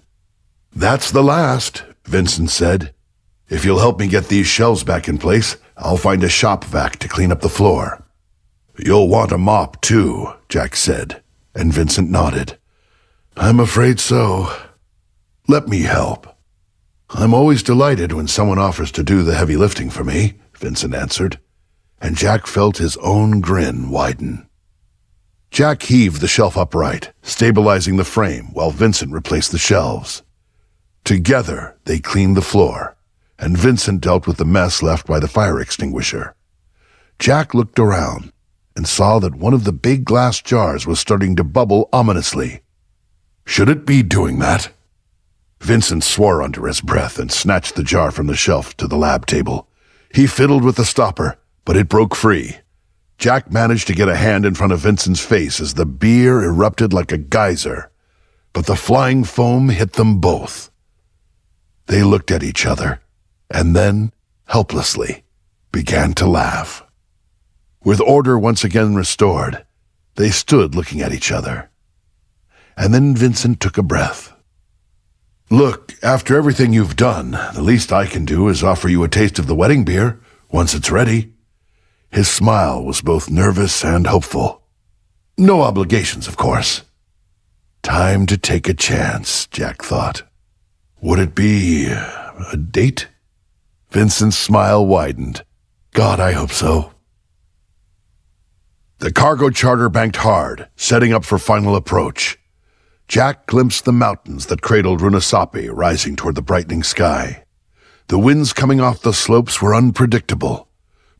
That's the last, Vincent said. If you'll help me get these shelves back in place, I'll find a shop vac to clean up the floor. You'll want a mop, too, Jack said, and Vincent nodded. I'm afraid so. Let me help. I'm always delighted when someone offers to do the heavy lifting for me, Vincent answered, and Jack felt his own grin widen. Jack heaved the shelf upright, stabilizing the frame while Vincent replaced the shelves. Together, they cleaned the floor, and Vincent dealt with the mess left by the fire extinguisher. Jack looked around and saw that one of the big glass jars was starting to bubble ominously. Should it be doing that? Vincent swore under his breath and snatched the jar from the shelf to the lab table. He fiddled with the stopper, but it broke free. Jack managed to get a hand in front of Vincent's face as the beer erupted like a geyser, but the flying foam hit them both. They looked at each other, and then, helplessly, began to laugh. With order once again restored, they stood looking at each other. And then Vincent took a breath. Look, after everything you've done, the least I can do is offer you a taste of the wedding beer, once it's ready. His smile was both nervous and hopeful. No obligations, of course. Time to take a chance, Jack thought. Would it be a date? Vincent's smile widened. God, I hope so. The cargo charter banked hard, setting up for final approach. Jack glimpsed the mountains that cradled Runasapi rising toward the brightening sky. The winds coming off the slopes were unpredictable,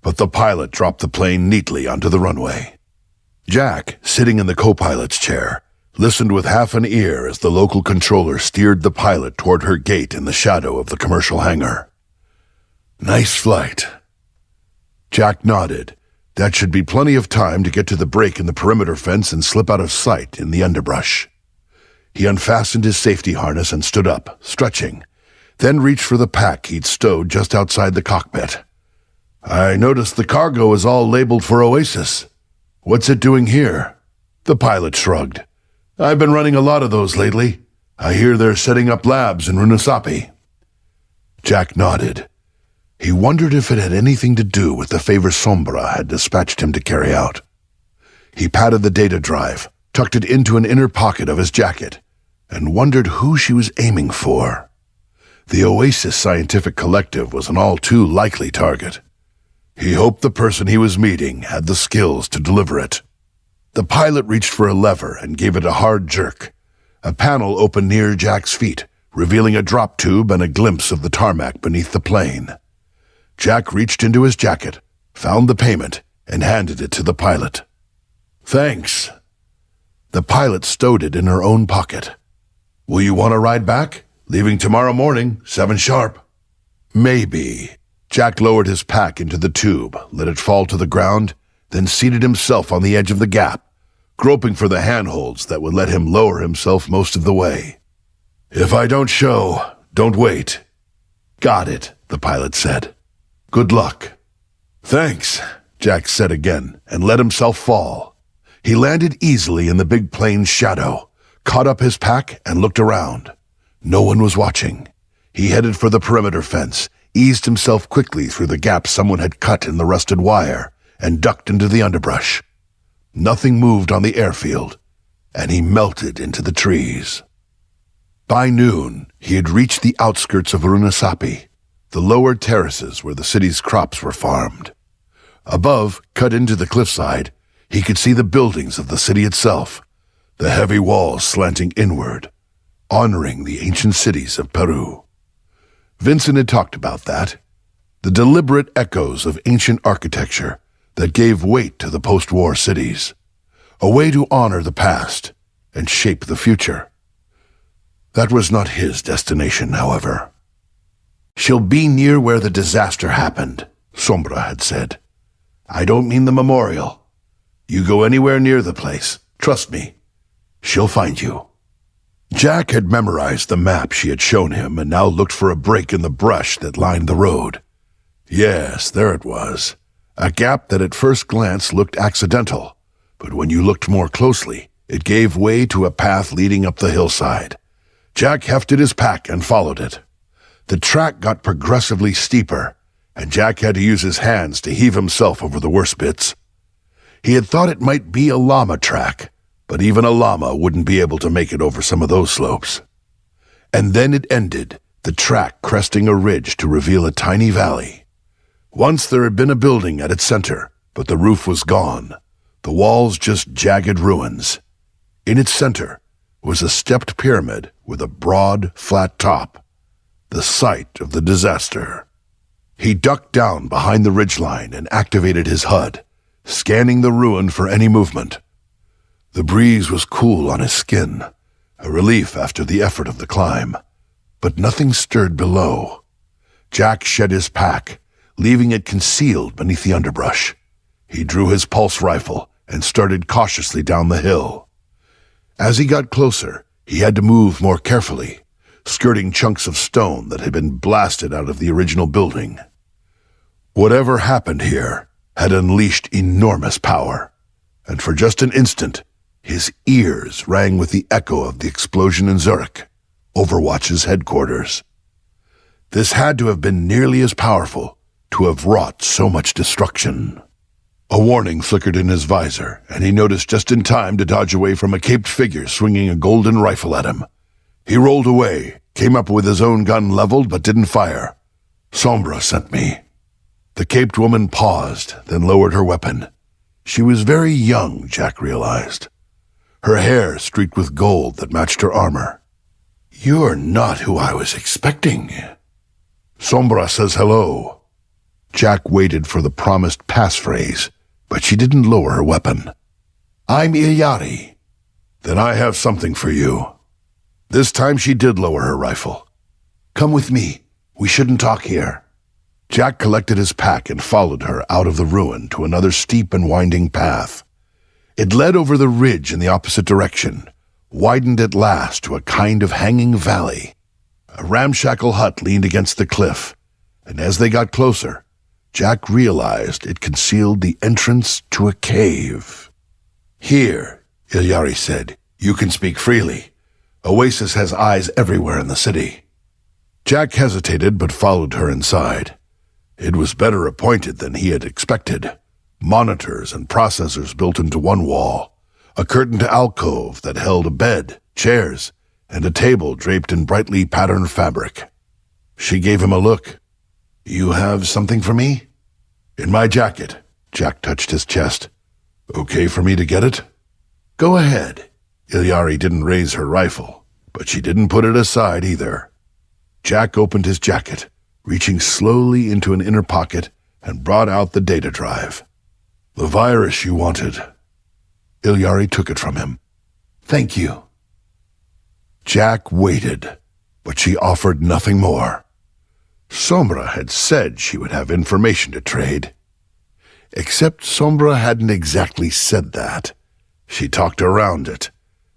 but the pilot dropped the plane neatly onto the runway. Jack, sitting in the co-pilot's chair, listened with half an ear as the local controller steered the pilot toward her gate in the shadow of the commercial hangar. Nice flight. Jack nodded. That should be plenty of time to get to the break in the perimeter fence and slip out of sight in the underbrush. He unfastened his safety harness and stood up, stretching, then reached for the pack he'd stowed just outside the cockpit. I noticed the cargo is all labeled for Oasis. What's it doing here? The pilot shrugged. I've been running a lot of those lately. I hear they're setting up labs in Runasapi. Jack nodded. He wondered if it had anything to do with the favor Sombra had dispatched him to carry out. He patted the data drive, tucked it into an inner pocket of his jacket, and wondered who she was aiming for. The Oasis Scientific Collective was an all-too likely target. He hoped the person he was meeting had the skills to deliver it. The pilot reached for a lever and gave it a hard jerk. A panel opened near Jack's feet, revealing a drop tube and a glimpse of the tarmac beneath the plane. Jack reached into his jacket, found the payment, and handed it to the pilot. Thanks. The pilot stowed it in her own pocket. Will you want to ride back? Leaving tomorrow morning, 7 sharp. Maybe. Jack lowered his pack into the tube, let it fall to the ground, then seated himself on the edge of the gap, groping for the handholds that would let him lower himself most of the way. If I don't show, don't wait. Got it, the pilot said. Good luck. Thanks, Jack said again, and let himself fall. He landed easily in the big plane's shadow, caught up his pack, and looked around. No one was watching. He headed for the perimeter fence, eased himself quickly through the gap someone had cut in the rusted wire, and ducked into the underbrush. Nothing moved on the airfield, and he melted into the trees. By noon, he had reached the outskirts of Runasapi, the lower terraces where the city's crops were farmed. Above, cut into the cliffside, he could see the buildings of the city itself, the heavy walls slanting inward, honoring the ancient cities of Peru. Vincent had talked about that, the deliberate echoes of ancient architecture that gave weight to the post-war cities, a way to honor the past and shape the future. That was not his destination, however. She'll be near where the disaster happened, Sombra had said. I don't mean the memorial. You go anywhere near the place, trust me. She'll find you. Jack had memorized the map she had shown him and now looked for a break in the brush that lined the road. Yes, there it was. A gap that at first glance looked accidental, but when you looked more closely, it gave way to a path leading up the hillside. Jack hefted his pack and followed it. The track got progressively steeper, and Jack had to use his hands to heave himself over the worst bits. He had thought it might be a llama track, but even a llama wouldn't be able to make it over some of those slopes. And then it ended, the track cresting a ridge to reveal a tiny valley. Once there had been a building at its center, but the roof was gone, the walls just jagged ruins. In its center was a stepped pyramid with a broad, flat top, the site of the disaster. He ducked down behind the ridgeline and activated his HUD, scanning the ruin for any movement. The breeze was cool on his skin, a relief after the effort of the climb, but nothing stirred below. Jack shed his pack, leaving it concealed beneath the underbrush. He drew his pulse rifle and started cautiously down the hill. As he got closer, he had to move more carefully, skirting chunks of stone that had been blasted out of the original building. Whatever happened here, had unleashed enormous power, and for just an instant, his ears rang with the echo of the explosion in Zurich, Overwatch's headquarters. This had to have been nearly as powerful to have wrought so much destruction. A warning flickered in his visor, and he noticed just in time to dodge away from a caped figure swinging a golden rifle at him. He rolled away, came up with his own gun leveled but didn't fire. Sombra sent me. The caped woman paused, then lowered her weapon. She was very young, Jack realized. Her hair streaked with gold that matched her armor. "You're not who I was expecting." Sombra says hello. Jack waited for the promised passphrase, but she didn't lower her weapon. "I'm Illari." "Then I have something for you." This time she did lower her rifle. "Come with me. We shouldn't talk here." Jack collected his pack and followed her out of the ruin to another steep and winding path. It led over the ridge in the opposite direction, widened at last to a kind of hanging valley. A ramshackle hut leaned against the cliff, and as they got closer, Jack realized it concealed the entrance to a cave. "Here," Illari said, "you can speak freely. Oasis has eyes everywhere in the city." Jack hesitated but followed her inside. It was better appointed than he had expected. Monitors and processors built into one wall, a curtained alcove that held a bed, chairs, and a table draped in brightly patterned fabric. She gave him a look. "You have something for me?" "In my jacket." Jack touched his chest. "Okay for me to get it?" "Go ahead." Illari didn't raise her rifle, but she didn't put it aside either. Jack opened his jacket, reaching slowly into an inner pocket, and brought out the data drive. "The virus you wanted." Illari took it from him. "Thank you." Jack waited, but she offered nothing more. Sombra had said she would have information to trade. Except Sombra hadn't exactly said that. She talked around it,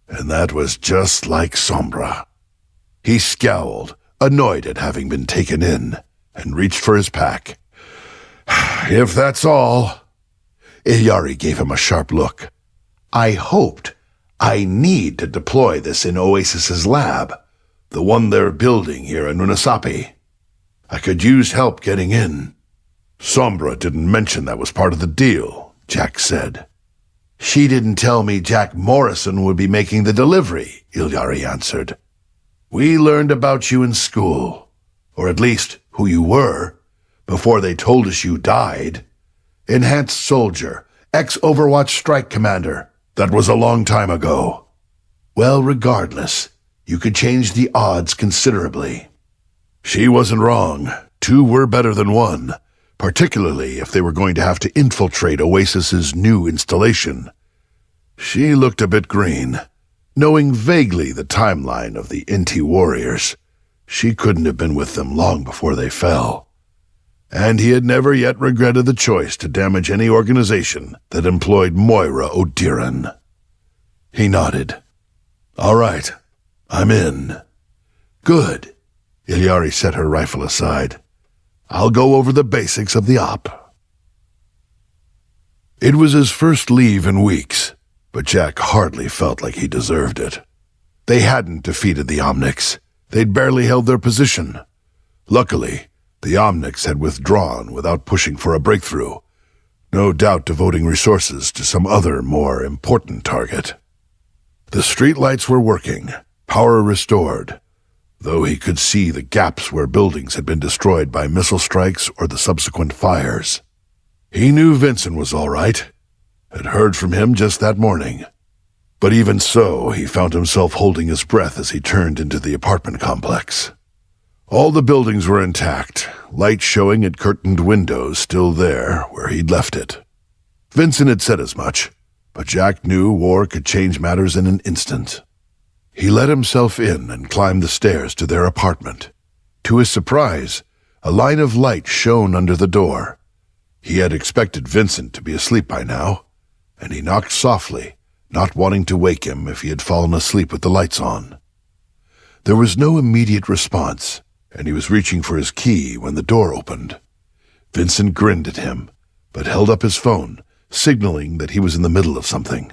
and that was just like Sombra. He scowled, annoyed at having been taken in, and reached for his pack. "If that's all..." Illari gave him a sharp look. I need to deploy this in Oasis's lab, the one they're building here in Unasapi. I could use help getting in." "Sombra didn't mention that was part of the deal," Jack said. "She didn't tell me Jack Morrison would be making the delivery," Illari answered. "We learned about you in school, or at least who you were, before they told us you died. Enhanced soldier, ex-Overwatch strike commander. That was a long time ago. Well, regardless, you could change the odds considerably." She wasn't wrong. 2 were better than 1, particularly if they were going to have to infiltrate Oasis's new installation. She looked a bit green. Knowing vaguely the timeline of the Inti warriors, she couldn't have been with them long before they fell. And he had never yet regretted the choice to damage any organization that employed Moira O'Dearan. He nodded. "All right, I'm in." "Good." Illari set her rifle aside. "I'll go over the basics of the op." It was his first leave in weeks, but Jack hardly felt like he deserved it. They hadn't defeated the Omnics. They'd barely held their position. Luckily, the Omnics had withdrawn without pushing for a breakthrough, no doubt devoting resources to some other, more important target. The streetlights were working, power restored, though he could see the gaps where buildings had been destroyed by missile strikes or the subsequent fires. He knew Vincent was all right, had heard from him just that morning. But even so, he found himself holding his breath as he turned into the apartment complex. All the buildings were intact, light showing at curtained windows still there where he'd left it. Vincent had said as much, but Jack knew war could change matters in an instant. He let himself in and climbed the stairs to their apartment. To his surprise, a line of light shone under the door. He had expected Vincent to be asleep by now, and he knocked softly, not wanting to wake him if he had fallen asleep with the lights on. There was no immediate response, and he was reaching for his key when the door opened. Vincent grinned at him, but held up his phone, signaling that he was in the middle of something.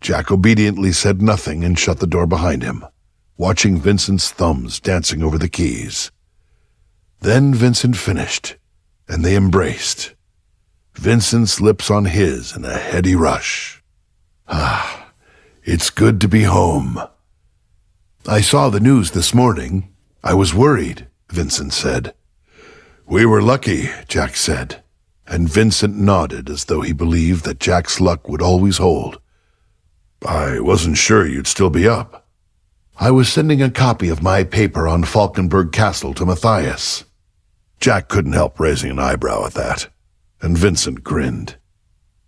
Jack obediently said nothing and shut the door behind him, watching Vincent's thumbs dancing over the keys. Then Vincent finished, and they embraced. Vincent's lips on his in a heady rush. Ah, it's good to be home. I saw the news this morning. I was worried, Vincent said. We were lucky, Jack said, and Vincent nodded as though he believed that Jack's luck would always hold. I wasn't sure you'd still be up. I was sending a copy of my paper on Falkenberg Castle to Matthias. Jack couldn't help raising an eyebrow at that, and Vincent grinned.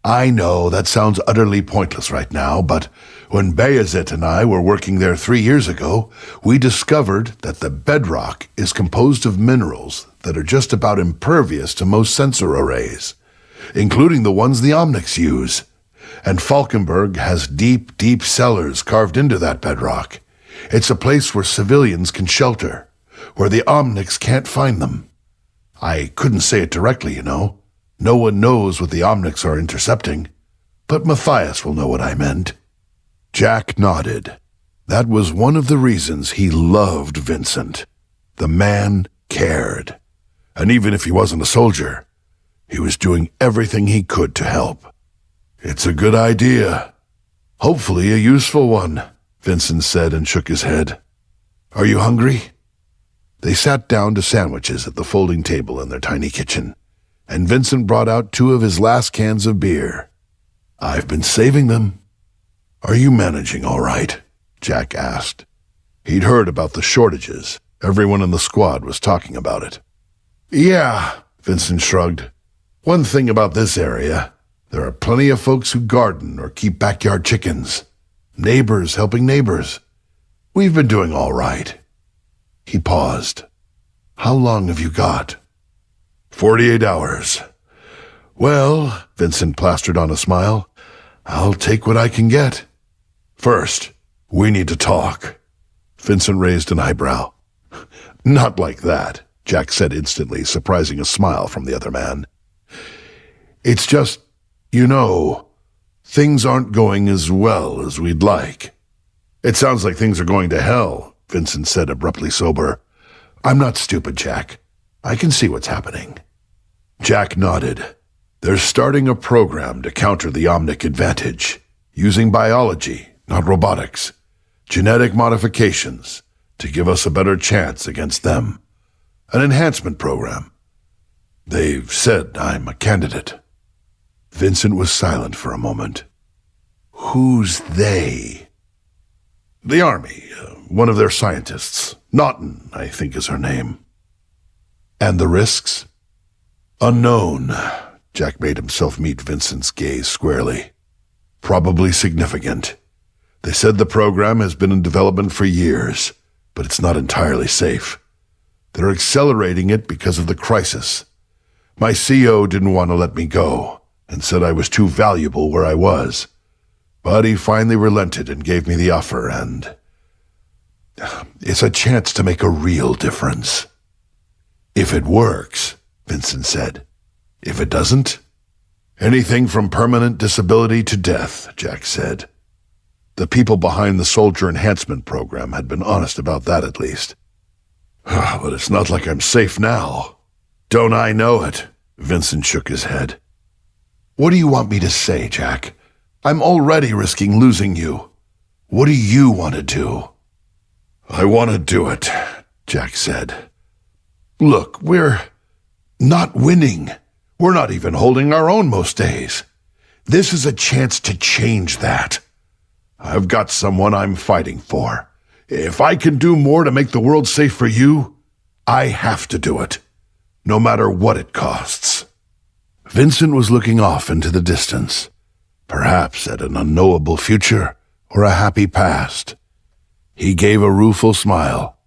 I know that sounds utterly pointless right now, but when Bayezid and I were working there 3 years ago, we discovered that the bedrock is composed of minerals that are just about impervious to most sensor arrays, including the ones the Omnics use. And Falkenberg has deep, deep cellars carved into that bedrock. It's a place where civilians can shelter, where the Omnics can't find them. I couldn't say it directly, you know. No one knows what the Omnics are intercepting, but Matthias will know what I meant. Jack nodded. That was one of the reasons he loved Vincent. The man cared. And even if he wasn't a soldier, he was doing everything he could to help. It's a good idea. Hopefully a useful one, Vincent said and shook his head. Are you hungry? They sat down to sandwiches at the folding table in their tiny kitchen, and Vincent brought out 2 of his last cans of beer. I've been saving them. Are you managing all right? Jack asked. He'd heard about the shortages. Everyone in the squad was talking about it. Yeah, Vincent shrugged. One thing about this area, there are plenty of folks who garden or keep backyard chickens. Neighbors helping neighbors. We've been doing all right. He paused. How long have you got? 48 hours. Well, Vincent plastered on a smile, I'll take what I can get. First, we need to talk. Vincent raised an eyebrow. Not like that, Jack said instantly, surprising a smile from the other man. It's just, you know, things aren't going as well as we'd like. It sounds like things are going to hell, Vincent said, abruptly sober. I'm not stupid, Jack. I can see what's happening. Jack nodded. They're starting a program to counter the Omnic advantage, using biology, not robotics, genetic modifications, to give us a better chance against them. An enhancement program. They've said I'm a candidate. Vincent was silent for a moment. Who's they? The Army, one of their scientists. Naughton, I think is her name. And the risks? Unknown. Jack made himself meet Vincent's gaze squarely. Probably significant. They said the program has been in development for years, but it's not entirely safe. They're accelerating it because of the crisis. My CO didn't want to let me go, and said I was too valuable where I was. But he finally relented and gave me the offer, and it's a chance to make a real difference. If it works, Vincent said. If it doesn't, anything from permanent disability to death, Jack said. The people behind the soldier enhancement program had been honest about that at least. But it's not like I'm safe now. Don't I know it? Vincent shook his head. What do you want me to say, Jack? I'm already risking losing you. What do you want to do? I want to do it, Jack said. Look, we're not winning. We're not even holding our own most days. This is a chance to change that. I've got someone I'm fighting for. If I can do more to make the world safe for you, I have to do it, no matter what it costs. Vincent was looking off into the distance, perhaps at an unknowable future or a happy past. He gave a rueful smile.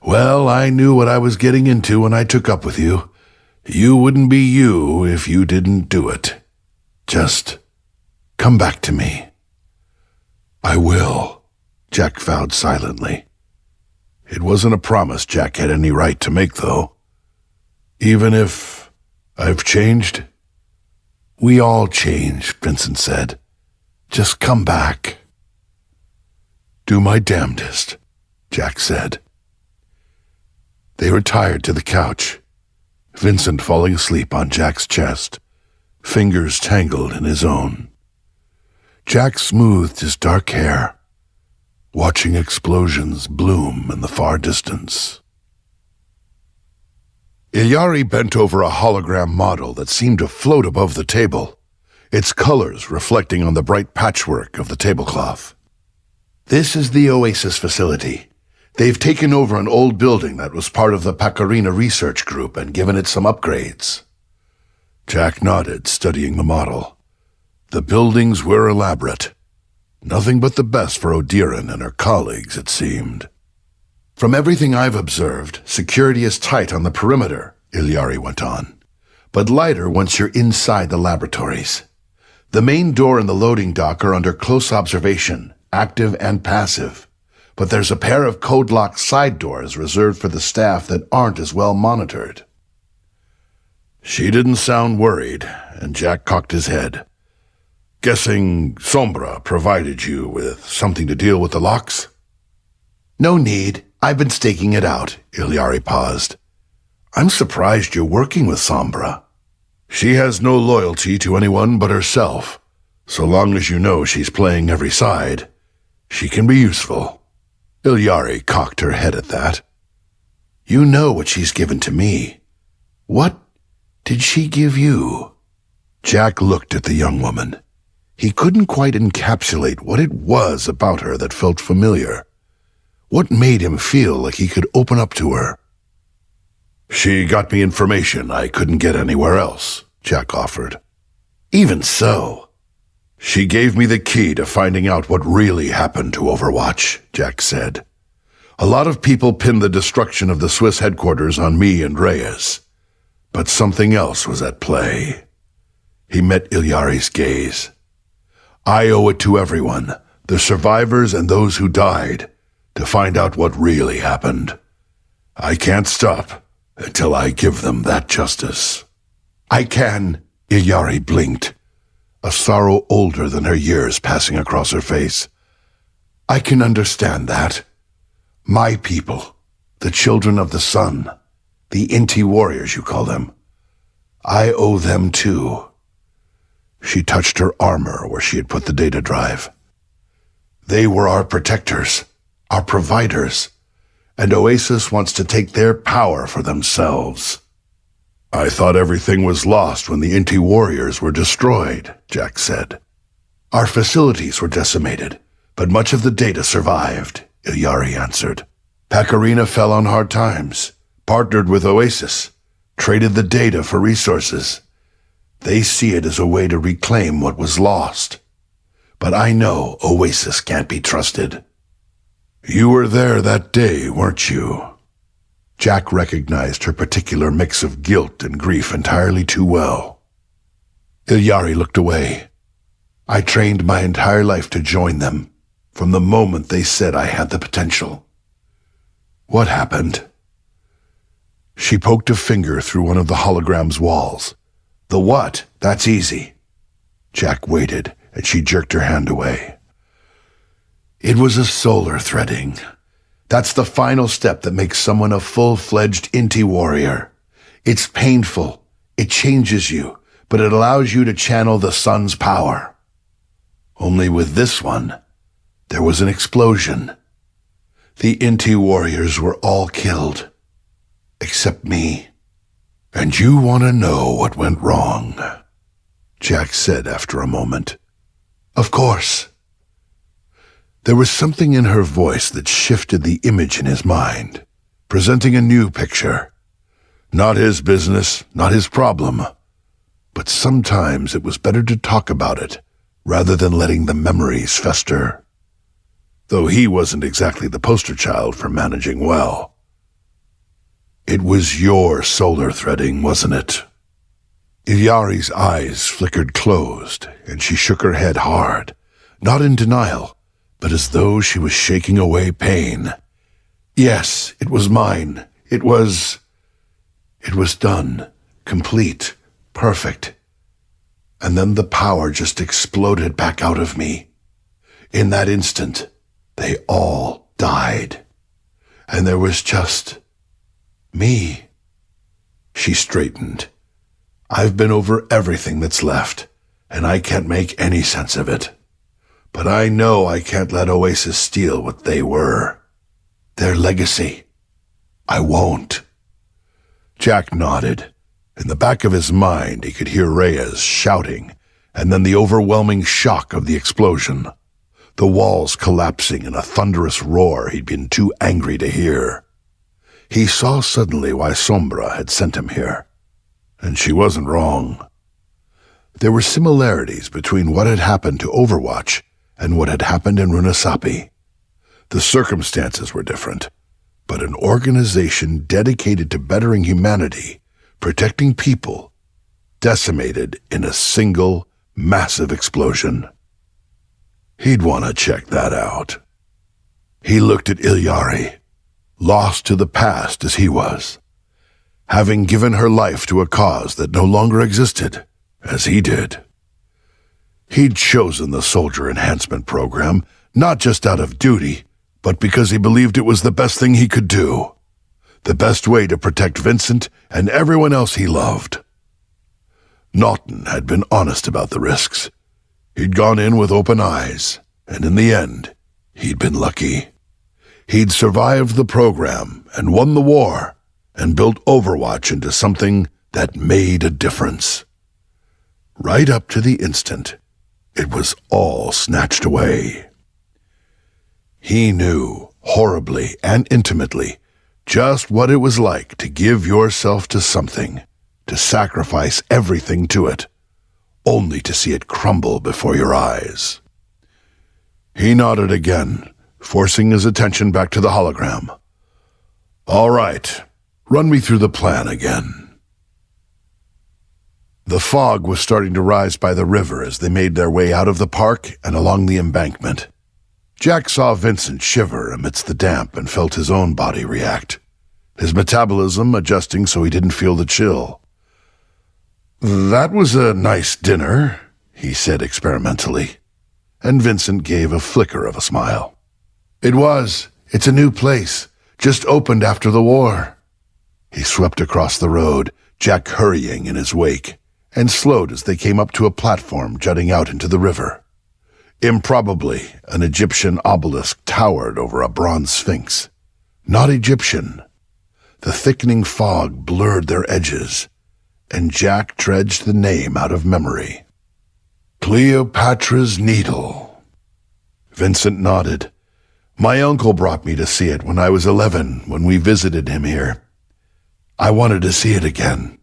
Well, I knew what I was getting into when I took up with you. You wouldn't be you if you didn't do it. Just come back to me. I will, Jack vowed silently. It wasn't a promise Jack had any right to make, though. Even if I've changed, We all change, Vincent said. Just come back. Do my damnedest, Jack said. They retired to the couch, Vincent falling asleep on Jack's chest, fingers tangled in his own. Jack smoothed his dark hair, watching explosions bloom in the far distance. Illari bent over a hologram model that seemed to float above the table, its colors reflecting on the bright patchwork of the tablecloth. This is the Oasis facility. They've taken over an old building that was part of the Pacarina research group and given it some upgrades. Jack nodded, studying the model. The buildings were elaborate. Nothing but the best for Odiran and her colleagues, it seemed. From everything I've observed, security is tight on the perimeter, Illari went on, but lighter once you're inside the laboratories. The main door and the loading dock are under close observation, active and passive, but there's a pair of code-locked side doors reserved for the staff that aren't as well monitored. She didn't sound worried, and Jack cocked his head. Guessing Sombra provided you with something to deal with the locks? No need. I've been staking it out, Illari paused. I'm surprised you're working with Sombra. She has no loyalty to anyone but herself. So long as you know she's playing every side, she can be useful. Illari cocked her head at that. You know what she's given to me. What did she give you? Jack looked at the young woman. He couldn't quite encapsulate what it was about her that felt familiar. What made him feel like he could open up to her? She got me information I couldn't get anywhere else, Jack offered. Even so. She gave me the key to finding out what really happened to Overwatch, Jack said. A lot of people pinned the destruction of the Swiss headquarters on me and Reyes. But something else was at play. He met Illari's gaze. I owe it to everyone, the survivors and those who died, to find out what really happened. I can't stop until I give them that justice. I can, Illari blinked, a sorrow older than her years passing across her face. I can understand that. My people, the children of the sun, the Inti warriors you call them, I owe them too. She touched her armor where she had put the data drive. They were our protectors, our providers, and Oasis wants to take their power for themselves. I thought everything was lost when the Inti warriors were destroyed, Jack said. Our facilities were decimated, but much of the data survived, Illari answered. Pacarina fell on hard times, partnered with Oasis, traded the data for resources. They see it as a way to reclaim what was lost. But I know Oasis can't be trusted. You were there that day, weren't you? Jack recognized her particular mix of guilt and grief entirely too well. Illari looked away. I trained my entire life to join them, from the moment they said I had the potential. What happened? She poked a finger through one of the hologram's walls. The what? That's easy. Jack waited, and she jerked her hand away. It was a solar threading. That's the final step that makes someone a full-fledged Inti warrior. It's painful, it changes you, but it allows you to channel the sun's power. Only with this one, there was an explosion. The Inti warriors were all killed, except me. And you want to know what went wrong? Jack said after a moment. Of course. There was something in her voice that shifted the image in his mind, presenting a new picture. Not his business, not his problem. But sometimes it was better to talk about it, rather than letting the memories fester. Though he wasn't exactly the poster child for managing well. It was your solar threading, wasn't it? Illari's eyes flickered closed, and she shook her head hard, not in denial, but as though she was shaking away pain. Yes, it was mine. It was done. Complete. Perfect. and then the power just exploded back out of me. In that instant, they all died. And there was just me. She straightened. I've been over everything that's left, and I can't make any sense of it. But I know I can't let Oasis steal what they were. Their legacy. I won't. Jack nodded. In the back of his mind, he could hear Reyes shouting, and then the overwhelming shock of the explosion. The walls collapsing in a thunderous roar he'd been too angry to hear. He saw suddenly why Sombra had sent him here. And she wasn't wrong. There were similarities between what had happened to Overwatch and what had happened in Runasapi. The circumstances were different, but an organization dedicated to bettering humanity, protecting people, decimated in a single, massive explosion. He'd want to check that out. He looked at Illari, lost to the past as he was, having given her life to a cause that no longer existed, as he did. He'd chosen the Soldier Enhancement Program, not just out of duty, but because he believed it was the best thing he could do, the best way to protect Vincent and everyone else he loved. Naughton had been honest about the risks. He'd gone in with open eyes, and in the end, he'd been lucky. He'd survived the program and won the war, and built Overwatch into something that made a difference. Right up to the instant, it was all snatched away. He knew, horribly and intimately, just what it was like to give yourself to something, to sacrifice everything to it, only to see it crumble before your eyes. He nodded again, forcing his attention back to the hologram. All right, run me through the plan again. The fog was starting to rise by the river as they made their way out of the park and along the embankment. Jack saw Vincent shiver amidst the damp and felt his own body react, his metabolism adjusting so he didn't feel the chill. That was a nice dinner, he said experimentally, and Vincent gave a flicker of a smile. It was. It's a new place, just opened after the war. He swept across the road, Jack hurrying in his wake, and slowed as they came up to a platform jutting out into the river. Improbably, an Egyptian obelisk towered over a bronze sphinx. Not Egyptian. The thickening fog blurred their edges, and Jack dredged the name out of memory. Cleopatra's Needle. Vincent nodded. My uncle brought me to see it when I was 11, when we visited him here. I wanted to see it again.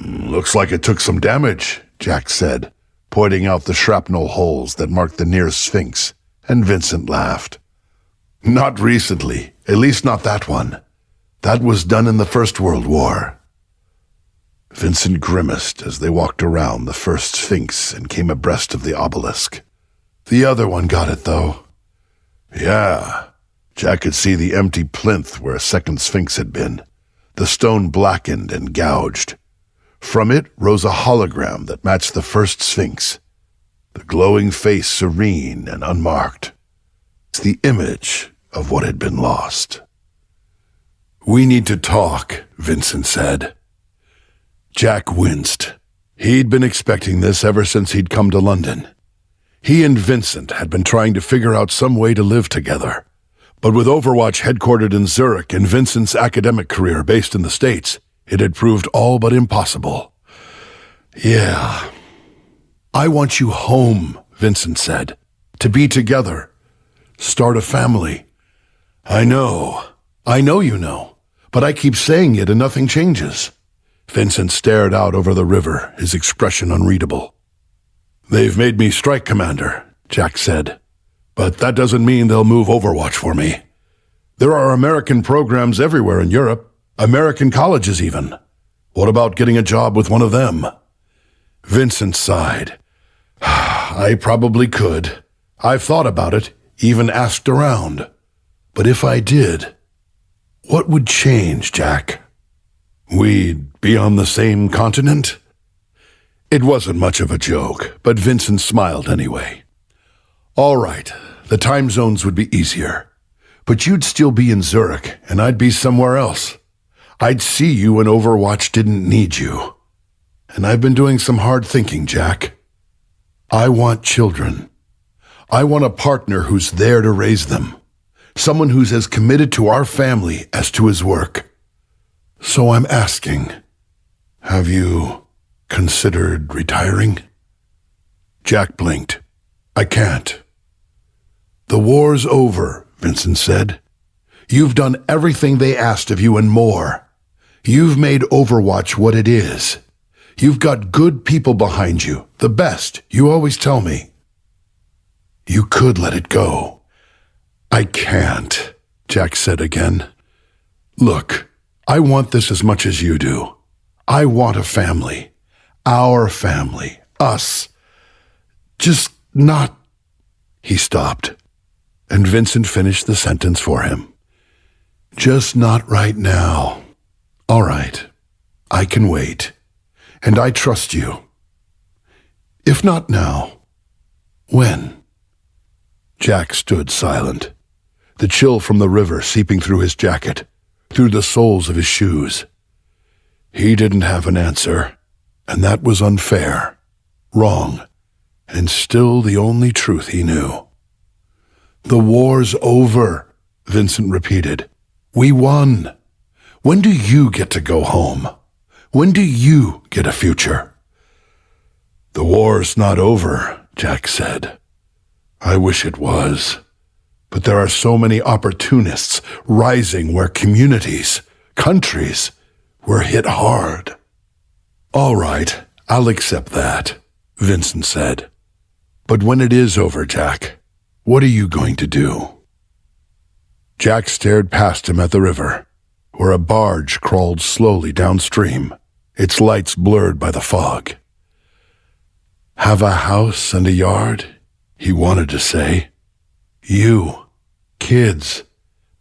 Looks like it took some damage, Jack said, pointing out the shrapnel holes that marked the near sphinx, and Vincent laughed. Not recently, at least not that one. That was done in the First World War. Vincent grimaced as they walked around the first sphinx and came abreast of the obelisk. The other one got it, though. Yeah, Jack could see the empty plinth where a second sphinx had been, the stone blackened and gouged. From it rose a hologram that matched the first sphinx, the glowing face serene and unmarked. It's the image of what had been lost. We need to talk, Vincent said. Jack winced. He'd been expecting this ever since he'd come to London. He and Vincent had been trying to figure out some way to live together. But with Overwatch headquartered in Zurich and Vincent's academic career based in the States, it had proved all but impossible. Yeah. I want you home, Vincent said. To be together. Start a family. I know you know. But I keep saying it and nothing changes. Vincent stared out over the river, his expression unreadable. They've made me strike commander, Jack said. But that doesn't mean they'll move Overwatch for me. There are American programs everywhere in Europe, American colleges even. What about getting a job with one of them? Vincent sighed. I probably could. I've thought about it, even asked around. But if I did, what would change, Jack? We'd be on the same continent? It wasn't much of a joke, but Vincent smiled anyway. All right, the time zones would be easier. But you'd still be in Zurich, and I'd be somewhere else. I'd see you when Overwatch didn't need you. And I've been doing some hard thinking, Jack. I want children. I want a partner who's there to raise them. Someone who's as committed to our family as to his work. So I'm asking, have you considered retiring? Jack blinked. I can't. The war's over, Vincent said. You've done everything they asked of you and more. You've made Overwatch what it is. You've got good people behind you, the best, you always tell me. You could let it go. I can't, Jack said again. Look, I want this as much as you do. I want a family. Our family. Us. Just not... He stopped, and Vincent finished the sentence for him. Just not right now. All right. I can wait. And I trust you. If not now, when? Jack stood silent, the chill from the river seeping through his jacket, through the soles of his shoes. He didn't have an answer, and that was unfair, wrong, and still the only truth he knew. The war's over, Vincent repeated. We won. When do you get to go home? When do you get a future? The war's not over, Jack said. I wish it was. But there are so many opportunists rising where communities, countries, were hit hard. All right, I'll accept that, Vincent said. But when it is over, Jack, what are you going to do? Jack stared past him at the river, where a barge crawled slowly downstream, its lights blurred by the fog. Have a house and a yard? He wanted to say. You, kids,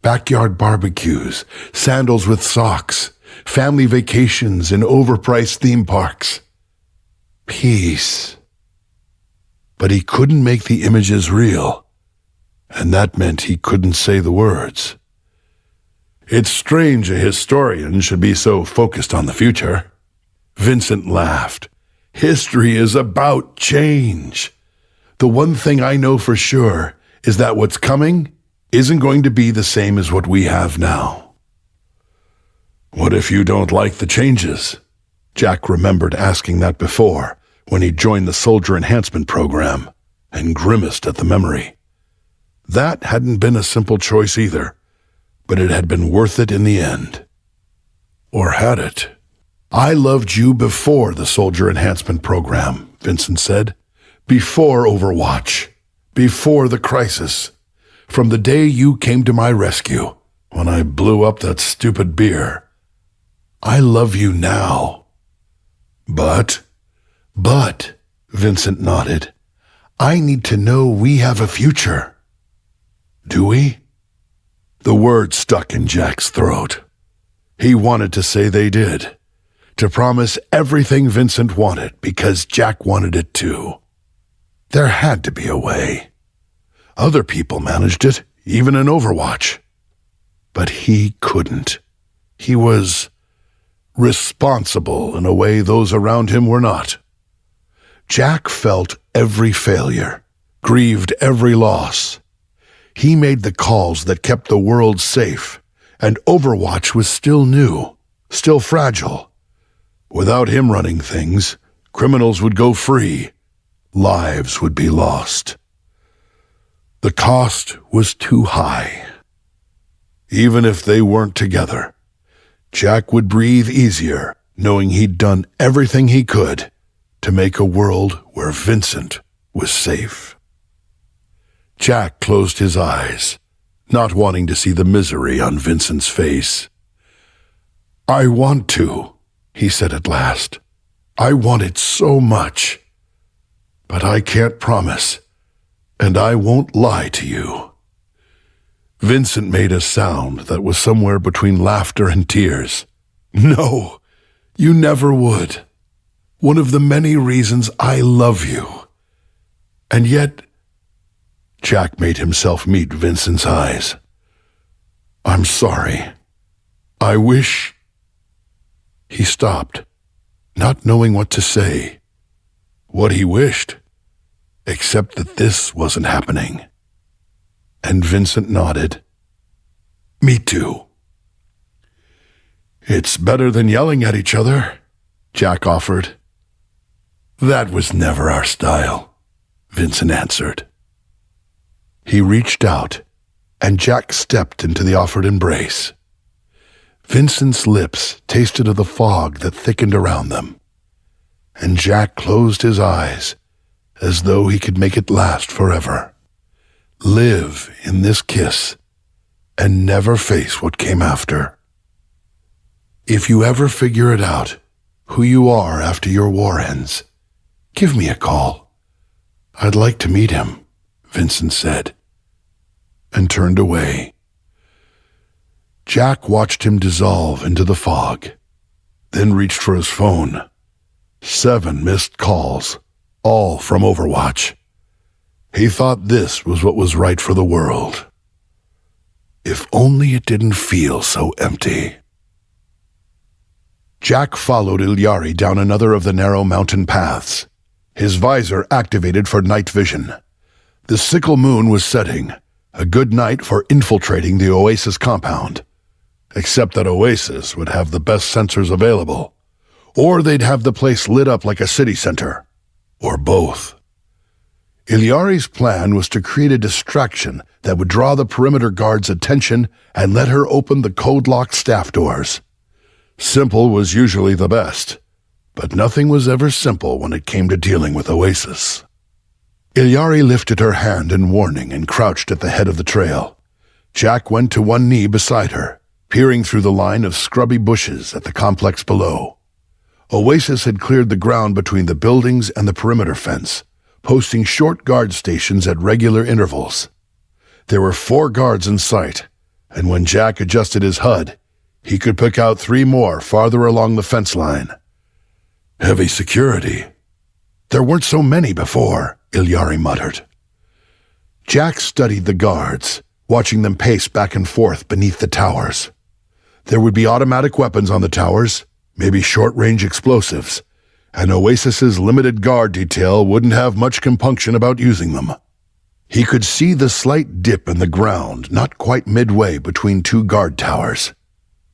backyard barbecues, sandals with socks, family vacations in overpriced theme parks. Peace. But he couldn't make the images real, and that meant he couldn't say the words. It's strange a historian should be so focused on the future. Vincent laughed. History is about change. The one thing I know for sure is that what's coming isn't going to be the same as what we have now. What if you don't like the changes? Jack remembered asking that before, when he joined the soldier enhancement program, and grimaced at the memory. That hadn't been a simple choice either, but it had been worth it in the end. Or had it? I loved you before the soldier enhancement program, Vincent said. Before Overwatch. Before the crisis. From the day you came to my rescue, when I blew up that stupid beer. I love you now. But, Vincent nodded, I need to know we have a future. Do we? The word stuck in Jack's throat. He wanted to say they did. To promise everything Vincent wanted because Jack wanted it too. There had to be a way. Other people managed it, even in Overwatch. But he couldn't. He was responsible in a way those around him were not. Jack felt every failure, grieved every loss. He made the calls that kept the world safe, and Overwatch was still new, still fragile. Without him running things, criminals would go free. Lives would be lost. The cost was too high. Even if they weren't together, Jack would breathe easier knowing he'd done everything he could to make a world where Vincent was safe. Jack closed his eyes, not wanting to see the misery on Vincent's face. I want to, he said at last. I want it so much. But I can't promise, and I won't lie to you. Vincent made a sound that was somewhere between laughter and tears. No, you never would. One of the many reasons I love you. And yet, Jack made himself meet Vincent's eyes. I'm sorry. I wish... He stopped, not knowing what to say, what he wished, except that this wasn't happening. And Vincent nodded. Me too. It's better than yelling at each other, Jack offered. That was never our style, Vincent answered. He reached out, and Jack stepped into the offered embrace. Vincent's lips tasted of the fog that thickened around them, and Jack closed his eyes as though he could make it last forever. Live in this kiss and never face what came after. If you ever figure it out, who you are after your war ends, give me a call. I'd like to meet him, Vincent said, and turned away. Jack watched him dissolve into the fog, then reached for his phone. 7 missed calls, all from Overwatch. He thought this was what was right for the world. If only it didn't feel so empty. Jack followed Illari down another of the narrow mountain paths, his visor activated for night vision. The sickle moon was setting, a good night for infiltrating the Oasis compound. Except that Oasis would have the best sensors available, or they'd have the place lit up like a city center, or both. Illari's plan was to create a distraction that would draw the perimeter guard's attention and let her open the code-locked staff doors. Simple was usually the best, but nothing was ever simple when it came to dealing with Oasis. Illari lifted her hand in warning and crouched at the head of the trail. Jack went to one knee beside her, peering through the line of scrubby bushes at the complex below. Oasis had cleared the ground between the buildings and the perimeter fence, posting short guard stations at regular intervals. There were 4 guards in sight, and when Jack adjusted his HUD, he could pick out 3 more farther along the fence line. Heavy security. There weren't so many before, Illari muttered. Jack studied the guards, watching them pace back and forth beneath the towers. There would be automatic weapons on the towers, maybe short-range explosives, and Oasis's limited guard detail wouldn't have much compunction about using them. He could see the slight dip in the ground, not quite midway between 2 guard towers.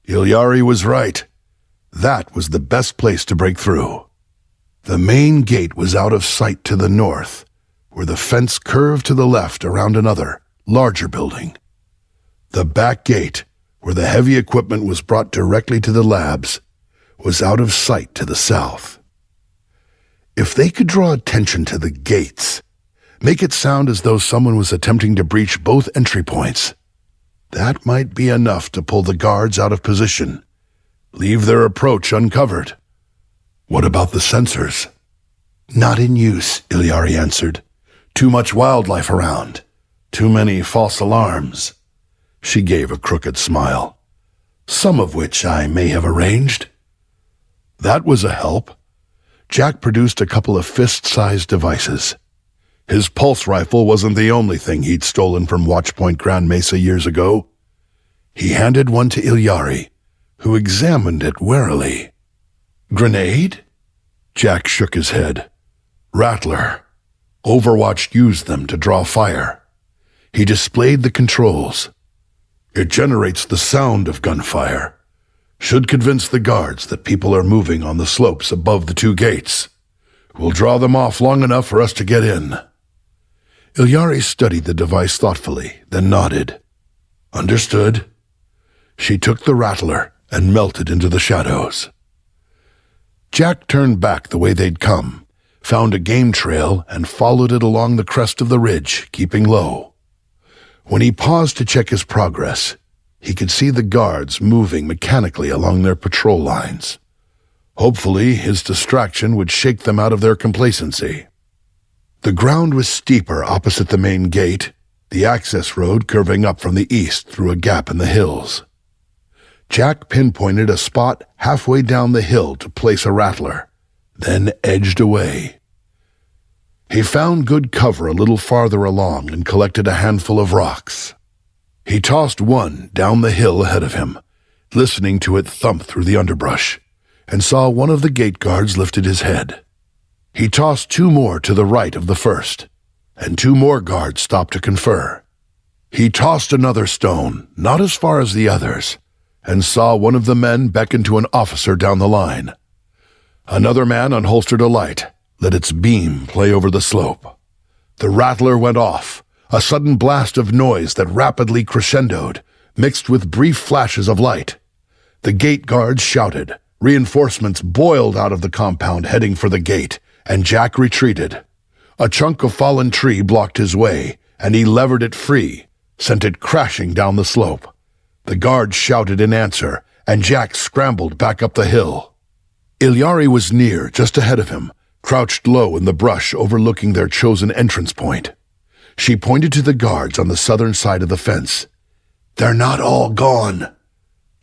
Illari was right. That was the best place to break through. The main gate was out of sight to the north, where the fence curved to the left around another, larger building. The back gate, where the heavy equipment was brought directly to the labs, was out of sight to the south. If they could draw attention to the gates, make it sound as though someone was attempting to breach both entry points, that might be enough to pull the guards out of position, leave their approach uncovered. What about the sensors? Not in use, Illari answered. Too much wildlife around. Too many false alarms. She gave a crooked smile. Some of which I may have arranged. That was a help. Jack produced a couple of fist-sized devices. His pulse rifle wasn't the only thing he'd stolen from Watchpoint Grand Mesa years ago. He handed one to Illari, who examined it warily. Grenade? Jack shook his head. Rattler. Overwatch used them to draw fire. He displayed the controls. It generates the sound of gunfire. Should convince the guards that people are moving on the slopes above the 2 gates. We'll draw them off long enough for us to get in. Illari studied the device thoughtfully, then nodded. Understood. She took the rattler and melted into the shadows. Jack turned back the way they'd come, found a game trail, and followed it along the crest of the ridge, keeping low. When he paused to check his progress, he could see the guards moving mechanically along their patrol lines. Hopefully, his distraction would shake them out of their complacency. The ground was steeper opposite the main gate, the access road curving up from the east through a gap in the hills. Jack pinpointed a spot halfway down the hill to place a rattler, then edged away. He found good cover a little farther along and collected a handful of rocks. He tossed one down the hill ahead of him, listening to it thump through the underbrush, and saw one of the gate guards lifted his head. He tossed two more to the right of the first, and two more guards stopped to confer. He tossed another stone, not as far as the others, and saw one of the men beckon to an officer down the line. Another man unholstered a light, let its beam play over the slope. The rattler went off, a sudden blast of noise that rapidly crescendoed, mixed with brief flashes of light. The gate guards shouted. Reinforcements boiled out of the compound heading for the gate, and Jack retreated. A chunk of fallen tree blocked his way, and he levered it free, sent it crashing down the slope. The guards shouted in answer, and Jack scrambled back up the hill. Illari was near, just ahead of him, crouched low in the brush overlooking their chosen entrance point. She pointed to the guards on the southern side of the fence. "They're not all gone."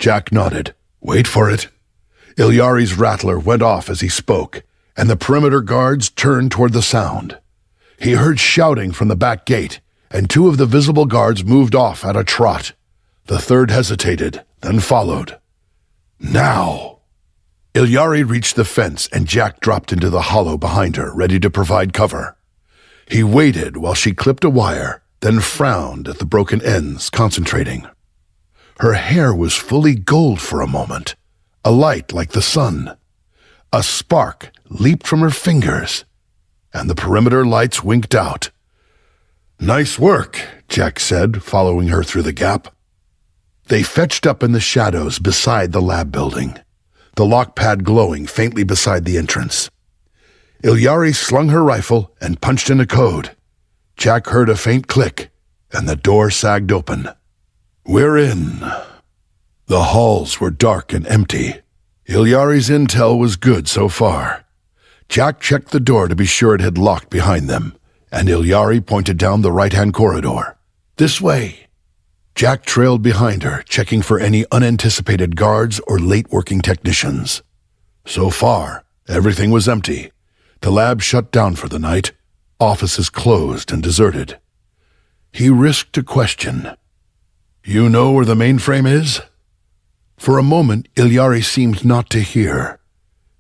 Jack nodded. "Wait for it." Illari's rattler went off as he spoke, and the perimeter guards turned toward the sound. He heard shouting from the back gate, and two of the visible guards moved off at a trot. The third hesitated, then followed. Now! Illari reached the fence, and Jack dropped into the hollow behind her, ready to provide cover. He waited while she clipped a wire, then frowned at the broken ends, concentrating. Her hair was fully gold for a moment, a light like the sun. A spark leaped from her fingers, and the perimeter lights winked out. "Nice work," Jack said, following her through the gap. They fetched up in the shadows beside the lab building, the lock pad glowing faintly beside the entrance. Illari slung her rifle and punched in a code. Jack heard a faint click, and the door sagged open. "We're in." The halls were dark and empty. Illari's intel was good so far. Jack checked the door to be sure it had locked behind them, and Illari pointed down the right-hand corridor. "This way." Jack trailed behind her, checking for any unanticipated guards or late-working technicians. So far, everything was empty. The lab shut down for the night, offices closed and deserted. He risked a question. "You know where the mainframe is?" For a moment, Illari seemed not to hear.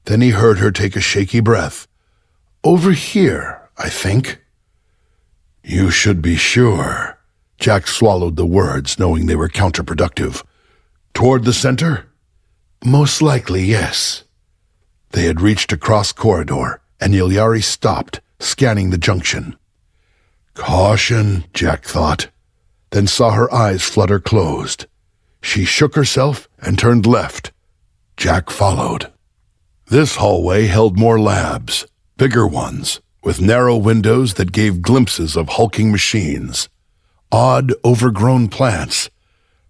Then he heard her take a shaky breath. "Over here, I think." "You should be sure." Jack swallowed the words, knowing they were counterproductive. "Toward the center?" "Most likely, yes." They had reached a cross corridor, and Illari stopped, scanning the junction. Caution, Jack thought, then saw her eyes flutter closed. She shook herself and turned left. Jack followed. This hallway held more labs, bigger ones, with narrow windows that gave glimpses of hulking machines, odd, overgrown plants,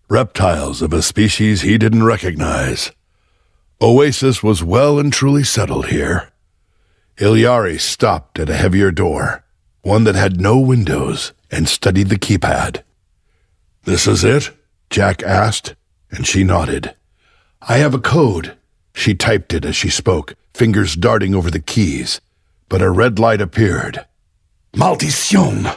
reptiles of a species he didn't recognize. Oasis was well and truly settled here. Illari stopped at a heavier door, one that had no windows, and studied the keypad. "This is it?" Jack asked, and she nodded. "I have a code." She typed it as she spoke, fingers darting over the keys, but a red light appeared. "Maldition!"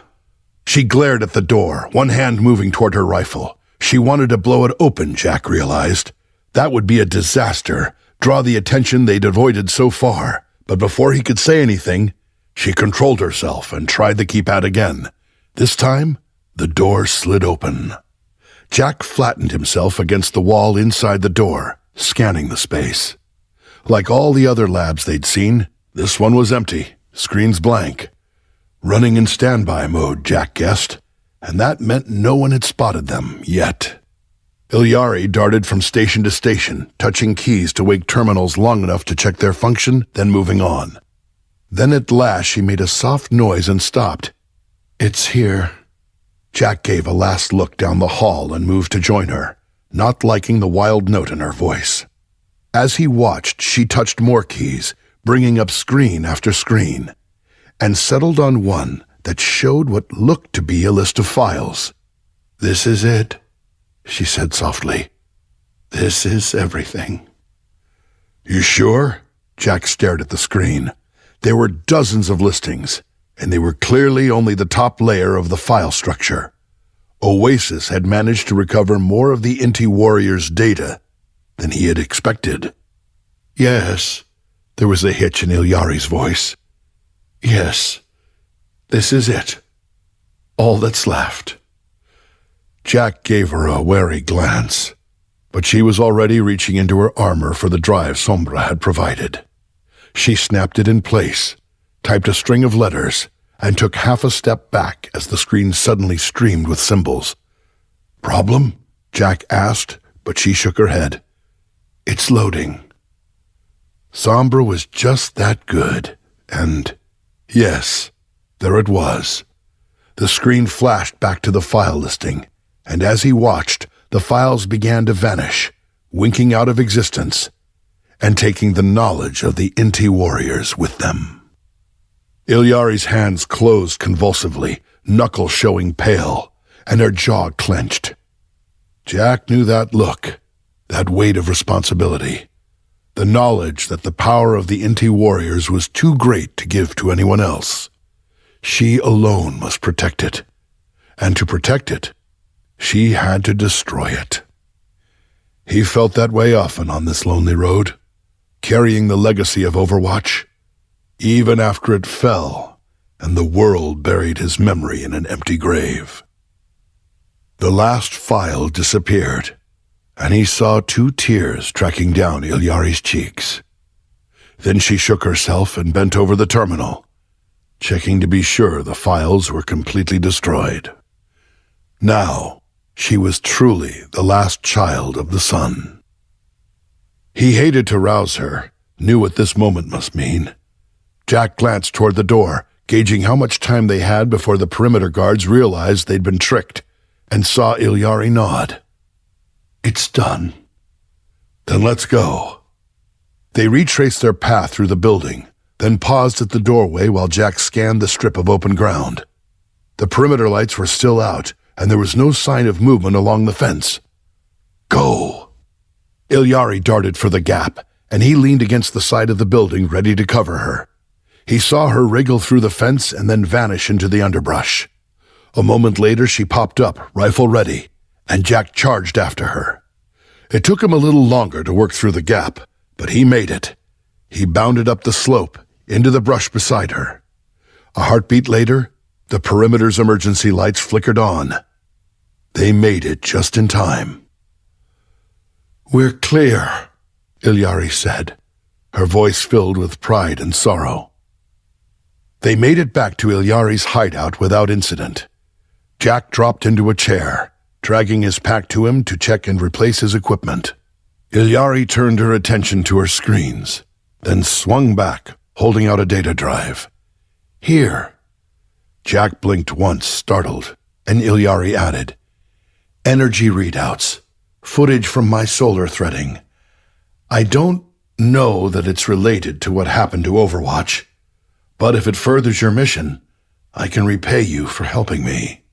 She glared at the door, one hand moving toward her rifle. She wanted to blow it open, Jack realized. That would be a disaster, draw the attention they'd avoided so far. But before he could say anything, she controlled herself and tried the keypad again. This time, the door slid open. Jack flattened himself against the wall inside the door, scanning the space. Like all the other labs they'd seen, this one was empty, screens blank. Running in standby mode, Jack guessed, and that meant no one had spotted them yet. Illari darted from station to station, touching keys to wake terminals long enough to check their function, then moving on. Then at last she made a soft noise and stopped. "It's here." Jack gave a last look down the hall and moved to join her, not liking the wild note in her voice. As he watched, she touched more keys, bringing up screen after screen, and settled on one that showed what looked to be a list of files. "This is it," she said softly. "This is everything." "You sure?" Jack stared at the screen. There were dozens of listings, and they were clearly only the top layer of the file structure. Oasis had managed to recover more of the Inti warriors' data than he had expected. Yes, there was a hitch in Illari's voice. Yes, this is it. All that's left. Jack gave her a wary glance, but she was already reaching into her armor for the drive Sombra had provided. She snapped it in place, typed a string of letters, and took half a step back as the screen suddenly streamed with symbols. "Problem?" Jack asked, but she shook her head. "It's loading." Sombra was just that good, and yes, there it was. The screen flashed back to the file listing, and as he watched, the files began to vanish, winking out of existence, and taking the knowledge of the Inti warriors with them. Illari's hands closed convulsively, knuckles showing pale, and her jaw clenched. Jack knew that look, that weight of responsibility, the knowledge that the power of the Inti warriors was too great to give to anyone else. She alone must protect it, and to protect it, she had to destroy it. He felt that way often on this lonely road, carrying the legacy of Overwatch, even after it fell and the world buried his memory in an empty grave. The last file disappeared, and he saw 2 tears tracking down Illari's cheeks. Then she shook herself and bent over the terminal, checking to be sure the files were completely destroyed. Now, she was truly the last child of the sun. He hated to rouse her, knew what this moment must mean. Jack glanced toward the door, gauging how much time they had before the perimeter guards realized they'd been tricked, and saw Illari nod. "It's done." "Then let's go." They retraced their path through the building, then paused at the doorway while Jack scanned the strip of open ground. The perimeter lights were still out, and there was no sign of movement along the fence. "Go!" Illari darted for the gap, and he leaned against the side of the building ready to cover her. He saw her wriggle through the fence and then vanish into the underbrush. A moment later she popped up, rifle ready, and Jack charged after her. It took him a little longer to work through the gap, but he made it. He bounded up the slope, into the brush beside her. A heartbeat later, the perimeter's emergency lights flickered on. They made it just in time. "We're clear," Illari said, her voice filled with pride and sorrow. They made it back to Illari's hideout without incident. Jack dropped into a chair, dragging his pack to him to check and replace his equipment. Illari turned her attention to her screens, then swung back, holding out a data drive. "Here." Jack blinked once, startled, and Illari added, "Energy readouts, footage from my solar threading. I don't know that it's related to what happened to Overwatch, but if it furthers your mission, I can repay you for helping me."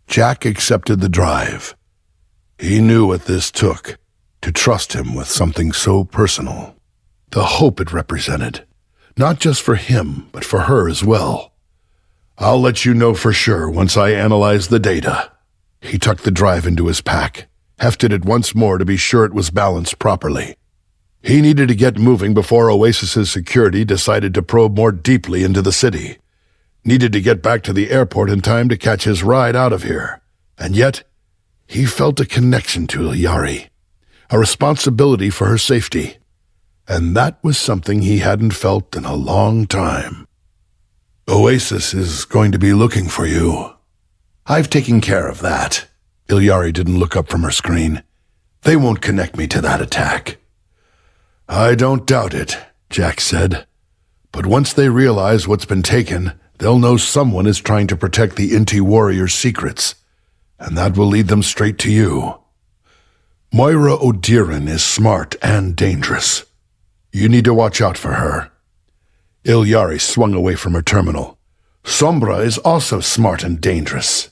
Jack accepted the drive. He knew what this took, to trust him with something so personal. The hope it represented, not just for him, but for her as well. "I'll let you know for sure once I analyze the data." He tucked the drive into his pack, hefted it once more to be sure it was balanced properly. He needed to get moving before Oasis's security decided to probe more deeply into the city. Needed to get back to the airport in time to catch his ride out of here. And yet, he felt a connection to Illari, a responsibility for her safety. And that was something he hadn't felt in a long time. "Oasis is going to be looking for you." "I've taken care of that." Illari didn't look up from her screen. "They won't connect me to that attack." "I don't doubt it," Jack said. "But once they realize what's been taken, they'll know someone is trying to protect the Inti warriors' secrets, and that will lead them straight to you. Moira O'Dearin is smart and dangerous. You need to watch out for her." Illari swung away from her terminal. "Sombra is also smart and dangerous."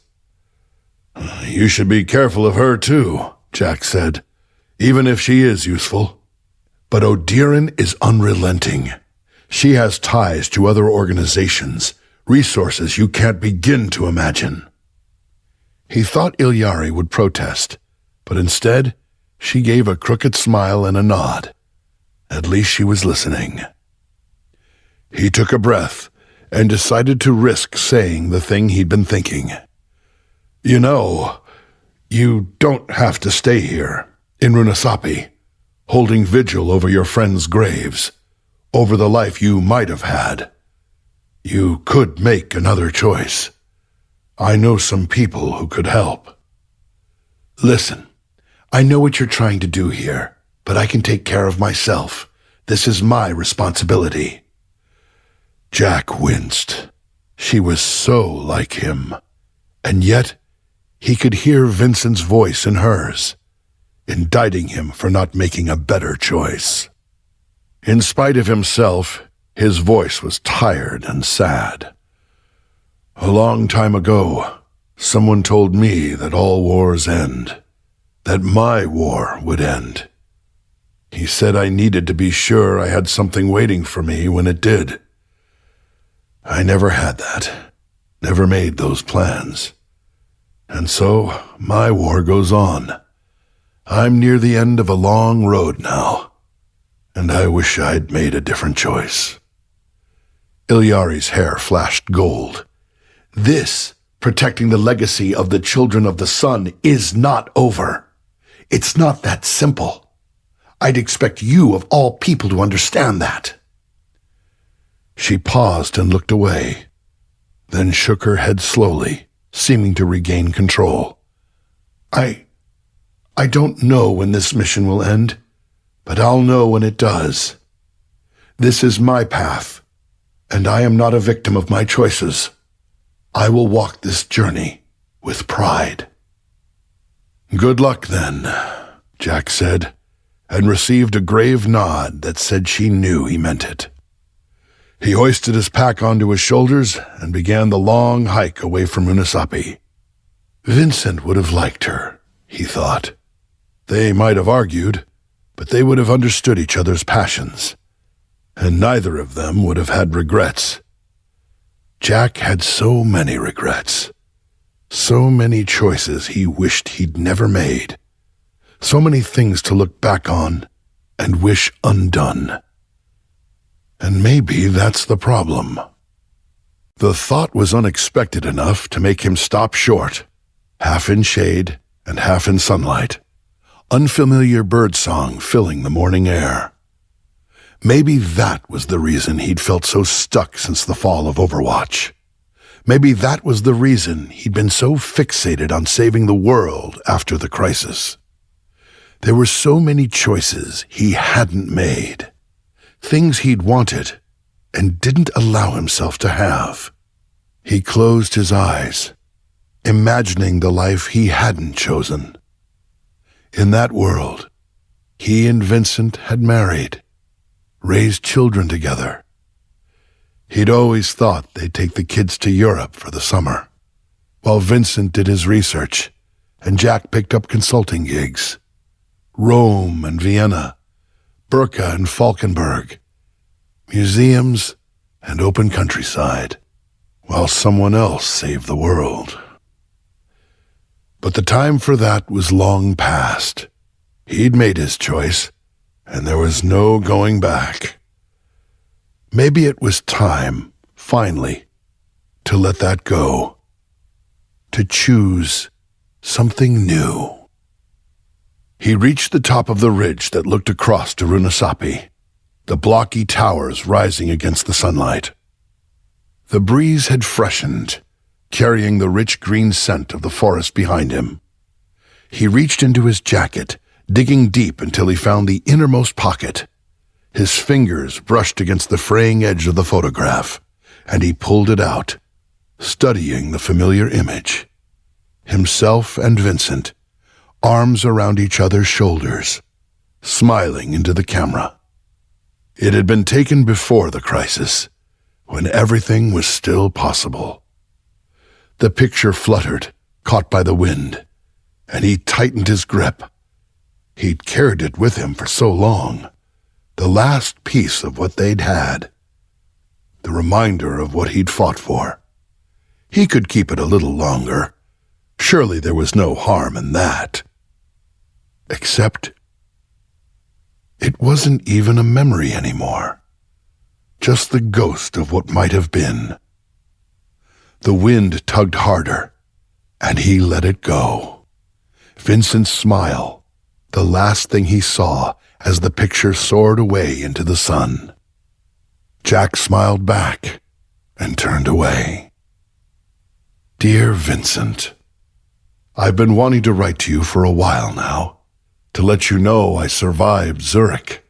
"You should be careful of her, too," Jack said, "even if she is useful." But Odirin is unrelenting. She has ties to other organizations, resources you can't begin to imagine. He thought Illari would protest, but instead, she gave a crooked smile and a nod. At least she was listening. He took a breath and decided to risk saying the thing he'd been thinking. You know, you don't have to stay here, in Runasapi, holding vigil over your friends' graves, over the life you might have had. You could make another choice. I know some people who could help. Listen, I know what you're trying to do here, but I can take care of myself. This is my responsibility. Jack winced. She was so like him, and yet he could hear Vincent's voice in hers, indicting him for not making a better choice. In spite of himself, his voice was tired and sad. A long time ago, someone told me that all wars end, that my war would end. He said I needed to be sure I had something waiting for me when it did. I never had that, never made those plans. And so, my war goes on. I'm near the end of a long road now, and I wish I'd made a different choice. Illari's hair flashed gold. This, protecting the legacy of the Children of the Sun, is not over. It's not that simple. I'd expect you of all people to understand that. She paused and looked away, then shook her head slowly, seeming to regain control. I don't know when this mission will end, but I'll know when it does. This is my path, and I am not a victim of my choices. I will walk this journey with pride. Good luck, then, Jack said, and received a grave nod that said she knew he meant it. He hoisted his pack onto his shoulders and began the long hike away from Runasapi. Vincent would have liked her, he thought. They might have argued, but they would have understood each other's passions, and neither of them would have had regrets. Jack had so many regrets, so many choices he wished he'd never made, so many things to look back on and wish undone. And maybe that's the problem. The thought was unexpected enough to make him stop short, half in shade and half in sunlight, unfamiliar birdsong filling the morning air. Maybe that was the reason he'd felt so stuck since the fall of Overwatch. Maybe that was the reason he'd been so fixated on saving the world after the crisis. There were so many choices he hadn't made. Things he'd wanted and didn't allow himself to have. He closed his eyes, imagining the life he hadn't chosen. In that world, he and Vincent had married, raised children together. He'd always thought they'd take the kids to Europe for the summer, while Vincent did his research and Jack picked up consulting gigs. Rome and Vienna, Burka and Falkenberg, museums and open countryside, while someone else saved the world. But the time for that was long past. He'd made his choice, and there was no going back. Maybe it was time, finally, to let that go, to choose something new. He reached the top of the ridge that looked across to Runasapi, the blocky towers rising against the sunlight. The breeze had freshened, carrying the rich green scent of the forest behind him. He reached into his jacket, digging deep until he found the innermost pocket. His fingers brushed against the fraying edge of the photograph, and he pulled it out, studying the familiar image. Himself and Vincent, arms around each other's shoulders, smiling into the camera. It had been taken before the crisis, when everything was still possible. The picture fluttered, caught by the wind, and he tightened his grip. He'd carried it with him for so long, The last piece of what they'd had. The reminder of what he'd fought for. He could keep it a little longer. Surely there was no harm in that. Except, it wasn't even a memory anymore. Just the ghost of what might have been. The wind tugged harder, and he let it go. Vincent's smile, the last thing he saw as the picture soared away into the sun. Jack smiled back and turned away. Dear Vincent, I've been wanting to write to you for a while now, to let you know I survived Zurich.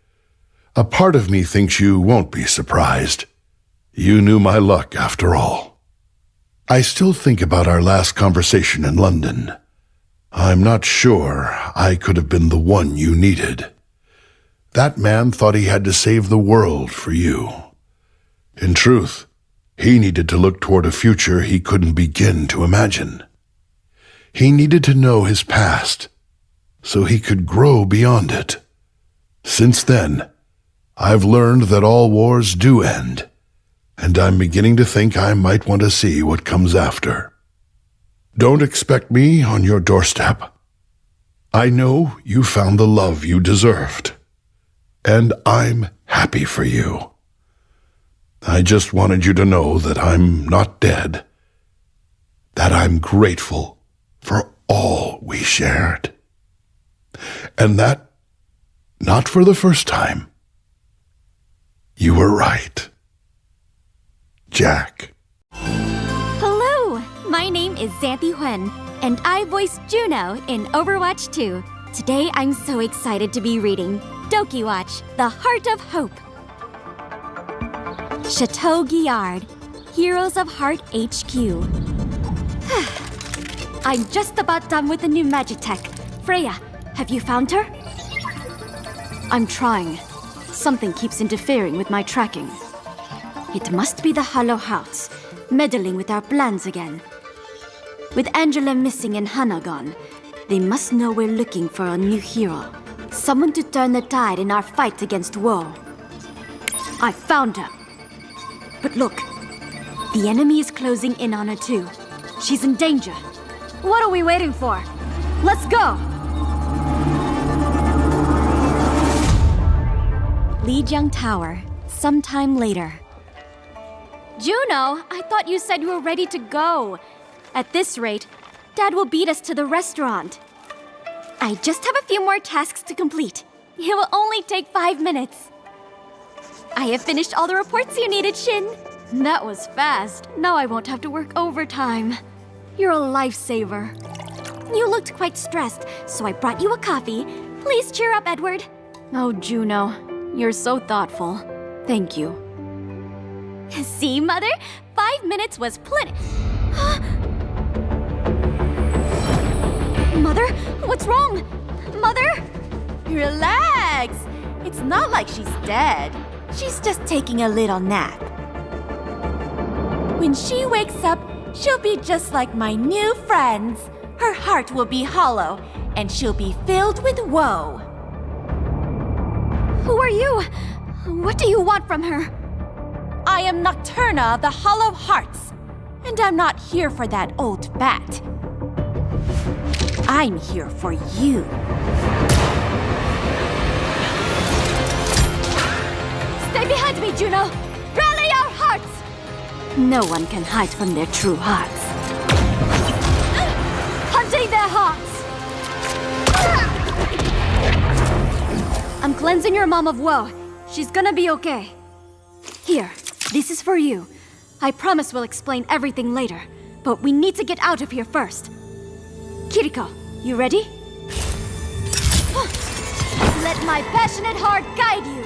A part of me thinks you won't be surprised. You knew my luck after all. I still think about our last conversation in London. I'm not sure I could have been the one you needed. That man thought he had to save the world for you. In truth, he needed to look toward a future he couldn't begin to imagine. He needed to know his past, so he could grow beyond it. Since then, I've learned that all wars do end, and I'm beginning to think I might want to see what comes after. Don't expect me on your doorstep. I know you found the love you deserved, and I'm happy for you. I just wanted you to know that I'm not dead, that I'm grateful for all we shared, and that, not for the first time, you were right. Jack. Hello! My name is Xanthi Huen, and I voice Juno in Overwatch 2. Today I'm so excited to be reading Doki Watch, The Heart of Hope. Chateau Guillard, Heroes of Heart HQ. I'm just about done with the new magic tech. Freja, have you found her? I'm trying. Something keeps interfering with my tracking. It must be the Hollow Hearts, meddling with our plans again. With Angela missing and Hannah gone, they must know we're looking for a new hero. Someone to turn the tide in our fight against woe. I found her. But look, the enemy is closing in on her too. She's in danger. What are we waiting for? Let's go! Lijiang Tower, sometime later. Juno, I thought you said you were ready to go. At this rate, Dad will beat us to the restaurant. I just have a few more tasks to complete. It will only take 5 minutes. I have finished all the reports you needed, Shin. That was fast. Now I won't have to work overtime. You're a lifesaver. You looked quite stressed, so I brought you a coffee. Please cheer up, Edward. Oh, Juno, you're so thoughtful. Thank you. See, Mother? 5 minutes was plenty. Mother? What's wrong? Mother? Relax. It's not like she's dead. She's just taking a little nap. When she wakes up, she'll be just like my new friends. Her heart will be hollow, and she'll be filled with woe. Who are you? What do you want from her? I am Nocturna of the Hollow Hearts, and I'm not here for that old bat. I'm here for you. Stay behind me, Juno! Rally our hearts! No one can hide from their true hearts. Hunting their hearts! I'm cleansing your mom of woe. She's gonna be okay. Here, this is for you. I promise we'll explain everything later, but we need to get out of here first. Kiriko, you ready? Let my passionate heart guide you!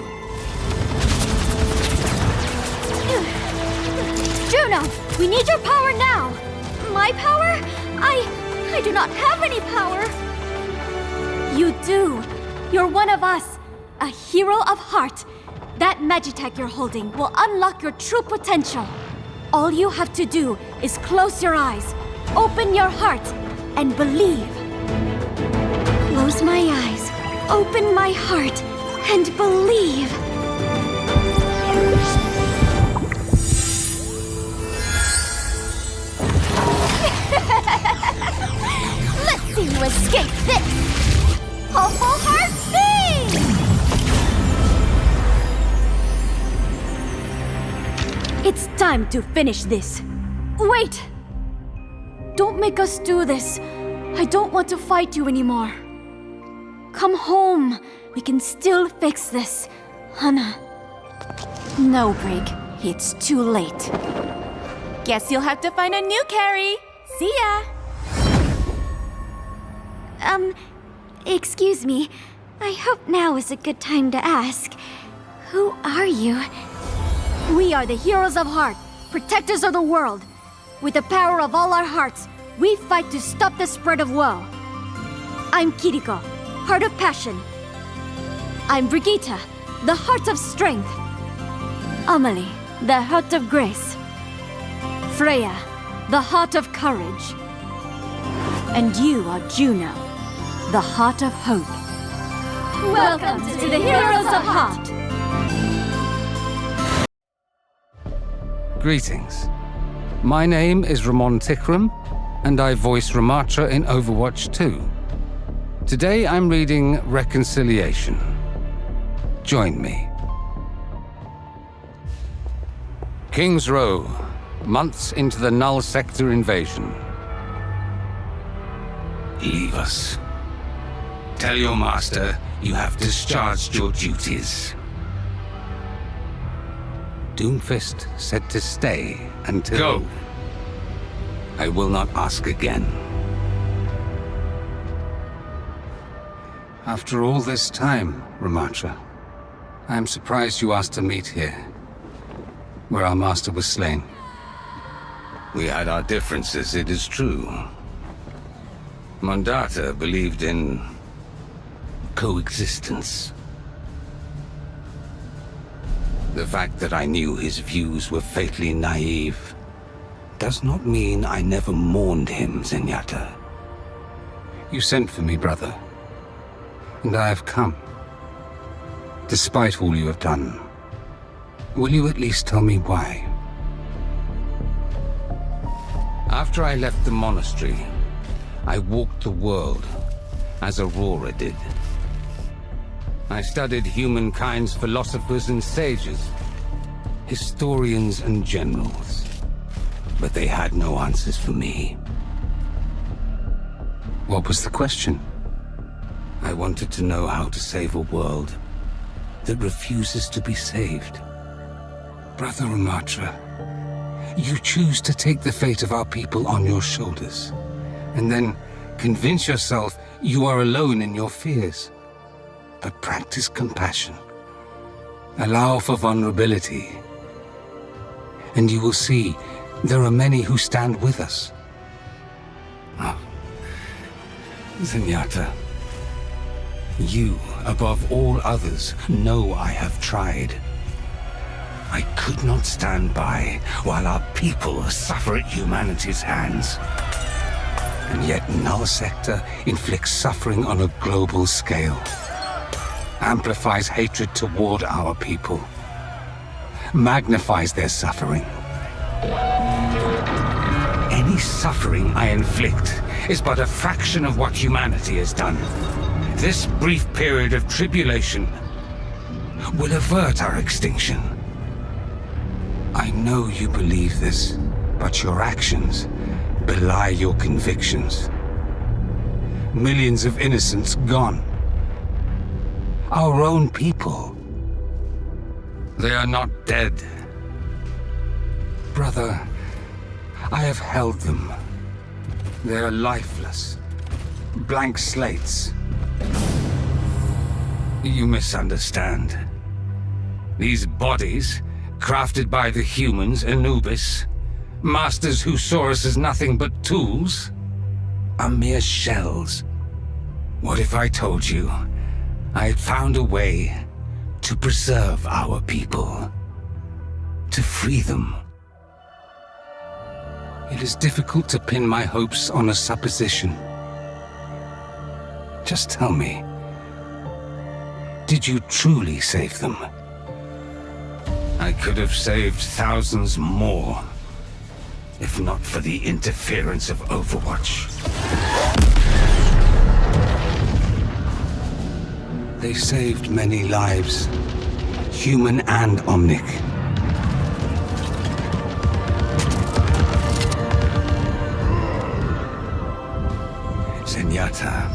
Juno, we need your power now! My power? I do not have any power! You do! You're one of us! A hero of heart! That magitech you're holding will unlock your true potential. All you have to do is close your eyes, open your heart, and believe. Close my eyes, open my heart, and believe. Let's see you escape this! Hopeful Heart Beam! It's time to finish this. Wait! Don't make us do this. I don't want to fight you anymore. Come home. We can still fix this. Hana. No, Brig. It's too late. Guess you'll have to find a new carry. See ya! Excuse me. I hope now is a good time to ask. Who are you? We are the heroes of heart, protectors of the world. With the power of all our hearts, we fight to stop the spread of woe. I'm Kiriko, heart of passion. I'm Brigitte, the heart of strength. Amelie, the heart of grace. Freja, the heart of courage. And you are Juno, the heart of hope. Welcome to the Heroes of Heart! Greetings. My name is Ramon Tikram, and I voice Ramattra in Overwatch 2. Today I'm reading Reconciliation. Join me. King's Row, months into the Null Sector invasion. Leave us. Tell your master you have discharged your duties. Doomfist said to stay until... Go! I will not ask again. After all this time, Ramattra, I am surprised you asked to meet here, where our master was slain. We had our differences, it is true. Mondata believed in coexistence. The fact that I knew his views were fatally naive does not mean I never mourned him, Zenyatta. You sent for me, brother, and I have come. Despite all you have done, will you at least tell me why? After I left the monastery, I walked the world, as Aurora did. I studied humankind's philosophers and sages, historians and generals, but they had no answers for me. What was the question? I wanted to know how to save a world that refuses to be saved. Brother Ramattra, you choose to take the fate of our people on your shoulders, and then convince yourself you are alone in your fears. But practice compassion. Allow for vulnerability. And you will see there are many who stand with us. Oh. Zenyatta, you, above all others, know I have tried. I could not stand by while our people suffer at humanity's hands. And yet Null Sector inflicts suffering on a global scale. Amplifies hatred toward our people. Magnifies their suffering. Any suffering I inflict is but a fraction of what humanity has done. This brief period of tribulation will avert our extinction. I know you believe this, but your actions belie your convictions. Millions of innocents gone. Our own people. They are not dead. Brother, I have held them. They are lifeless. Blank slates. You misunderstand. These bodies, crafted by the humans, Anubis, masters who saw us as nothing but tools, are mere shells. What if I told you I had found a way to preserve our people, to free them? It is difficult to pin my hopes on a supposition. Just tell me, did you truly save them? I could have saved thousands more, if not for the interference of Overwatch. They saved many lives, human and Omnic. Zenyatta,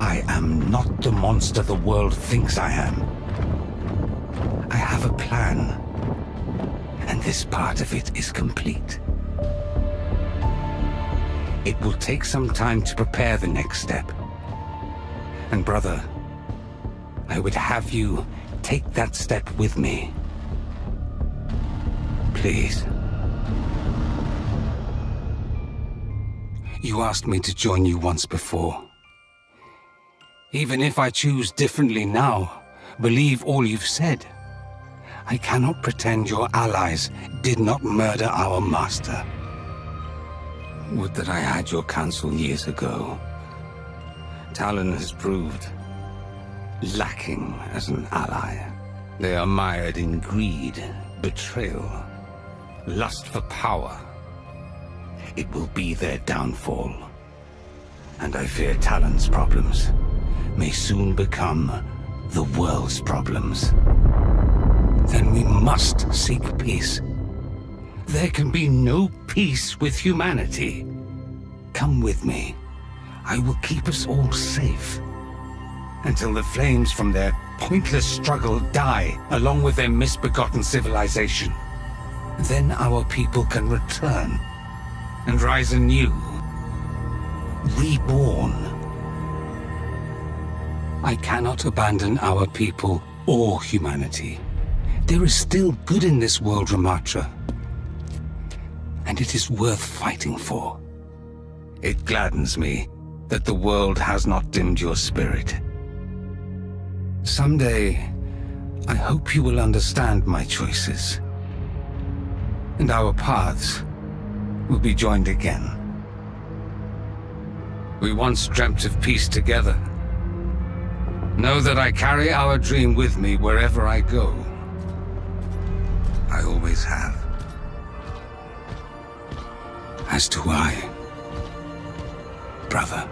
I am not the monster the world thinks I am. I have a plan, and this part of it is complete. It will take some time to prepare the next step. And brother, I would have you take that step with me. Please. You asked me to join you once before. Even if I choose differently now, believe all you've said, I cannot pretend your allies did not murder our master. Would that I had your counsel years ago. Talon has proved lacking as an ally. They are mired in greed, betrayal, lust for power. It will be their downfall. And I fear Talon's problems may soon become the world's problems. Then we must seek peace. There can be no peace with humanity. Come with me. I will keep us all safe. Until the flames from their pointless struggle die, along with their misbegotten civilization. Then our people can return and rise anew, reborn. I cannot abandon our people or humanity. There is still good in this world, Ramattra. And it is worth fighting for. It gladdens me that the world has not dimmed your spirit. Someday, I hope you will understand my choices. And our paths will be joined again. We once dreamt of peace together. Know that I carry our dream with me wherever I go. I always have. As do I, brother.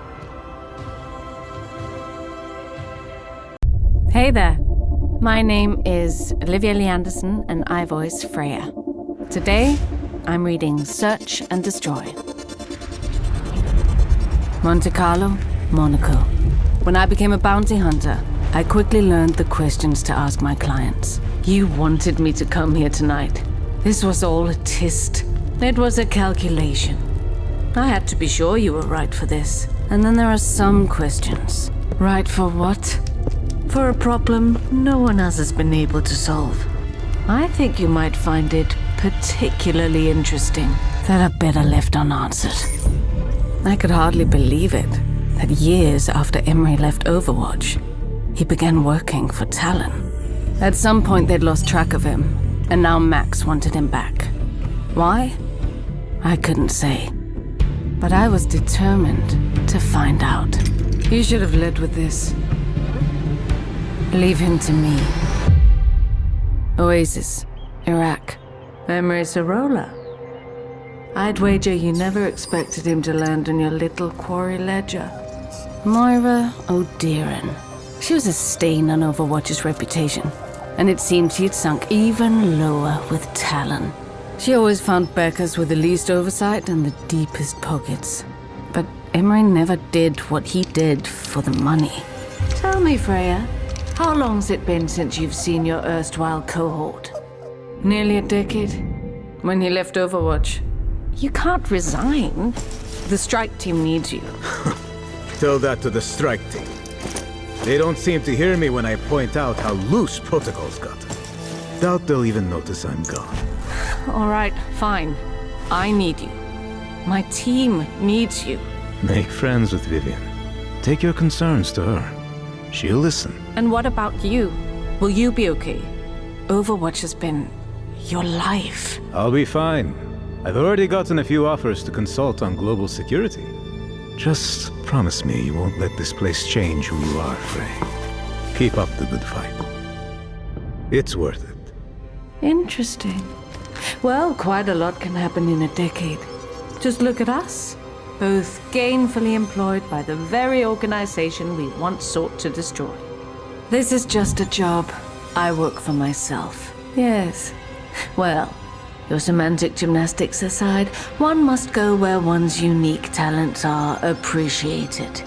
Hey there. My name is Olivia Lee Anderson, and I voice Freja. Today, I'm reading Search and Destroy. Monte Carlo, Monaco. When I became a bounty hunter, I quickly learned the questions to ask my clients. You wanted me to come here tonight. This was all a test. It was a calculation. I had to be sure you were right for this. And then there are some questions. Right for what? For a problem no one else has been able to solve. I think you might find it particularly interesting that are better left unanswered. I could hardly believe it, that years after Emery left Overwatch, he began working for Talon. At some point they'd lost track of him, and now Max wanted him back. Why? I couldn't say. But I was determined to find out. You should have led with this. Leave him to me. Oasis, Iraq, Emery Sorolla. I'd wager you never expected him to land on your little quarry ledger. Moira O'Dearan. She was a stain on Overwatch's reputation, and it seemed she'd sunk even lower with Talon. She always found Beckers with the least oversight and the deepest pockets. But Emery never did what he did for the money. Tell me, Freja, how long's it been since you've seen your erstwhile cohort? Nearly a decade. When he left Overwatch. You can't resign. The strike team needs you. Tell that to the strike team. They don't seem to hear me when I point out how loose protocols got. Doubt they'll even notice I'm gone. All right, fine. I need you. My team needs you. Make friends with Vivian. Take your concerns to her. She'll listen. And what about you? Will you be okay? Overwatch has been your life. I'll be fine. I've already gotten a few offers to consult on global security. Just promise me you won't let this place change who you are, Frey. Keep up the good fight. It's worth it. Interesting. Well, quite a lot can happen in a decade. Just look at us. Both gainfully employed by the very organization we once sought to destroy. This is just a job. I work for myself. Yes. Well, your semantic gymnastics aside, one must go where one's unique talents are appreciated.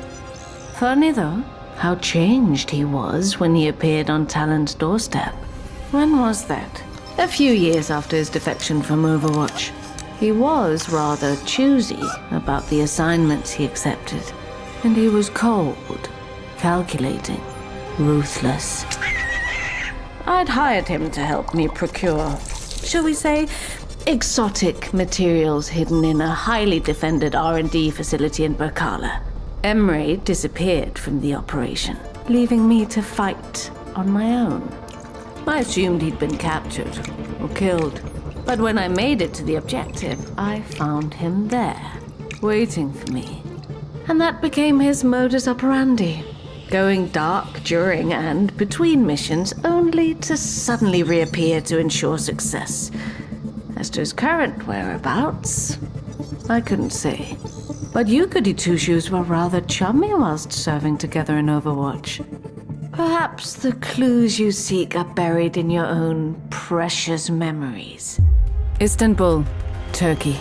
Funny though, how changed he was when he appeared on Talon's doorstep. When was that? A few years after his defection from Overwatch. He was rather choosy about the assignments he accepted. And he was cold, calculating, ruthless. I'd hired him to help me procure, shall we say, exotic materials hidden in a highly defended R&D facility in Berkala. Emre disappeared from the operation, leaving me to fight on my own. I assumed he'd been captured or killed, but when I made it to the objective, I found him there, waiting for me. And that became his modus operandi, going dark during and between missions only to suddenly reappear to ensure success. As to his current whereabouts, I couldn't say. But you goody two-shoes were rather chummy whilst serving together in Overwatch. Perhaps the clues you seek are buried in your own precious memories. Istanbul, Turkey.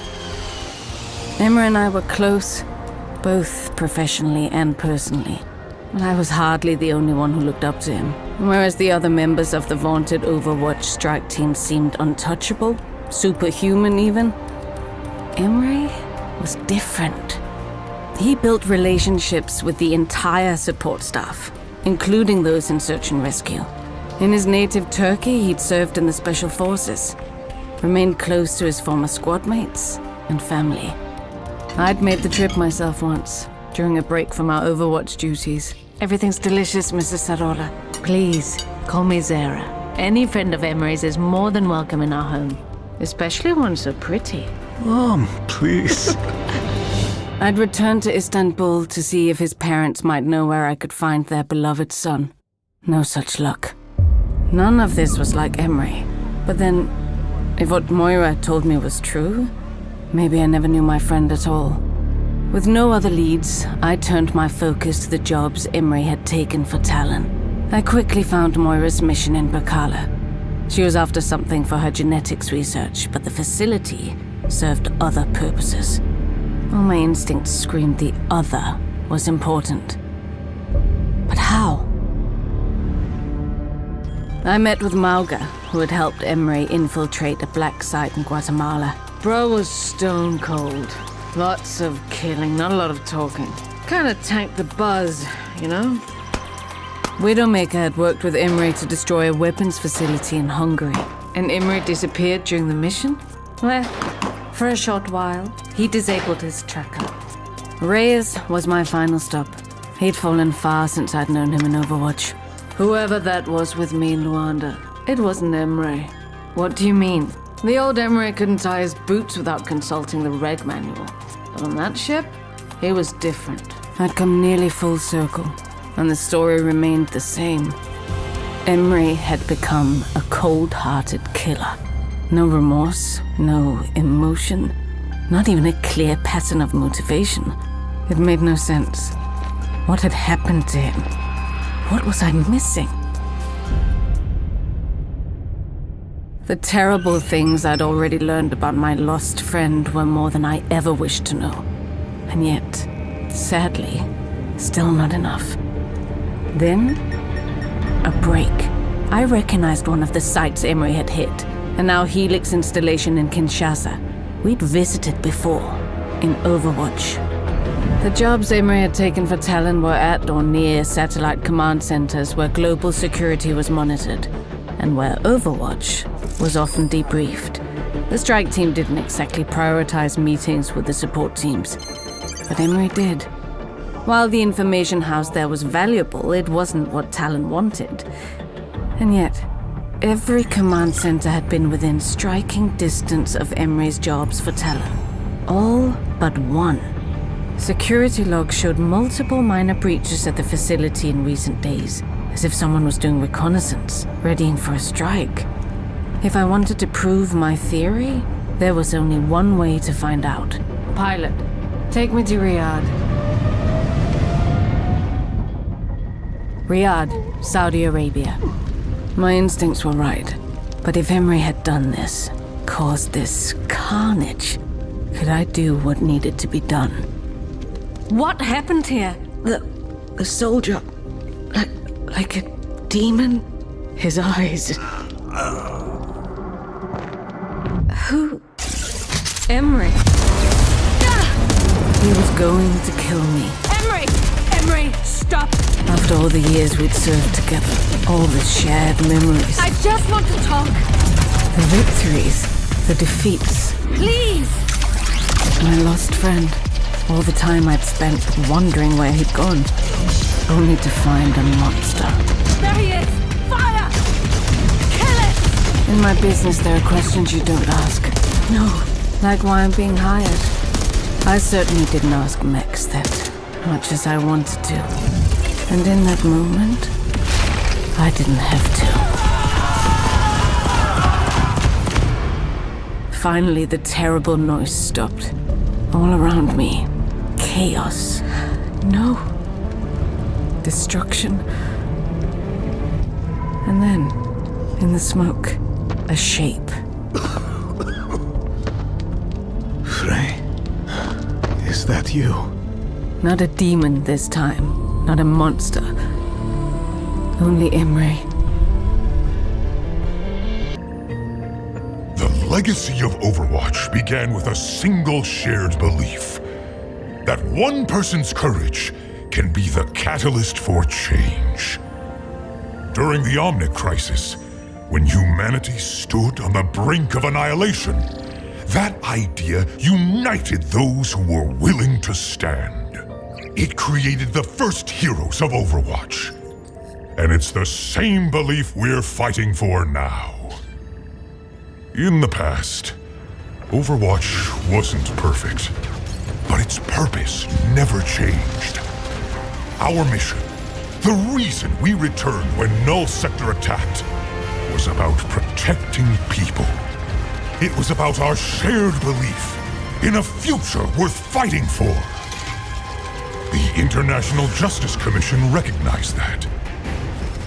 Emre and I were close, both professionally and personally. But I was hardly the only one who looked up to him. Whereas the other members of the vaunted Overwatch strike team seemed untouchable, superhuman even, Emre was different. He built relationships with the entire support staff, including those in search and rescue. In his native Turkey, he'd served in the special forces, remained close to his former squad mates and family. I'd made the trip myself once, during a break from our Overwatch duties. Everything's delicious, Mrs. Sarola. Please, call me Zara. Any friend of Emre's is more than welcome in our home, especially one so pretty. Mom, please. I'd returned to Istanbul to see if his parents might know where I could find their beloved son. No such luck. None of this was like Emre. But then, if what Moira told me was true, maybe I never knew my friend at all. With no other leads, I turned my focus to the jobs Emre had taken for Talon. I quickly found Moira's mission in Berkala. She was after something for her genetics research, but the facility served other purposes. All my instincts screamed the other was important. But how? I met with Mauga, who had helped Emre infiltrate a black site in Guatemala. Bro was stone cold. Lots of killing, not a lot of talking. Kinda tanked the buzz, you know? Widowmaker had worked with Emre to destroy a weapons facility in Hungary, and Emre disappeared during the mission? Well, for a short while, he disabled his tracker. Reyes was my final stop. He'd fallen far since I'd known him in Overwatch. Whoever that was with me in Luanda, it wasn't Emre. What do you mean? The old Emre couldn't tie his boots without consulting the reg manual. But on that ship, he was different. I'd come nearly full circle, and the story remained the same. Emre had become a cold-hearted killer. No remorse, no emotion, not even a clear pattern of motivation. It made no sense. What had happened to him? What was I missing? The terrible things I'd already learned about my lost friend were more than I ever wished to know. And yet, sadly, still not enough. Then, a break. I recognized one of the sites Emre had hit. And now Helix installation in Kinshasa. We'd visited before, in Overwatch. The jobs Emre had taken for Talon were at or near satellite command centers where global security was monitored, and where Overwatch was often debriefed. The strike team didn't exactly prioritize meetings with the support teams, but Emre did. While the information housed there was valuable, it wasn't what Talon wanted. And yet, every command center had been within striking distance of Emre's jobs for Talon. All but one. Security logs showed multiple minor breaches at the facility in recent days, as if someone was doing reconnaissance, readying for a strike. If I wanted to prove my theory, there was only one way to find out. Pilot, take me to Riyadh. Riyadh, Saudi Arabia. My instincts were right. But if Emery had done this, caused this carnage, could I do what needed to be done? What happened here? The soldier, like a demon? His eyes. Who? Emery. He was going to kill me. Emery! Emery, stop! After all the years we'd served together, all the shared memories. I just want to talk. The victories, the defeats. Please! My lost friend. All the time I'd spent wondering where he'd gone, only to find a monster. There he is! Fire! Kill it! In my business, there are questions you don't ask. No, like why I'm being hired. I certainly didn't ask Mex that, much as I wanted to. And in that moment, I didn't have to. Finally, the terrible noise stopped. All around me, chaos. No. Destruction. And then, in the smoke, a shape. Frey, is that you? Not a demon this time. Not a monster. Only Emery. The legacy of Overwatch began with a single shared belief. That one person's courage can be the catalyst for change. During the Omnic Crisis, when humanity stood on the brink of annihilation, that idea united those who were willing to stand. It created the first heroes of Overwatch. And it's the same belief we're fighting for now. In the past, Overwatch wasn't perfect, but its purpose never changed. Our mission, the reason we returned when Null Sector attacked, was about protecting people. It was about our shared belief in a future worth fighting for. The International Justice Commission recognized that.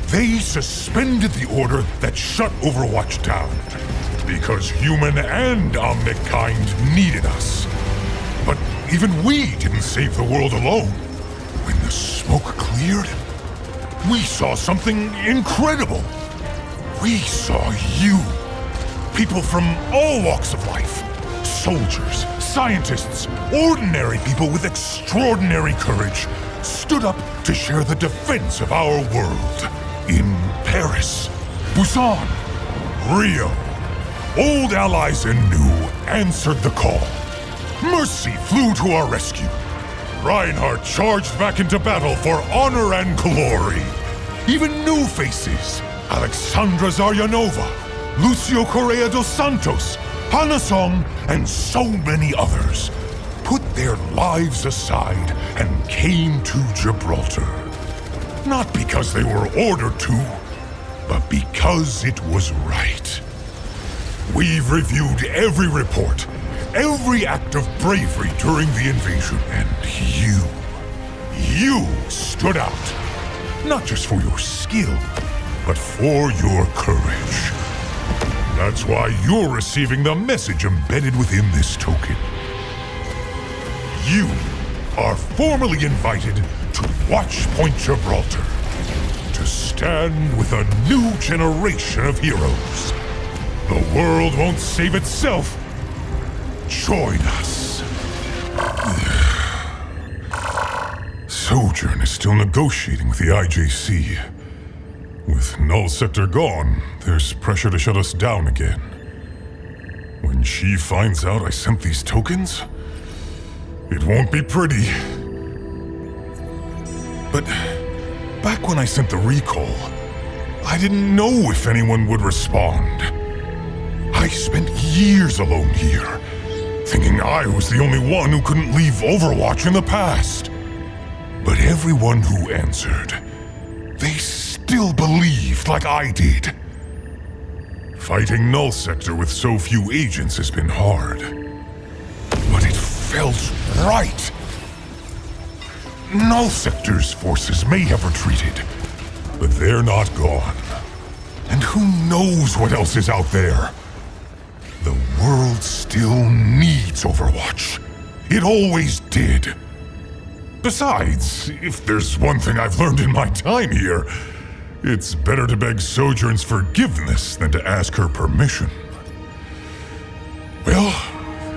They suspended the order that shut Overwatch down, because human and Omnic kind needed us. But even we didn't save the world alone. When the smoke cleared, we saw something incredible. We saw you. People from all walks of life. Soldiers, scientists, ordinary people with extraordinary courage stood up to share the defense of our world. In Paris, Busan, Rio, old allies and new answered the call. Mercy flew to our rescue. Reinhardt charged back into battle for honor and glory. Even new faces, Alexandra Zaryanova, Lucio Correa dos Santos, Hana Song, and so many others, put their lives aside and came to Gibraltar. Not because they were ordered to, but because it was right. We've reviewed every report, every act of bravery during the invasion, and you stood out. Not just for your skill, but for your courage. That's why you're receiving the message embedded within this token. You are formally invited to Watch Point Gibraltar, to stand with a new generation of heroes. The world won't save itself. Join us. Sojourn is still negotiating with the IJC. With Null Sector gone, there's pressure to shut us down again. When she finds out I sent these tokens, it won't be pretty. But back when I sent the recall, I didn't know if anyone would respond. I spent years alone here, thinking I was the only one who couldn't leave Overwatch in the past. But everyone who answered, they still believed like I did. Fighting Null Sector with so few agents has been hard. But it felt right. Null Sector's forces may have retreated, but they're not gone. And who knows what else is out there? The world still needs Overwatch. It always did. Besides, if there's one thing I've learned in my time here, it's better to beg Sojourn's forgiveness than to ask her permission. Well,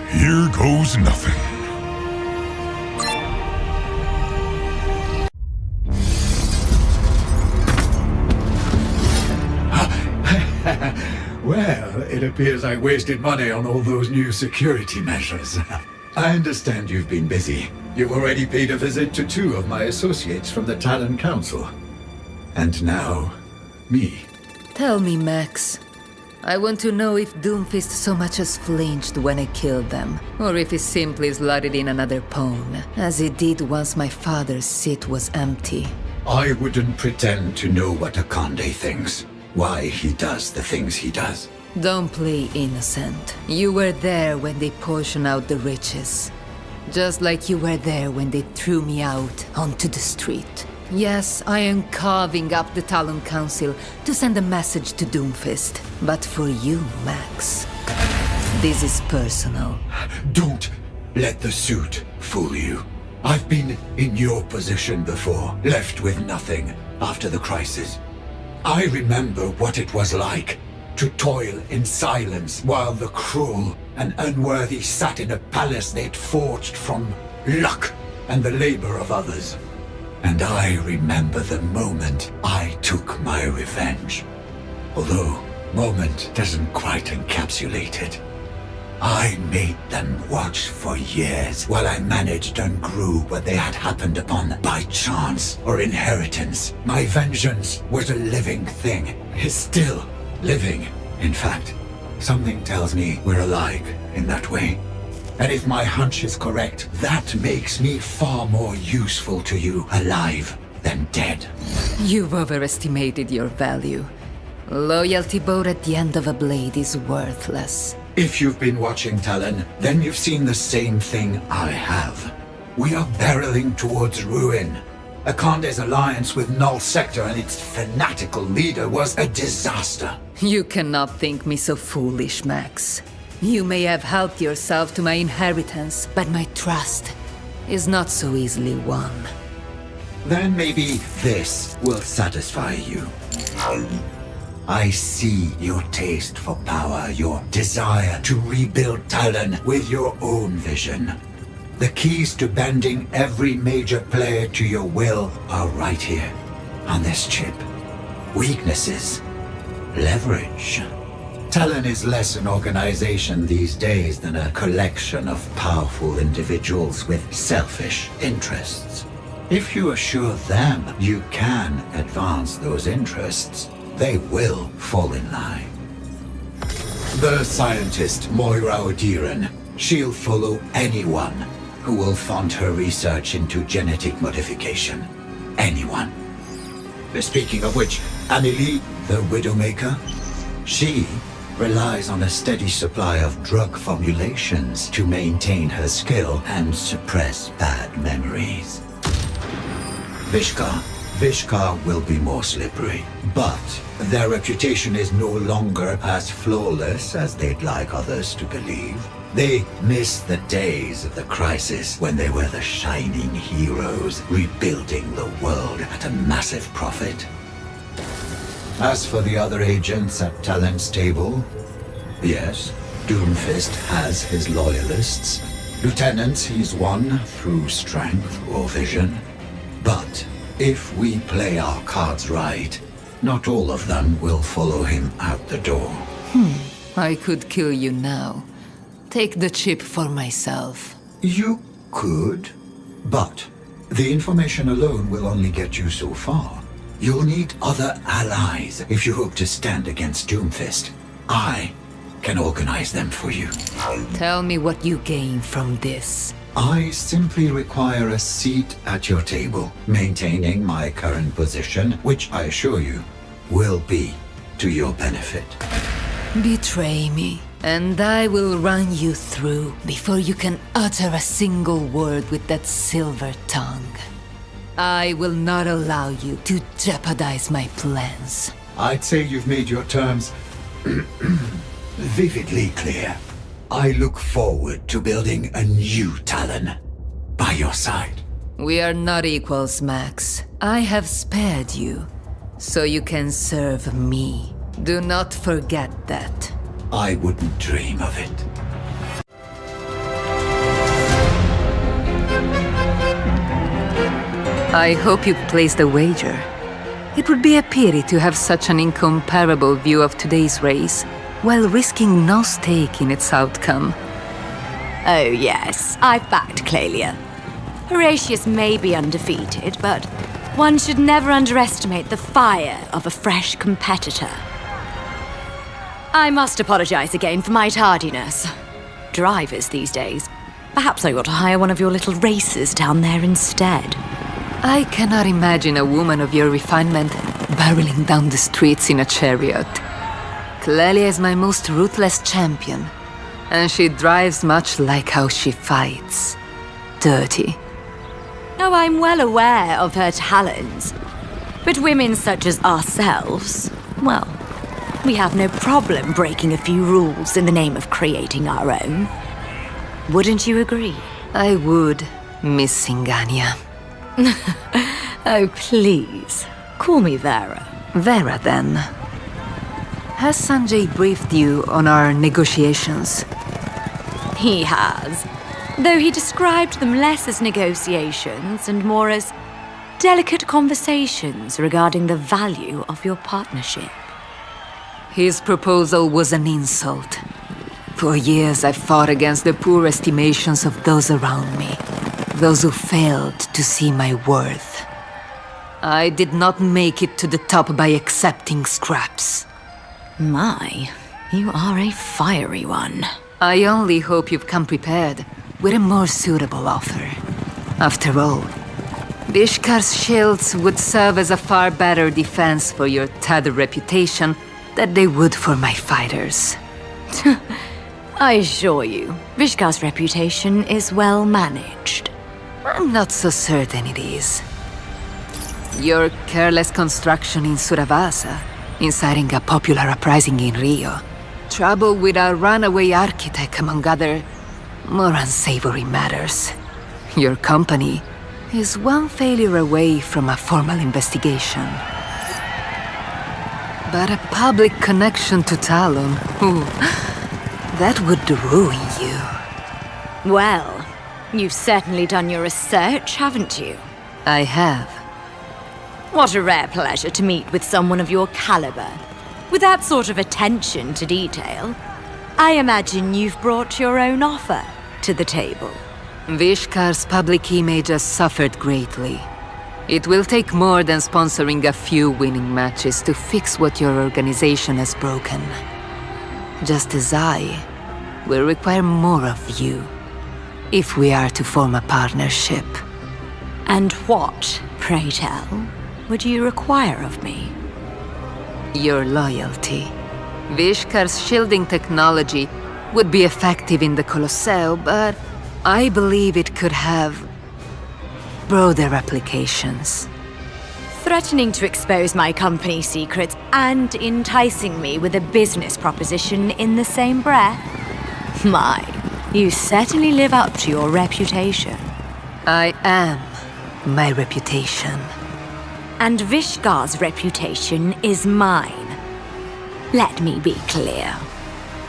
here goes nothing. Well, it appears I wasted money on all those new security measures. I understand you've been busy. You've already paid a visit to 2 of my associates from the Talon Council. And now, me. Tell me, Max. I want to know if Doomfist so much as flinched when I killed them, or if he simply slotted in another pawn, as he did once my father's seat was empty. I wouldn't pretend to know what Akande thinks. Why he does the things he does. Don't play innocent. You were there when they portioned out the riches. Just like you were there when they threw me out onto the street. Yes, I am carving up the Talon Council to send a message to Doomfist. But for you, Max, this is personal. Don't let the suit fool you. I've been in your position before, left with nothing after the crisis. I remember what it was like to toil in silence while the cruel and unworthy sat in a palace they'd forged from luck and the labor of others. And I remember the moment I took my revenge. Although moment doesn't quite encapsulate it. I made them watch for years while I managed and grew what they had happened upon by chance or inheritance. My vengeance was a living thing. Is still living. In fact, something tells me we're alike in that way. And if my hunch is correct, that makes me far more useful to you alive than dead. You've overestimated your value. Loyalty bow at the end of a blade is worthless. If you've been watching Talon, then you've seen the same thing I have. We are barreling towards ruin. Akande's alliance with Null Sector and its fanatical leader was a disaster. You cannot think me so foolish, Max. You may have helped yourself to my inheritance, but my trust is not so easily won. Then maybe this will satisfy you. I see your taste for power, your desire to rebuild Talon with your own vision. The keys to bending every major player to your will are right here, on this chip. Weaknesses, leverage. Talon is less an organization these days than a collection of powerful individuals with selfish interests. If you assure them you can advance those interests, they will fall in line. The scientist Moira Odiran, she'll follow anyone who will fund her research into genetic modification. Anyone. Speaking of which, Amelie, the Widowmaker, she relies on a steady supply of drug formulations to maintain her skill and suppress bad memories. Vishkar will be more slippery, but their reputation is no longer as flawless as they'd like others to believe. They miss the days of the crisis when they were the shining heroes, rebuilding the world at a massive profit. As for the other agents at Talon's table, yes, Doomfist has his loyalists. Lieutenants he's won through strength or vision. But if we play our cards right, not all of them will follow him out the door. I could kill you now. Take the chip for myself. You could, but the information alone will only get you so far. You'll need other allies if you hope to stand against Doomfist. I can organize them for you. Tell me what you gain from this. I simply require a seat at your table, maintaining my current position, which I assure you will be to your benefit. Betray me, and I will run you through before you can utter a single word with that silver tongue. I will not allow you to jeopardize my plans. I'd say you've made your terms vividly clear. I look forward to building a new Talon by your side. We are not equals, Max. I have spared you, so you can serve me. Do not forget that. I wouldn't dream of it. I hope you've placed a wager. It would be a pity to have such an incomparable view of today's race, while risking no stake in its outcome. Oh yes, I've backed Clelia. Horatius may be undefeated, but one should never underestimate the fire of a fresh competitor. I must apologize again for my tardiness. Drivers these days. Perhaps I ought to hire one of your little racers down there instead. I cannot imagine a woman of your refinement barreling down the streets in a chariot. Clelia is my most ruthless champion, and she drives much like how she fights. Dirty. Oh, I'm well aware of her talents. But women such as ourselves, well, we have no problem breaking a few rules in the name of creating our own. Wouldn't you agree? I would, Miss Singania. Oh, please. Call me Vera. Vera, then. Has Sanjay briefed you on our negotiations? He has. Though he described them less as negotiations and more as delicate conversations regarding the value of your partnership. His proposal was an insult. For years I've fought against the poor estimations of those around me. Those who failed to see my worth. I did not make it to the top by accepting scraps. My, you are a fiery one. I only hope you've come prepared with a more suitable offer. After all, Vishkar's shields would serve as a far better defense for your tattered reputation than they would for my fighters. I assure you, Vishkar's reputation is well managed. I'm not so certain it is. Your careless construction in Suravasa, inciting a popular uprising in Rio, trouble with a runaway architect, among other more unsavory matters. Your company is one failure away from a formal investigation. But a public connection to Talon, that would ruin you. Well, you've certainly done your research, haven't you? I have. What a rare pleasure to meet with someone of your caliber. With that sort of attention to detail, I imagine you've brought your own offer to the table. Vishkar's public image has suffered greatly. It will take more than sponsoring a few winning matches to fix what your organization has broken. Just as I will require more of you, if we are to form a partnership. And what, pray tell, would you require of me? Your loyalty. Vishkar's shielding technology would be effective in the Colosseo, but I believe it could have broader applications. Threatening to expose my company's secrets and enticing me with a business proposition in the same breath? My, you certainly live up to your reputation. I am my reputation. And Vishkar's reputation is mine. Let me be clear.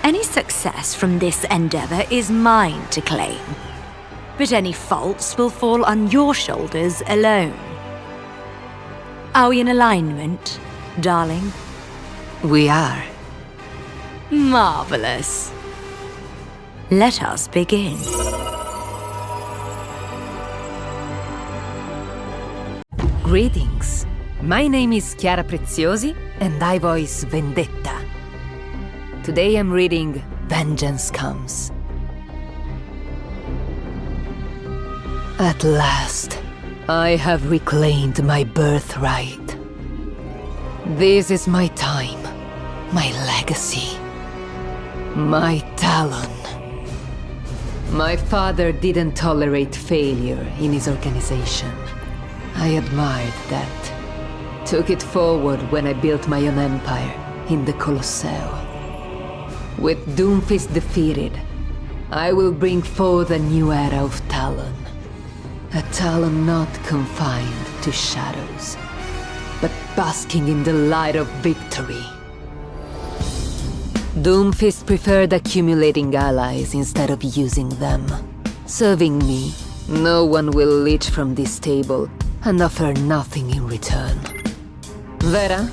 Any success from this endeavor is mine to claim. But any faults will fall on your shoulders alone. Are we in alignment, darling? We are. Marvelous. Let us begin. Greetings. My name is Chiara Preziosi, and I voice Vendetta. Today I'm reading Vengeance Comes. At last, I have reclaimed my birthright. This is my time, my legacy. My Talon. My father didn't tolerate failure in his organization. I admired that. Took it forward when I built my own empire in the Colosseo. With Doomfist defeated, I will bring forth a new era of Talon. A Talon not confined to shadows, but basking in the light of victory. Doomfist preferred accumulating allies instead of using them. Serving me, no one will leech from this table and offer nothing in return. Vera,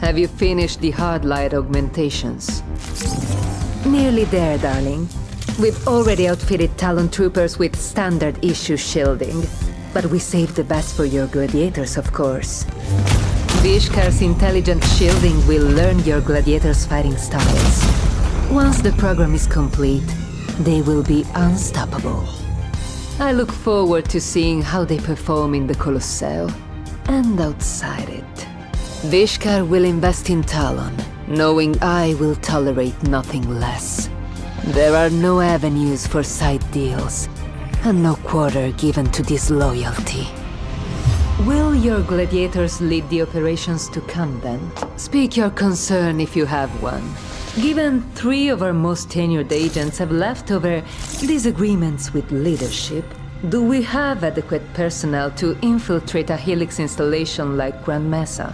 have you finished the hard light augmentations? Nearly there, darling. We've already outfitted Talon troopers with standard issue shielding, but we saved the best for your gladiators, of course. Vishkar's intelligent shielding will learn your gladiators' fighting styles. Once the program is complete, they will be unstoppable. I look forward to seeing how they perform in the Colosseo and outside it. Vishkar will invest in Talon, knowing I will tolerate nothing less. There are no avenues for side deals, and no quarter given to disloyalty. Will your gladiators lead the operations to come then? Speak your concern if you have one. Given 3 of our most tenured agents have left over disagreements with leadership, do we have adequate personnel to infiltrate a Helix installation like Grand Mesa?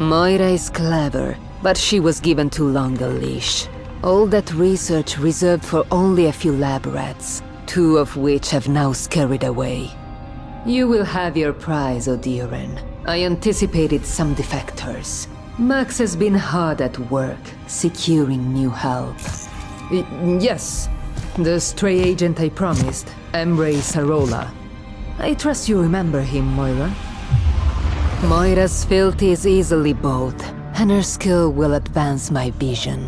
Moira is clever, but she was given too long a leash. All that research reserved for only a few lab rats, 2 of which have now scurried away. You will have your prize, Odiren. I anticipated some defectors. Max has been hard at work, securing new help. Yes, the stray agent I promised, Emre Sarola. I trust you remember him, Moira. Moira's filth is easily bought, and her skill will advance my vision.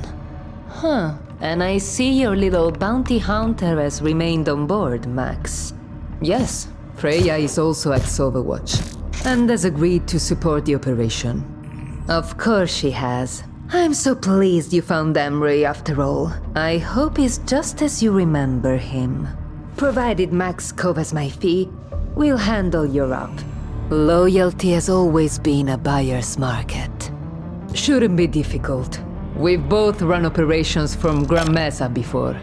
Huh, and I see your little bounty hunter has remained on board, Max. Yes, Freja is also ex-Overwatch, and has agreed to support the operation. Of course she has. I'm so pleased you found Emre after all. I hope he's just as you remember him. Provided Max covers my fee, we'll handle your up. Loyalty has always been a buyer's market. Shouldn't be difficult. We've both run operations from Grand Mesa before.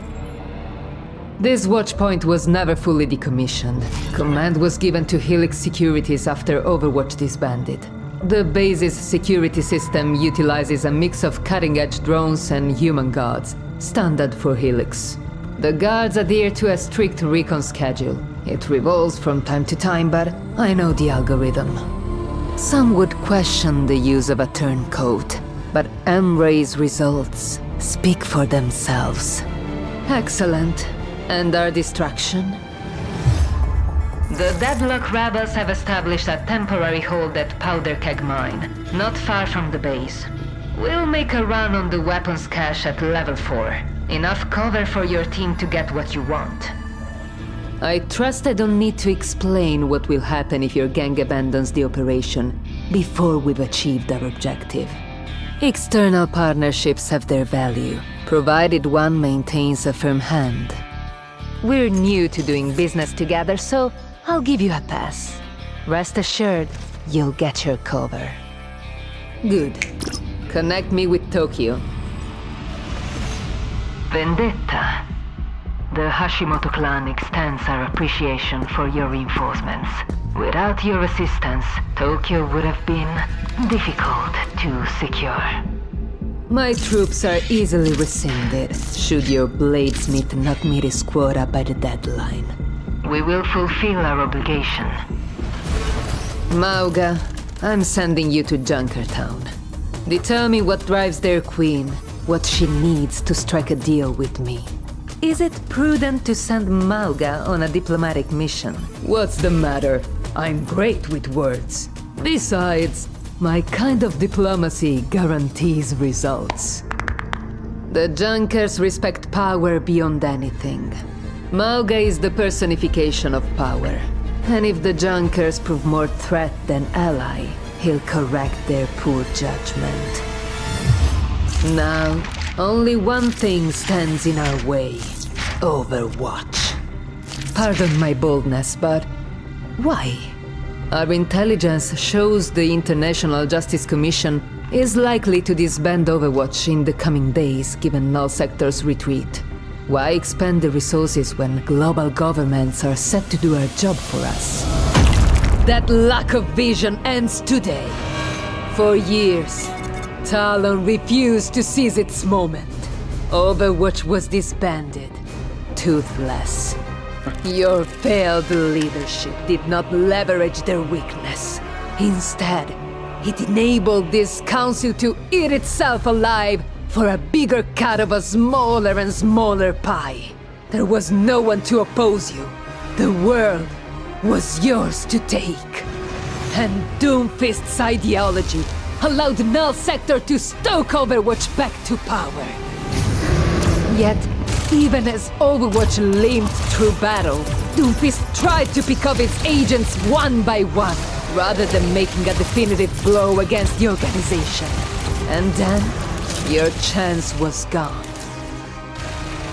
This watchpoint was never fully decommissioned. Command was given to Helix Securities after Overwatch disbanded. The base's security system utilizes a mix of cutting-edge drones and human guards, standard for Helix. The guards adhere to a strict recon schedule. It revolves from time to time, but I know the algorithm. Some would question the use of a turncoat, but Emre's results speak for themselves. Excellent. And our distraction? The Deadlock rebels have established a temporary hold at Powder Keg Mine, not far from the base. We'll make a run on the weapons cache at level 4. Enough cover for your team to get what you want. I trust I don't need to explain what will happen if your gang abandons the operation before we've achieved our objective. External partnerships have their value, provided one maintains a firm hand. We're new to doing business together, so I'll give you a pass. Rest assured, you'll get your cover. Good. Connect me with Tokyo. Vendetta. The Hashimoto clan extends our appreciation for your reinforcements. Without your assistance, Tokyo would have been difficult to secure. My troops are easily rescinded, should your bladesmith not meet his quota by the deadline. We will fulfill our obligation. Mauga, I'm sending you to Junkertown. Determine what drives their queen, what she needs to strike a deal with me. Is it prudent to send Mauga on a diplomatic mission? What's the matter? I'm great with words. Besides, my kind of diplomacy guarantees results. The Junkers respect power beyond anything. Mauga is the personification of power. And if the Junkers prove more threat than ally, he'll correct their poor judgment. Now, Only one thing stands in our way. Overwatch. Pardon my boldness, but why? Our intelligence shows the International Justice Commission is likely to disband Overwatch in the coming days, given Null Sector's retreat. Why expend the resources when global governments are set to do our job for us? That lack of vision ends today. For years, Talon refused to seize its moment. Overwatch was disbanded. Toothless. Your failed leadership did not leverage their weakness. Instead, it enabled this council to eat itself alive for a bigger cut of a smaller and smaller pie. There was no one to oppose you. The world was yours to take. And Doomfist's ideology allowed Null Sector to stoke Overwatch back to power. Yet, even as Overwatch limped through battle, Doomfist tried to pick up its agents one by one, rather than making a definitive blow against the organization. And then, your chance was gone.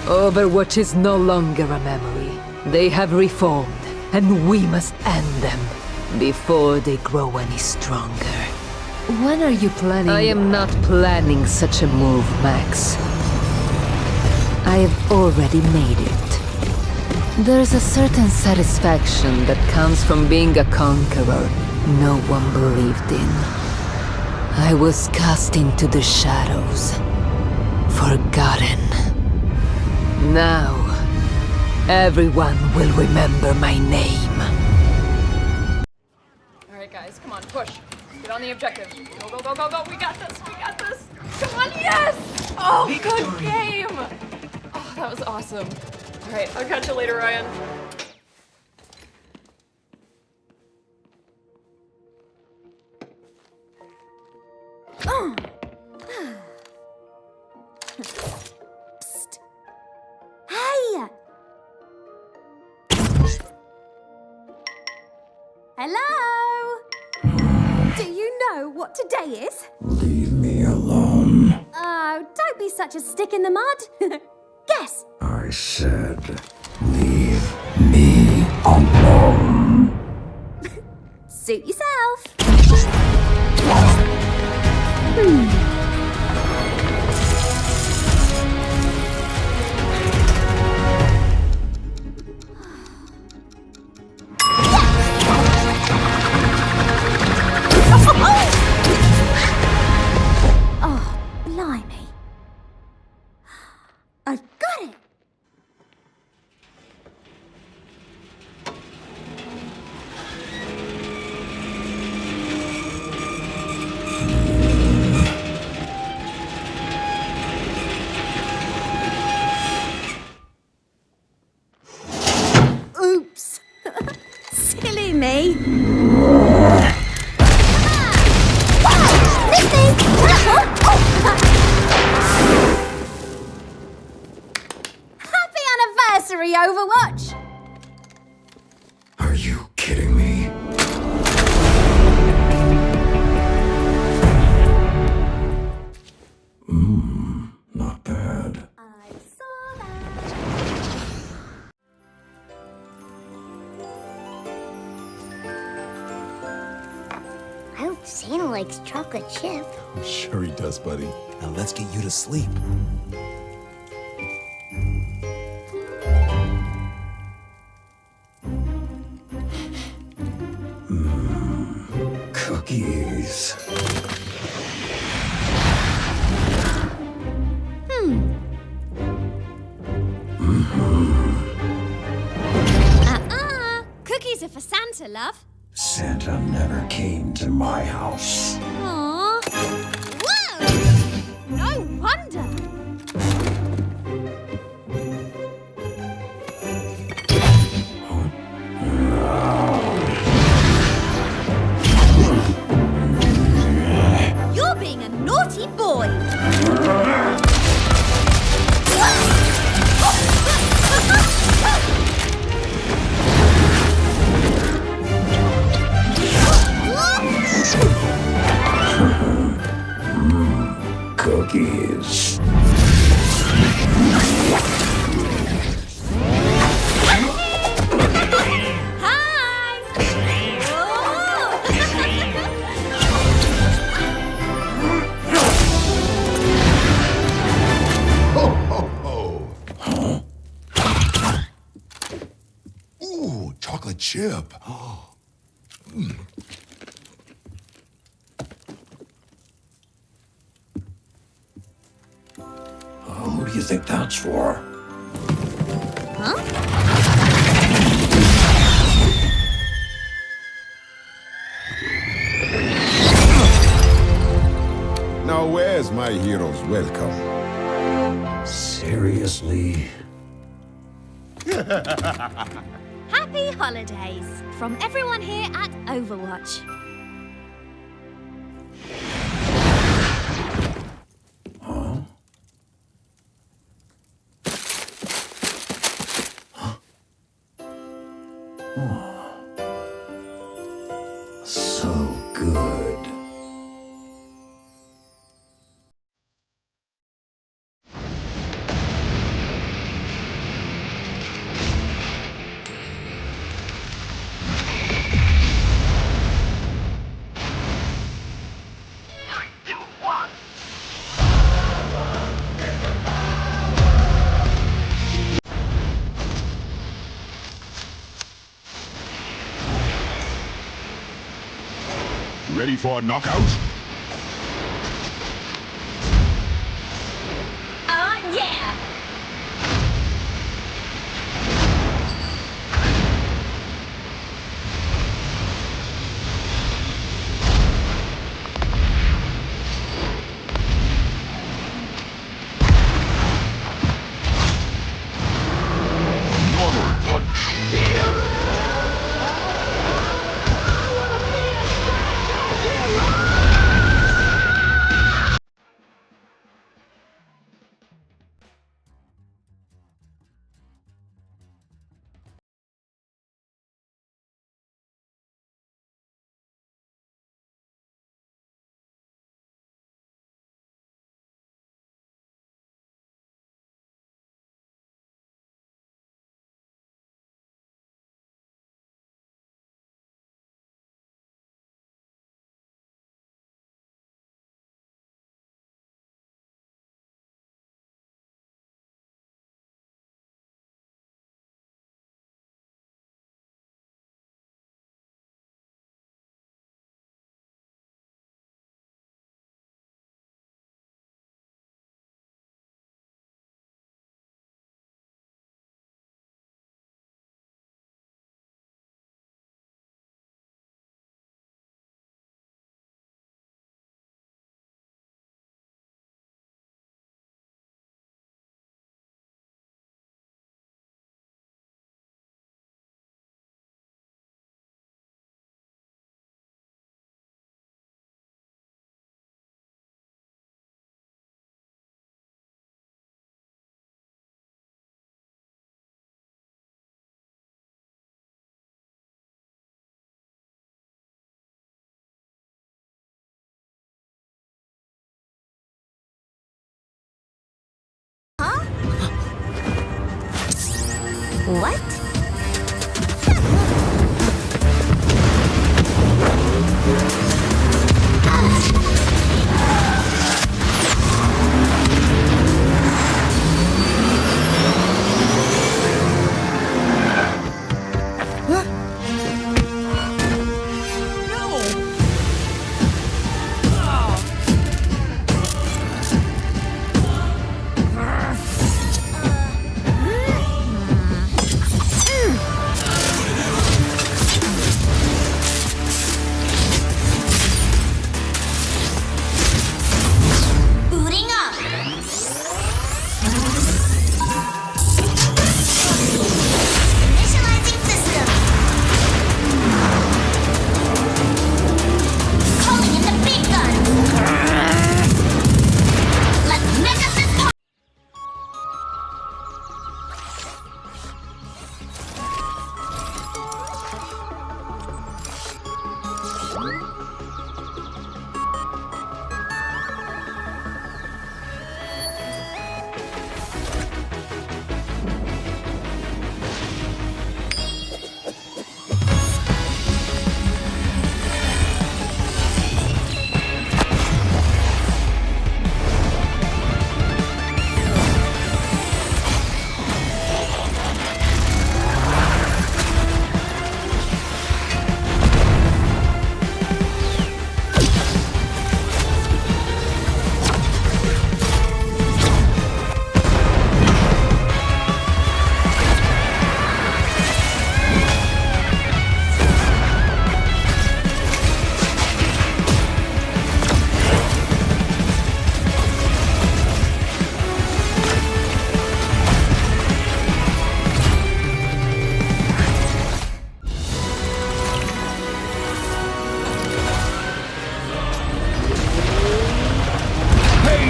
Overwatch is no longer a memory. They have reformed, and we must end them before they grow any stronger. When are you planning? I am not planning such a move, Max. I have already made it. There's a certain satisfaction that comes from being a conqueror no one believed in. I was cast into the shadows, forgotten. Now, everyone will remember my name. Alright guys, come on, push. Get on the objective. Go, go, go, go, go. We got this, we got this. Come on, yes! Oh, good game! Oh, that was awesome. Alright, I'll catch you later, Ryan. Psst. Hey! Hello? Do you know what today is? Leave me alone. Oh, don't be such a stick in the mud. Guess. I said, leave me alone. Suit yourself. Oh, blimey. I've got it. Oops. Silly me. Happy anniversary, Overwatch! Are you kidding me? Not bad. I hope Santa likes chocolate chip. I'm sure he does, buddy. Now let's get you to sleep. Cookies. Cookies are for Santa, love. Santa never came to my house. Aww. Whoa! No wonder. You're being a naughty boy. Cookies. Ooh, chocolate chip. Who do you think that's for? Now where's my hero's welcome? Seriously? Happy holidays from everyone here at Overwatch. So good. Ready for a knockout? Yeah! Normal punch. What?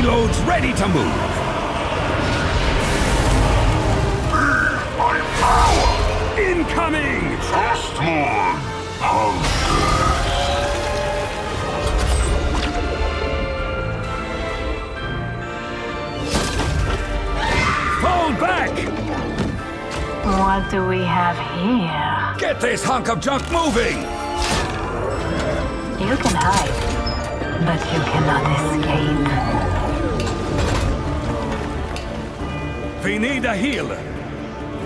Payloads ready to move. My power! Incoming! Frostmourne! Fall back! What do we have here? Get this hunk of junk moving! You can hide, but you cannot escape. We need a healer.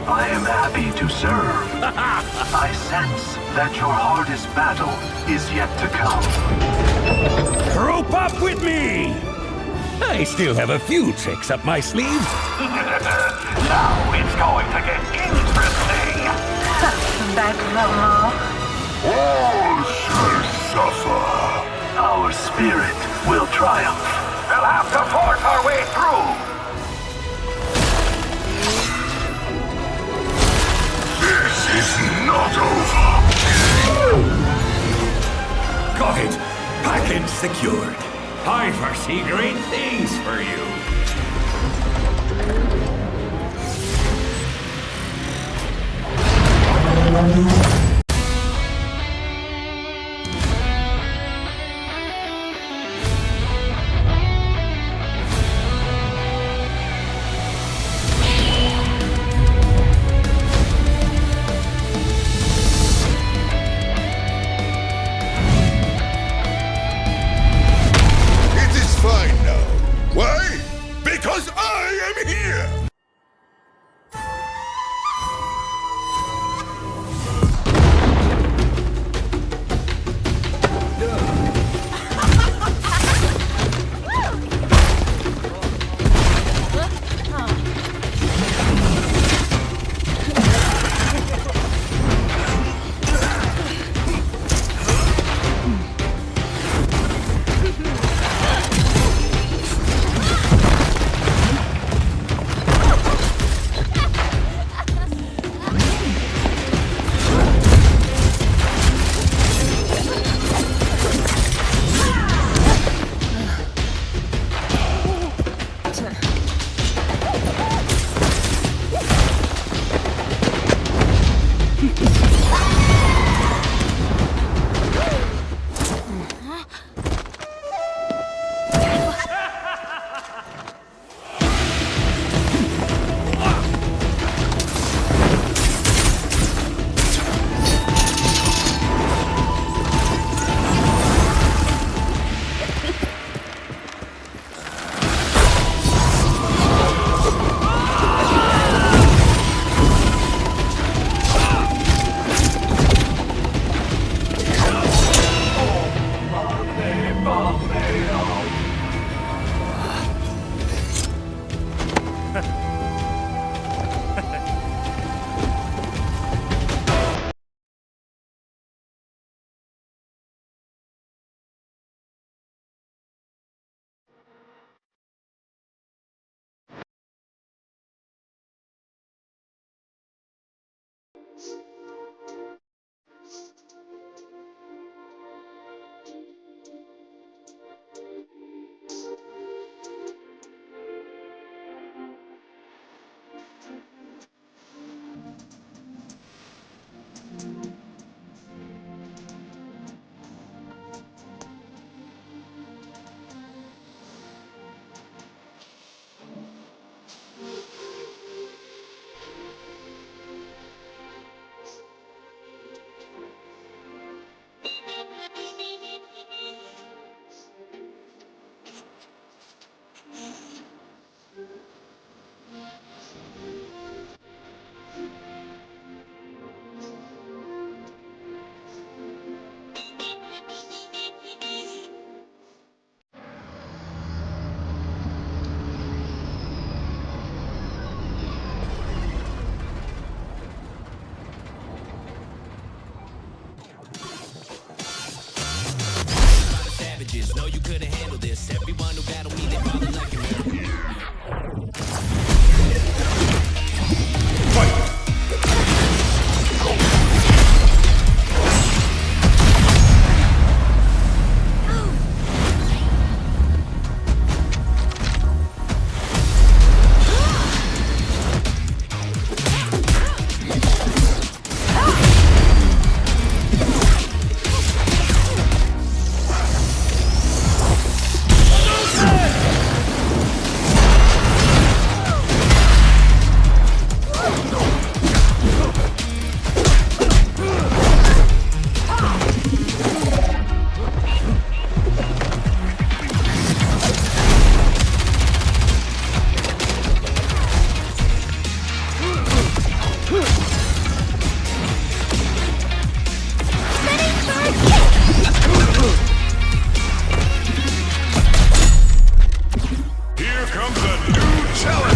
I am happy to serve. I sense that your hardest battle is yet to come. Group up with me! I still have a few tricks up my sleeve. Now it's going to get interesting. Back no more. All shall suffer. Our spirit will triumph. We'll have to force our way through. This is not over. Got it. Package secured. I foresee great things for you. comes a new challenge!